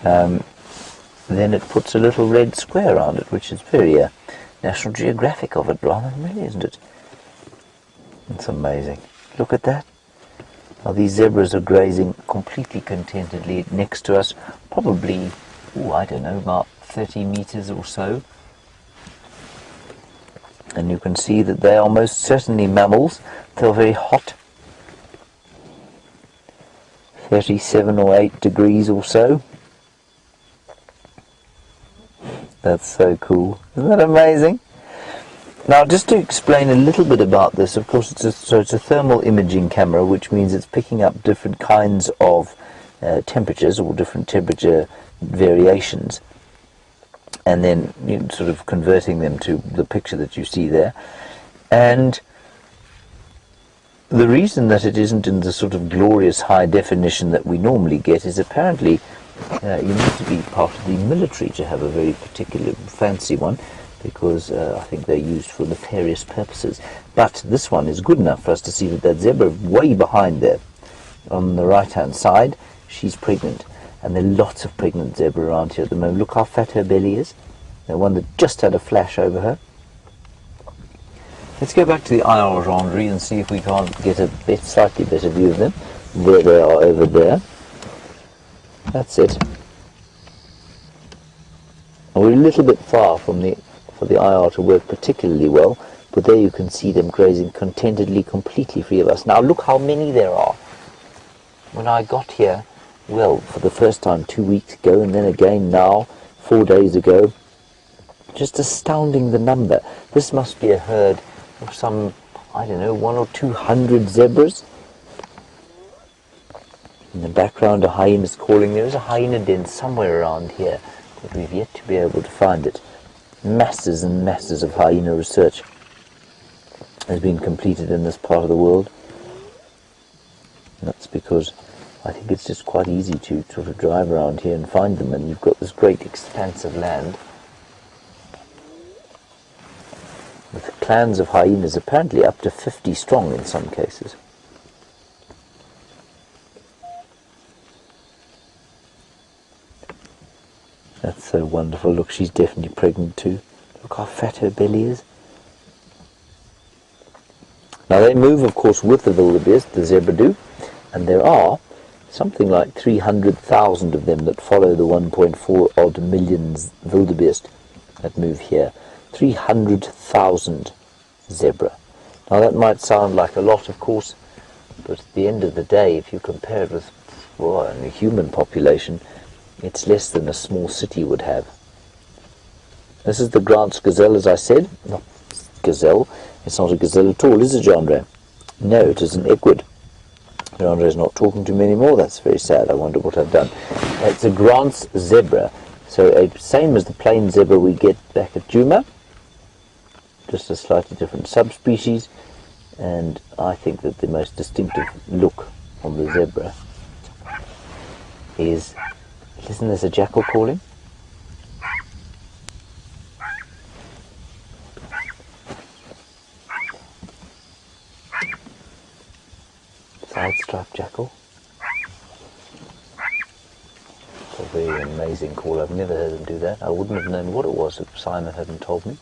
Then it puts a little red square around it, which is very National Geographic of it, rather, really, isn't it? It's amazing. Look at that. Now these zebras are grazing completely contentedly next to us, probably, I don't know, about 30 meters or so. And you can see that they are most certainly mammals. They're very hot. 37 or 8 degrees or so. That's so cool. Isn't that amazing? Now, just to explain a little bit about this, of course, it's a thermal imaging camera, which means it's picking up different kinds of temperatures, or different temperature variations, and then sort of converting them to the picture that you see there. And the reason that it isn't in the sort of glorious high definition that we normally get is apparently you need to be part of the military to have a very particular fancy one, because I think they're used for nefarious purposes. But this one is good enough for us to see that zebra way behind there on the right hand side, she's pregnant, and there are lots of pregnant zebra around here at the moment. Look how fat her belly is. The one that just had a flash over her. Let's go back to the Isle Jeandré and see if we can't get a slightly better view of them. There they are over there. That's it. We're a little bit far from for the IR to work particularly well, but there you can see them grazing contentedly, completely free of us. Now look how many there are. When I got here, well, for the first time 2 weeks ago, and then again now, 4 days ago, just astounding the number. This must be a herd of some, I don't know, 100 or 200 zebras. In the background, a hyena is calling. There is a hyena den somewhere around here, but we've yet to be able to find it. Masses and masses of hyena research has been completed in this part of the world. And that's because I think it's just quite easy to sort of drive around here and find them, and you've got this great expanse of land with clans of hyenas, apparently up to 50 strong in some cases. That's so wonderful. Look, she's definitely pregnant too. Look how fat her belly is. Now they move, of course, with the wildebeest, the zebra do, and there are something like 300,000 of them that follow the 1.4 odd million wildebeest that move here. 300,000 zebra. Now that might sound like a lot, of course, but at the end of the day, if you compare it with a human population, it's less than a small city would have. This is the Grant's gazelle, as I said. Not gazelle. It's not a gazelle at all, is it, Jeandré? No, it is an equid. Jeandré's not talking to me anymore. That's very sad. I wonder what I've done. It's a Grant's zebra. So same as the plain zebra we get back at Nkuhuma, just a slightly different subspecies. And I think that the most distinctive look on the zebra is, listen, there's a jackal calling. Side-striped jackal. It's a very amazing call. I've never heard them do that. I wouldn't have known what it was if Simon hadn't told me.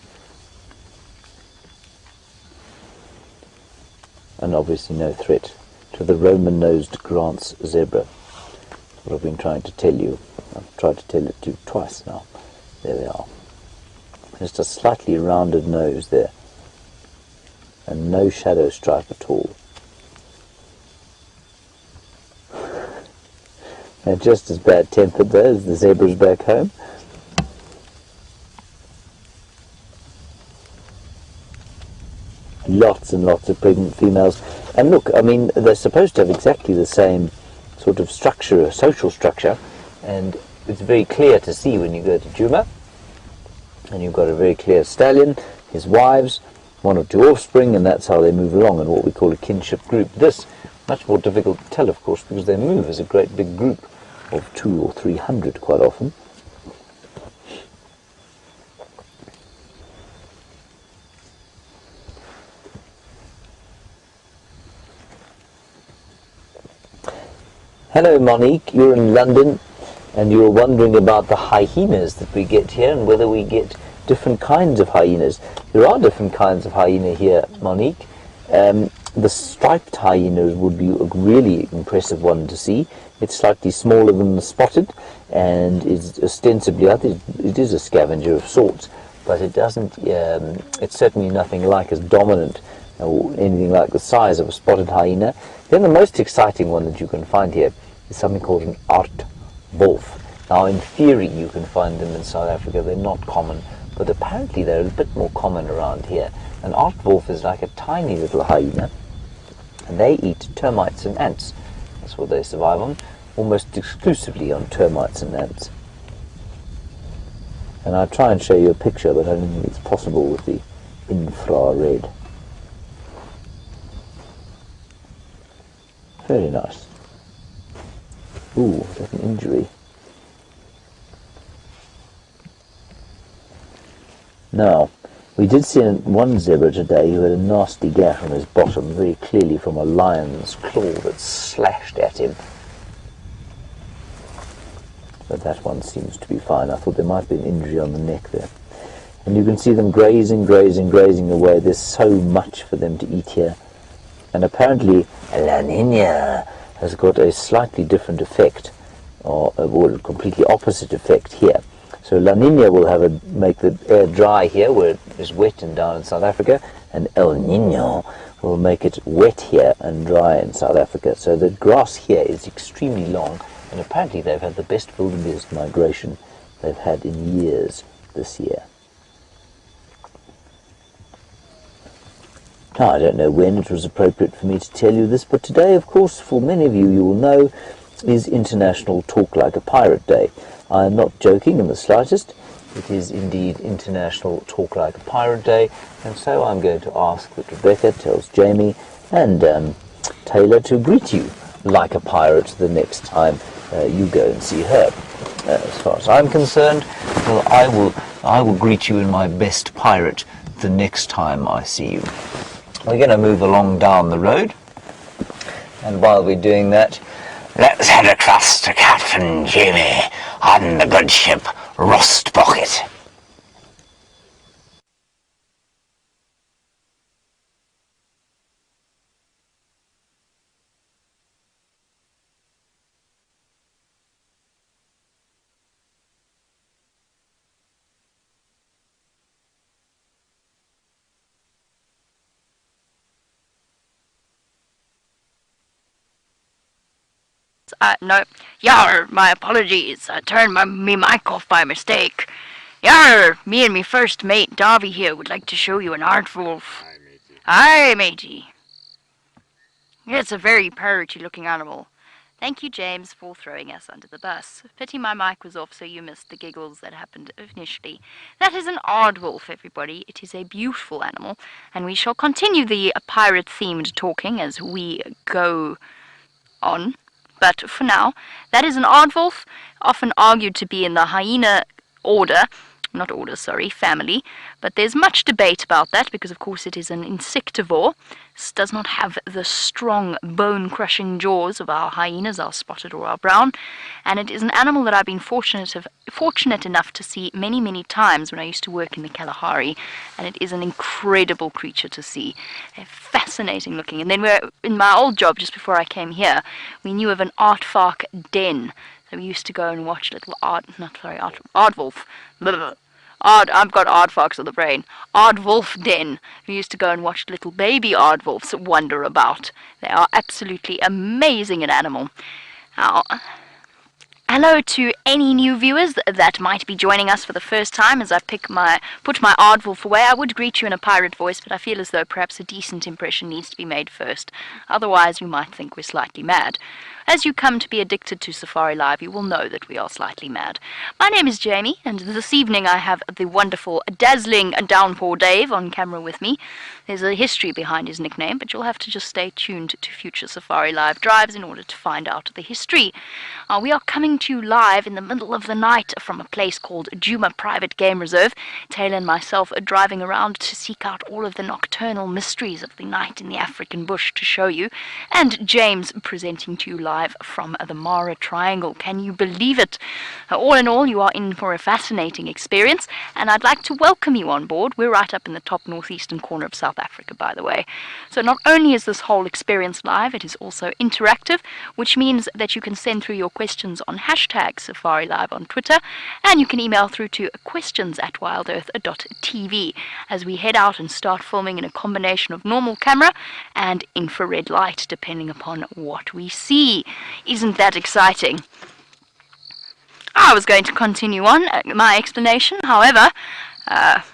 And obviously no threat to the Roman-nosed Grant's zebra. That's what I've been trying to tell you. I've tried to tell it to you twice now. There they are. Just a slightly rounded nose there. And no shadow stripe at all. They're just as bad-tempered though as the zebras back home. Lots and lots of pregnant females. And look, I mean, they're supposed to have exactly the same sort of structure, social structure, and it's very clear to see when you go to Nkuhuma. And you've got a very clear stallion, his wives, 1 or 2 offspring, and that's how they move along in what we call a kinship group. This, much more difficult to tell, of course, because they move as a great big group of 200 or 300 quite often. Hello Monique, you're in London and you're wondering about the hyenas that we get here and whether we get different kinds of hyenas. There are different kinds of hyena here, Monique. The striped hyenas would be a really impressive one to see. It's slightly smaller than the spotted and is ostensibly, I think it is a scavenger of sorts, but it doesn't, it's certainly nothing like as dominant or anything like the size of a spotted hyena. Then the most exciting one that you can find here is something called an aardwolf. Now in theory you can find them in South Africa, they're not common, but apparently they're a bit more common around here. An aardwolf is like a tiny little hyena, and they eat termites and ants. That's what they survive on, almost exclusively on termites and ants. And I'll try and show you a picture, but I don't think it's possible with the infrared. Very nice. Ooh, that's an injury. Now, we did see one zebra today who had a nasty gash on his bottom, very clearly from a lion's claw that slashed at him. But that one seems to be fine. I thought there might be an injury on the neck there. And you can see them grazing away. There's so much for them to eat here. And apparently La Nina has got a slightly different effect, or a completely opposite effect here. So La Nina will make the air dry here where it is wet and down in South Africa, and El Niño will make it wet here and dry in South Africa. So the grass here is extremely long, and apparently they've had the best wildebeest migration they've had in years this year. Now, I don't know when it was appropriate for me to tell you this, but today, of course, for many of you, you will know, is International Talk Like a Pirate Day. I am not joking in the slightest. It is indeed International Talk Like a Pirate Day, and so I'm going to ask that Rebecca tells Jamie and Tayla to greet you like a pirate the next time you go and see her. As far as I'm concerned, well, I will greet you in my best pirate the next time I see you. We're going to move along down the road, and while we're doing that, let's head across to Captain Jamie on the good ship Rostbucket. No. Yar, my apologies. I turned me mic off by mistake. Yar, me and me first mate, Darby here, would like to show you an art wolf. Hi, matey. Aye, matey. It's a very piratey-looking animal. Thank you, James, for throwing us under the bus. Pity my mic was off, so you missed the giggles that happened initially. That is an aardwolf, everybody. It is a beautiful animal, and we shall continue the pirate-themed talking as we go on. But for now, that is an aardwolf, often argued to be in the hyena family, but there's much debate about that because, of course, it is an insectivore. It does not have the strong bone-crushing jaws of our hyenas, our spotted or our brown, and it is an animal that I've been fortunate enough to see many, many times when I used to work in the Kalahari, and it is an incredible creature to see. They're fascinating looking. And then in my old job, just before I came here, we knew of an aardvark den. So we used to go and watch little aardwolf. I've got aardvarks on the brain. Aardwolf den. We used to go and watch little baby aardwolves wander about. They are absolutely amazing an animal. Now, hello to any new viewers that might be joining us for the first time as I put my aardwolf away. I would greet you in a pirate voice, but I feel as though perhaps a decent impression needs to be made first. Otherwise, you might think we're slightly mad. As you come to be addicted to Safari Live, you will know that we are slightly mad. My name is Jamie, and this evening I have the wonderful, dazzling Downpour Dave on camera with me. There's a history behind his nickname, but you'll have to just stay tuned to future Safari Live drives in order to find out the history. We are coming to you live in the middle of the night from a place called Djuma Private Game Reserve. Tayla and myself are driving around to seek out all of the nocturnal mysteries of the night in the African bush to show you, and James presenting to you live from the Mara Triangle. Can you believe it? All in all, you are in for a fascinating experience, and I'd like to welcome you on board. We're right up in the top northeastern corner of South Africa, by the way. So not only is this whole experience live, it is also interactive, which means that you can send through your questions on hashtag Safari Live on Twitter, and you can email through to questions@wildearth.tv as we head out and start filming in a combination of normal camera and infrared light, depending upon what we see. Isn't that exciting? I was going to continue on my explanation. However,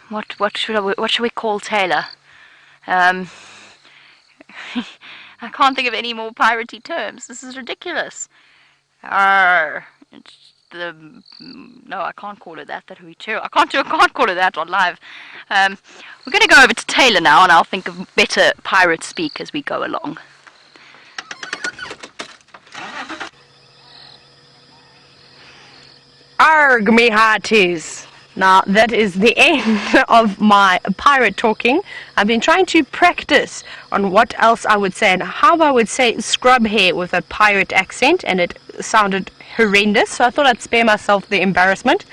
what shall we call Tayla? I can't think of any more piratey terms. This is ridiculous. No, I can't call it that. That would be true. I can't call it that on live. We're going to go over to Tayla now, and I'll think of better pirate speak as we go along. Arg, me hearties. Now, that is the end of my pirate talking. I've been trying to practice on what else I would say and how I would say scrub hair with a pirate accent, and it sounded horrendous, so I thought I'd spare myself the embarrassment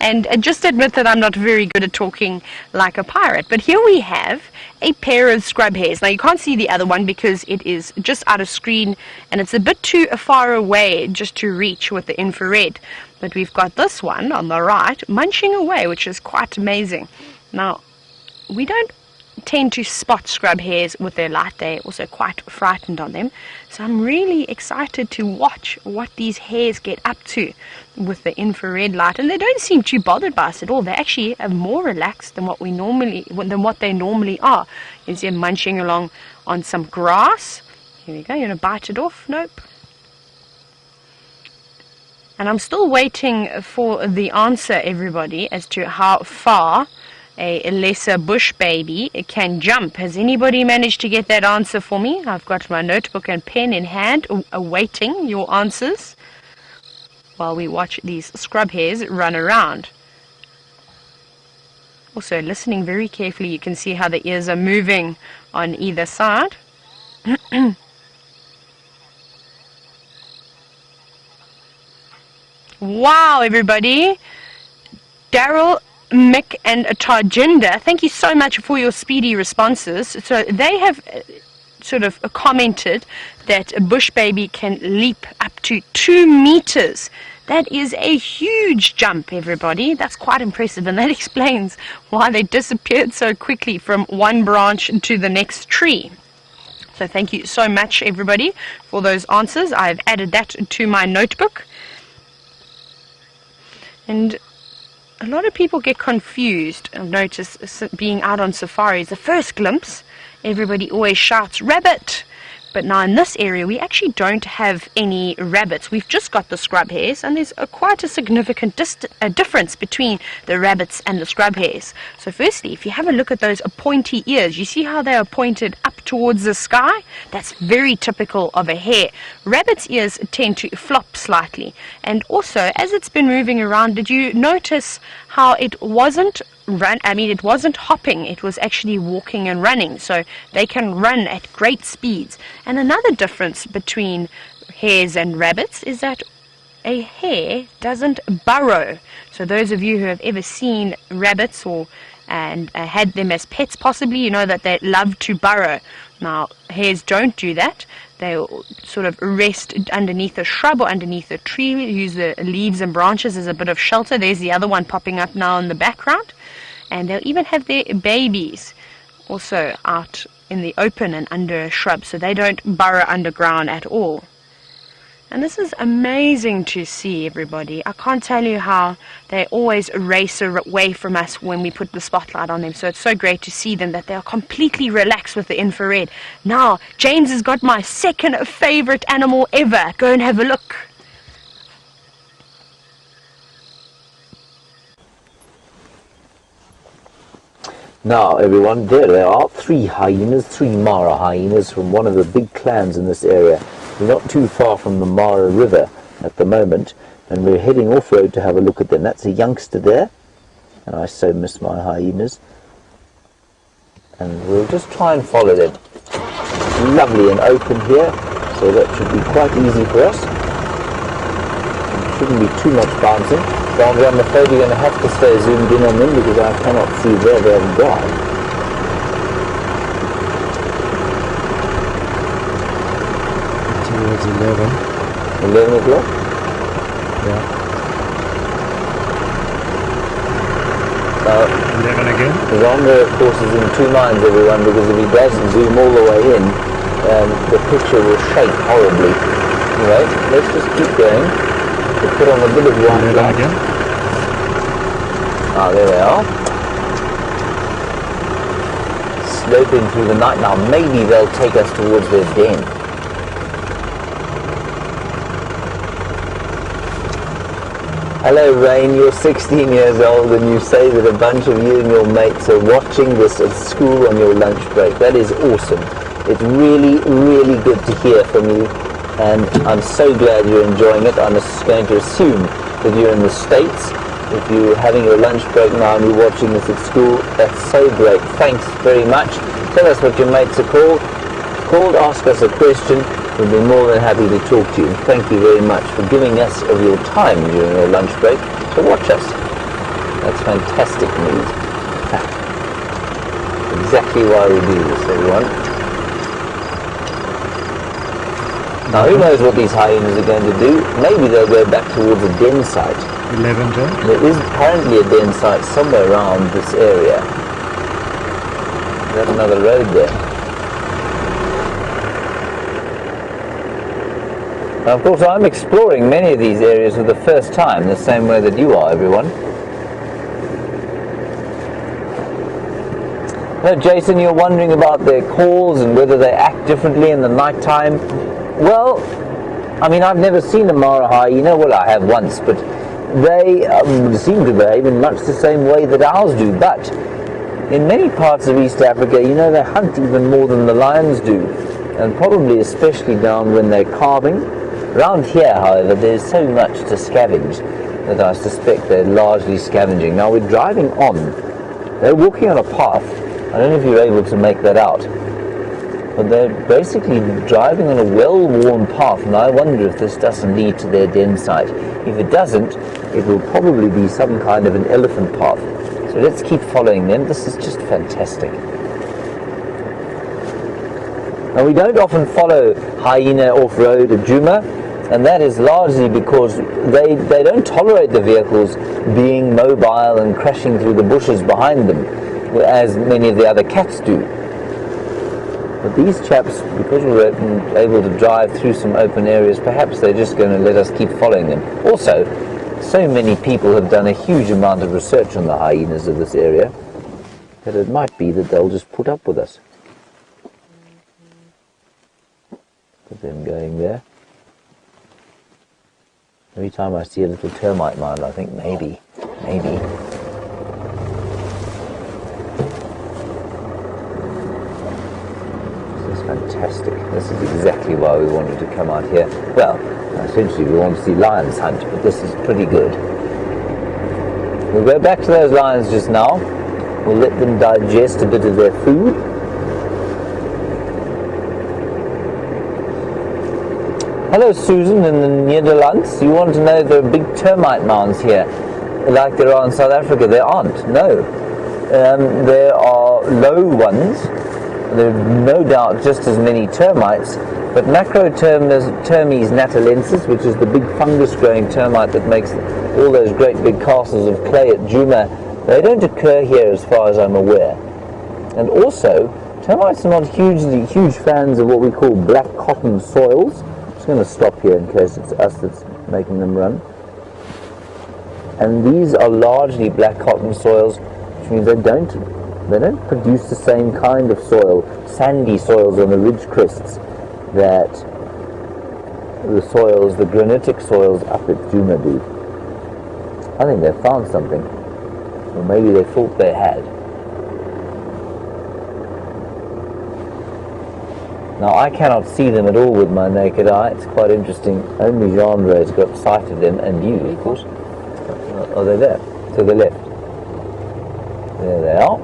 and just admit that I'm not very good at talking like a pirate. But here we have a pair of scrub hairs. Now, you can't see the other one because it is just out of screen and it's a bit too far away just to reach with the infrared. But we've got this one on the right munching away, which is quite amazing. Now, we don't tend to spot scrub hares with their light. They're also quite frightened on them. So I'm really excited to watch what these hares get up to with the infrared light. And they don't seem too bothered by us at all. They actually are more relaxed than what they normally are. You see them munching along on some grass. Here we go. You want to bite it off? Nope. And I'm still waiting for the answer, everybody, as to how far a lesser bush baby can jump. Has anybody managed to get that answer for me? I've got my notebook and pen in hand, awaiting your answers while we watch these scrub hares run around. Also, listening very carefully, you can see how the ears are moving on either side. Wow, everybody. Daryl, Mick, and Jeandré, thank you so much for your speedy responses. So they have sort of commented that a bush baby can leap up to 2 meters. That is a huge jump, everybody. That's quite impressive, and that explains why they disappeared so quickly from one branch to the next tree. So thank you so much, everybody, for those answers. I've added that to my notebook. And a lot of people get confused. I've noticed being out on safaris, the first glimpse, everybody always shouts, "Rabbit!" But now in this area, we actually don't have any rabbits. We've just got the scrub hares, and there's quite a significant difference between the rabbits and the scrub hares. So firstly, if you have a look at those pointy ears, you see how they are pointed up towards the sky? That's very typical of a hare. Rabbits' ears tend to flop slightly. And also, as it's been moving around, did you notice how it wasn't it wasn't hopping, it was actually walking and running, so they can run at great speeds. And another difference between hares and rabbits is that a hare doesn't burrow. So those of you who have ever seen rabbits and had them as pets possibly, you know that they love to burrow. Now, hares don't do that. They'll sort of rest underneath a shrub or underneath a tree, use the leaves and branches as a bit of shelter. There's the other one popping up now in the background. And they'll even have their babies also out in the open and under a shrub, so they don't burrow underground at all. And this is amazing to see, everybody. I can't tell you how they always race away from us when we put the spotlight on them. So it's so great to see them, that they are completely relaxed with the infrared. Now, James has got my second favorite animal ever. Go and have a look. Now everyone, there they are, 3 hyenas, 3 Mara hyenas from one of the big clans in this area. We're not too far from the Mara River at the moment, and we're heading off-road to have a look at them. That's a youngster there, and I so miss my hyenas. And we'll just try and follow them. It's lovely and open here, so that should be quite easy for us. Shouldn't be too much bouncing. Jeandré, I'm afraid you're going to have to stay zoomed in on them because I cannot see where they've gone. Towards 11. 11 o'clock? Yeah. 11 again? Jeandré, of course, is in 2 minds, everyone, because if he doesn't zoom all the way in, the picture will shake horribly. Anyway, let's just keep going. We'll put on a bit of white light. Again? Ah, there they are. Sloping through the night. Now maybe they'll take us towards their den. Hello Rain, you're 16 years old and you say that a bunch of you and your mates are watching this at school on your lunch break. That is awesome. It's really, really good to hear from you. And I'm so glad you're enjoying it. I'm going to assume that you're in the States, If you're having your lunch break now and you're watching this at school, that's so great. Thanks very much. Tell us what your mates are called. Ask us a question. We'll be more than happy to talk to you. Thank you very much for giving us of your time during your lunch break to watch us. That's fantastic news. Exactly why we do this, everyone. Now, who knows what these hyenas are going to do? Maybe they'll go back towards a den site. 11 John. There is apparently a den site somewhere around this area. There's another road there. Now, of course, I'm exploring many of these areas for the first time, the same way that you are, everyone. Now, Jason, you're wondering about their calls and whether they act differently in the night time. Well, I mean, I've never seen a Mara hyena. Well, I have once, but they seem to behave in much the same way that ours do. But in many parts of East Africa, you know, they hunt even more than the lions do, and probably especially down when they're calving. Around here, however, there's so much to scavenge that I suspect they're largely scavenging. Now, we're driving on. They're walking on a path. I don't know if you're able to make that out. But they're basically driving on a well-worn path, and I wonder if this doesn't lead to their den site. If it doesn't, it will probably be some kind of an elephant path. So let's keep following them. This is just fantastic. Now, we don't often follow hyena off-road at Djuma, and that is largely because they don't tolerate the vehicles being mobile and crashing through the bushes behind them, as many of the other cats do. But these chaps, because we're able to drive through some open areas, perhaps they're just going to let us keep following them. Also, so many people have done a huge amount of research on the hyenas of this area that it might be that they'll just put up with us. Put them going there. Every time I see a little termite mound, I think maybe. Fantastic. This is exactly why we wanted to come out here. Well, essentially we want to see lions hunt, but this is pretty good. We'll go back to those lions just now. We'll let them digest a bit of their food. Hello, Susan in the Netherlands. You want to know there are big termite mounds here, like there are in South Africa? There aren't, no. There are low ones. There are no doubt just as many termites, but Macrotermes natalensis, which is the big fungus-growing termite that makes all those great big castles of clay at Djuma, they don't occur here as far as I'm aware. And also, termites are not huge fans of what we call black cotton soils. I'm just going to stop here in case it's us that's making them run. And these are largely black cotton soils, which means they don't produce the same kind of soil, sandy soils on the ridge crests, that the granitic soils up at Djuma do. I think they've found something, or maybe they thought they had. Now, I cannot see them at all with my naked eye. It's quite interesting. Only Jeandré has got sight of them, and you, of course. Oh, they're there, to the left. There they are.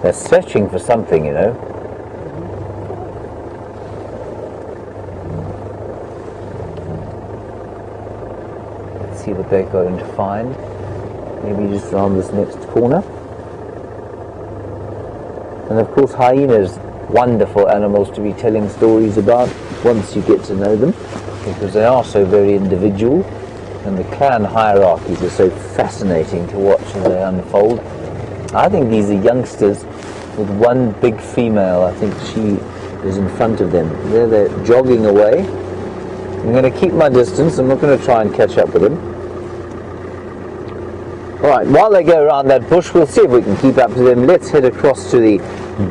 They're searching for something, you know. Let's see what they're going to find. Maybe just around this next corner. And of course, hyenas, wonderful animals to be telling stories about once you get to know them, because they are so very individual, and the clan hierarchies are so fascinating to watch as they unfold. I think these are youngsters with one big female. I think she is in front of them. They're jogging away. I'm going to keep my distance. I'm not going to try and catch up with them. Alright, while they go around that bush, we'll see if we can keep up to them. Let's head across to the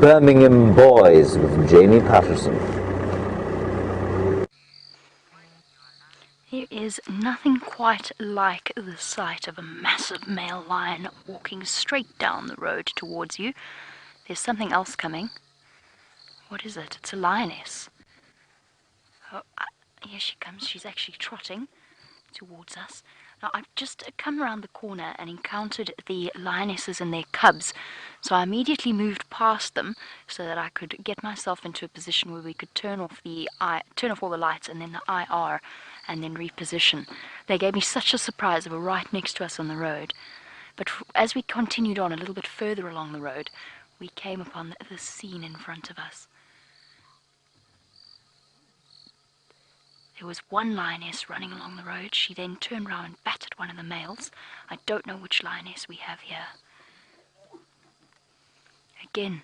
Birmingham Boys with Jamie Patterson. There is nothing quite like the sight of a massive male lion walking straight down the road towards you. There's something else coming. What is it? It's a lioness. Oh, here she comes. She's actually trotting towards us. Now, I've just come around the corner and encountered the lionesses and their cubs, so I immediately moved past them so that I could get myself into a position where we could turn off all the lights and then the IR and then reposition. They gave me such a surprise. They were right next to us on the road. But as we continued on a little bit further along the road, we came upon this scene in front of us. There was one lioness running along the road. She then turned around and battered one of the males. I don't know which lioness we have here. Again.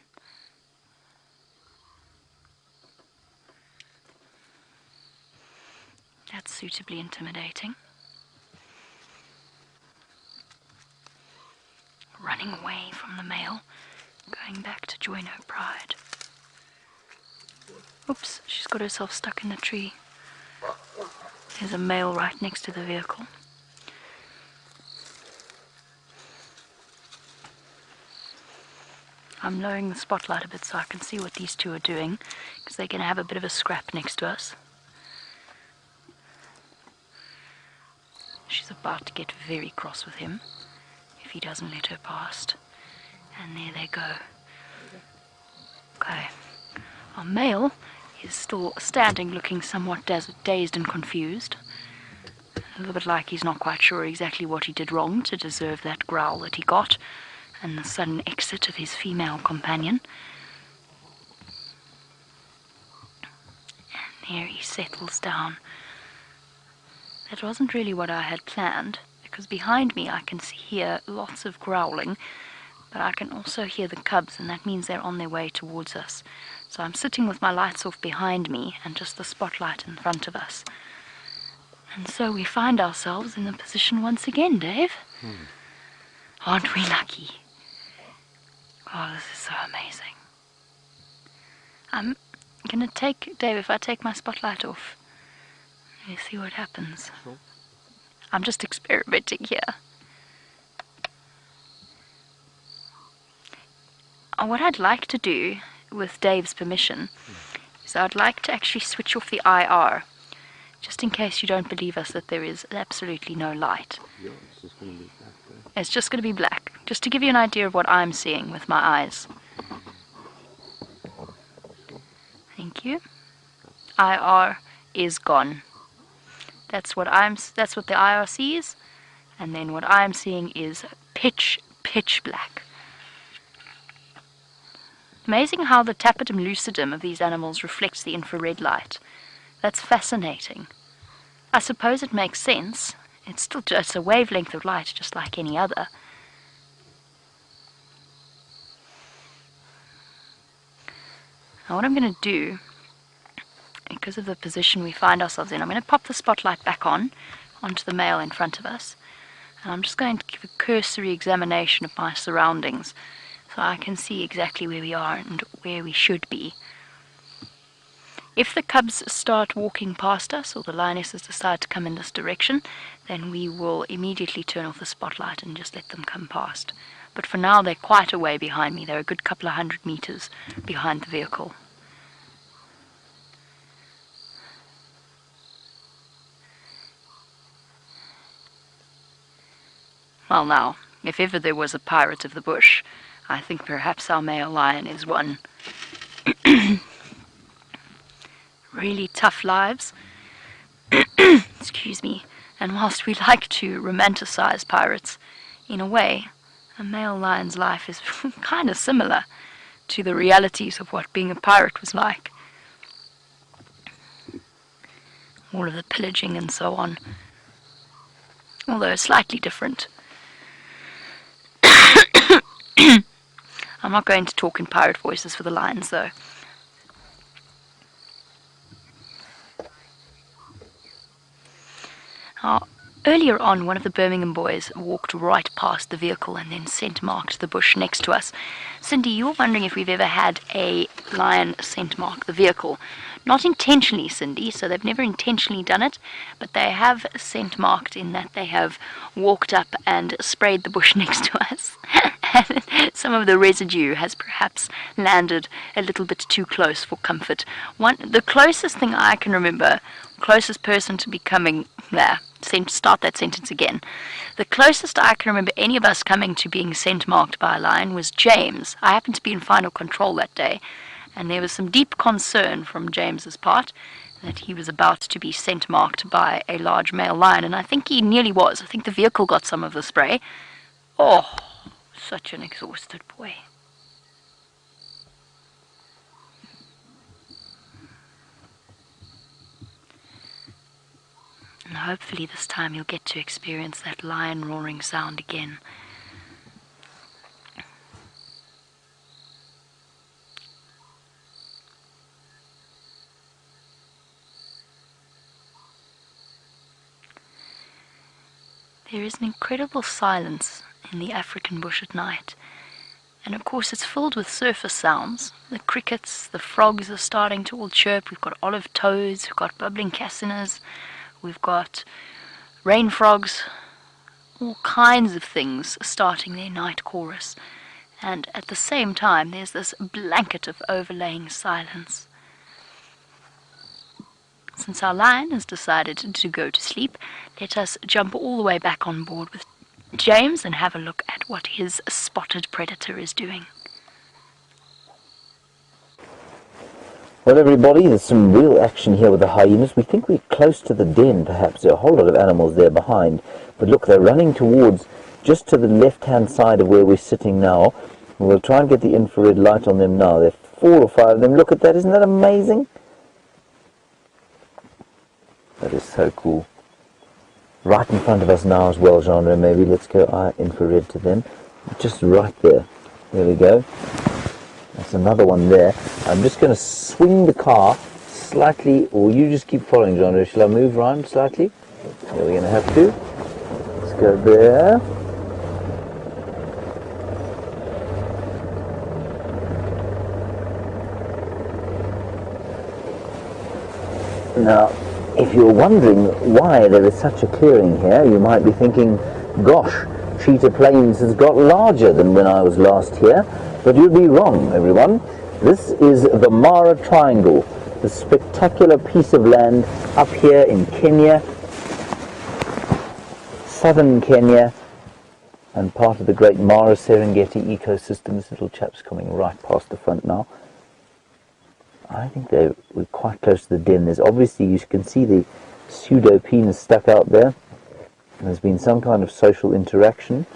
That's suitably intimidating. Running away from the male, going back to join her pride. Oops, she's got herself stuck in the tree. There's a male right next to the vehicle. I'm lowering the spotlight a bit so I can see what these two are doing, because they're going to have a bit of a scrap next to us. She's about to get very cross with him if he doesn't let her past. And there they go. Okay. Our male is still standing, looking somewhat dazed and confused. A little bit like he's not quite sure exactly what he did wrong to deserve that growl that he got and the sudden exit of his female companion. And there he settles down. That wasn't really what I had planned, because behind me I can hear lots of growling, but I can also hear the cubs, and that means they're on their way towards us. So I'm sitting with my lights off behind me and just the spotlight in front of us. And so we find ourselves in the position once again, Dave. Aren't we lucky? Oh, this is so amazing. I'm going to take, Dave, if I take my spotlight off, you see what happens. Sure. I'm just experimenting here. What I'd like to do, with Dave's permission, is I'd like to actually switch off the IR, just in case you don't believe us that there is absolutely no light. Yeah, it's just going to be black there. It's just going to be black, just to give you an idea of what I'm seeing with my eyes. Thank you. IR is gone. That's what the IR sees, and then what I'm seeing is pitch black. Amazing how the tapetum lucidum of these animals reflects the infrared light. That's fascinating. I suppose it makes sense. It's still just a wavelength of light, just like any other. Now what I'm going to do, because of the position we find ourselves in, I'm going to pop the spotlight back onto the male in front of us. And I'm just going to give a cursory examination of my surroundings, so I can see exactly where we are and where we should be. If the cubs start walking past us, or the lionesses decide to come in this direction, then we will immediately turn off the spotlight and just let them come past. But for now, they're quite a way behind me. They're a good couple of 100 meters behind the vehicle. Well now, if ever there was a pirate of the bush, I think perhaps our male lion is one. Really tough lives. Excuse me. And whilst we like to romanticize pirates, in a way, a male lion's life is kind of similar to the realities of what being a pirate was like. All of the pillaging and so on. Although slightly different. I'm not going to talk in pirate voices for the lions, though. Earlier on, one of the Birmingham boys walked right past the vehicle and then scent marked the bush next to us. Cindy, you were wondering if we've ever had a lion scent mark the vehicle. Not intentionally, Cindy, so they've never intentionally done it, but they have scent marked in that they have walked up and sprayed the bush next to us some of the residue has perhaps landed a little bit too close for comfort. The closest thing I can remember, closest person to becoming, start that sentence again. The closest I can remember any of us coming to being scent marked by a lion was James. I happened to be in final control that day, and there was some deep concern from James's part that he was about to be scent marked by a large male lion, and I think he nearly was. I think the vehicle got some of the spray. Oh, such an exhausted boy. And hopefully this time you'll get to experience that lion roaring sound again. There is an incredible silence in the African bush at night. And of course it's filled with surface sounds. The crickets, the frogs are starting to all chirp. We've got olive toads, we've got bubbling cassinas, we've got rain frogs, all kinds of things starting their night chorus. And at the same time there's this blanket of overlaying silence. Since our lion has decided to go to sleep, let us jump all the way back on board with James and have a look at what his spotted predator is doing. Well, everybody, there's some real action here with the hyenas. We think we're close to the den, perhaps. There are a whole lot of animals there behind. But look, they're running towards just to the left-hand side of where we're sitting now. We'll try and get the infrared light on them now. There are 4 or 5 of them. Look at that. Isn't that amazing? That is so cool. Right in front of us now as well, Jeandré. Maybe let's go infrared to them. Just right there. There we go. That's another one there. I'm just going to swing the car slightly, or you just keep following, Jeandré. Shall I move around slightly? Yeah, we're going to have to. Let's go there. Now, if you're wondering why there is such a clearing here, you might be thinking, gosh, Cheetah Plains has got larger than when I was last here. But you'd be wrong, everyone. This is the Mara Triangle, the spectacular piece of land up here in Kenya, southern Kenya, and part of the great Mara Serengeti ecosystem. This little chap's coming right past the front now. I think we're quite close to the den. There's obviously, you can see the pseudo penis stuck out there. There's been some kind of social interaction.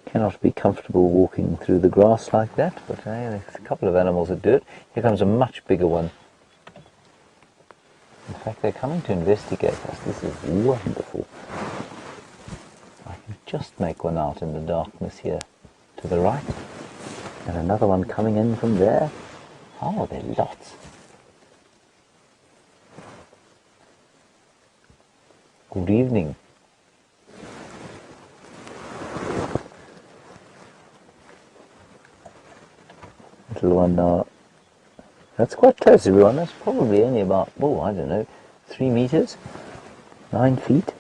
Cannot be comfortable walking through the grass like that, but there's a couple of animals that do it. Here comes a much bigger one. In fact, they're coming to investigate us. This is wonderful. I can just make one out in the darkness here to the right. And another one coming in from there. Oh, there are lots. Good evening. Little one now. That's quite close, everyone. That's probably only about, oh, I don't know, 3 meters, 9 feet.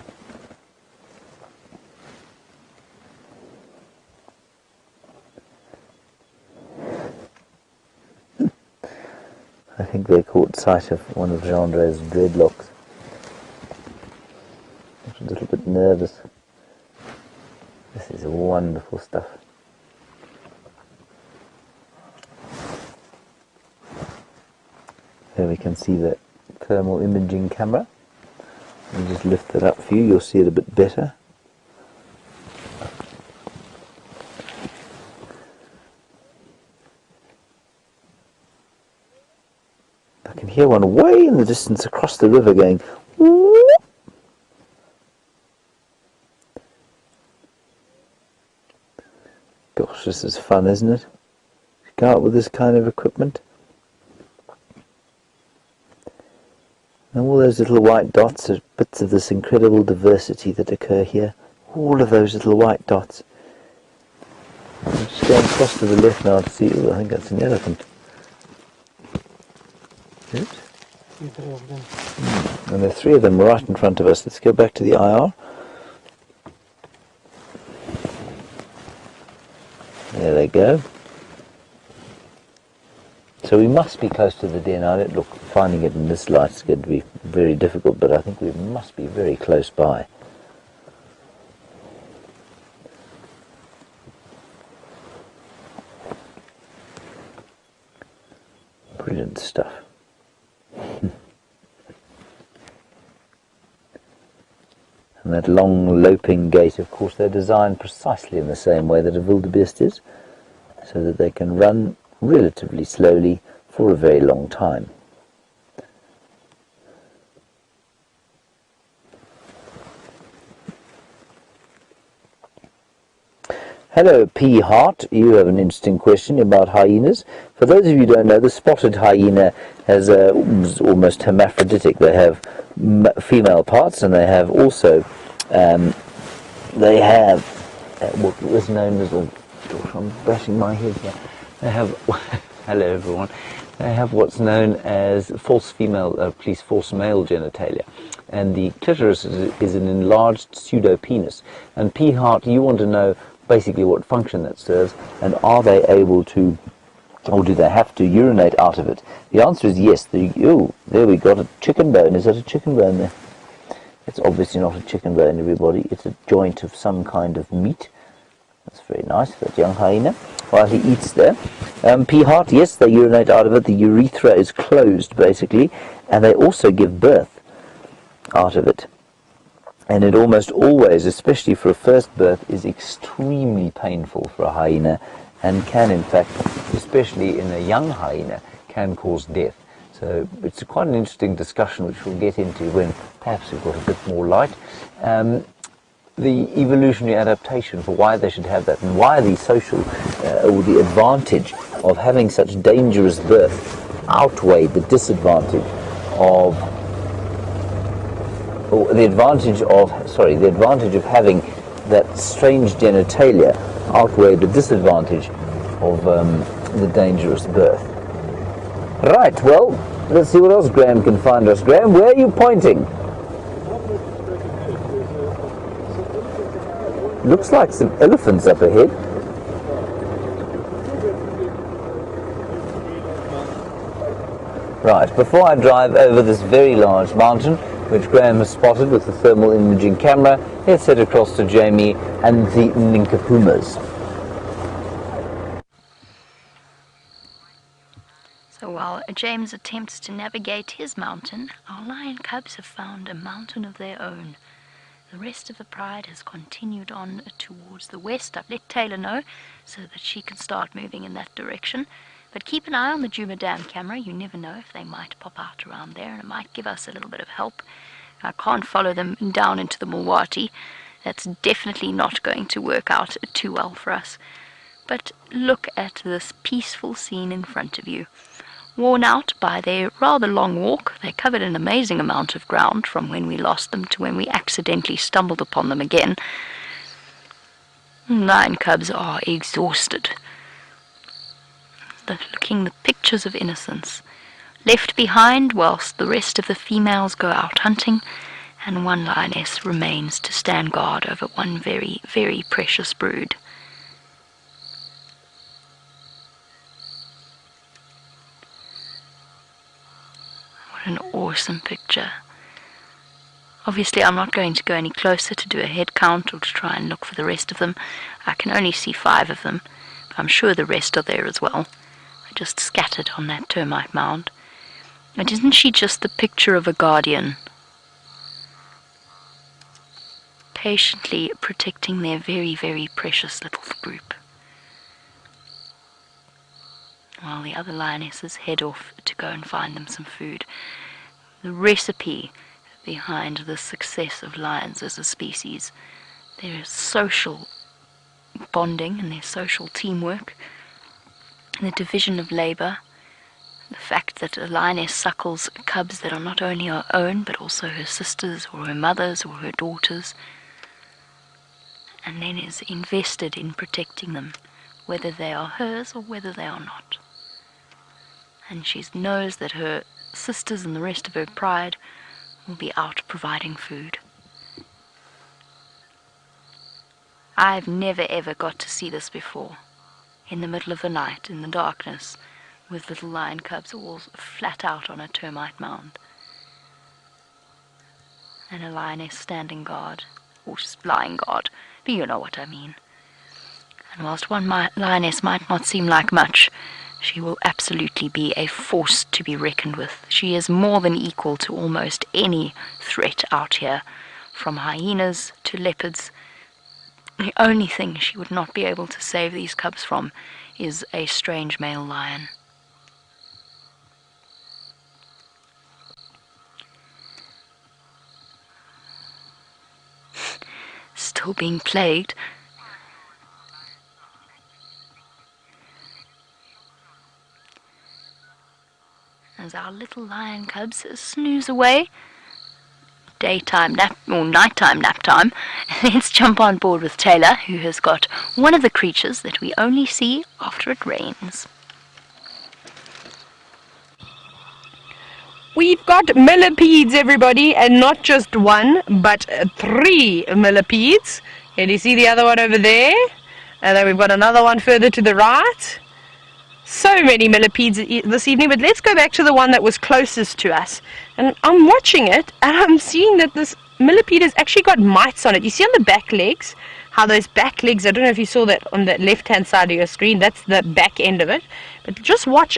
I think they caught sight of one of Jeandré's dreadlocks. A little bit nervous. This is wonderful stuff. There we can see the thermal imaging camera. Let me just lift that up for you, you'll see it a bit better. I can hear one way in the distance across the river going whoop. Gosh, this is fun, isn't it? Go out with this kind of equipment. And all those little white dots are bits of this incredible diversity that occur here. All of those little white dots. I'm just going across to the left now to see. Ooh, I think that's an elephant. Oops. And there are 3 of them right in front of us. Let's go back to the IR. There they go. So we must be close to the den. Now, look, finding it in this light is going to be very difficult, but I think we must be very close by. Brilliant stuff. And that long loping gait, of course, they're designed precisely in the same way that a wildebeest is, so that they can run relatively slowly for a very long time. Hello, P. Hart. You have an interesting question about hyenas. For those of you who don't know, the spotted hyena is almost hermaphroditic. They have female parts, and they have also what was known as, I'm bashing my head here. They have hello everyone. They have what's known as false male genitalia, and the clitoris is an enlarged pseudo penis. And P. Hart, you want to know basically what function that serves, and are they able to, or do they have to urinate out of it? The answer is yes. There we got a chicken bone. Is that a chicken bone there? It's obviously not a chicken bone, everybody. It's a joint of some kind of meat. That's very nice, that young hyena, while he eats there. P. Hart, yes, they urinate out of it. The urethra is closed, basically, and they also give birth out of it. And it almost always, especially for a first birth, is extremely painful for a hyena, and can, in fact, especially in a young hyena, can cause death. So it's quite an interesting discussion, which we'll get into when perhaps we've got a bit more light. The evolutionary adaptation for why they should have that, and why the social or the advantage of having such dangerous birth outweigh the disadvantage of, or the advantage of having that strange genitalia outweigh the disadvantage of the dangerous birth. Right, well, let's see what else Graham can find us. Graham, where are you pointing? Looks like some elephants up ahead. Right, before I drive over this very large mountain, which Graham has spotted with the thermal imaging camera, let's head across to Jamie and the Nkuhumas. So while James attempts to navigate his mountain, our lion cubs have found a mountain of their own. The rest of the pride has continued on towards the west. I've let Tayla know so that she can start moving in that direction. But keep an eye on the Djuma Dam camera. You never know if they might pop out around there, and it might give us a little bit of help. I can't follow them down into the Mulwati. That's definitely not going to work out too well for us. But look at this peaceful scene in front of you. Worn out by their rather long walk, they covered an amazing amount of ground from when we lost them to when we accidentally stumbled upon them again. Lion cubs are exhausted. They're looking the pictures of innocence, left behind whilst the rest of the females go out hunting, and one lioness remains to stand guard over one very, very precious brood. An awesome picture. Obviously I'm not going to go any closer to do a head count or to try and look for the rest of them. I can only see 5 of them. I'm sure the rest are there as well. They're just scattered on that termite mound. And isn't she just the picture of a guardian? Patiently protecting their very, very precious little group, while the other lionesses head off to go and find them some food. The recipe behind the success of lions as a species, their social bonding and their social teamwork, and the division of labor, the fact that a lioness suckles cubs that are not only her own but also her sisters or her mothers or her daughters, and then is invested in protecting them, whether they are hers or whether they are not. And she knows that her sisters and the rest of her pride will be out providing food. I've never ever got to see this before. In the middle of the night, in the darkness, with little lion cubs all flat out on a termite mound. And a lioness standing guard, or just lying guard, but you know what I mean. And whilst one lioness might not seem like much, she will absolutely be a force to be reckoned with. She is more than equal to almost any threat out here, from hyenas to leopards. The only thing she would not be able to save these cubs from is a strange male lion. Still being plagued. As our little lion cubs snooze away. Daytime nap or nighttime nap time. Let's jump on board with Tayla, who has got one of the creatures that we only see after it rains. We've got millipedes, everybody, and not just one, but 3 millipedes. Can you see the other one over there? And then we've got another one further to the right. So many millipedes this evening, but let's go back to the one that was closest to us. And I'm watching it, and I'm seeing that this millipede has actually got mites on it. You see on the back legs, how those back legs, I don't know if you saw that on the left-hand side of your screen, that's the back end of it. But just watch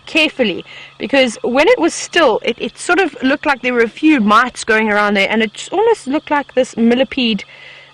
carefully, because when it was still, it sort of looked like there were a few mites going around there, and it almost looked like this millipede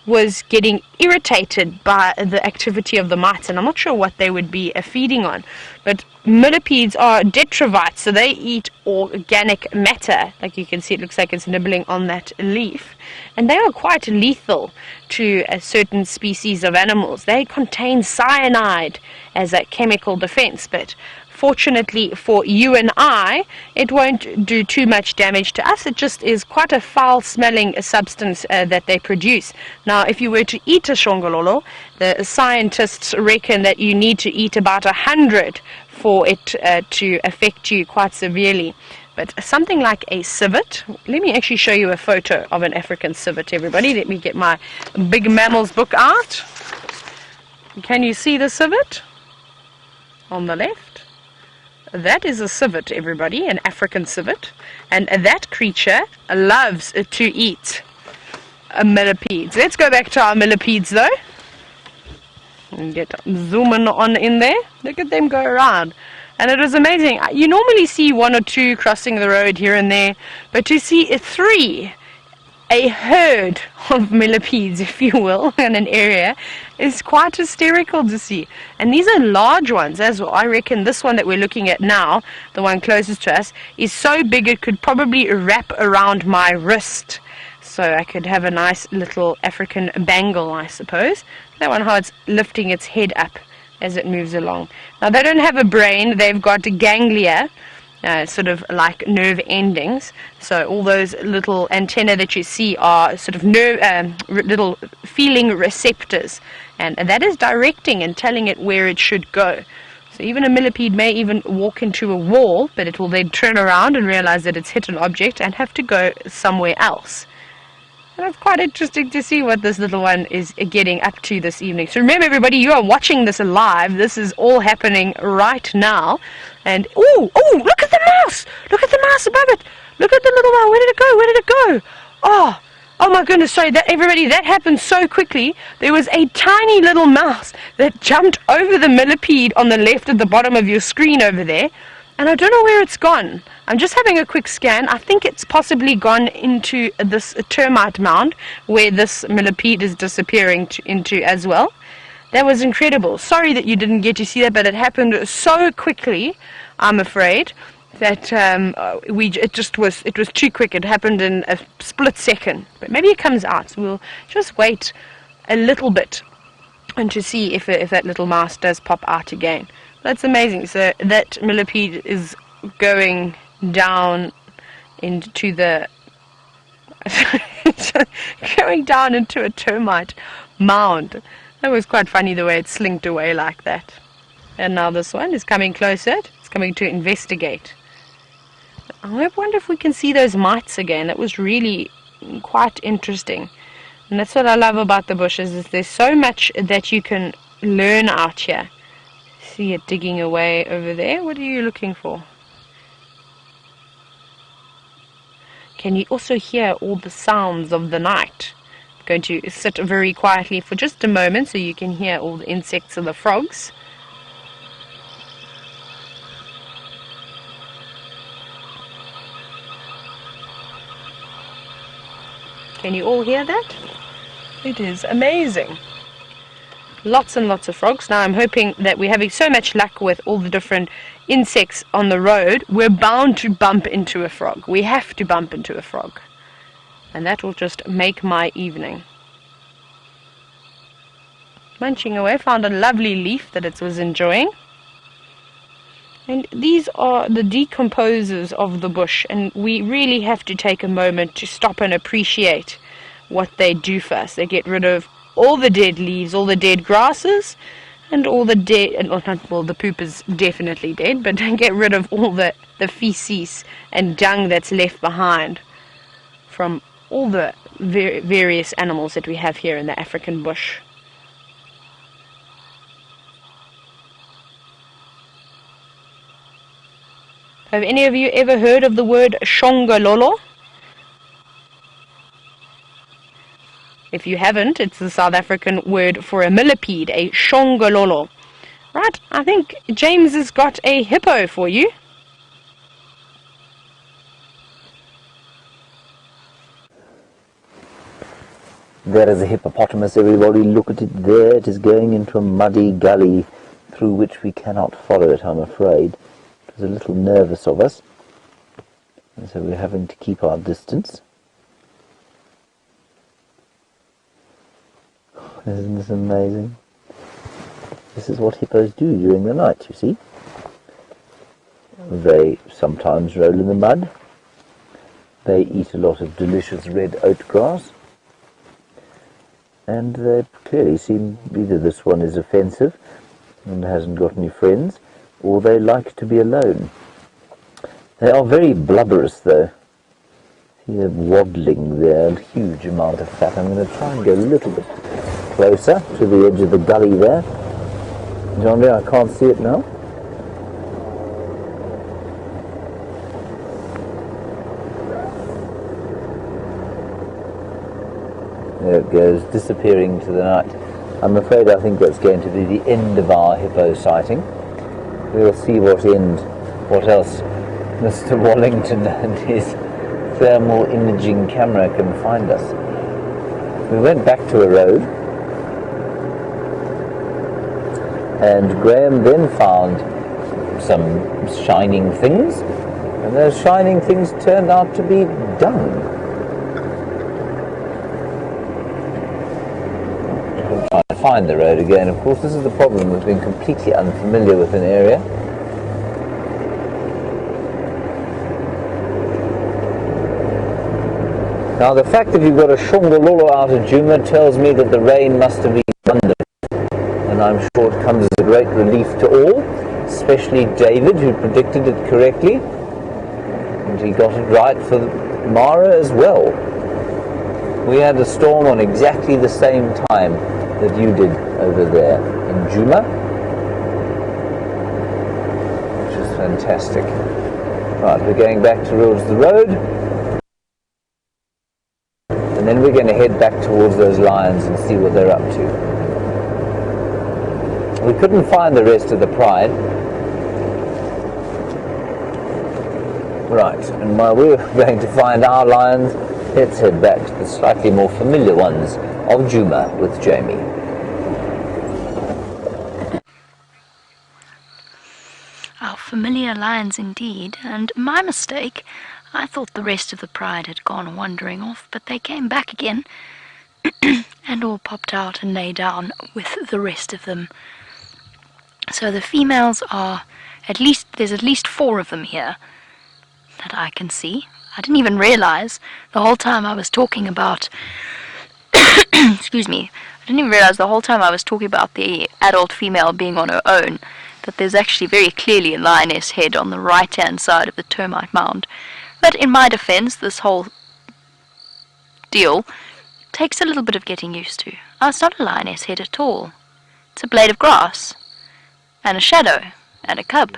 was getting irritated by the activity of the mites, and I'm not sure what they would be feeding on. But millipedes are detrivites, so they eat organic matter. Like you can see, it looks like it's nibbling on that leaf, and they are quite lethal to a certain species of animals. They contain cyanide as a chemical defense, but fortunately for you and I, it won't do too much damage to us. It just is quite a foul-smelling substance that they produce. Now, if you were to eat a shongololo, the scientists reckon that you need to eat about 100 for it to affect you quite severely. But something like a civet, let me actually show you a photo of an African civet, everybody. Let me get my Big Mammals book out. Can you see the civet on the left? That is a civet, everybody, an African civet, and that creature loves to eat millipedes. Let's go back to our millipedes, though, and get zooming on in there. Look at them go around, and it is amazing. You normally see 1 or 2 crossing the road here and there, but to see 3, a herd of millipedes, if you will, in an area, is quite hysterical to see. And these are large ones as well. I reckon this one that we're looking at now, the one closest to us, is so big it could probably wrap around my wrist. So I could have a nice little African bangle, I suppose. That one, how it's lifting its head up as it moves along. Now, they don't have a brain. They've got ganglia, sort of like nerve endings. So all those little antennae that you see are sort of little feeling receptors, and that is directing and telling it where it should go. So even a millipede may even walk into a wall, but it will then turn around and realize that it's hit an object and have to go somewhere else. And it's quite interesting to see what this little one is getting up to this evening. So remember, everybody, you are watching this live. This is all happening right now. And, oh, look at the mouse! Look at the mouse above it! Look at the little one. Where did it go? Where did it go? Oh my goodness, sorry, everybody, that happened so quickly. There was a tiny little mouse that jumped over the millipede on the left at the bottom of your screen over there. And I don't know where it's gone. I'm just having a quick scan. I think it's possibly gone into this termite mound where this millipede is disappearing into as well. That was incredible. Sorry that you didn't get to see that, but it happened so quickly, I'm afraid, that it was too quick. It happened in a split second. But maybe it comes out. So we'll just wait a little bit and to see if that little mouse does pop out again. That's amazing. So that millipede is going down into the going down into a termite mound. That was quite funny the way it slinked away like that. And now this one is coming closer. It's coming to investigate. I wonder if we can see those mites again. That was really quite interesting. And that's what I love about the bushes, is there's so much that you can learn out here. See it digging away over there. What are you looking for? Can you also hear all the sounds of the night? I'm going to sit very quietly for just a moment so you can hear all the insects and the frogs. Can you all hear that? It is amazing. Lots and lots of frogs. Now I'm hoping that we're having so much luck with all the different insects on the road, we're bound to bump into a frog. We have to bump into a frog. And that will just make my evening. Munching away, found a lovely leaf that it was enjoying. And these are the decomposers of the bush, and we really have to take a moment to stop and appreciate what they do for us. They get rid of all the dead leaves, all the dead grasses, and all the dead, well, the poop is definitely dead, but get rid of all the feces and dung that's left behind from all the various animals that we have here in the African bush. Have any of you ever heard of the word shongololo? If you haven't, it's the South African word for a millipede, a shongololo. Right, I think James has got a hippo for you. There is a hippopotamus, everybody. Look at it there. It is going into a muddy gully through which we cannot follow it, I'm afraid. It was a little nervous of us, and so we're having to keep our distance. Isn't this amazing? This is what hippos do during the night, you see. They sometimes roll in the mud. They eat a lot of delicious red oat grass. And they clearly seem, either this one is offensive and hasn't got any friends, or they like to be alone. They are very blubberous, though. See them waddling there, a huge amount of fat. I'm going to try and go a little bit closer to the edge of the gully there. Jeandré, I can't see it now. There it goes, disappearing to the night. I'm afraid I think that's going to be the end of our hippo sighting. We'll see what else Mr. Wallington and his thermal imaging camera can find us. We went back to a road, and Graham then found some shining things, and those shining things turned out to be dung. We'll try and find the road again. Of course, this is the problem with being completely unfamiliar with an area. Now, the fact that you've got a shongololo out of Djuma tells me that the rain must have been abundant, and I'm sure it comes as a great relief to all, especially David, who predicted it correctly, and he got it right for Mara as well. We had a storm on exactly the same time that you did over there in Djuma, which is fantastic. Right, we're going back towards the road. And then we're going to head back towards those lions and see what they're up to. We couldn't find the rest of the pride. Right, and while we're going to find our lions, let's head back to the slightly more familiar ones of Djuma with Jamie. Our familiar lions indeed, and my mistake. I thought the rest of the pride had gone wandering off, but they came back again and all popped out and lay down with the rest of them. So the females are there's at least 4 of them here that I can see. I didn't even realize the whole time I was talking about excuse me, I didn't even realize the whole time I was talking about the adult female being on her own but there's actually very clearly a lioness head on the right-hand side of the termite mound. But in my defense, this whole deal takes a little bit of getting used to. Oh, it's not a lioness head at all. It's a blade of grass, and a shadow, and a cub.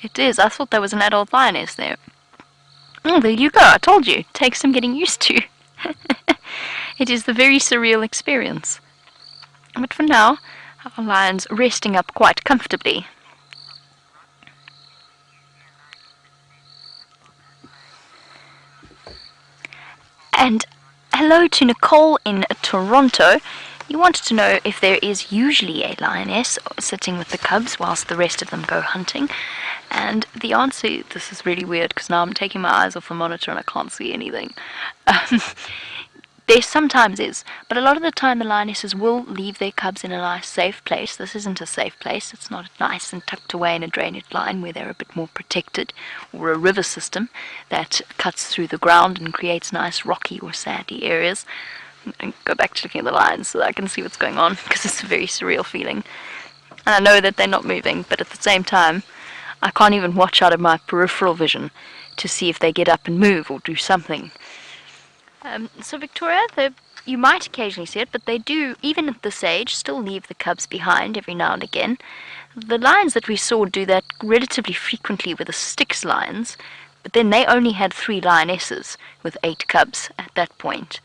It is. I thought there was an adult lioness there. Oh, there you go. I told you. It takes some getting used to. It is the very surreal experience. But for now, our lion's resting up quite comfortably. And hello to Nicole in Toronto. You wanted to know if there is usually a lioness sitting with the cubs whilst the rest of them go hunting. And the answer, this is really weird because now I'm taking my eyes off the monitor and I can't see anything. There sometimes is, but a lot of the time the lionesses will leave their cubs in a nice safe place. This isn't a safe place. It's not nice and tucked away in a drainage line where they're a bit more protected, or a river system that cuts through the ground and creates nice rocky or sandy areas. And go back to looking at the lions so that I can see what's going on, because it's a very surreal feeling. And I know that they're not moving, but at the same time, I can't even watch out of my peripheral vision to see if they get up and move or do something. So Victoria, you might occasionally see it, but they do, even at this age, still leave the cubs behind every now and again. The lions that we saw do that relatively frequently with the Styx lions, but then they only had 3 lionesses with 8 cubs at that point.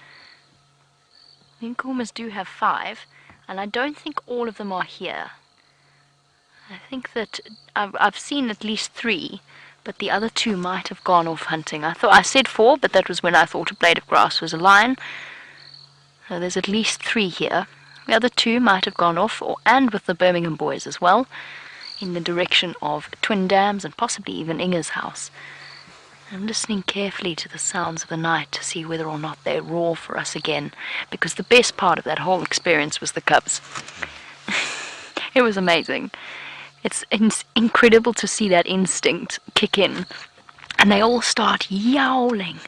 The Nkuhumas do have 5, and I don't think all of them are here. I think that I've seen at least 3, but the other 2 might have gone off hunting. I said 4, but that was when I thought a blade of grass was a lion. So there's at least 3 here. The other 2 might have gone off, and with the Birmingham boys as well, in the direction of Twin Dams and possibly even Inge's house. I'm listening carefully to the sounds of the night to see whether or not they roar for us again, because the best part of that whole experience was the cubs. It was amazing. It's incredible to see that instinct kick in, and they all start yowling,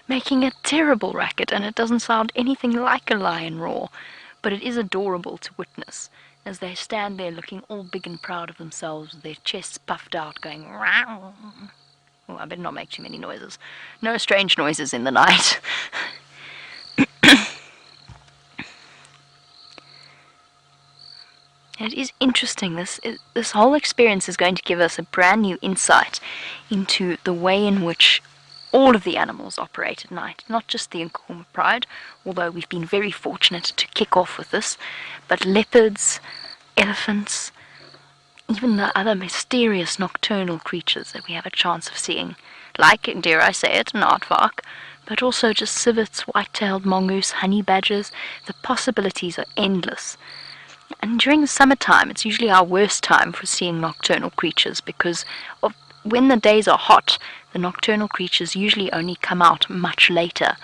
making a terrible racket, and it doesn't sound anything like a lion roar, but it is adorable to witness as they stand there looking all big and proud of themselves, with their chests puffed out, going row. Oh, I better not make too many noises. No strange noises in the night. It is interesting. This whole experience is going to give us a brand new insight into the way in which all of the animals operate at night. Not just the Nkuhuma pride, although we've been very fortunate to kick off with this, but leopards, elephants, even the other mysterious nocturnal creatures that we have a chance of seeing, like, dare I say it, an aardvark, but also just civets, white-tailed mongoose, honey badgers. The possibilities are endless. And during the summertime, it's usually our worst time for seeing nocturnal creatures, because when the days are hot, the nocturnal creatures usually only come out much later.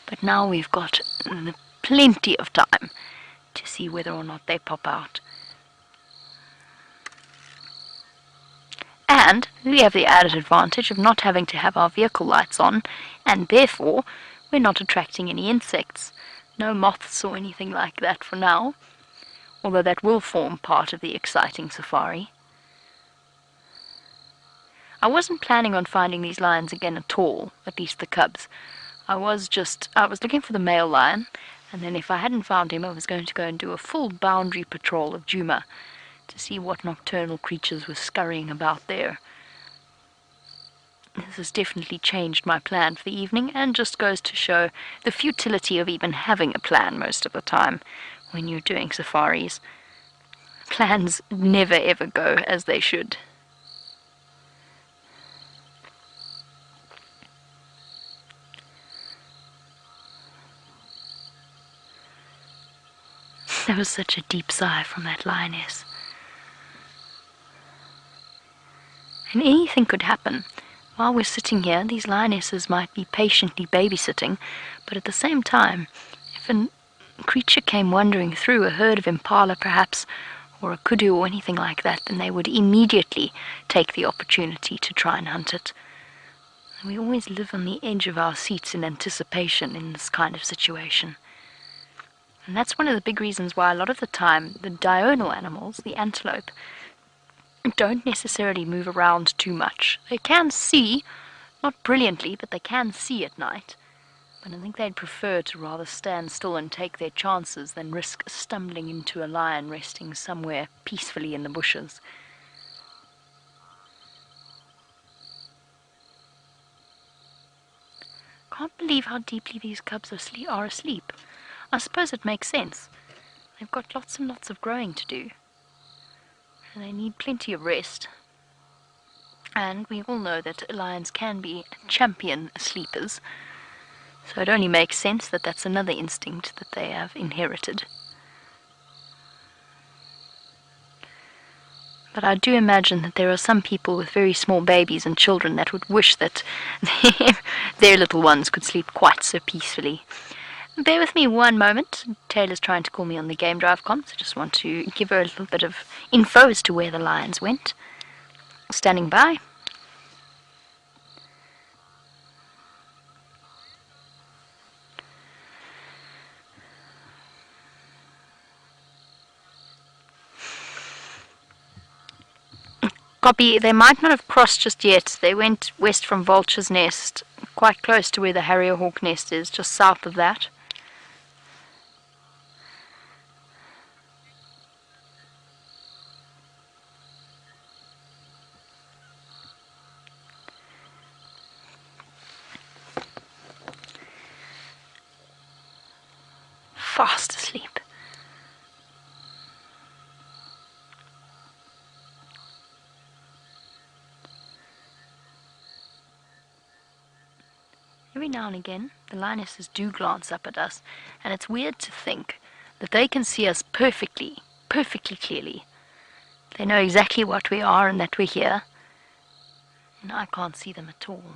But now we've got plenty of time to see whether or not they pop out. And we have the added advantage of not having to have our vehicle lights on, and therefore we're not attracting any insects. No moths or anything like that for now, although that will form part of the exciting safari. I wasn't planning on finding these lions again at all, at least the cubs. I was looking for the male lion, and then if I hadn't found him, I was going to go and do a full boundary patrol of Djuma to see what nocturnal creatures were scurrying about there. This has definitely changed my plan for the evening, and just goes to show the futility of even having a plan most of the time when you're doing safaris. Plans never ever go as they should. There was such a deep sigh from that lioness. And anything could happen. While we're sitting here, these lionesses might be patiently babysitting, but at the same time, if a creature came wandering through, a herd of impala perhaps, or a kudu or anything like that, then they would immediately take the opportunity to try and hunt it. And we always live on the edge of our seats in anticipation in this kind of situation. And that's one of the big reasons why a lot of the time the diurnal animals, the antelope, don't necessarily move around too much. They can see, not brilliantly, but they can see at night. But I think they'd prefer to rather stand still and take their chances than risk stumbling into a lion resting somewhere peacefully in the bushes. Can't believe how deeply these cubs are asleep. I suppose it makes sense. They've got lots and lots of growing to do. And they need plenty of rest. And we all know that lions can be champion sleepers. So it only makes sense that that's another instinct that they have inherited. But I do imagine that there are some people with very small babies and children that would wish that their little ones could sleep quite so peacefully. Bear with me one moment. Taylor's trying to call me on the game drive comm, so I just want to give her a little bit of info as to where the lions went. Standing by. Copy, they might not have crossed just yet. They went west from Vulture's Nest, quite close to where the Harrier Hawk nest is, just south of that. Fast asleep. Every now and again, the lionesses do glance up at us, and it's weird to think that they can see us perfectly clearly. They know exactly what we are and that we're here, and I can't see them at all.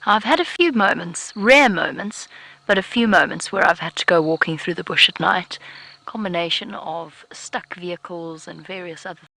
I've had a few moments, rare moments, but a few moments where I've had to go walking through the bush at night. Combination of stuck vehicles and various other